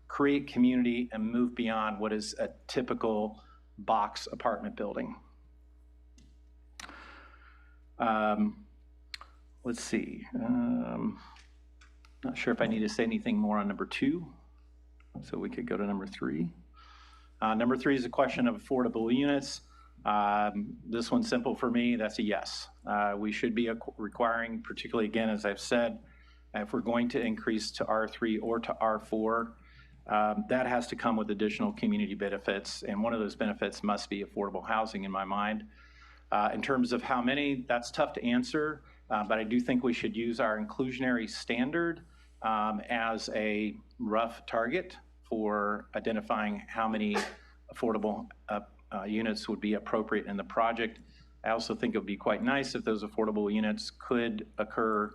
create community and move beyond what is a typical box apartment building. Let's see. Not sure if I need to say anything more on number 2, so we could go to number 3. Number 3 is a question of affordable units. This one's simple for me, that's a yes. We should be requiring, particularly again, as I've said, if we're going to increase to R3 or to R4, that has to come with additional community benefits, and one of those benefits must be affordable housing in my mind. In terms of how many, that's tough to answer, but I do think we should use our inclusionary standard as a rough target for identifying how many affordable units would be appropriate in the project. I also think it would be quite nice if those affordable units could occur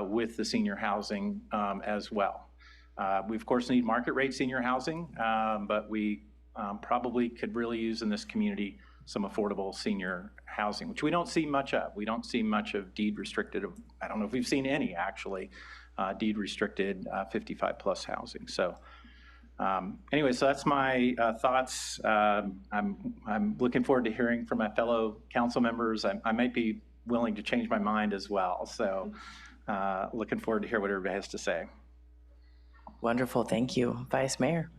with the senior housing as well. We of course need market rate senior housing, but we probably could really use in this community some affordable senior housing, which we don't see much of. We don't see much of deed restricted, I don't know if we've seen any actually, deed restricted 55 plus housing. So anyway, so that's my thoughts. I'm looking forward to hearing from my fellow council members. I might be willing to change my mind as well. So looking forward to hear what everybody has to say. Wonderful, thank you. Vice Mayor.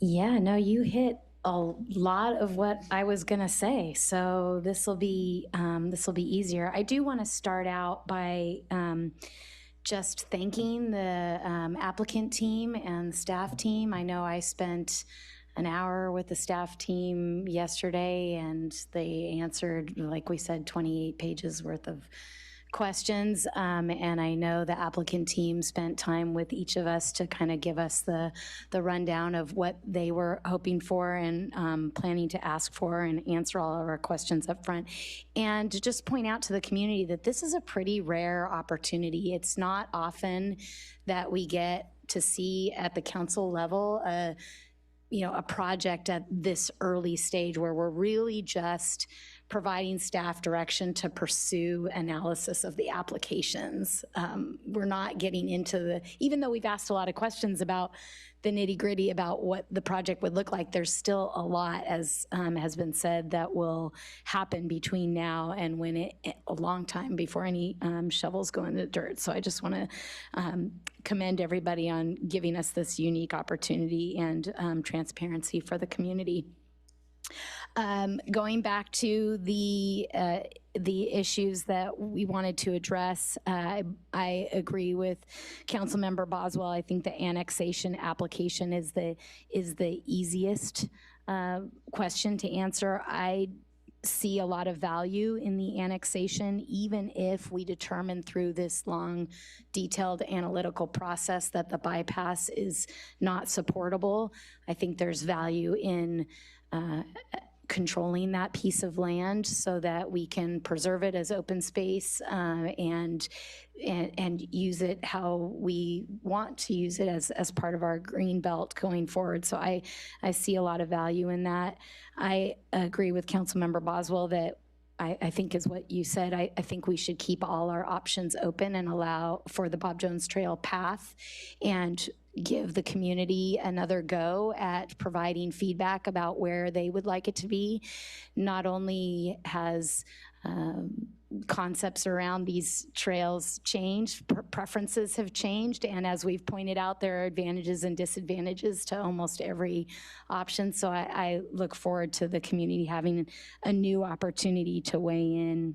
Yeah, no, you hit a lot of what I was gonna say, so this will be easier. I do want to start out by just thanking the applicant team and staff team. I know I spent an hour with the staff team yesterday, and they answered, like we said, 28 pages worth of questions, and I know the applicant team spent time with each of us to kind of give us the rundown of what they were hoping for and planning to ask for and answer all of our questions up front. And to just point out to the community that this is a pretty rare opportunity. It's not often that we get to see at the council level a project at this early stage where we're really just providing staff direction to pursue analysis of the applications. We're not getting into even though we've asked a lot of questions about the nitty-gritty about what the project would look like, there's still a lot, as has been said, that will happen between now and when a long time before any shovels go in the dirt. So I just want to commend everybody on giving us this unique opportunity and transparency for the community. Going back to the issues that we wanted to address, I agree with Councilmember Boswell. I think the annexation application is the easiest question to answer. I see a lot of value in the annexation, even if we determine through this long, detailed analytical process that the bypass is not supportable. I think there's value in controlling that piece of land so that we can preserve it as open space and use it how we want to use it as part of our green belt going forward. So I see a lot of value in that. I agree with Councilmember Boswell that I think is what you said. I think we should keep all our options open and allow for the Bob Jones Trail path and give the community another go at providing feedback about where they would like it to be. Not only has concepts around these trails changed, preferences have changed, and as we've pointed out, there are advantages and disadvantages to almost every option. So I look forward to the community having a new opportunity to weigh in,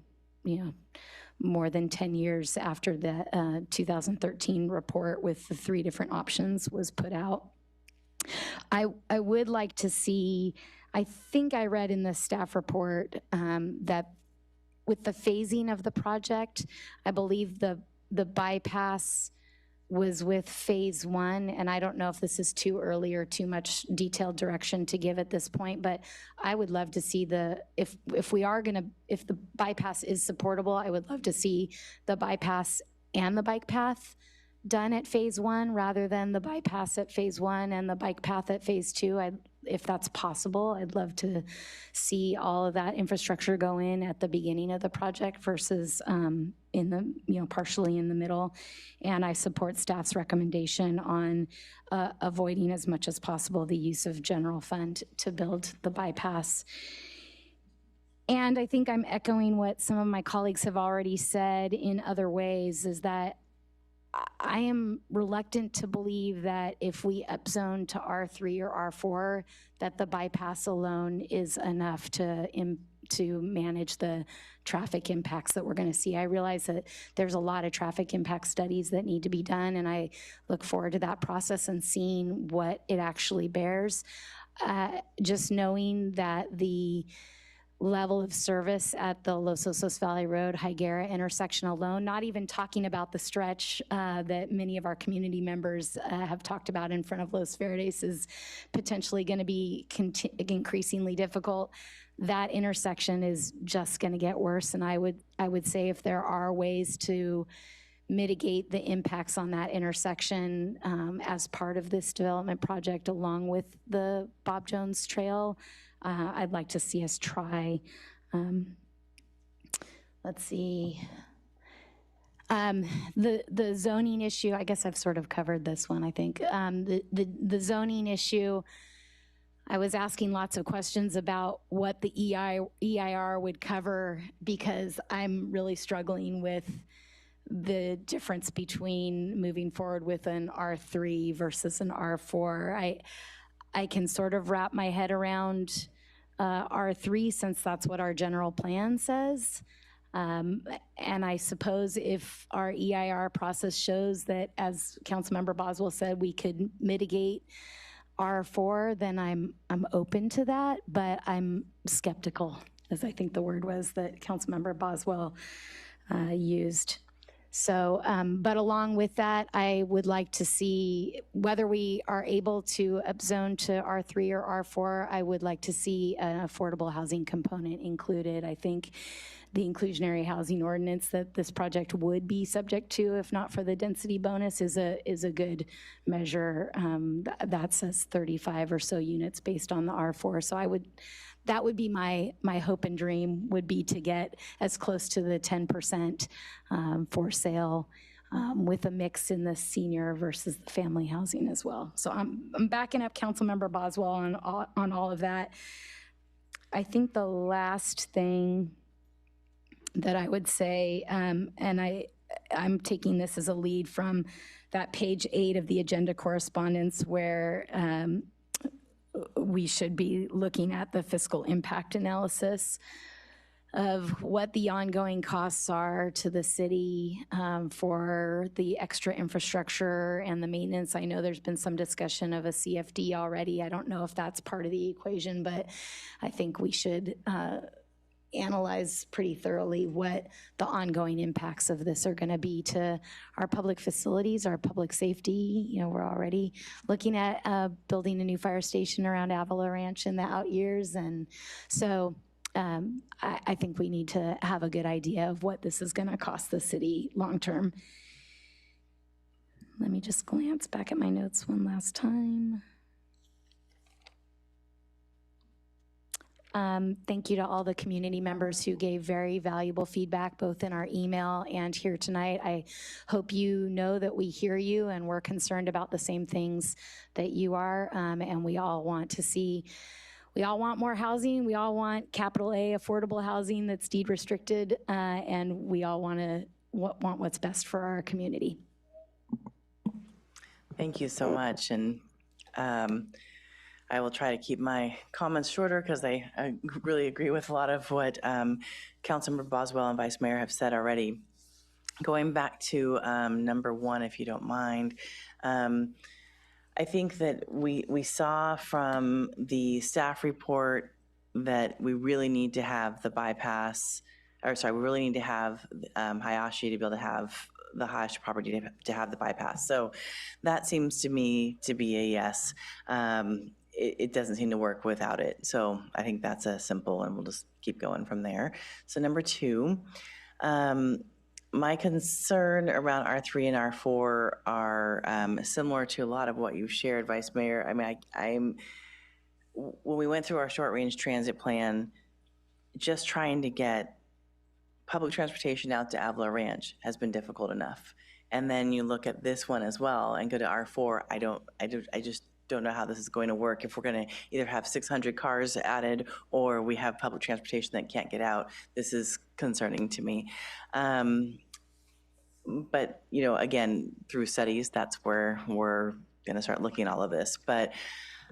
more than 10 years after the 2013 report with the 3 different options was put out. I would like to see, I think I read in the staff report that with the phasing of the project, I believe the bypass was with phase 1, and I don't know if this is too early or too much detailed direction to give at this point, but I would love to see if the bypass is supportable, I would love to see the bypass and the bike path done at phase 1 rather than the bypass at phase 1 and the bike path at phase 2. If that's possible, I'd love to see all of that infrastructure go in at the beginning of the project versus partially in the middle. And I support staff's recommendation on avoiding as much as possible the use of general fund to build the bypass. And I think I'm echoing what some of my colleagues have already said in other ways, is that I am reluctant to believe that if we upzone to R3 or R4, that the bypass alone is enough to manage the traffic impacts that we're going to see. I realize that there's a lot of traffic impact studies that need to be done, and I look forward to that process and seeing what it actually bears. Just knowing that the level of service at the Los Osos Valley Road Higuera intersection alone, not even talking about the stretch that many of our community members have talked about in front of Los Verdes, is potentially going to be increasingly difficult. That intersection is just going to get worse, and I would say if there are ways to mitigate the impacts on that intersection as part of this development project along with the Bob Jones Trail, I'd like to see us try. Let's see. The zoning issue, I guess I've sort of covered this one, I think. The zoning issue, I was asking lots of questions about what the EIR would cover, because I'm really struggling with the difference between moving forward with an R3 versus an R4. I can sort of wrap my head around R3, since that's what our general plan says. And I suppose if our EIR process shows that, as Councilmember Boswell said, we could mitigate R4, then I'm open to that, but I'm skeptical, as I think the word was that Councilmember Boswell used. So, but along with that, I would like to see whether we are able to upzone to R3 or R4. I would like to see an affordable housing component included. I think the inclusionary housing ordinance that this project would be subject to, if not for the density bonus, is a good measure. That says 35 or so units based on the R4. So that would be my hope and dream, would be to get as close to the 10% for sale with a mix in the senior versus the family housing as well. So I'm backing up Councilmember Boswell on all of that. I think the last thing that I would say, and I'm taking this as a lead from that page 8 of the agenda correspondence where we should be looking at the fiscal impact analysis of what the ongoing costs are to the city for the extra infrastructure and the maintenance. I know there's been some discussion of a CFD already. I don't know if that's part of the equation, but I think we should analyze pretty thoroughly what the ongoing impacts of this are going to be to our public facilities, our public safety. You know, we're already looking at building a new fire station around Avila Ranch in the out years. And so I think we need to have a good idea of what this is going to cost the city long term. Let me just glance back at my notes one last time. Thank you to all the community members who gave very valuable feedback, both in our email and here tonight. I hope you know that we hear you and we're concerned about the same things that you are, and we all want to see, we all want more housing. We all want capital A affordable housing that's deed restricted, and we all want what's best for our community. Thank you so much. And I will try to keep my comments shorter because I really agree with a lot of what Councilmember Boswell and Vice Mayor have said already. Going back to number 1, if you don't mind, I think that we saw from the staff report that we really need to have the bypass, or sorry, we really need to have Hayashi to be able to have the Hayashi property to have the bypass. So that seems to me to be a yes. It doesn't seem to work without it. So I think that's a simple, and we'll just keep going from there. So number 2, my concern around R3 and R4 are similar to a lot of what you've shared, Vice Mayor. I mean, when we went through our short range transit plan, just trying to get public transportation out to Avila Ranch has been difficult enough. And then you look at this one as well and go to R4. I just don't know how this is going to work if we're going to either have 600 cars added or we have public transportation that can't get out. This is concerning to me. But, you know, again, through studies, that's where we're going to start looking at all of this. But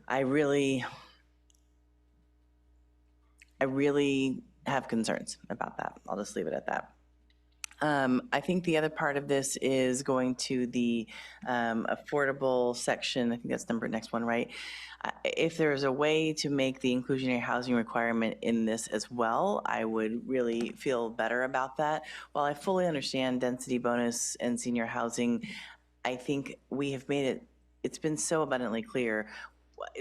I really have concerns about that. I'll just leave it at that. I think the other part of this is going to the affordable section. I think that's next one, right? If there's a way to make the inclusionary housing requirement in this as well, I would really feel better about that. While I fully understand density bonus and senior housing, I think we have made it, it's been so abundantly clear.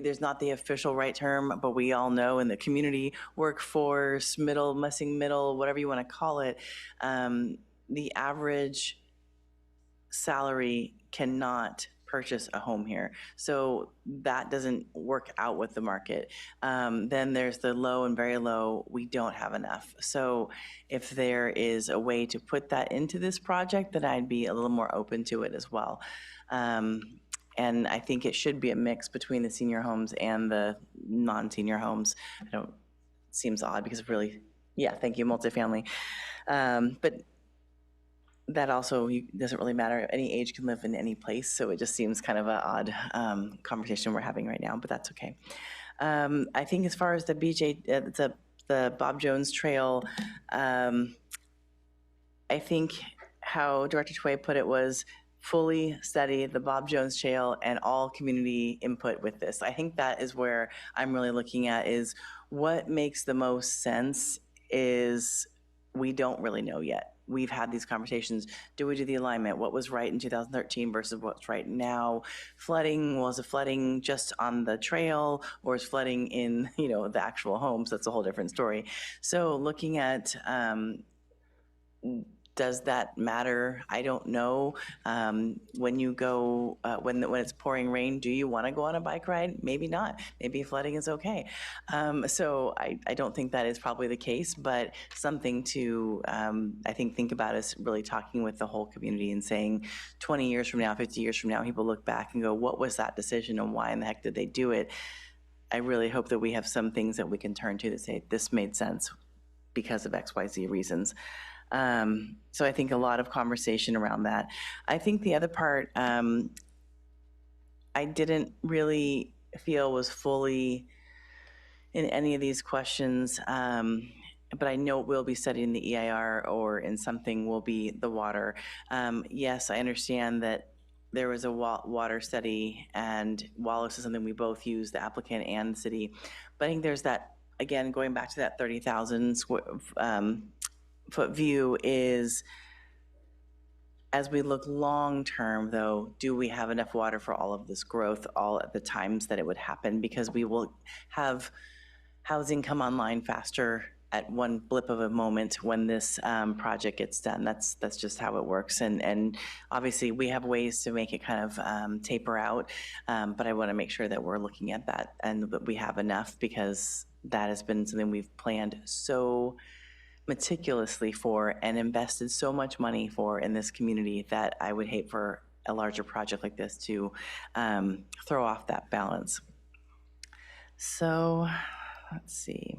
There's not the official right term, but we all know in the community, workforce, missing middle, whatever you want to call it, the average salary cannot purchase a home here. So that doesn't work out with the market. Then there's the low and very low, we don't have enough. So if there is a way to put that into this project, then I'd be a little more open to it as well. And I think it should be a mix between the senior homes and the non-senior homes. It seems odd because really, yeah, thank you, multifamily. But that also doesn't really matter. Any age can live in any place, so it just seems kind of an odd conversation we're having right now, but that's okay. I think as far as the the Bob Jones Trail, I think how Director Tway put it was fully study the Bob Jones Trail and all community input with this. I think that is where I'm really looking at is what makes the most sense is we don't really know yet. We've had these conversations. Do we do the alignment? What was right in 2013 versus what's right now? Flooding, was it flooding just on the trail or is flooding in, the actual homes? That's a whole different story. So looking at, does that matter? I don't know. When you go, when it's pouring rain, do you want to go on a bike ride? Maybe not. Maybe flooding is okay. So I don't think that is probably the case, but something to, I think about is really talking with the whole community and saying 20 years from now, 50 years from now, people look back and go, what was that decision and why in the heck did they do it? I really hope that we have some things that we can turn to that say, this made sense because of XYZ reasons. So I think a lot of conversation around that. I think the other part I didn't really feel was fully in any of these questions, but I know it will be studied in the EIR or in something will be the water. Yes, I understand that there was a water study, and Wallace is something we both use, the applicant and the city. But I think there's that, again, going back to that 30,000 foot view is, as we look long-term, though, do we have enough water for all of this growth all at the times that it would happen? Because we will have housing come online faster at one blip of a moment when this project gets done. That's just how it works. And obviously, we have ways to make it kind of taper out, but I want to make sure that we're looking at that and that we have enough, because that has been something we've planned so meticulously for and invested so much money for in this community that I would hate for a larger project like this to throw off that balance. So let's see.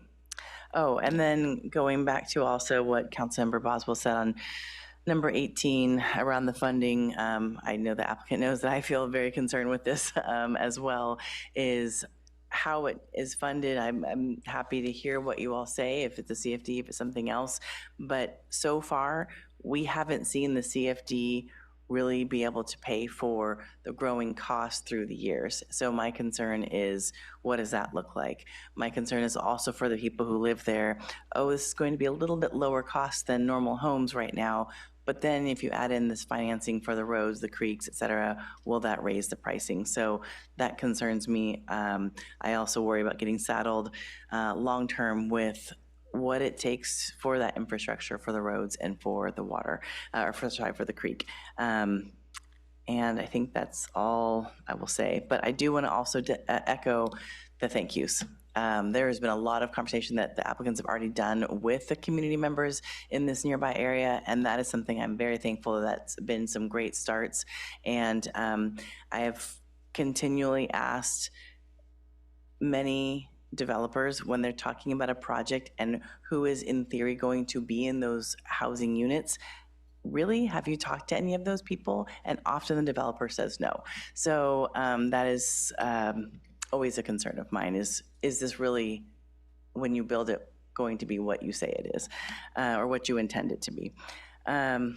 Oh, and then going back to also what Councilmember Boswell said on number 18 around the funding, I know the applicant knows that I feel very concerned with this as well, is how it is funded. I'm happy to hear what you all say, if it's a CFD, if it's something else, but so far we haven't seen the CFD really be able to pay for the growing costs through the years. So my concern is, what does that look like? My concern is also for the people who live there. Oh, this is going to be a little bit lower cost than normal homes right now, but then if you add in this financing for the roads, the creeks, et cetera, will that raise the pricing? So that concerns me. I also worry about getting saddled long-term with what it takes for that infrastructure, for the roads and for the water, or for the creek. And I think that's all I will say. But I do want to also echo the thank yous. There has been a lot of conversation that the applicants have already done with the community members in this nearby area, and that is something I'm very thankful that's been some great starts. And I have continually asked many developers when they're talking about a project and who is in theory going to be in those housing units, really, have you talked to any of those people? And often the developer says no. So that is always a concern of mine, is this really, when you build it, going to be what you say it is, or what you intend it to be? And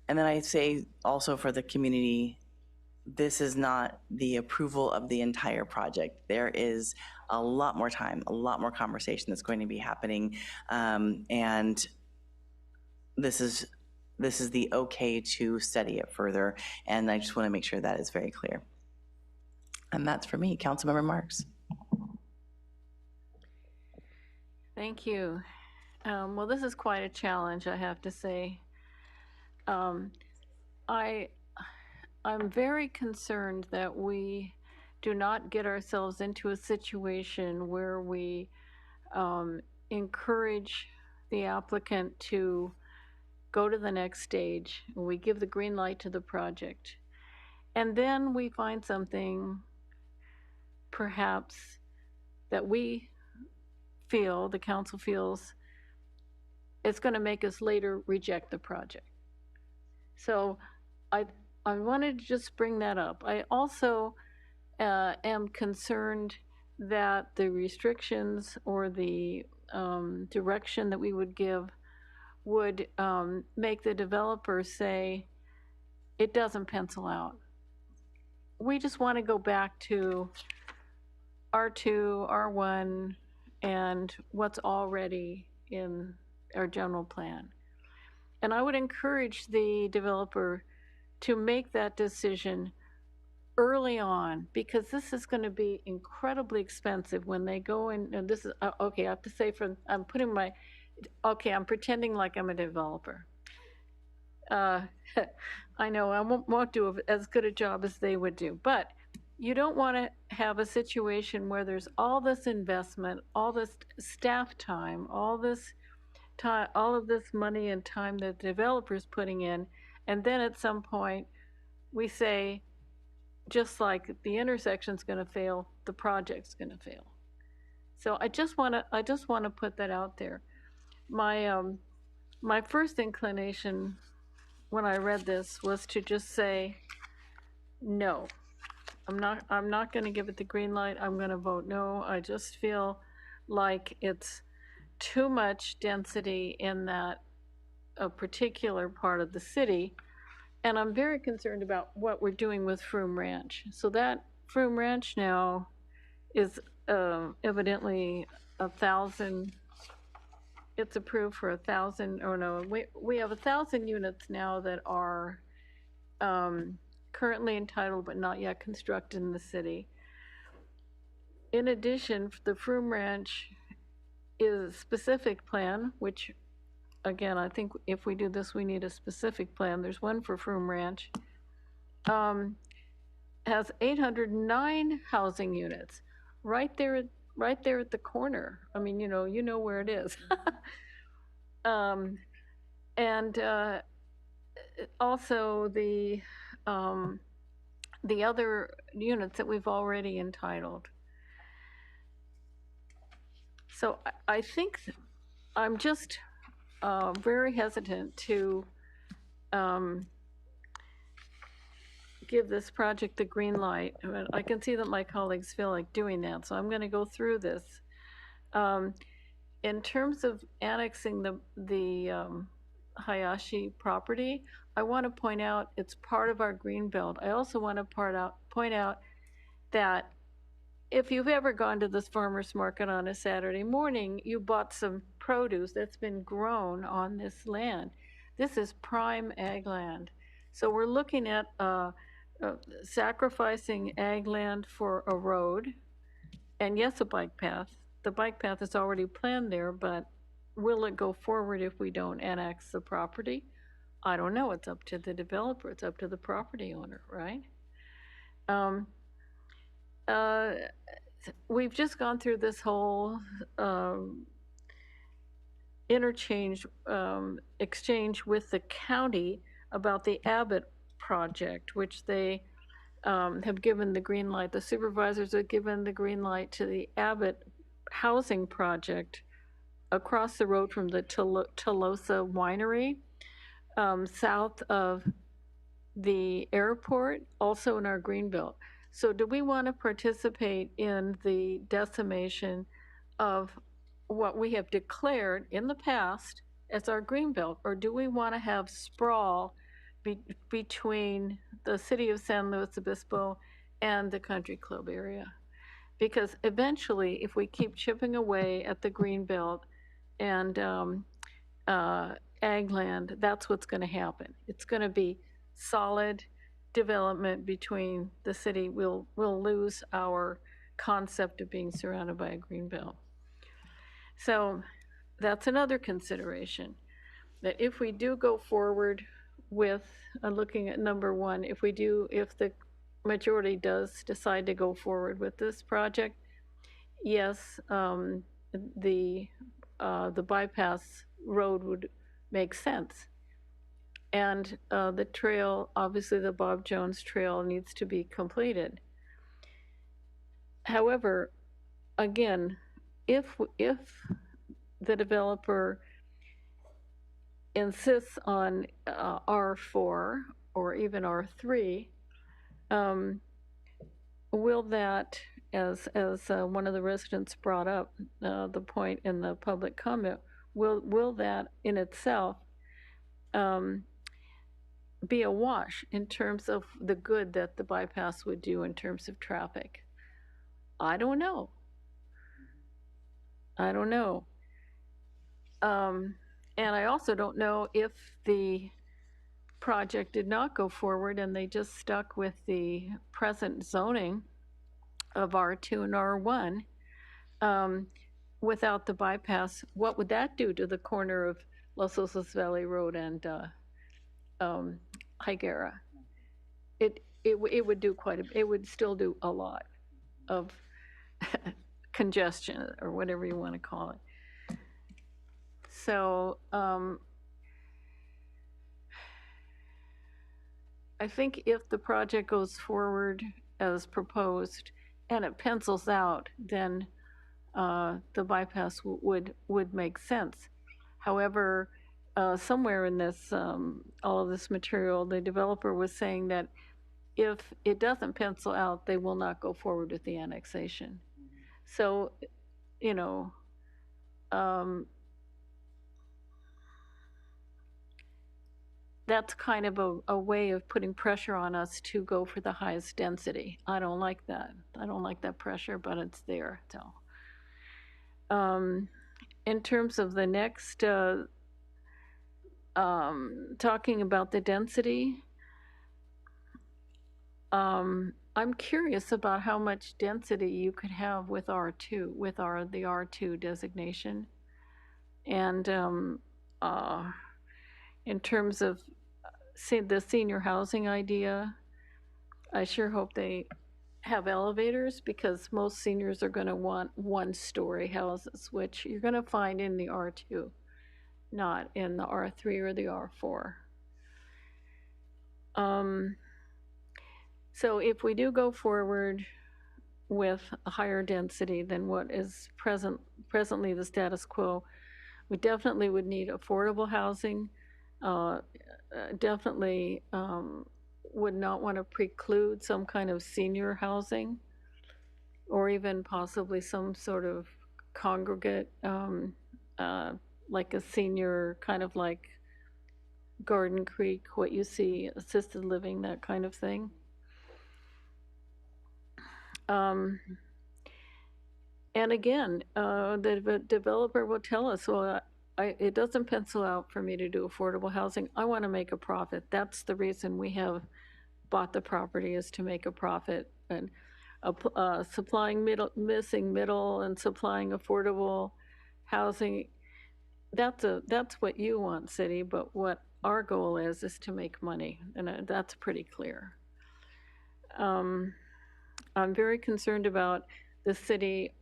then I say also for the community, this is not the approval of the entire project. There is a lot more time, a lot more conversation that's going to be happening. And this is the okay to study it further. And I just want to make sure that is very clear. And that's for me. Councilmember Marks. Thank you. Well, this is quite a challenge, I have to say. I'm very concerned that we do not get ourselves into a situation where we encourage the applicant to go to the next stage. We give the green light to the project. And then we find something perhaps that we feel, the council feels, it's going to make us later reject the project. So I wanted to just bring that up. I also am concerned that the restrictions or the direction that we would give would make the developer say, it doesn't pencil out. We just want to go back to R2, R1, and what's already in our general plan. And I would encourage the developer to make that decision early on, because this is going to be incredibly expensive when they go in. And this is, okay, I have to say, I'm pretending like I'm a developer. I know I won't do as good a job as they would do, but you don't want to have a situation where there's all this investment, all this staff time, all of this money and time that the developer's putting in, and then at some point we say, just like the intersection's going to fail, the project's going to fail. So I just want to put that out there. My my first inclination when I read this was to just say, no. I'm not going to give it the green light. I'm going to vote no. I just feel like it's too much density in that a particular part of the city. And I'm very concerned about what we're doing with Froome Ranch. So that Froome Ranch now is evidently 1,000. It's approved for 1,000. Oh no, we have 1,000 units now that are currently entitled but not yet constructed in the city. In addition, the Froome Ranch is a specific plan, which again, I think if we do this, we need a specific plan. There's one for Froome Ranch. Has 809 housing units right there at the corner. I mean, you know where it is. And also the other units that we've already entitled. So I think I'm just very hesitant to give this project the green light. I can see that my colleagues feel like doing that, so I'm going to go through this. In terms of annexing the Hayashi property, I want to point out it's part of our green belt. I also want to point out that if you've ever gone to this farmer's market on a Saturday morning, you bought some produce that's been grown on this land. This is prime ag land. So we're looking at sacrificing ag land for a road, and yes, a bike path. The bike path is already planned there, but will it go forward if we don't annex the property? I don't know. It's up to the developer. It's up to the property owner, right? We've just gone through this whole exchange with the county about the Abbott project, which they have given the green light. The supervisors have given the green light to the Abbott housing project across the road from the Tolosa winery, south of the airport, also in our greenbelt. So do we want to participate in the decimation of what we have declared in the past as our greenbelt, or do we want to have sprawl between the city of San Luis Obispo and the country club area? Because eventually, if we keep chipping away at the greenbelt and ag land, that's what's going to happen. It's going to be solid development between the city. We'll lose our concept of being surrounded by a green belt. So that's another consideration, that if we do go forward with looking at number one, if the majority does decide to go forward with this project, yes, the bypass road would make sense. And the trail, obviously the Bob Jones Trail, needs to be completed. However, again, if the developer insists on R4 or even R3, will that, as one of the residents brought up, the point in the public comment, will that in itself be a wash in terms of the good that the bypass would do in terms of traffic? I don't know. And I also don't know if the project did not go forward and they just stuck with the present zoning of R2 and R1 without the bypass. What would that do to the corner of Los Osos Valley Road and Higuera? It would do it would still do a lot of congestion, or whatever you want to call it. So I think if the project goes forward as proposed and it pencils out, then the bypass would make sense. However, somewhere in this, all of this material, the developer was saying that if it doesn't pencil out, they will not go forward with the annexation. So, you know, that's kind of a way of putting pressure on us to go for the highest density. I don't like that. I don't like that pressure, but it's there. So, in terms of the next, talking about the density, I'm curious about how much density you could have with R2, with the R2 designation. And in terms of the senior housing idea, I sure hope they have elevators, because most seniors are going to want one-story houses, which you're going to find in the R2, not in the R3 or the R4. So if we do go forward with a higher density than what is presently the status quo, we definitely would need affordable housing. Definitely would not want to preclude some kind of senior housing, or even possibly some sort of congregate, like a senior, kind of like Garden Creek, what you see, assisted living, that kind of thing. And again, the developer will tell us, well, it doesn't pencil out for me to do affordable housing. I want to make a profit. That's the reason we have bought the property, is to make a profit. And supplying missing middle and supplying affordable housing, that's what you want, city, but what our goal is to make money, and that's pretty clear. I'm very concerned about the city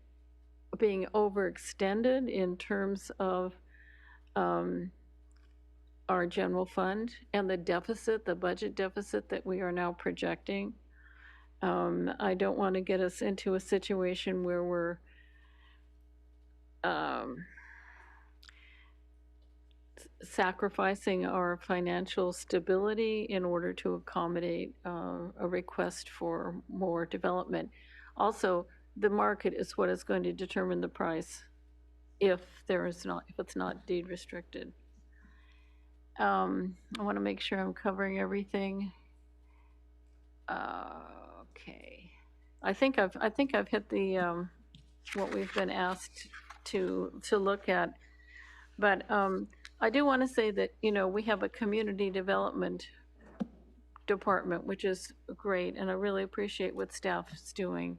being overextended in terms of our general fund and the deficit, the budget deficit that we are now projecting. I don't want to get us into a situation where we're sacrificing our financial stability in order to accommodate a request for more development. Also, the market is what is going to determine the price if it's not deed restricted. I want to make sure I'm covering everything. Okay, I think I've hit the what we've been asked to look at, but I do want to say that, you know, we have a community development department, which is great, and I really appreciate what staff is doing.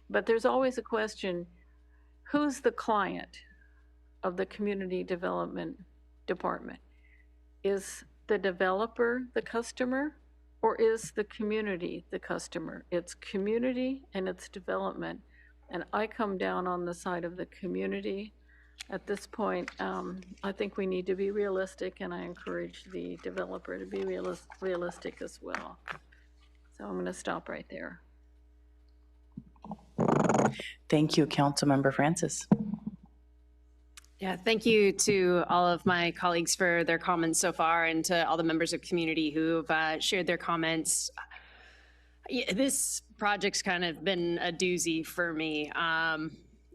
But there's always a question: who's the client of the community development department? Is the developer the customer, or is the community the customer? It's community and it's development, and I come down on the side of the community. At this point, I think we need to be realistic, and I encourage the developer to be realistic as well. So I'm going to stop right there. Thank you, Councilmember Francis. Yeah, thank you to all of my colleagues for their comments so far, and to all the members of community who've shared their comments. Yeah, this project's kind of been a doozy for me.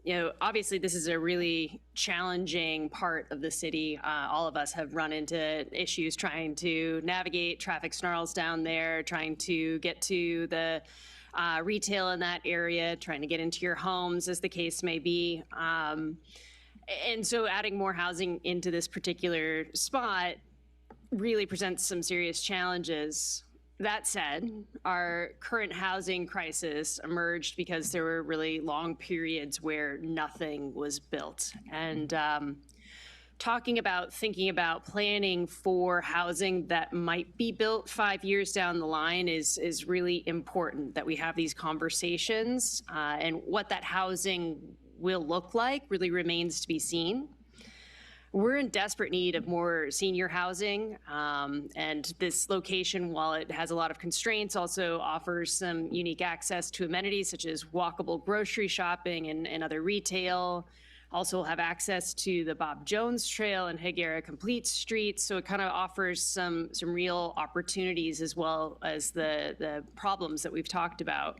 You know, obviously this is a really challenging part of the city. All of us have run into issues trying to navigate traffic snarls down there, trying to get to the retail in that area, trying to get into your homes, as the case may be. And so adding more housing into this particular spot really presents some serious challenges. That said, our current housing crisis emerged because there were really long periods where nothing was built. And thinking about planning for housing that might be built 5 years down the line is really important, that we have these conversations, and what that housing will look like really remains to be seen. We're in desperate need of more senior housing, and this location, while it has a lot of constraints, also offers some unique access to amenities such as walkable grocery shopping and other retail. Also will have access to the Bob Jones Trail and Higuera Complete Street. So it kind of offers some real opportunities as well as the problems that we've talked about.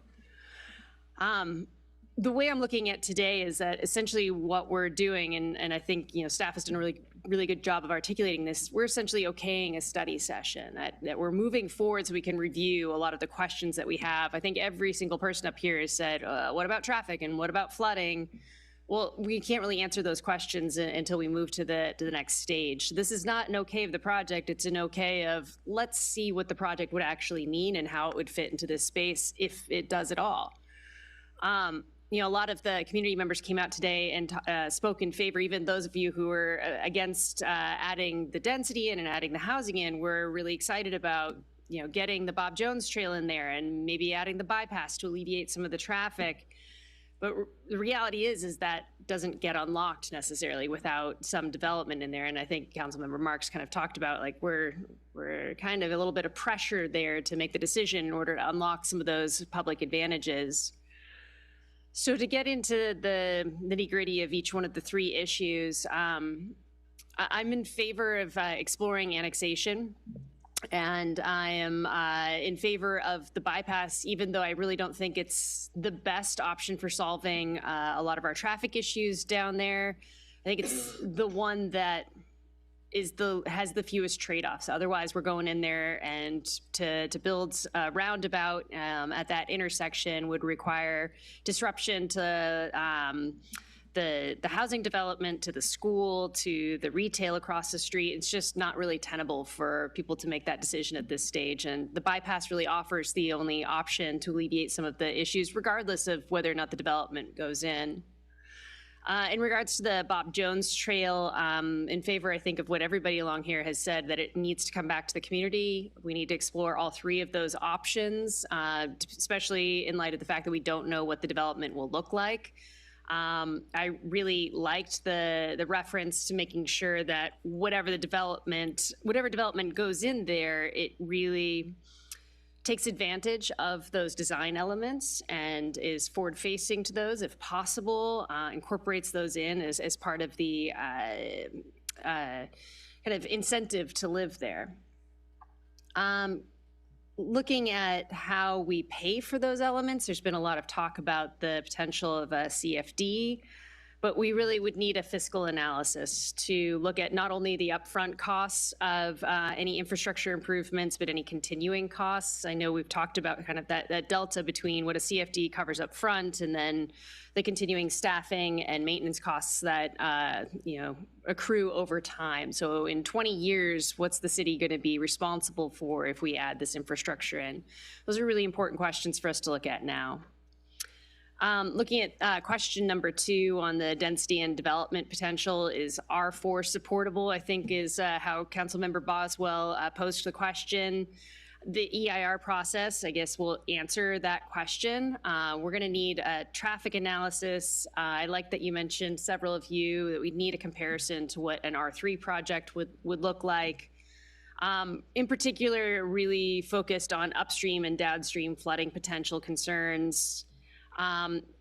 The way I'm looking at today is that essentially what we're doing, and I think staff has done a really good job of articulating this, we're essentially okaying a study session, that we're moving forward so we can review a lot of the questions that we have. I think every single person up here has said, what about traffic and what about flooding? Well, we can't really answer those questions until we move to the next stage. This is not an okay of the project, it's an okay of let's see what the project would actually mean and how it would fit into this space if it does at all. A lot of the community members came out today and spoke in favor, even those of you who were against adding the density in and adding the housing in, were really excited about getting the Bob Jones Trail in there and maybe adding the bypass to alleviate some of the traffic. But the reality is that doesn't get unlocked necessarily without some development in there. And I think Councilmember Marks kind of talked about, like, we're kind of a little bit of pressure there to make the decision in order to unlock some of those public advantages. So to get into the nitty-gritty of each one of the three issues, I'm in favor of exploring annexation. And I am in favor of the bypass, even though I really don't think it's the best option for solving a lot of our traffic issues down there. I think it's the one that has the fewest trade-offs. Otherwise, we're going in there, and to build a roundabout at that intersection would require disruption to the housing development, to the school, to the retail across the street. It's just not really tenable for people to make that decision at this stage. And the bypass really offers the only option to alleviate some of the issues, regardless of whether or not the development goes in. In regards to the Bob Jones Trail, in favor, I think, of what everybody along here has said, that it needs to come back to the community. We need to explore all three of those options, especially in light of the fact that we don't know what the development will look like. I really liked the reference to making sure that whatever development goes in there, it really takes advantage of those design elements and is forward-facing to those if possible, incorporates those in as part of the kind of incentive to live there. Looking at how we pay for those elements, there's been a lot of talk about the potential of a CFD, but we really would need a fiscal analysis to look at not only the upfront costs of any infrastructure improvements, but any continuing costs. I know we've talked about kind of that delta between what a CFD covers up front and then the continuing staffing and maintenance costs that accrue over time. So in 20 years, what's the city going to be responsible for if we add this infrastructure in? Those are really important questions for us to look at now. Looking at question number 2 on the density and development potential, is R4 supportable, I think is how Councilmember Boswell posed the question. The EIR process, I guess, will answer that question. We're going to need a traffic analysis. I like that you mentioned, several of you, that we need a comparison to what an R3 project would look like. In particular, really focused on upstream and downstream flooding potential concerns.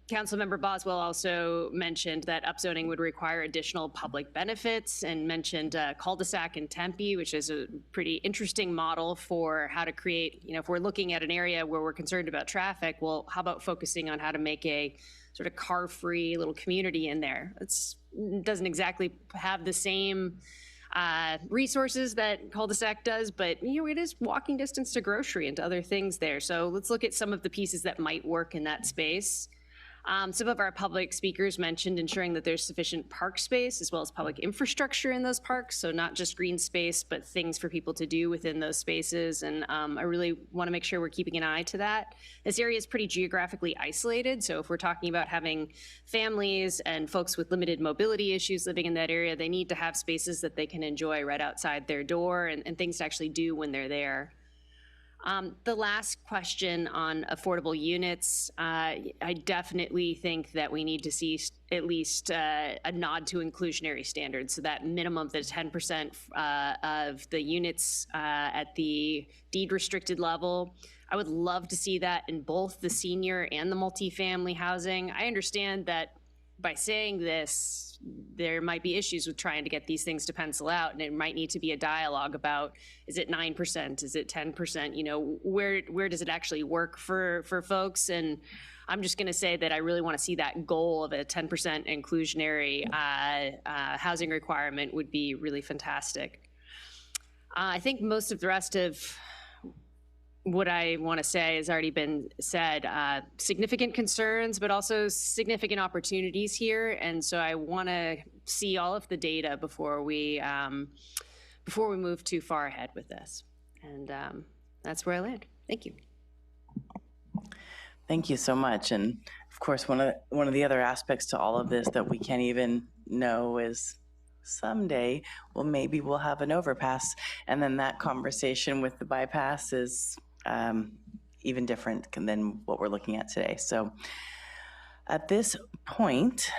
Councilmember Boswell also mentioned that upzoning would require additional public benefits and mentioned cul-de-sac in Tempe, which is a pretty interesting model for how to create, if we're looking at an area where we're concerned about traffic, well, how about focusing on how to make a sort of car-free little community in there? It doesn't exactly have the same resources that cul-de-sac does, but it is walking distance to grocery and to other things there. So let's look at some of the pieces that might work in that space. Some of our public speakers mentioned ensuring that there's sufficient park space as well as public infrastructure in those parks. So not just green space, but things for people to do within those spaces. And I really want to make sure we're keeping an eye to that. This area is pretty geographically isolated. So if we're talking about having families and folks with limited mobility issues living in that area, they need to have spaces that they can enjoy right outside their door and things to actually do when they're there. The last question on affordable units, I definitely think that we need to see at least a nod to inclusionary standards. So that minimum, the 10% of the units at the deed restricted level. I would love to see that in both the senior and the multifamily housing. I understand that by saying this, there might be issues with trying to get these things to pencil out, and it might need to be a dialogue about, is it 9%, is it 10%, you know, where does it actually work for folks? And I'm just going to say that I really want to see that goal of a 10% inclusionary housing requirement would be really fantastic. I think most of the rest of what I want to say has already been said. Significant concerns, but also significant opportunities here. And so I want to see all of the data before we move too far ahead with this. And that's where I land. Thank you. Thank you so much. And of course, one of the other aspects to all of this that we can't even know is someday, well, maybe we'll have an overpass, and then that conversation with the bypass is even different than what we're looking at today. So at this point,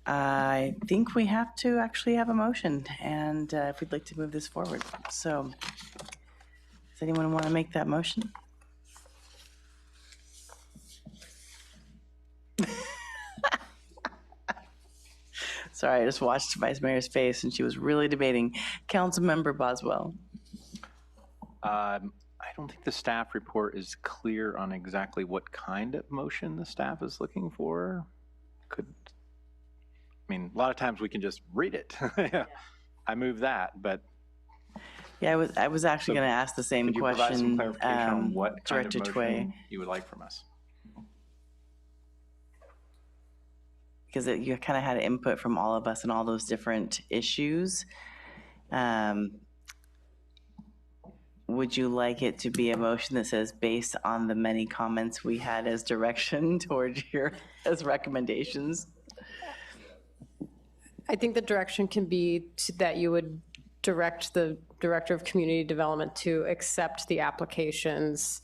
I think we have to actually have a motion, and if we'd like to move this forward. So does anyone want to make that motion? Sorry, I just watched Vice Mayor's face and she was really debating. Councilmember Boswell. I don't think the staff report is clear on exactly what kind of motion the staff is looking for. I mean, a lot of times we can just read it. Yeah. I move that, but. Yeah, I was actually going to ask the same could you question. Provide some clarification on what kind Director of motion Tway. you would like from us? Because you kind of had input from all of us on all those different issues. Would you like it to be a motion that says, based on the many comments we had as direction towards as recommendations? I think the direction can be that you would direct the Director of Community Development to accept the applications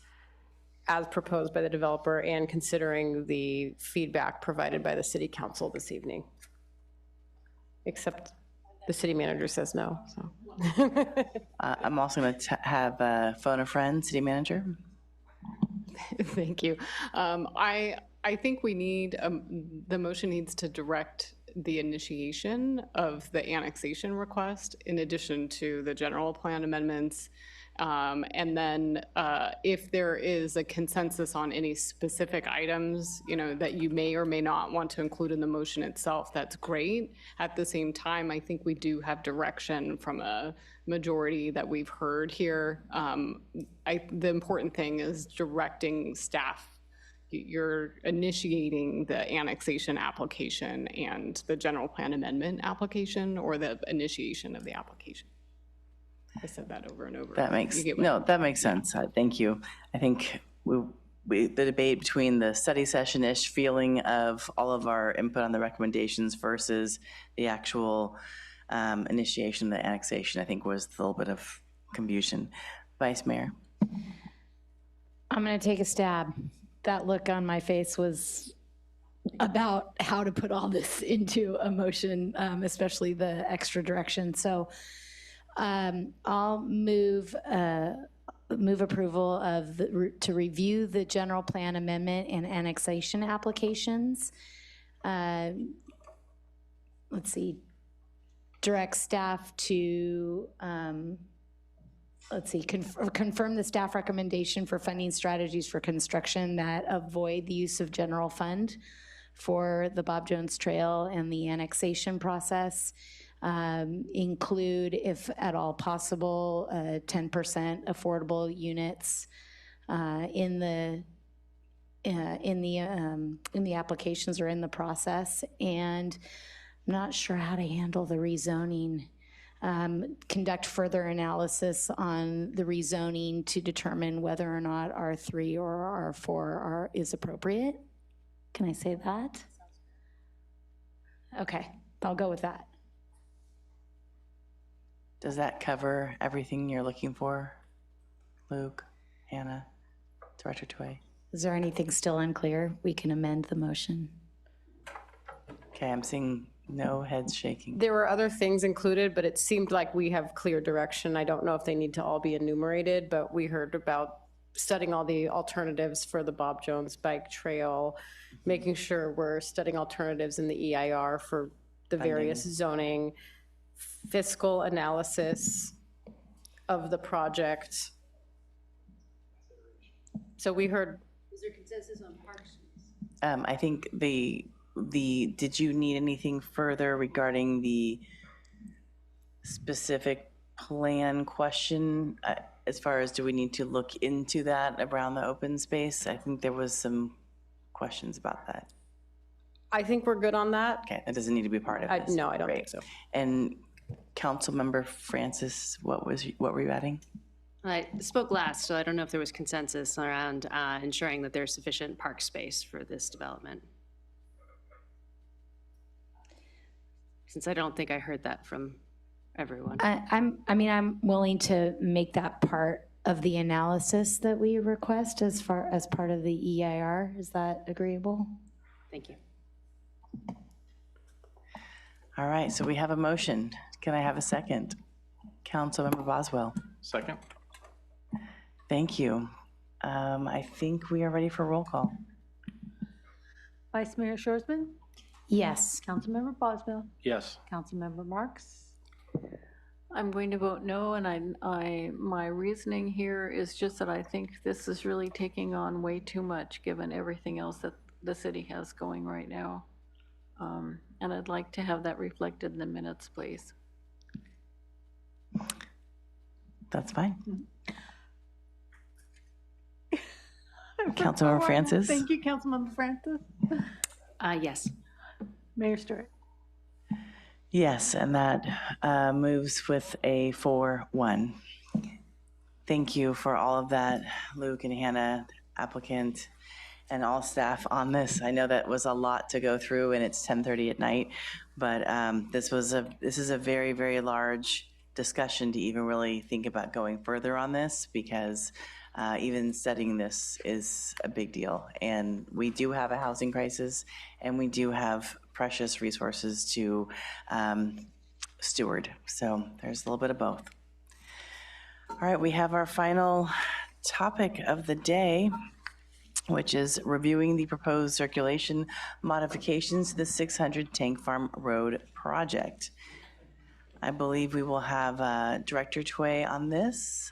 as proposed by the developer and considering the feedback provided by the City Council this evening. Except the city manager says no, so. I'm also going to have phone a friend, city manager. Thank you. I think we need, the motion needs to direct the initiation of the annexation request in addition to the general plan amendments. And then if there is a consensus on any specific items, you know, that you may or may not want to include in the motion itself, that's great. At the same time, I think we do have direction from a majority that we've heard here. The important thing is directing staff. You're initiating the annexation application and the general plan amendment application, or the initiation of the application. I said that over and over. That makes sense. Thank you. I think the debate between the study session-ish feeling of all of our input on the recommendations versus the actual initiation of the annexation, I think was a little bit of confusion. Vice Mayor. I'm going to take a stab. That look on my face was about how to put all this into a motion, especially the extra direction. So I'll move approval of to review the general plan amendment and annexation applications. Let's see, direct staff to confirm the staff recommendation for funding strategies for construction that avoid the use of general fund for the Bob Jones Trail and the annexation process. Include, if at all possible, 10% affordable units in the applications or in the process. And I'm not sure how to handle the rezoning. Conduct further analysis on the rezoning to determine whether or not R3 or R4 is appropriate. Can I say that? Okay, I'll go with that. Does that cover everything you're looking for? Luke, Hannah, Director Tway? Is there anything still unclear? We can amend the motion. Okay, I'm seeing no heads shaking. There were other things included, but it seemed like we have clear direction. I don't know if they need to all be enumerated, but we heard about studying all the alternatives for the Bob Jones Bike Trail, making sure we're studying alternatives in the EIR for the various zoning, fiscal analysis of the project. So we heard. Is there consensus on parks? I think did you need anything further regarding the specific plan question? As far as do we need to look into that around the open space? I think there was some questions about that. I think we're good on that. Okay, that doesn't need to be part of this. No, I don't think so. And Councilmember Francis, what were you adding? I spoke last, so I don't know if there was consensus around ensuring that there's sufficient park space for this development. Since I don't think I heard that from everyone. I'm willing to make that part of the analysis that we request as part of the EIR. Is that agreeable? Thank you. All right, so we have a motion. Can I have a second? Councilmember Boswell. Second. Thank you. I think we are ready for roll call. Vice Mayor Shorsman? Yes. Councilmember Boswell? Yes. Councilmember Marks? I'm going to vote no, and my reasoning here is just that I think this is really taking on way too much given everything else that the city has going right now. And I'd like to have that reflected in the minutes, please. That's fine. Councilmember Francis? Thank you, Councilmember Francis. Yes. Mayor Stewart? Yes, and that moves with a 4-1. Thank you for all of that, Luke and Hannah, applicant, and all staff on this. I know that was a lot to go through, and it's 10:30 at night, but this is a very, very large discussion to even really think about going further on this, because even studying this is a big deal. And we do have a housing crisis, and we do have precious resources to steward. So there's a little bit of both. All right, we have our final topic of the day, which is reviewing the proposed circulation modifications to the 600 Tank Farm Road project. I believe we will have Director Tway on this,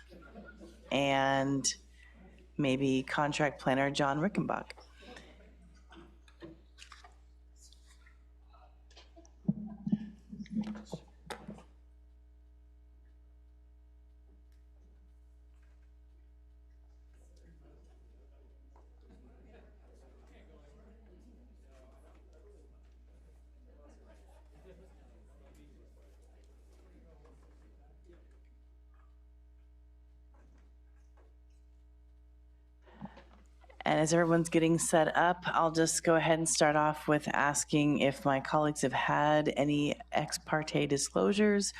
and maybe contract planner John Rickenbach. And as everyone's getting set up, I'll just go ahead and start off with asking if my colleagues have had any ex parte disclosures.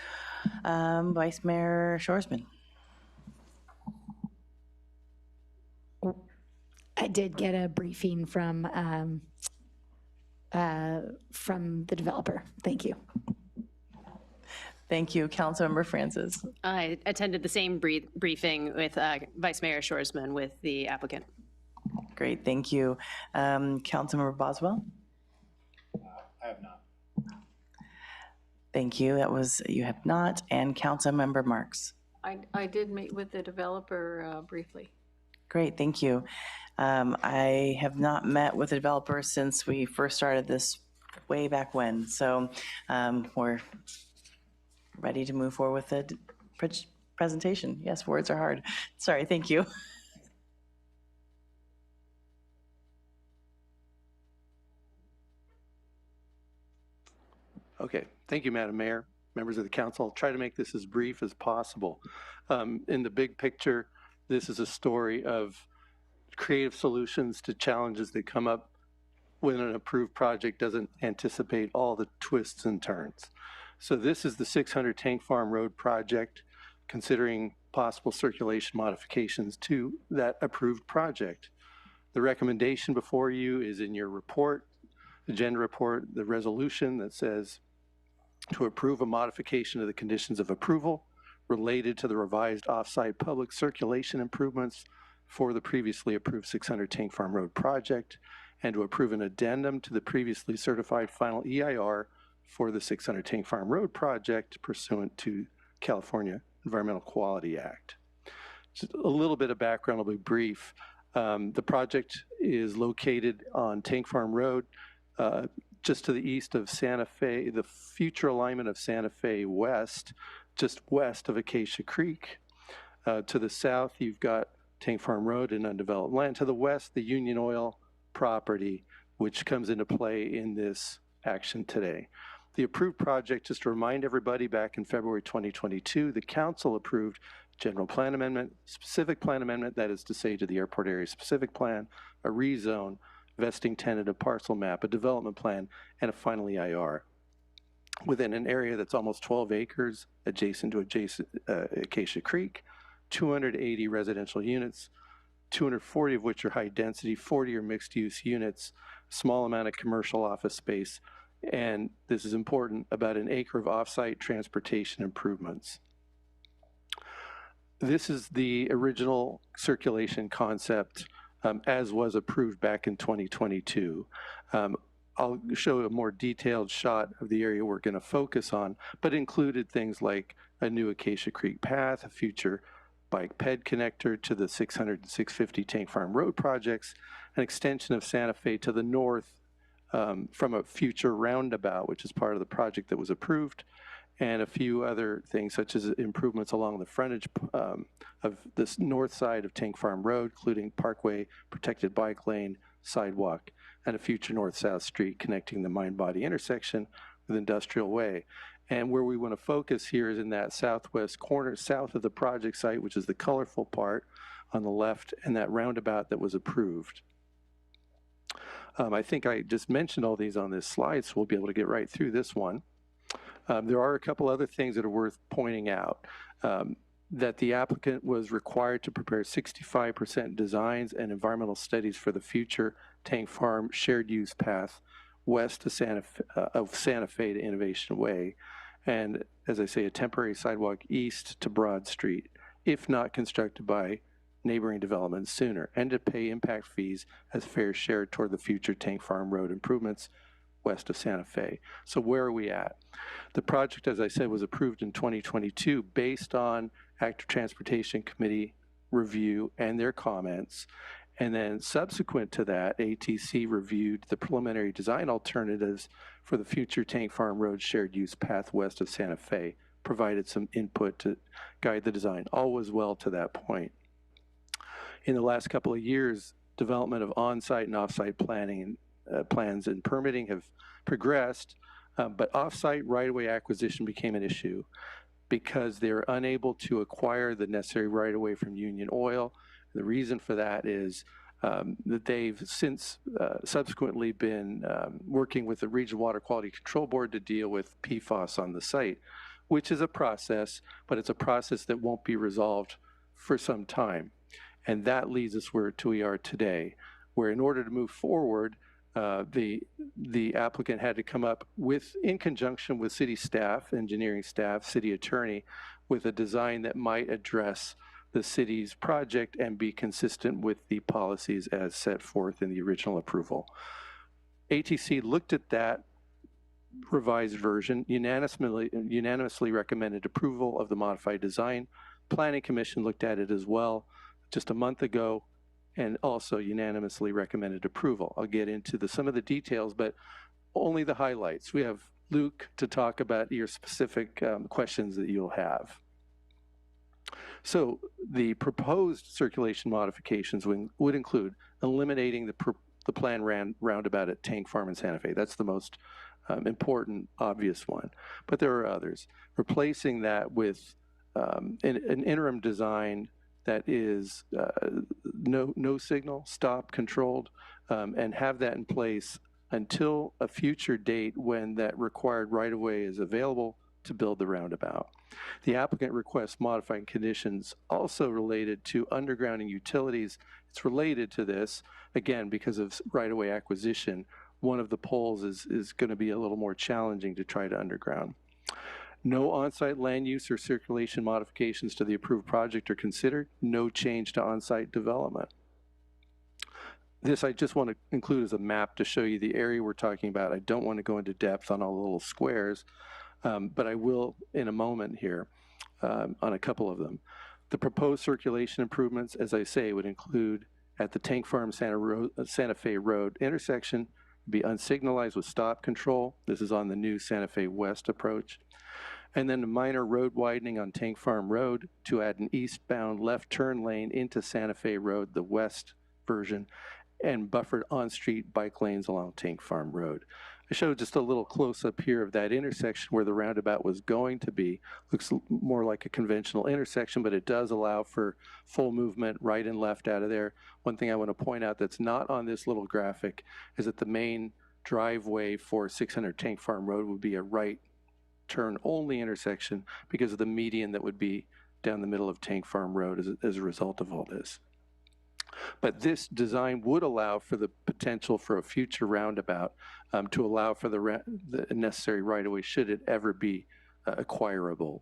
Vice Mayor Shorsman. I did get a briefing from the developer. Thank you. Thank you. Councilmember Francis. I attended the same briefing with Vice Mayor Shorsman with the applicant. Great, thank you. Councilmember Boswell? I have not. Thank you. You have not. And Councilmember Marks? I did meet with the developer briefly. Great, thank you. I have not met with the developer since we first started this way back when. So we're ready to move forward with the presentation. Yes, words are hard. Sorry, thank you. Okay, thank you, Madam Mayor, members of the council. I'll try to make this as brief as possible. In the big picture, this is a story of creative solutions to challenges that come up when an approved project doesn't anticipate all the twists and turns. So this is the 600 Tank Farm Road project, considering possible circulation modifications to that approved project. The recommendation before you is in your report, agenda report, the resolution that says to approve a modification of the conditions of approval related to the revised off-site public circulation improvements for the previously approved 600 Tank Farm Road project, and to approve an addendum to the previously certified final EIR for the 600 Tank Farm Road project pursuant to California Environmental Quality Act. Just a little bit of background, I'll be brief. The project is located on Tank Farm Road, just to the east of Santa Fe, the future alignment of Santa Fe West, just west of Acacia Creek. To the south, you've got Tank Farm Road and undeveloped land. To the west, the Union Oil property, which comes into play in this action today. The approved project, just to remind everybody, back in February 2022, the council approved general plan amendment, specific plan amendment, that is to say to the airport area specific plan, a rezone, vesting tentative parcel map, a development plan, and a final EIR within an area that's almost 12 acres adjacent to Acacia Creek, 280 residential units, 240 of which are high density, 40 are mixed use units, small amount of commercial office space, and this is important, about an acre of off-site transportation improvements. This is the original circulation concept as was approved back in 2022. I'll show a more detailed shot of the area we're going to focus on, but included things like a new Acacia Creek path, a future bike ped connector to the 600 and 650 Tank Farm Road projects, an extension of Santa Fe to the north from a future roundabout, which is part of the project that was approved, and a few other things such as improvements along the frontage of this north side of Tank Farm Road, including parkway, protected bike lane, sidewalk, and a future north-south street connecting the Mind-Body intersection with Industrial Way. And where we want to focus here is in that southwest corner, south of the project site, which is the colorful part on the left, and that roundabout that was approved. I think I just mentioned all these on this slide, so we'll be able to get right through this one. There are a couple other things that are worth pointing out. That the applicant was required to prepare 65% designs and environmental studies for the future Tank Farm shared use path west of Santa Fe to Innovation Way, and as I say, a temporary sidewalk east to Broad Street, if not constructed by neighboring developments sooner, and to pay impact fees as fair share toward the future Tank Farm Road improvements west of Santa Fe. So where are we at? The project, as I said, was approved in 2022 based on Active Transportation Committee review and their comments. And then subsequent to that, ATC reviewed the preliminary design alternatives for the future Tank Farm Road shared use path west of Santa Fe, provided some input to guide the design. All was well to that point. In the last couple of years, development of on-site and off-site planning plans and permitting have progressed, but off-site right-of-way acquisition became an issue because they're unable to acquire the necessary right-of-way from Union Oil. The reason for that is that they've since subsequently been working with the Regional Water Quality Control Board to deal with PFAS on the site, which is a process, but it's a process that won't be resolved for some time. And that leads us where we are today, where in order to move forward, the applicant had to come up with, in conjunction with city staff, engineering staff, city attorney, with a design that might address the city's project and be consistent with the policies as set forth in the original approval. ATC looked at that revised version, unanimously recommended approval of the modified design. Planning Commission looked at it as well just a month ago and also unanimously recommended approval. I'll get into some of the details, but only the highlights. We have Luke to talk about your specific questions that you'll have. So the proposed circulation modifications would include eliminating the planned roundabout at Tank Farm in Santa Fe. That's the most important, obvious one. But there are others. Replacing that with an interim design that is no signal, stop, controlled, and have that in place until a future date when that required right-of-way is available to build the roundabout. The applicant requests modifying conditions also related to undergrounding utilities. It's related to this, again, because of right-of-way acquisition. One of the poles is going to be a little more challenging to try to underground. No on-site land use or circulation modifications to the approved project are considered. No change to on-site development. This I just want to include as a map to show you the area we're talking about. I don't want to go into depth on all the little squares, but I will in a moment here on a couple of them. The proposed circulation improvements, as I say, would include at the Tank Farm Santa Fe Road intersection, be unsignalized with stop control. This is on the new Santa Fe West approach. And then a minor road widening on Tank Farm Road to add an eastbound left turn lane into Santa Fe Road, the west version, and buffered on-street bike lanes along Tank Farm Road. I showed just a little close-up here of that intersection where the roundabout was going to be. Looks more like a conventional intersection, but it does allow for full movement right and left out of there. One thing I want to point out that's not on this little graphic is that the main driveway for 600 Tank Farm Road would be a right turn only intersection because of the median that would be down the middle of Tank Farm Road as a result of all this. But this design would allow for the potential for a future roundabout to allow for the necessary right-of-way should it ever be acquirable.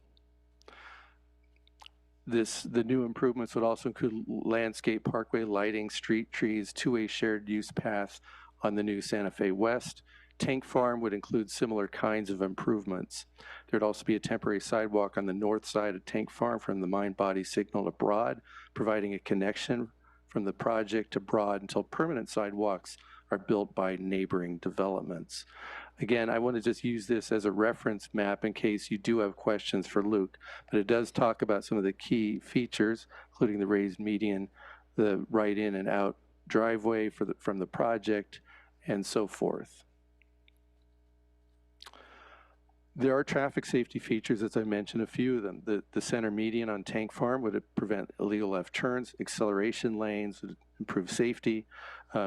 The new improvements would also include landscape parkway lighting, street trees, two-way shared use paths on the new Santa Fe West. Tank Farm would include similar kinds of improvements. There'd also be a temporary sidewalk on the north side of Tank Farm from the Mine Body Signal to Broad, providing a connection from the project to Broad until permanent sidewalks are built by neighboring developments. Again, I want to just use this as a reference map in case you do have questions for Luke, but it does talk about some of the key features, including the raised median, the right in and out driveway from the project, and so forth. There are traffic safety features, as I mentioned, a few of them. The center median on Tank Farm would prevent illegal left turns, acceleration lanes, would improve safety,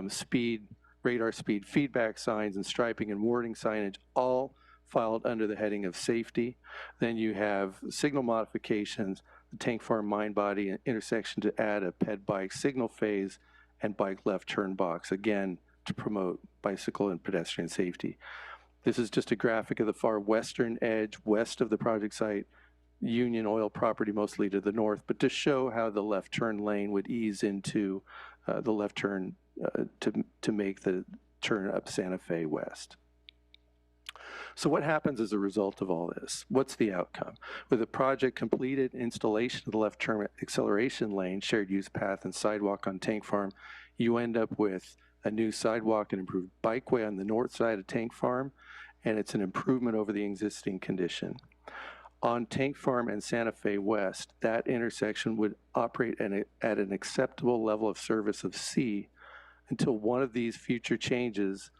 speed, radar speed feedback signs, and striping and warning signage, all filed under the heading of safety. Then you have signal modifications, the Tank Farm Mine Body intersection to add a ped bike signal phase and bike left turn box, again, to promote bicycle and pedestrian safety. This is just a graphic of the far western edge, west of the project site, Union Oil property mostly to the north, but to show how the left turn lane would ease into the left turn to make the turn up Santa Fe West. So what happens as a result of all this? What's the outcome? With the project completed, installation of the left turn acceleration lane, shared use path, and sidewalk on Tank Farm, you end up with a new sidewalk and improved bikeway on the north side of Tank Farm, and it's an improvement over the existing condition. On Tank Farm and Santa Fe West, that intersection would operate at an acceptable level of service of C until one of these future changes,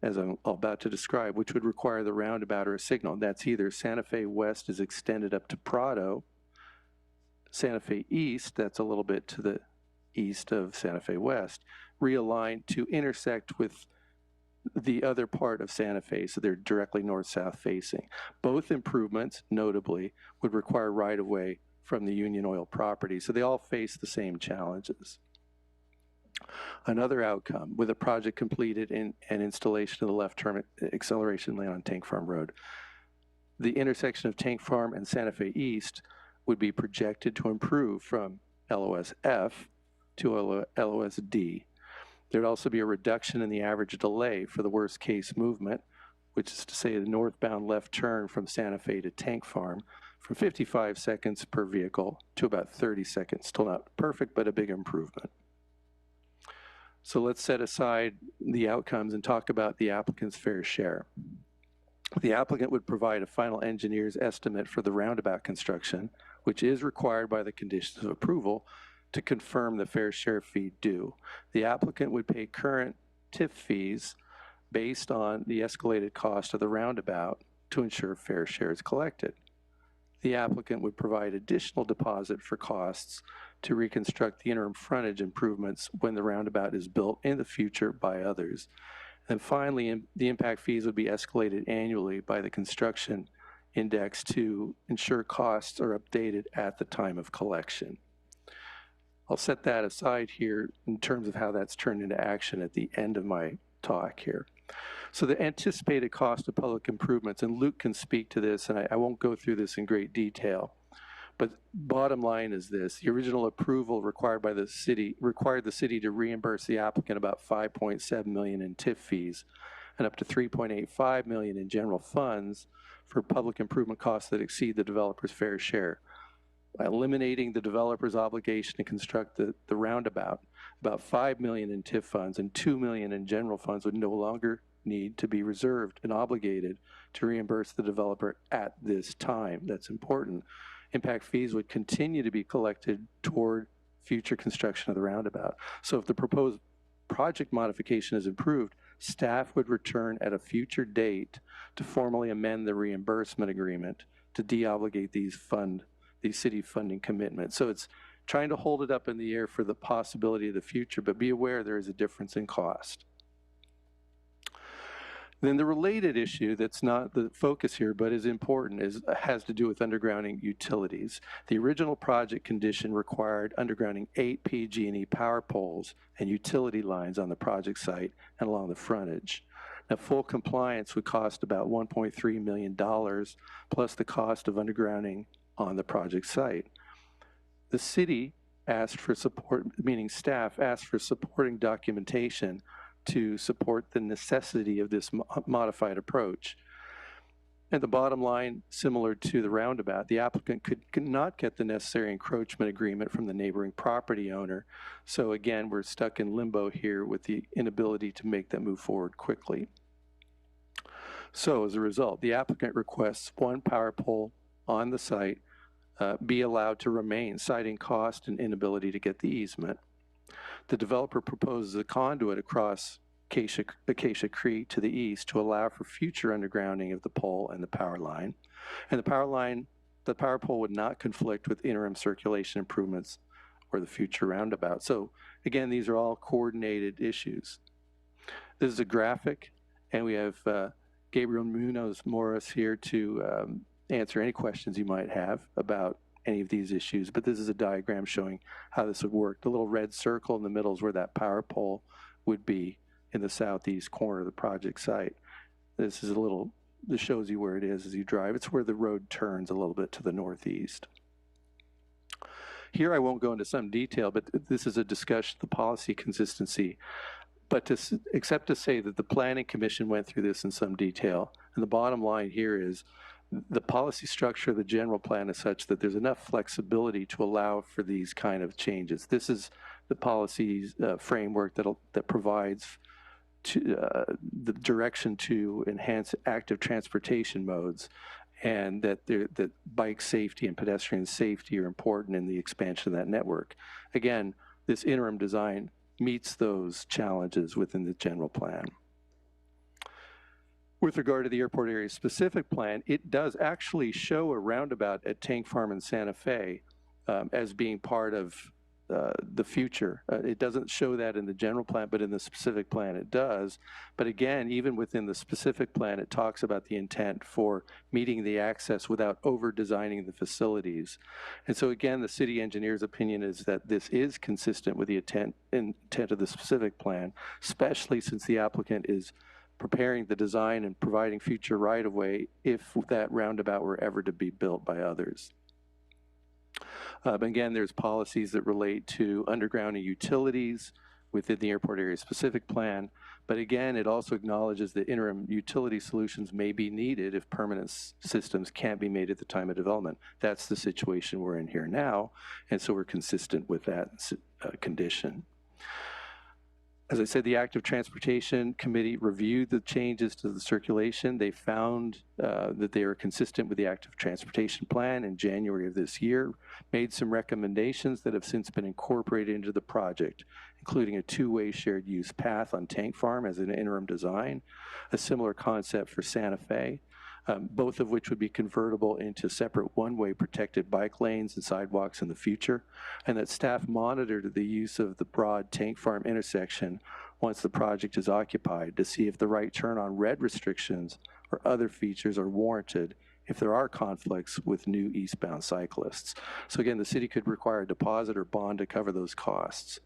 as I'm about to describe, which would require the roundabout or a signal. That's either Santa Fe West is extended up to Prado, Santa Fe East, that's a little bit to the east of Santa Fe West, realigned to intersect with the other part of Santa Fe, so they're directly north-south facing. Both improvements, notably, would require right-of-way from the Union Oil property, so they all face the same challenges. Another outcome, with a project completed and installation of the left turn acceleration lane on Tank Farm Road, the intersection of Tank Farm and Santa Fe East would be projected to improve from LOS F to LOS D. There'd also be a reduction in the average delay for the worst case movement, which is to say the northbound left turn from Santa Fe to Tank Farm, from 55 seconds per vehicle to about 30 seconds. Still not perfect, but a big improvement. So let's set aside the outcomes and talk about the applicant's fair share. The applicant would provide a final engineer's estimate for the roundabout construction, which is required by the conditions of approval, to confirm the fair share fee due. The applicant would pay current TIF fees based on the escalated cost of the roundabout to ensure fair share is collected. The applicant would provide additional deposit for costs to reconstruct the interim frontage improvements when the roundabout is built in the future by others. And finally, the impact fees would be escalated annually by the construction index to ensure costs are updated at the time of collection. I'll set that aside here in terms of how that's turned into action at the end of my talk here. So the anticipated cost of public improvements, and Luke can speak to this, and I won't go through this in great detail, but bottom line is this: the original approval required the city to reimburse the applicant about $5.7 million in TIF fees and up to $3.85 million in general funds for public improvement costs that exceed the developer's fair share. By eliminating the developer's obligation to construct the roundabout, about $5 million in TIF funds and $2 million in general funds would no longer need to be reserved and obligated to reimburse the developer at this time. That's important. Impact fees would continue to be collected toward future construction of the roundabout. So if the proposed project modification is approved, staff would return at a future date to formally amend the reimbursement agreement to deobligate these city funding commitments. So it's trying to hold it up in the air for the possibility of the future, but be aware there is a difference in cost. Then the related issue that's not the focus here, but is important, has to do with undergrounding utilities. The original project condition required undergrounding 8 PG&E power poles and utility lines on the project site and along the frontage. Now, full compliance would cost about $1.3 million, plus the cost of undergrounding on the project site. The city asked for support, meaning staff asked for supporting documentation to support the necessity of this modified approach. And the bottom line, similar to the roundabout, the applicant could not get the necessary encroachment agreement from the neighboring property owner. So again, we're stuck in limbo here with the inability to make that move forward quickly. So as a result, the applicant requests 1 power pole on the site be allowed to remain, citing cost and inability to get the easement. The developer proposes a conduit across Acacia Creek to the east to allow for future undergrounding of the pole and the power line. And the power pole would not conflict with interim circulation improvements or the future roundabout. So again, these are all coordinated issues. This is a graphic, and we have Gabriel Munoz Morris here to answer any questions you might have about any of these issues, but this is a diagram showing how this would work. The little red circle in the middle is where that power pole would be in the southeast corner of the project site. This shows you where it is as you drive. It's where the road turns a little bit to the northeast. Here I won't go into some detail, but this is a discussion of the policy consistency. But except to say that the Planning Commission went through this in some detail, and the bottom line here is the policy structure of the general plan is such that there's enough flexibility to allow for these kind of changes. This is the policy framework that provides the direction to enhance active transportation modes, and that bike safety and pedestrian safety are important in the expansion of that network. Again, this interim design meets those challenges within the general plan. With regard to the airport area specific plan, it does actually show a roundabout at Tank Farm in Santa Fe as being part of the future. It doesn't show that in the general plan, but in the specific plan it does. But again, even within the specific plan, it talks about the intent for meeting the access without over-designing the facilities. And so again, the city engineer's opinion is that this is consistent with the intent of the specific plan, especially since the applicant is preparing the design and providing future right-of-way if that roundabout were ever to be built by others. Again, there's policies that relate to undergrounding utilities within the airport area specific plan, but again, it also acknowledges that interim utility solutions may be needed if permanent systems can't be made at the time of development. That's the situation we're in here now, and so we're consistent with that condition. As I said, the Active Transportation Committee reviewed the changes to the circulation. They found that they are consistent with the Active Transportation Plan in January of this year, made some recommendations that have since been incorporated into the project, including a two-way shared use path on Tank Farm as an interim design, a similar concept for Santa Fe, both of which would be convertible into separate one-way protected bike lanes and sidewalks in the future, and that staff monitored the use of the broad Tank Farm intersection once the project is occupied to see if the right turn on red restrictions or other features are warranted if there are conflicts with new eastbound cyclists. So again, the city could require a deposit or bond to cover those costs.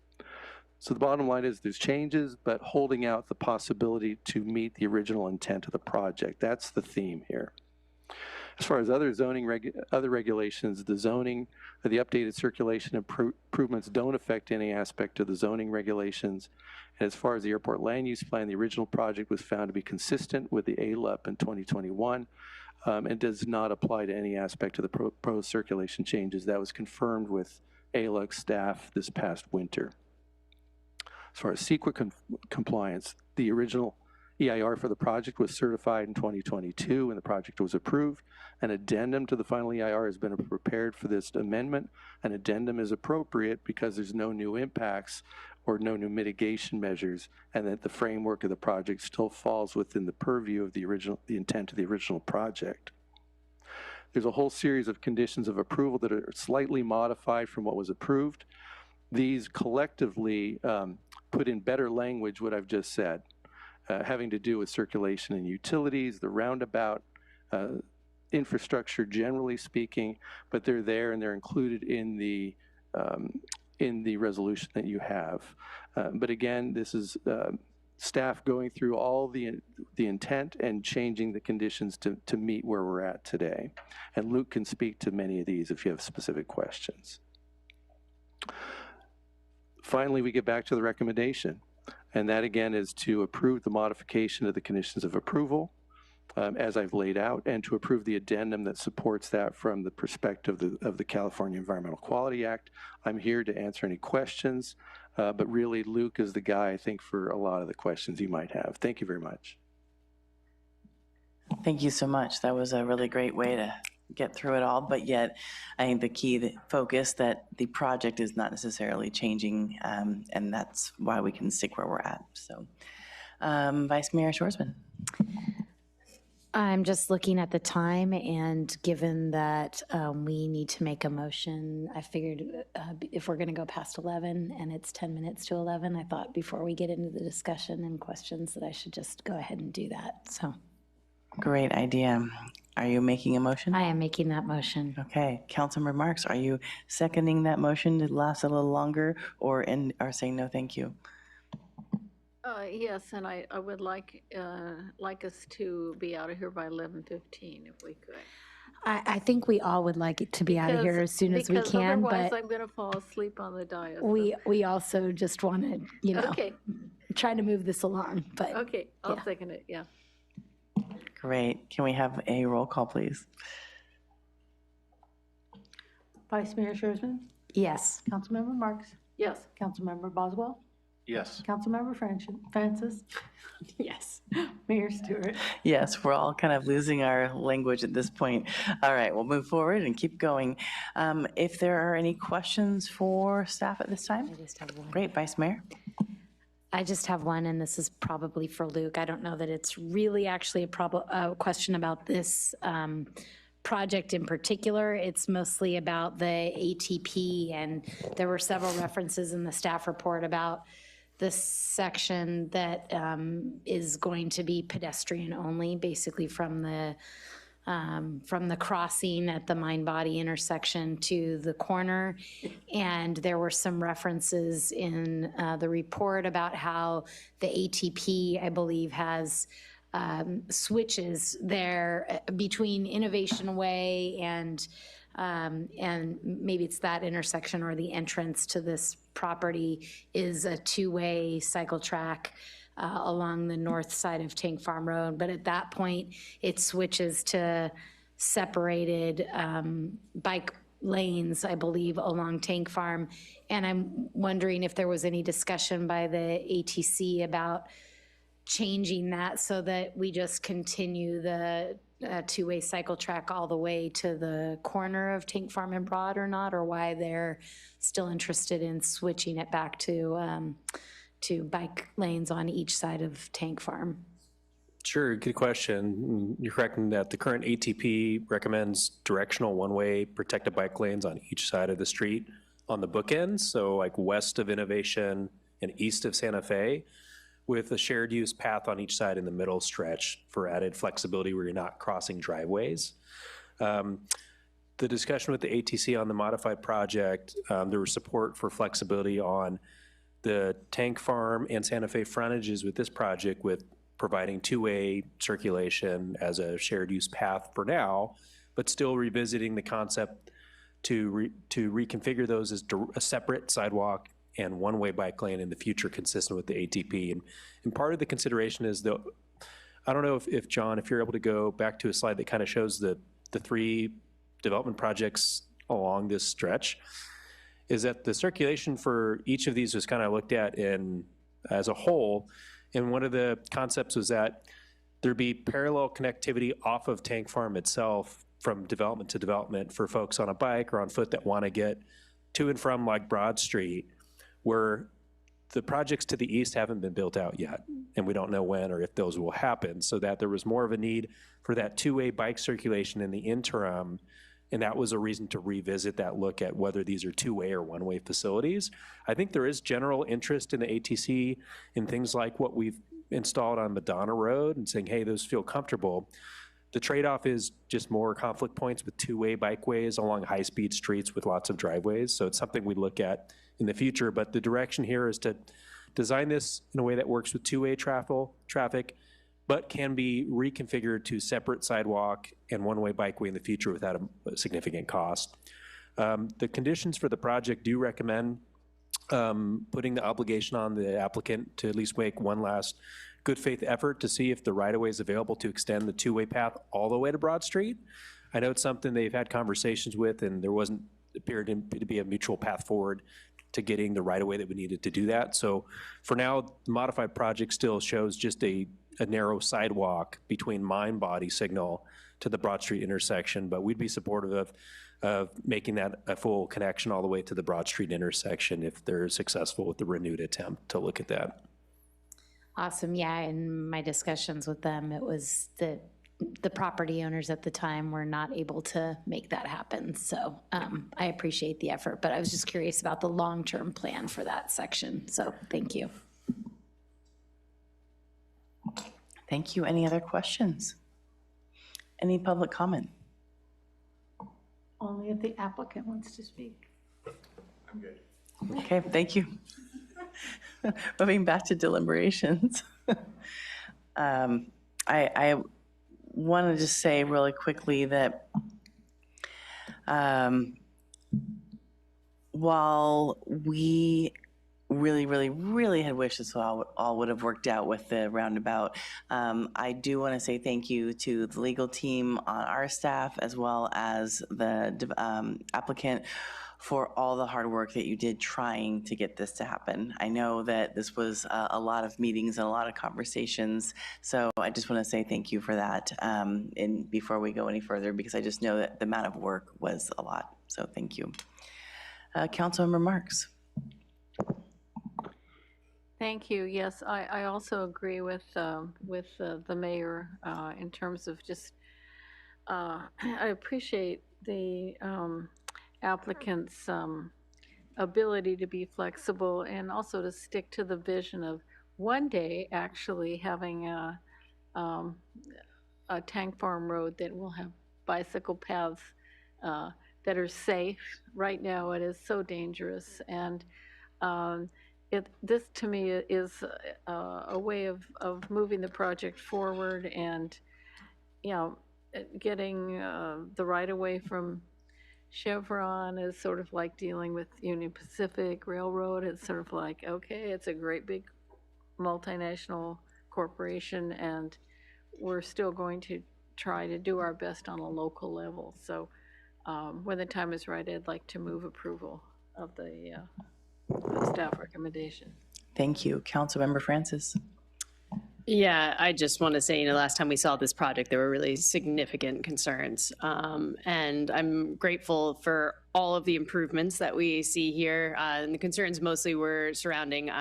So the bottom line is there's changes, but holding out the possibility to meet the original intent of the project. That's the theme here. As far as other zoning other regulations, the zoning, the updated circulation improvements don't affect any aspect of the zoning regulations. And as far as the airport land use plan, the original project was found to be consistent with the ALUP in 2021 and does not apply to any aspect of the proposed circulation changes. That was confirmed with ALUC staff this past winter. As far as CEQA compliance, the original EIR for the project was certified in 2022 and the project was approved. An addendum to the final EIR has been prepared for this amendment. An addendum is appropriate because there's no new impacts or no new mitigation measures, and that the framework of the project still falls within the purview of the intent of the original project. There's a whole series of conditions of approval that are slightly modified from what was approved. These collectively put in better language what I've just said, having to do with circulation and utilities, the roundabout, infrastructure generally speaking, but they're there and they're included in the resolution that you have. But again, this is staff going through all the intent and changing the conditions to meet where we're at today. And Luke can speak to many of these if you have specific questions. Finally, we get back to the recommendation. And that again is to approve the modification of the conditions of approval as I've laid out, and to approve the addendum that supports that from the perspective of the California Environmental Quality Act. I'm here to answer any questions, but really Luke is the guy, I think, for a lot of the questions you might have. Thank you very much. Thank you so much. That was a really great way to get through it all, but yet I think the key, the focus that the project is not necessarily changing, and that's why we can stick where we're at. So, Vice Mayor Shoresman. I'm just looking at the time, and given that we need to make a motion, I figured if we're going to go past 11 and it's 10 minutes to 11, I thought before we get into the discussion and questions that I should just go ahead and do that. So, great idea. Are you making a motion? I am making that motion. Okay. Councilmember Marks, are you seconding that motion to last a little longer, or saying no, thank you? Yes, and I would like us to be out of here by 11:15 if we could. I think we all would like it to be out of here as soon as we can, otherwise but I'm going to fall asleep on the dais. we also just want to, okay. try to move this along. But Okay, I'll second it, yeah. Great. Can we have a roll call, please? Vice Mayor Shoresman? Yes. Councilmember Marks? Yes. Councilmember Boswell? Yes. Councilmember Francis? Yes. Mayor Stewart? Yes, we're all kind of losing our language at this point. All right, we'll move forward and keep going. If there are any questions for staff at this time? I just have one. Great, Vice Mayor. I just have one, and this is probably for Luke. I don't know that it's really actually a question about this project in particular. It's mostly about the ATP, and there were several references in the staff report about this section that is going to be pedestrian only, basically from the crossing at the Mind Body intersection to the corner. And there were some references in the report about how the ATP, I believe, has switches there between Innovation Way and maybe it's that intersection or the entrance to this property is a two-way cycle track along the north side of Tank Farm Road. But at that point, it switches to separated bike lanes, I believe, along Tank Farm. And I'm wondering if there was any discussion by the ATC about changing that so that we just continue the two-way cycle track all the way to the corner of Tank Farm and Broad or not, or why they're still interested in switching it back to bike lanes on each side of Tank Farm. Sure, good question. You're correct in that the current ATP recommends directional one-way protected bike lanes on each side of the street on the bookends, so like west of Innovation and east of Santa Fe, with a shared use path on each side in the middle stretch for added flexibility where you're not crossing driveways. The discussion with the ATC on the modified project, there was support for flexibility on the tank farm and Santa Fe frontages with this project with providing two-way circulation as a shared use path for now, but still revisiting the concept to reconfigure those as a separate sidewalk and one-way bike lane in the future consistent with the ATP. And part of the consideration is I don't know if John, if you're able to go back to a slide that kind of shows the three development projects along this stretch, is that the circulation for each of these was kind of looked at as a whole. And one of the concepts was that there'd be parallel connectivity off of Tank Farm itself from development to development for folks on a bike or on foot that want to get to and from like Broad Street, where the projects to the east haven't been built out yet, and we don't know when or if those will happen, so that there was more of a need for that two-way bike circulation in the interim, and that was a reason to revisit that look at whether these are two-way or one-way facilities. I think there is general interest in the ATC in things like what we've installed on Madonna Road and saying, hey, those feel comfortable. The trade-off is just more conflict points with two-way bikeways along high-speed streets with lots of driveways, so it's something we look at in the future, but the direction here is to design this in a way that works with two-way traffic, but can be reconfigured to separate sidewalk and one-way bikeway in the future without a significant cost. The conditions for the project do recommend putting the obligation on the applicant to at least make one last good faith effort to see if the right-of-way is available to extend the two-way path all the way to Broad Street. I know it's something they've had conversations with, and there appeared to be a mutual path forward to getting the right-of-way that we needed to do that. So for now, the modified project still shows just a narrow sidewalk between Mine Body Signal to the Broad Street intersection, but we'd be supportive of making that a full connection all the way to the Broad Street intersection if they're successful with the renewed attempt to look at that. Awesome. Yeah, in my discussions with them, it was that the property owners at the time were not able to make that happen. So I appreciate the effort, but I was just curious about the long-term plan for that section. So thank you. Thank you. Any other questions? Any public comment? Only if the applicant wants to speak. I'm good. Okay, thank you. Moving back to deliberations. I want to just say really quickly that while we really had wished this all would have worked out with the roundabout, I do want to say thank you to the legal team on our staff as well as the applicant for all the hard work that you did trying to get this to happen. I know that this was a lot of meetings and a lot of conversations, so I just want to say thank you for that and before we go any further, because I just know that the amount of work was a lot, so thank you. Councilmember Marks. Thank you. Yes, I also agree with the mayor in terms of just, I appreciate the applicant's ability to be flexible and also to stick to the vision of one day actually having a tank farm road that will have bicycle paths that are safe. Right now it is so dangerous, and this to me is a way of moving the project forward, and getting the right of way from Chevron is sort of like dealing with Union Pacific Railroad. It's sort of like, okay, it's a great big multinational corporation, and we're still going to try to do our best on a local level. So when the time is right, I'd like to move approval of the staff recommendation. Thank you. Councilmember Francis. Yeah, I just want to say, last time we saw this project, there were really significant concerns. And I'm grateful for all of the improvements that we see here. And the concerns mostly were surrounding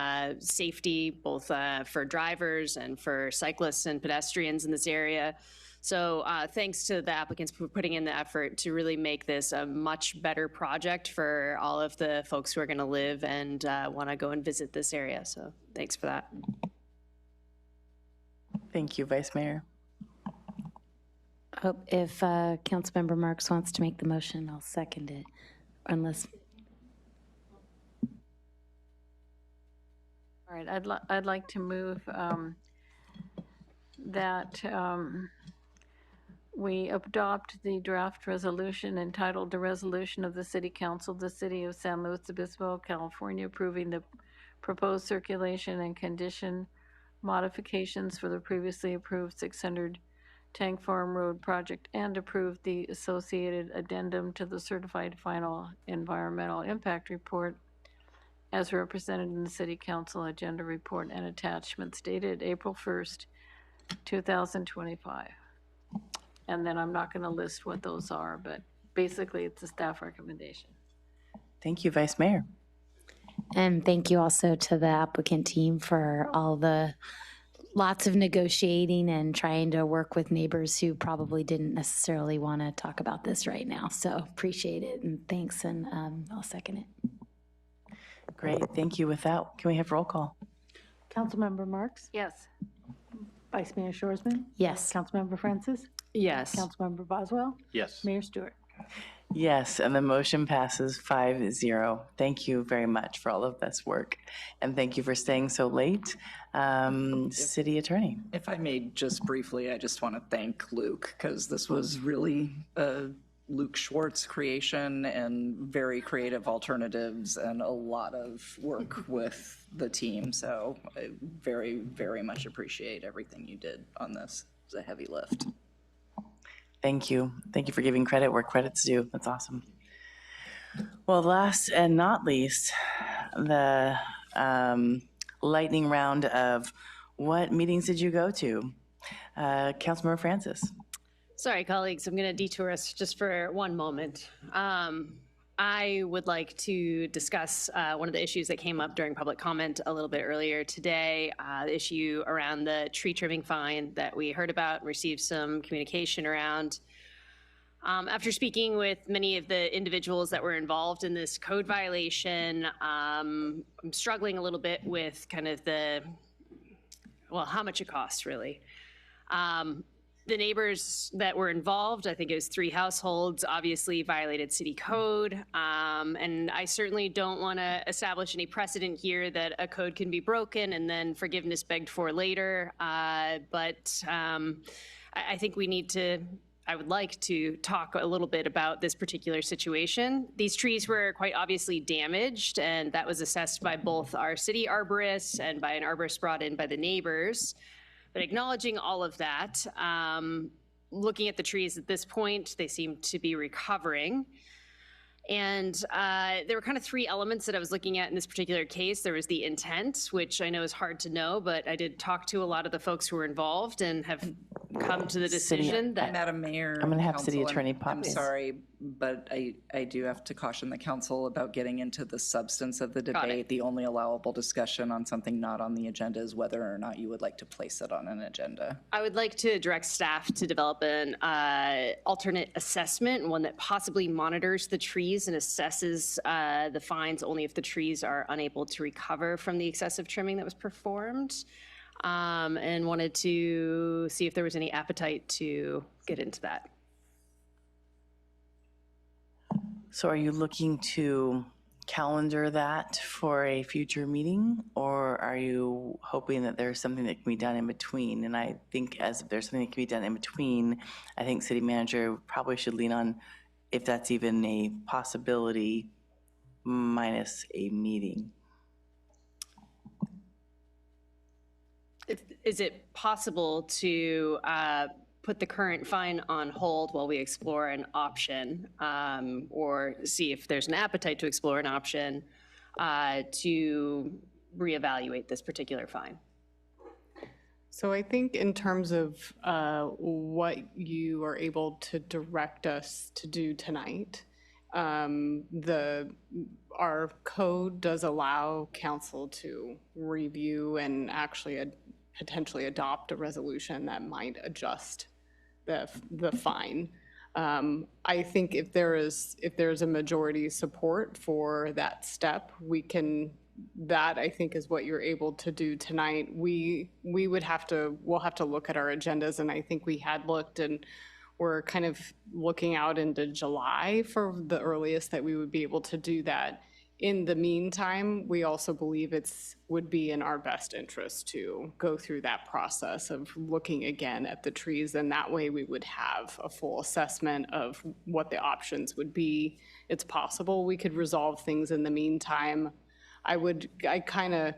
safety, both for drivers and for cyclists and pedestrians in this area. So thanks to the applicants for putting in the effort to really make this a much better project for all of the folks who are going to live and want to go and visit this area. So thanks for that. Thank you, Vice Mayor. Oh, if Councilmember Marks wants to make the motion, I'll second it, unless. right, I'd like to move that we adopt the draft resolution entitled "The Resolution of the City Council of the City of San Luis Obispo, California, approving the proposed circulation and condition modifications for the previously approved 600 Tank Farm Road project and approve the associated addendum to the certified final environmental impact report as represented in the City Council agenda report and attachments dated April 1st, 2025. And then I'm not going to list what those are, but basically it's a staff recommendation. Thank you, Vice Mayor. And thank you also to the applicant team for all the lots of negotiating and trying to work with neighbors who probably didn't necessarily want to talk about this right now. So appreciate it and thanks, and I'll second it. Great, thank you. With that, can we have roll call? Councilmember Marks? Yes. Vice Mayor Shorsman? Yes. Councilmember Francis? Yes. Councilmember Boswell? Yes. Mayor Stewart? Yes, and the motion passes 5-0. Thank you very much for all of this work, and thank you for staying so late. City Attorney. If I may, just briefly, I just want to thank Luke, because this was really a Luke Schwartz creation and very creative alternatives and a lot of work with the team. So I very, very much appreciate everything you did on this. It was a heavy lift. Thank you. Thank you for giving credit where credit's due. That's awesome. Well, last and not least, the lightning round of what meetings did you go to? Councilmember Francis. Sorry, colleagues, I'm going to detour us just for one moment. I would like to discuss one of the issues that came up during public comment a little bit earlier today, the issue around the tree trimming fine that we heard about and received some communication around. After speaking with many of the individuals that were involved in this code violation, I'm struggling a little bit with kind of how much it costs, really. The neighbors that were involved, I think it was 3 households, obviously violated city code. And I certainly don't want to establish any precedent here that a code can be broken and then forgiveness begged for later. But I think I would like to talk a little bit about this particular situation. These trees were quite obviously damaged, and that was assessed by both our city arborist and by an arborist brought in by the neighbors. But acknowledging all of that, looking at the trees at this point, they seem to be recovering. And there were kind of 3 elements that I was looking at in this particular case. There was the intent, which I know is hard to know, but I did talk to a lot of the folks who were involved and have come to the decision that... Madam Mayor. I'm going to have Council, City Attorney pop in. I'm sorry, but I do have to caution the council about getting into the substance of the debate. The only allowable discussion on something not on the agenda is whether or not you would like to place it on an agenda. I would like to direct staff to develop an alternate assessment, one that possibly monitors the trees and assesses the fines only if the trees are unable to recover from the excessive trimming that was performed. And wanted to see if there was any appetite to get into that. So are you looking to calendar that for a future meeting, or are you hoping that there's something that can be done in between? And I think as if there's something that can be done in between, I think city manager probably should lean on, if that's even a possibility, minus a meeting. Is it possible to put the current fine on hold while we explore an option, or see if there's an appetite to explore an option to reevaluate this particular fine? So I think in terms of what you are able to direct us to do tonight, our code does allow council to review and actually potentially adopt a resolution that might adjust the fine. I think if there's a majority support for that step, that I think is what you're able to do tonight. We'll have to look at our agendas, and I think we had looked, and we're kind of looking out into July for the earliest that we would be able to do that. in the meantime, we also believe would be in our best interest to go through that process of looking again at the trees, and that way we would have a full assessment of what the options would be. It's possible we could resolve things in the meantime. I kind of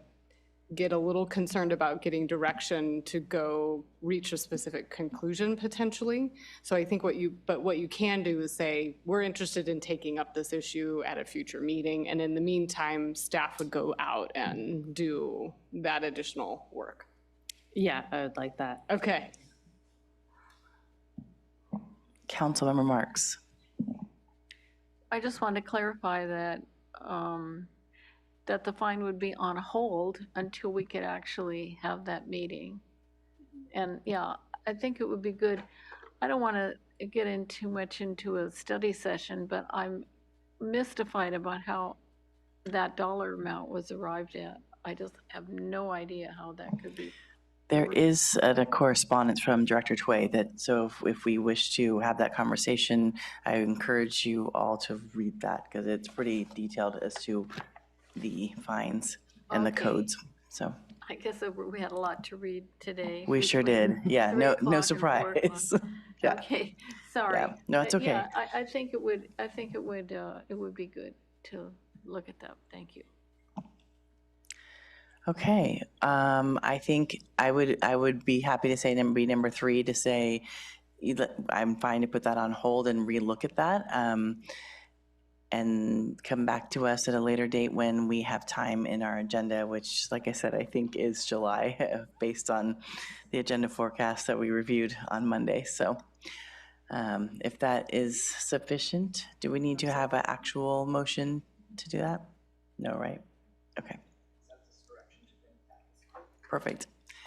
get a little concerned about getting direction to go reach a specific conclusion potentially. So I think what you can do is say, we're interested in taking up this issue at a future meeting. And in the meantime, staff would go out and do that additional work. Yeah, I would like that. Okay. Councilmember Marks. I just want to clarify that, that the fine would be on hold until we could actually have that meeting. And yeah, I think it would be good. I don't want to get in too much into a study session, but I'm mystified about how that dollar amount was arrived at. I just have no idea how that could be. There is a correspondence from Director Tway so if we wish to have that conversation, I encourage you all to read that because it's pretty detailed as to the fines and the codes. So I guess we had a lot to read today. we sure did. Yeah, no surprise. Yeah. Okay, sorry. Yeah. No, it's But okay. yeah, I think it would be good to look at that. Thank you. Okay, I think I would be happy to say number 3 to say I'm fine to put that on hold and relook at that and come back to us at a later date when we have time in our agenda, which, like I said, I think is July based on the agenda forecast that we reviewed on Monday. So if that is sufficient, do we need to have an actual motion to do that? No, right? Okay. Perfect.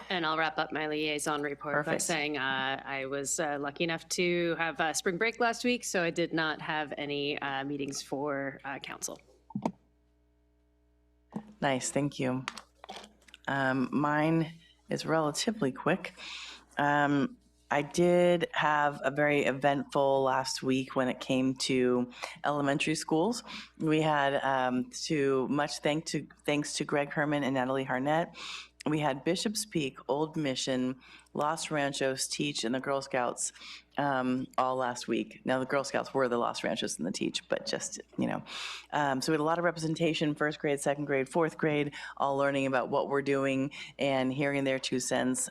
And I'll wrap up my liaison report by Perfect. saying I was lucky enough to have spring break last week, so I did not have any meetings for council. Nice, thank you. Mine is relatively quick. I did have a very eventful last week when it came to elementary schools. We had thanks to Greg Herman and Natalie Harnett. We had Bishop's Peak, Old Mission, Los Ranchos, Teach, and the Girl Scouts all last week. Now, the Girl Scouts were the Los Ranchos and the Teach, but just, so we had a lot of representation, first grade, second grade, fourth grade, all learning about what we're doing and hearing their 2 cents.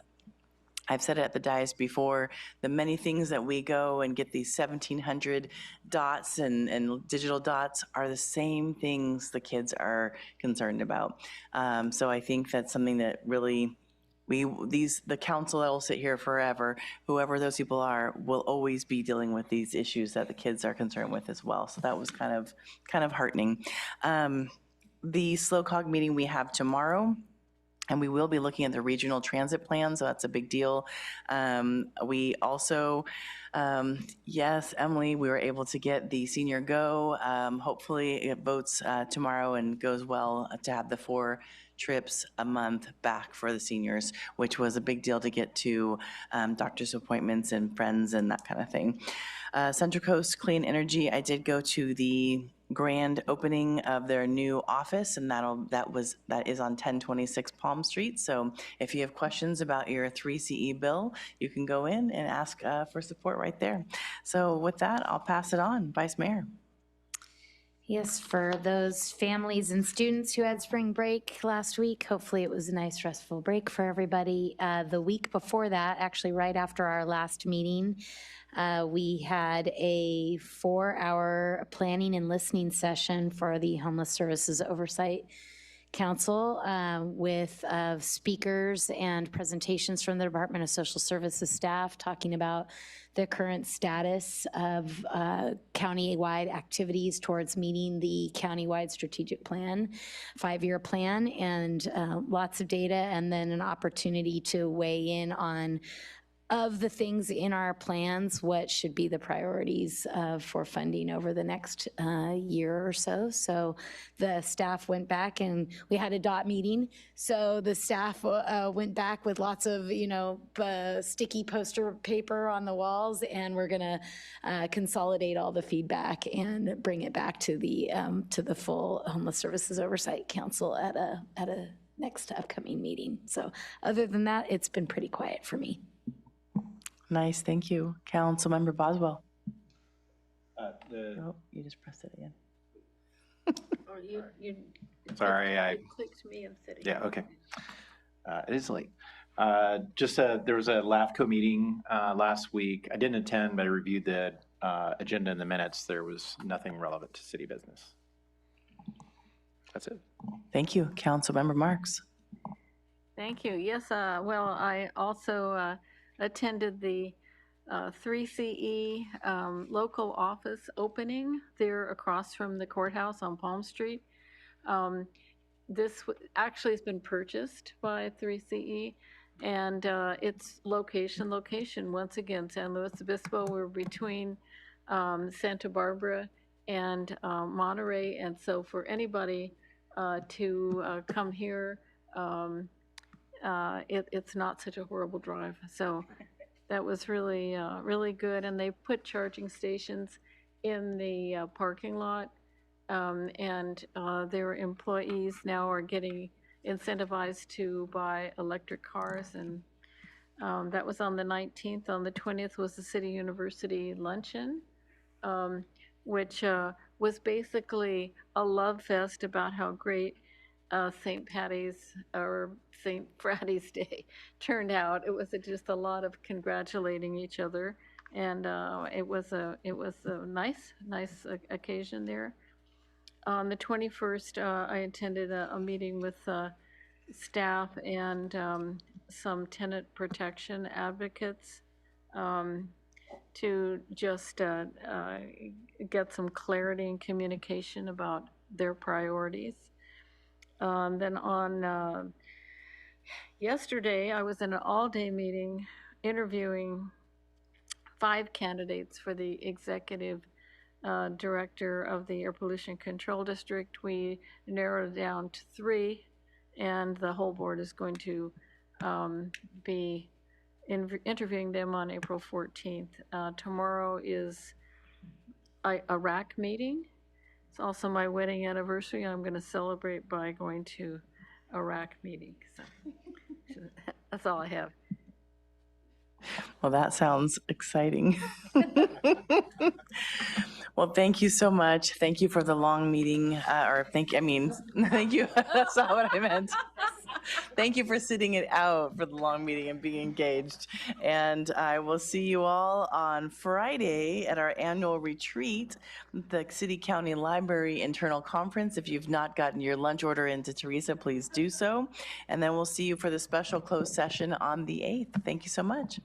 I've said it at the dais before, the many things that we go and get these 1,700 dots and digital dots are the same things the kids are concerned about. So I think that's something that really, the council that will sit here forever, whoever those people are, will always be dealing with these issues that the kids are concerned with as well. So that was kind of heartening. The slow cog meeting we have tomorrow, and we will be looking at the regional transit plan, so that's a big deal. We also, yes, Emily, we were able to get the Senior Go. Hopefully it votes tomorrow and goes well to have the 4 trips a month back for the seniors, which was a big deal to get to doctor's appointments and friends and that kind of thing. Central Coast Clean Energy, I did go to the grand opening of their new office, and that is on 1026 Palm Street. So if you have questions about your 3CE bill, you can go in and ask for support right there. So with that, I'll pass it on. Vice Mayor. Yes, for those families and students who had spring break last week, hopefully it was a nice restful break for everybody. The week before that, actually right after our last meeting, we had a 4-hour planning and listening session for the Homeless Services Oversight Council with speakers and presentations from the Department of Social Services staff talking about the current status of county-wide activities towards meeting the county-wide strategic plan, 5-year plan, and lots of data, and then an opportunity to weigh in on of the things in our plans, what should be the priorities for funding over the next year or so. So the staff went back and we had a DOT meeting. So the staff went back with lots of, sticky poster paper on the walls, and we're gonna consolidate all the feedback and bring it back to the full Homeless Services Oversight Council at a next upcoming meeting. So other than that, it's been pretty quiet for me. Nice, thank you. Councilmember Boswell. Oh, you just pressed it again. Or you Sorry, I clicked me and said it. Yeah, okay. It is late. There was a LAFCO meeting last week. I didn't attend, but I reviewed the agenda in the minutes. There was nothing relevant to city business. That's it. Thank you. Councilmember Marks. Thank you. Yes, well, I also attended the 3CE local office opening there across from the courthouse on Palm Street. This actually has been purchased by 3CE, and it's location once again, San Luis Obispo. We're between Santa Barbara and Monterey, and so for anybody to come here, it's not such a horrible drive. So that was really, really good. And they put charging stations in the parking lot. And their employees now are getting incentivized to buy electric cars. And that was on the 19th. On the 20th was the City University Luncheon, which was basically a love fest about how great St. Patty's or St. Friday's Day turned out. It was just a lot of congratulating each other, and it was a nice occasion there. On the 21st, I attended a meeting with staff and some tenant protection advocates to just get some clarity and communication about their priorities. Then on yesterday, I was in an all-day meeting interviewing 5 candidates for the executive director of the Air Pollution Control District. We narrowed it down to 3, and the whole board is going to be interviewing them on April 14th. Tomorrow is a RAC meeting. It's also my wedding anniversary. I'm going to celebrate by going to a RAC meeting. So that's all I have. Well, that sounds exciting. Well, thank you so much. Thank you for the long meeting, thank you. That's not what I meant. Thank you for sitting it out for the long meeting and being engaged. And I will see you all on Friday at our annual retreat, the City County Library Internal Conference. If you've not gotten your lunch order into Teresa, please do so. And then we'll see you for the special closed session on the 8th. Thank you so much.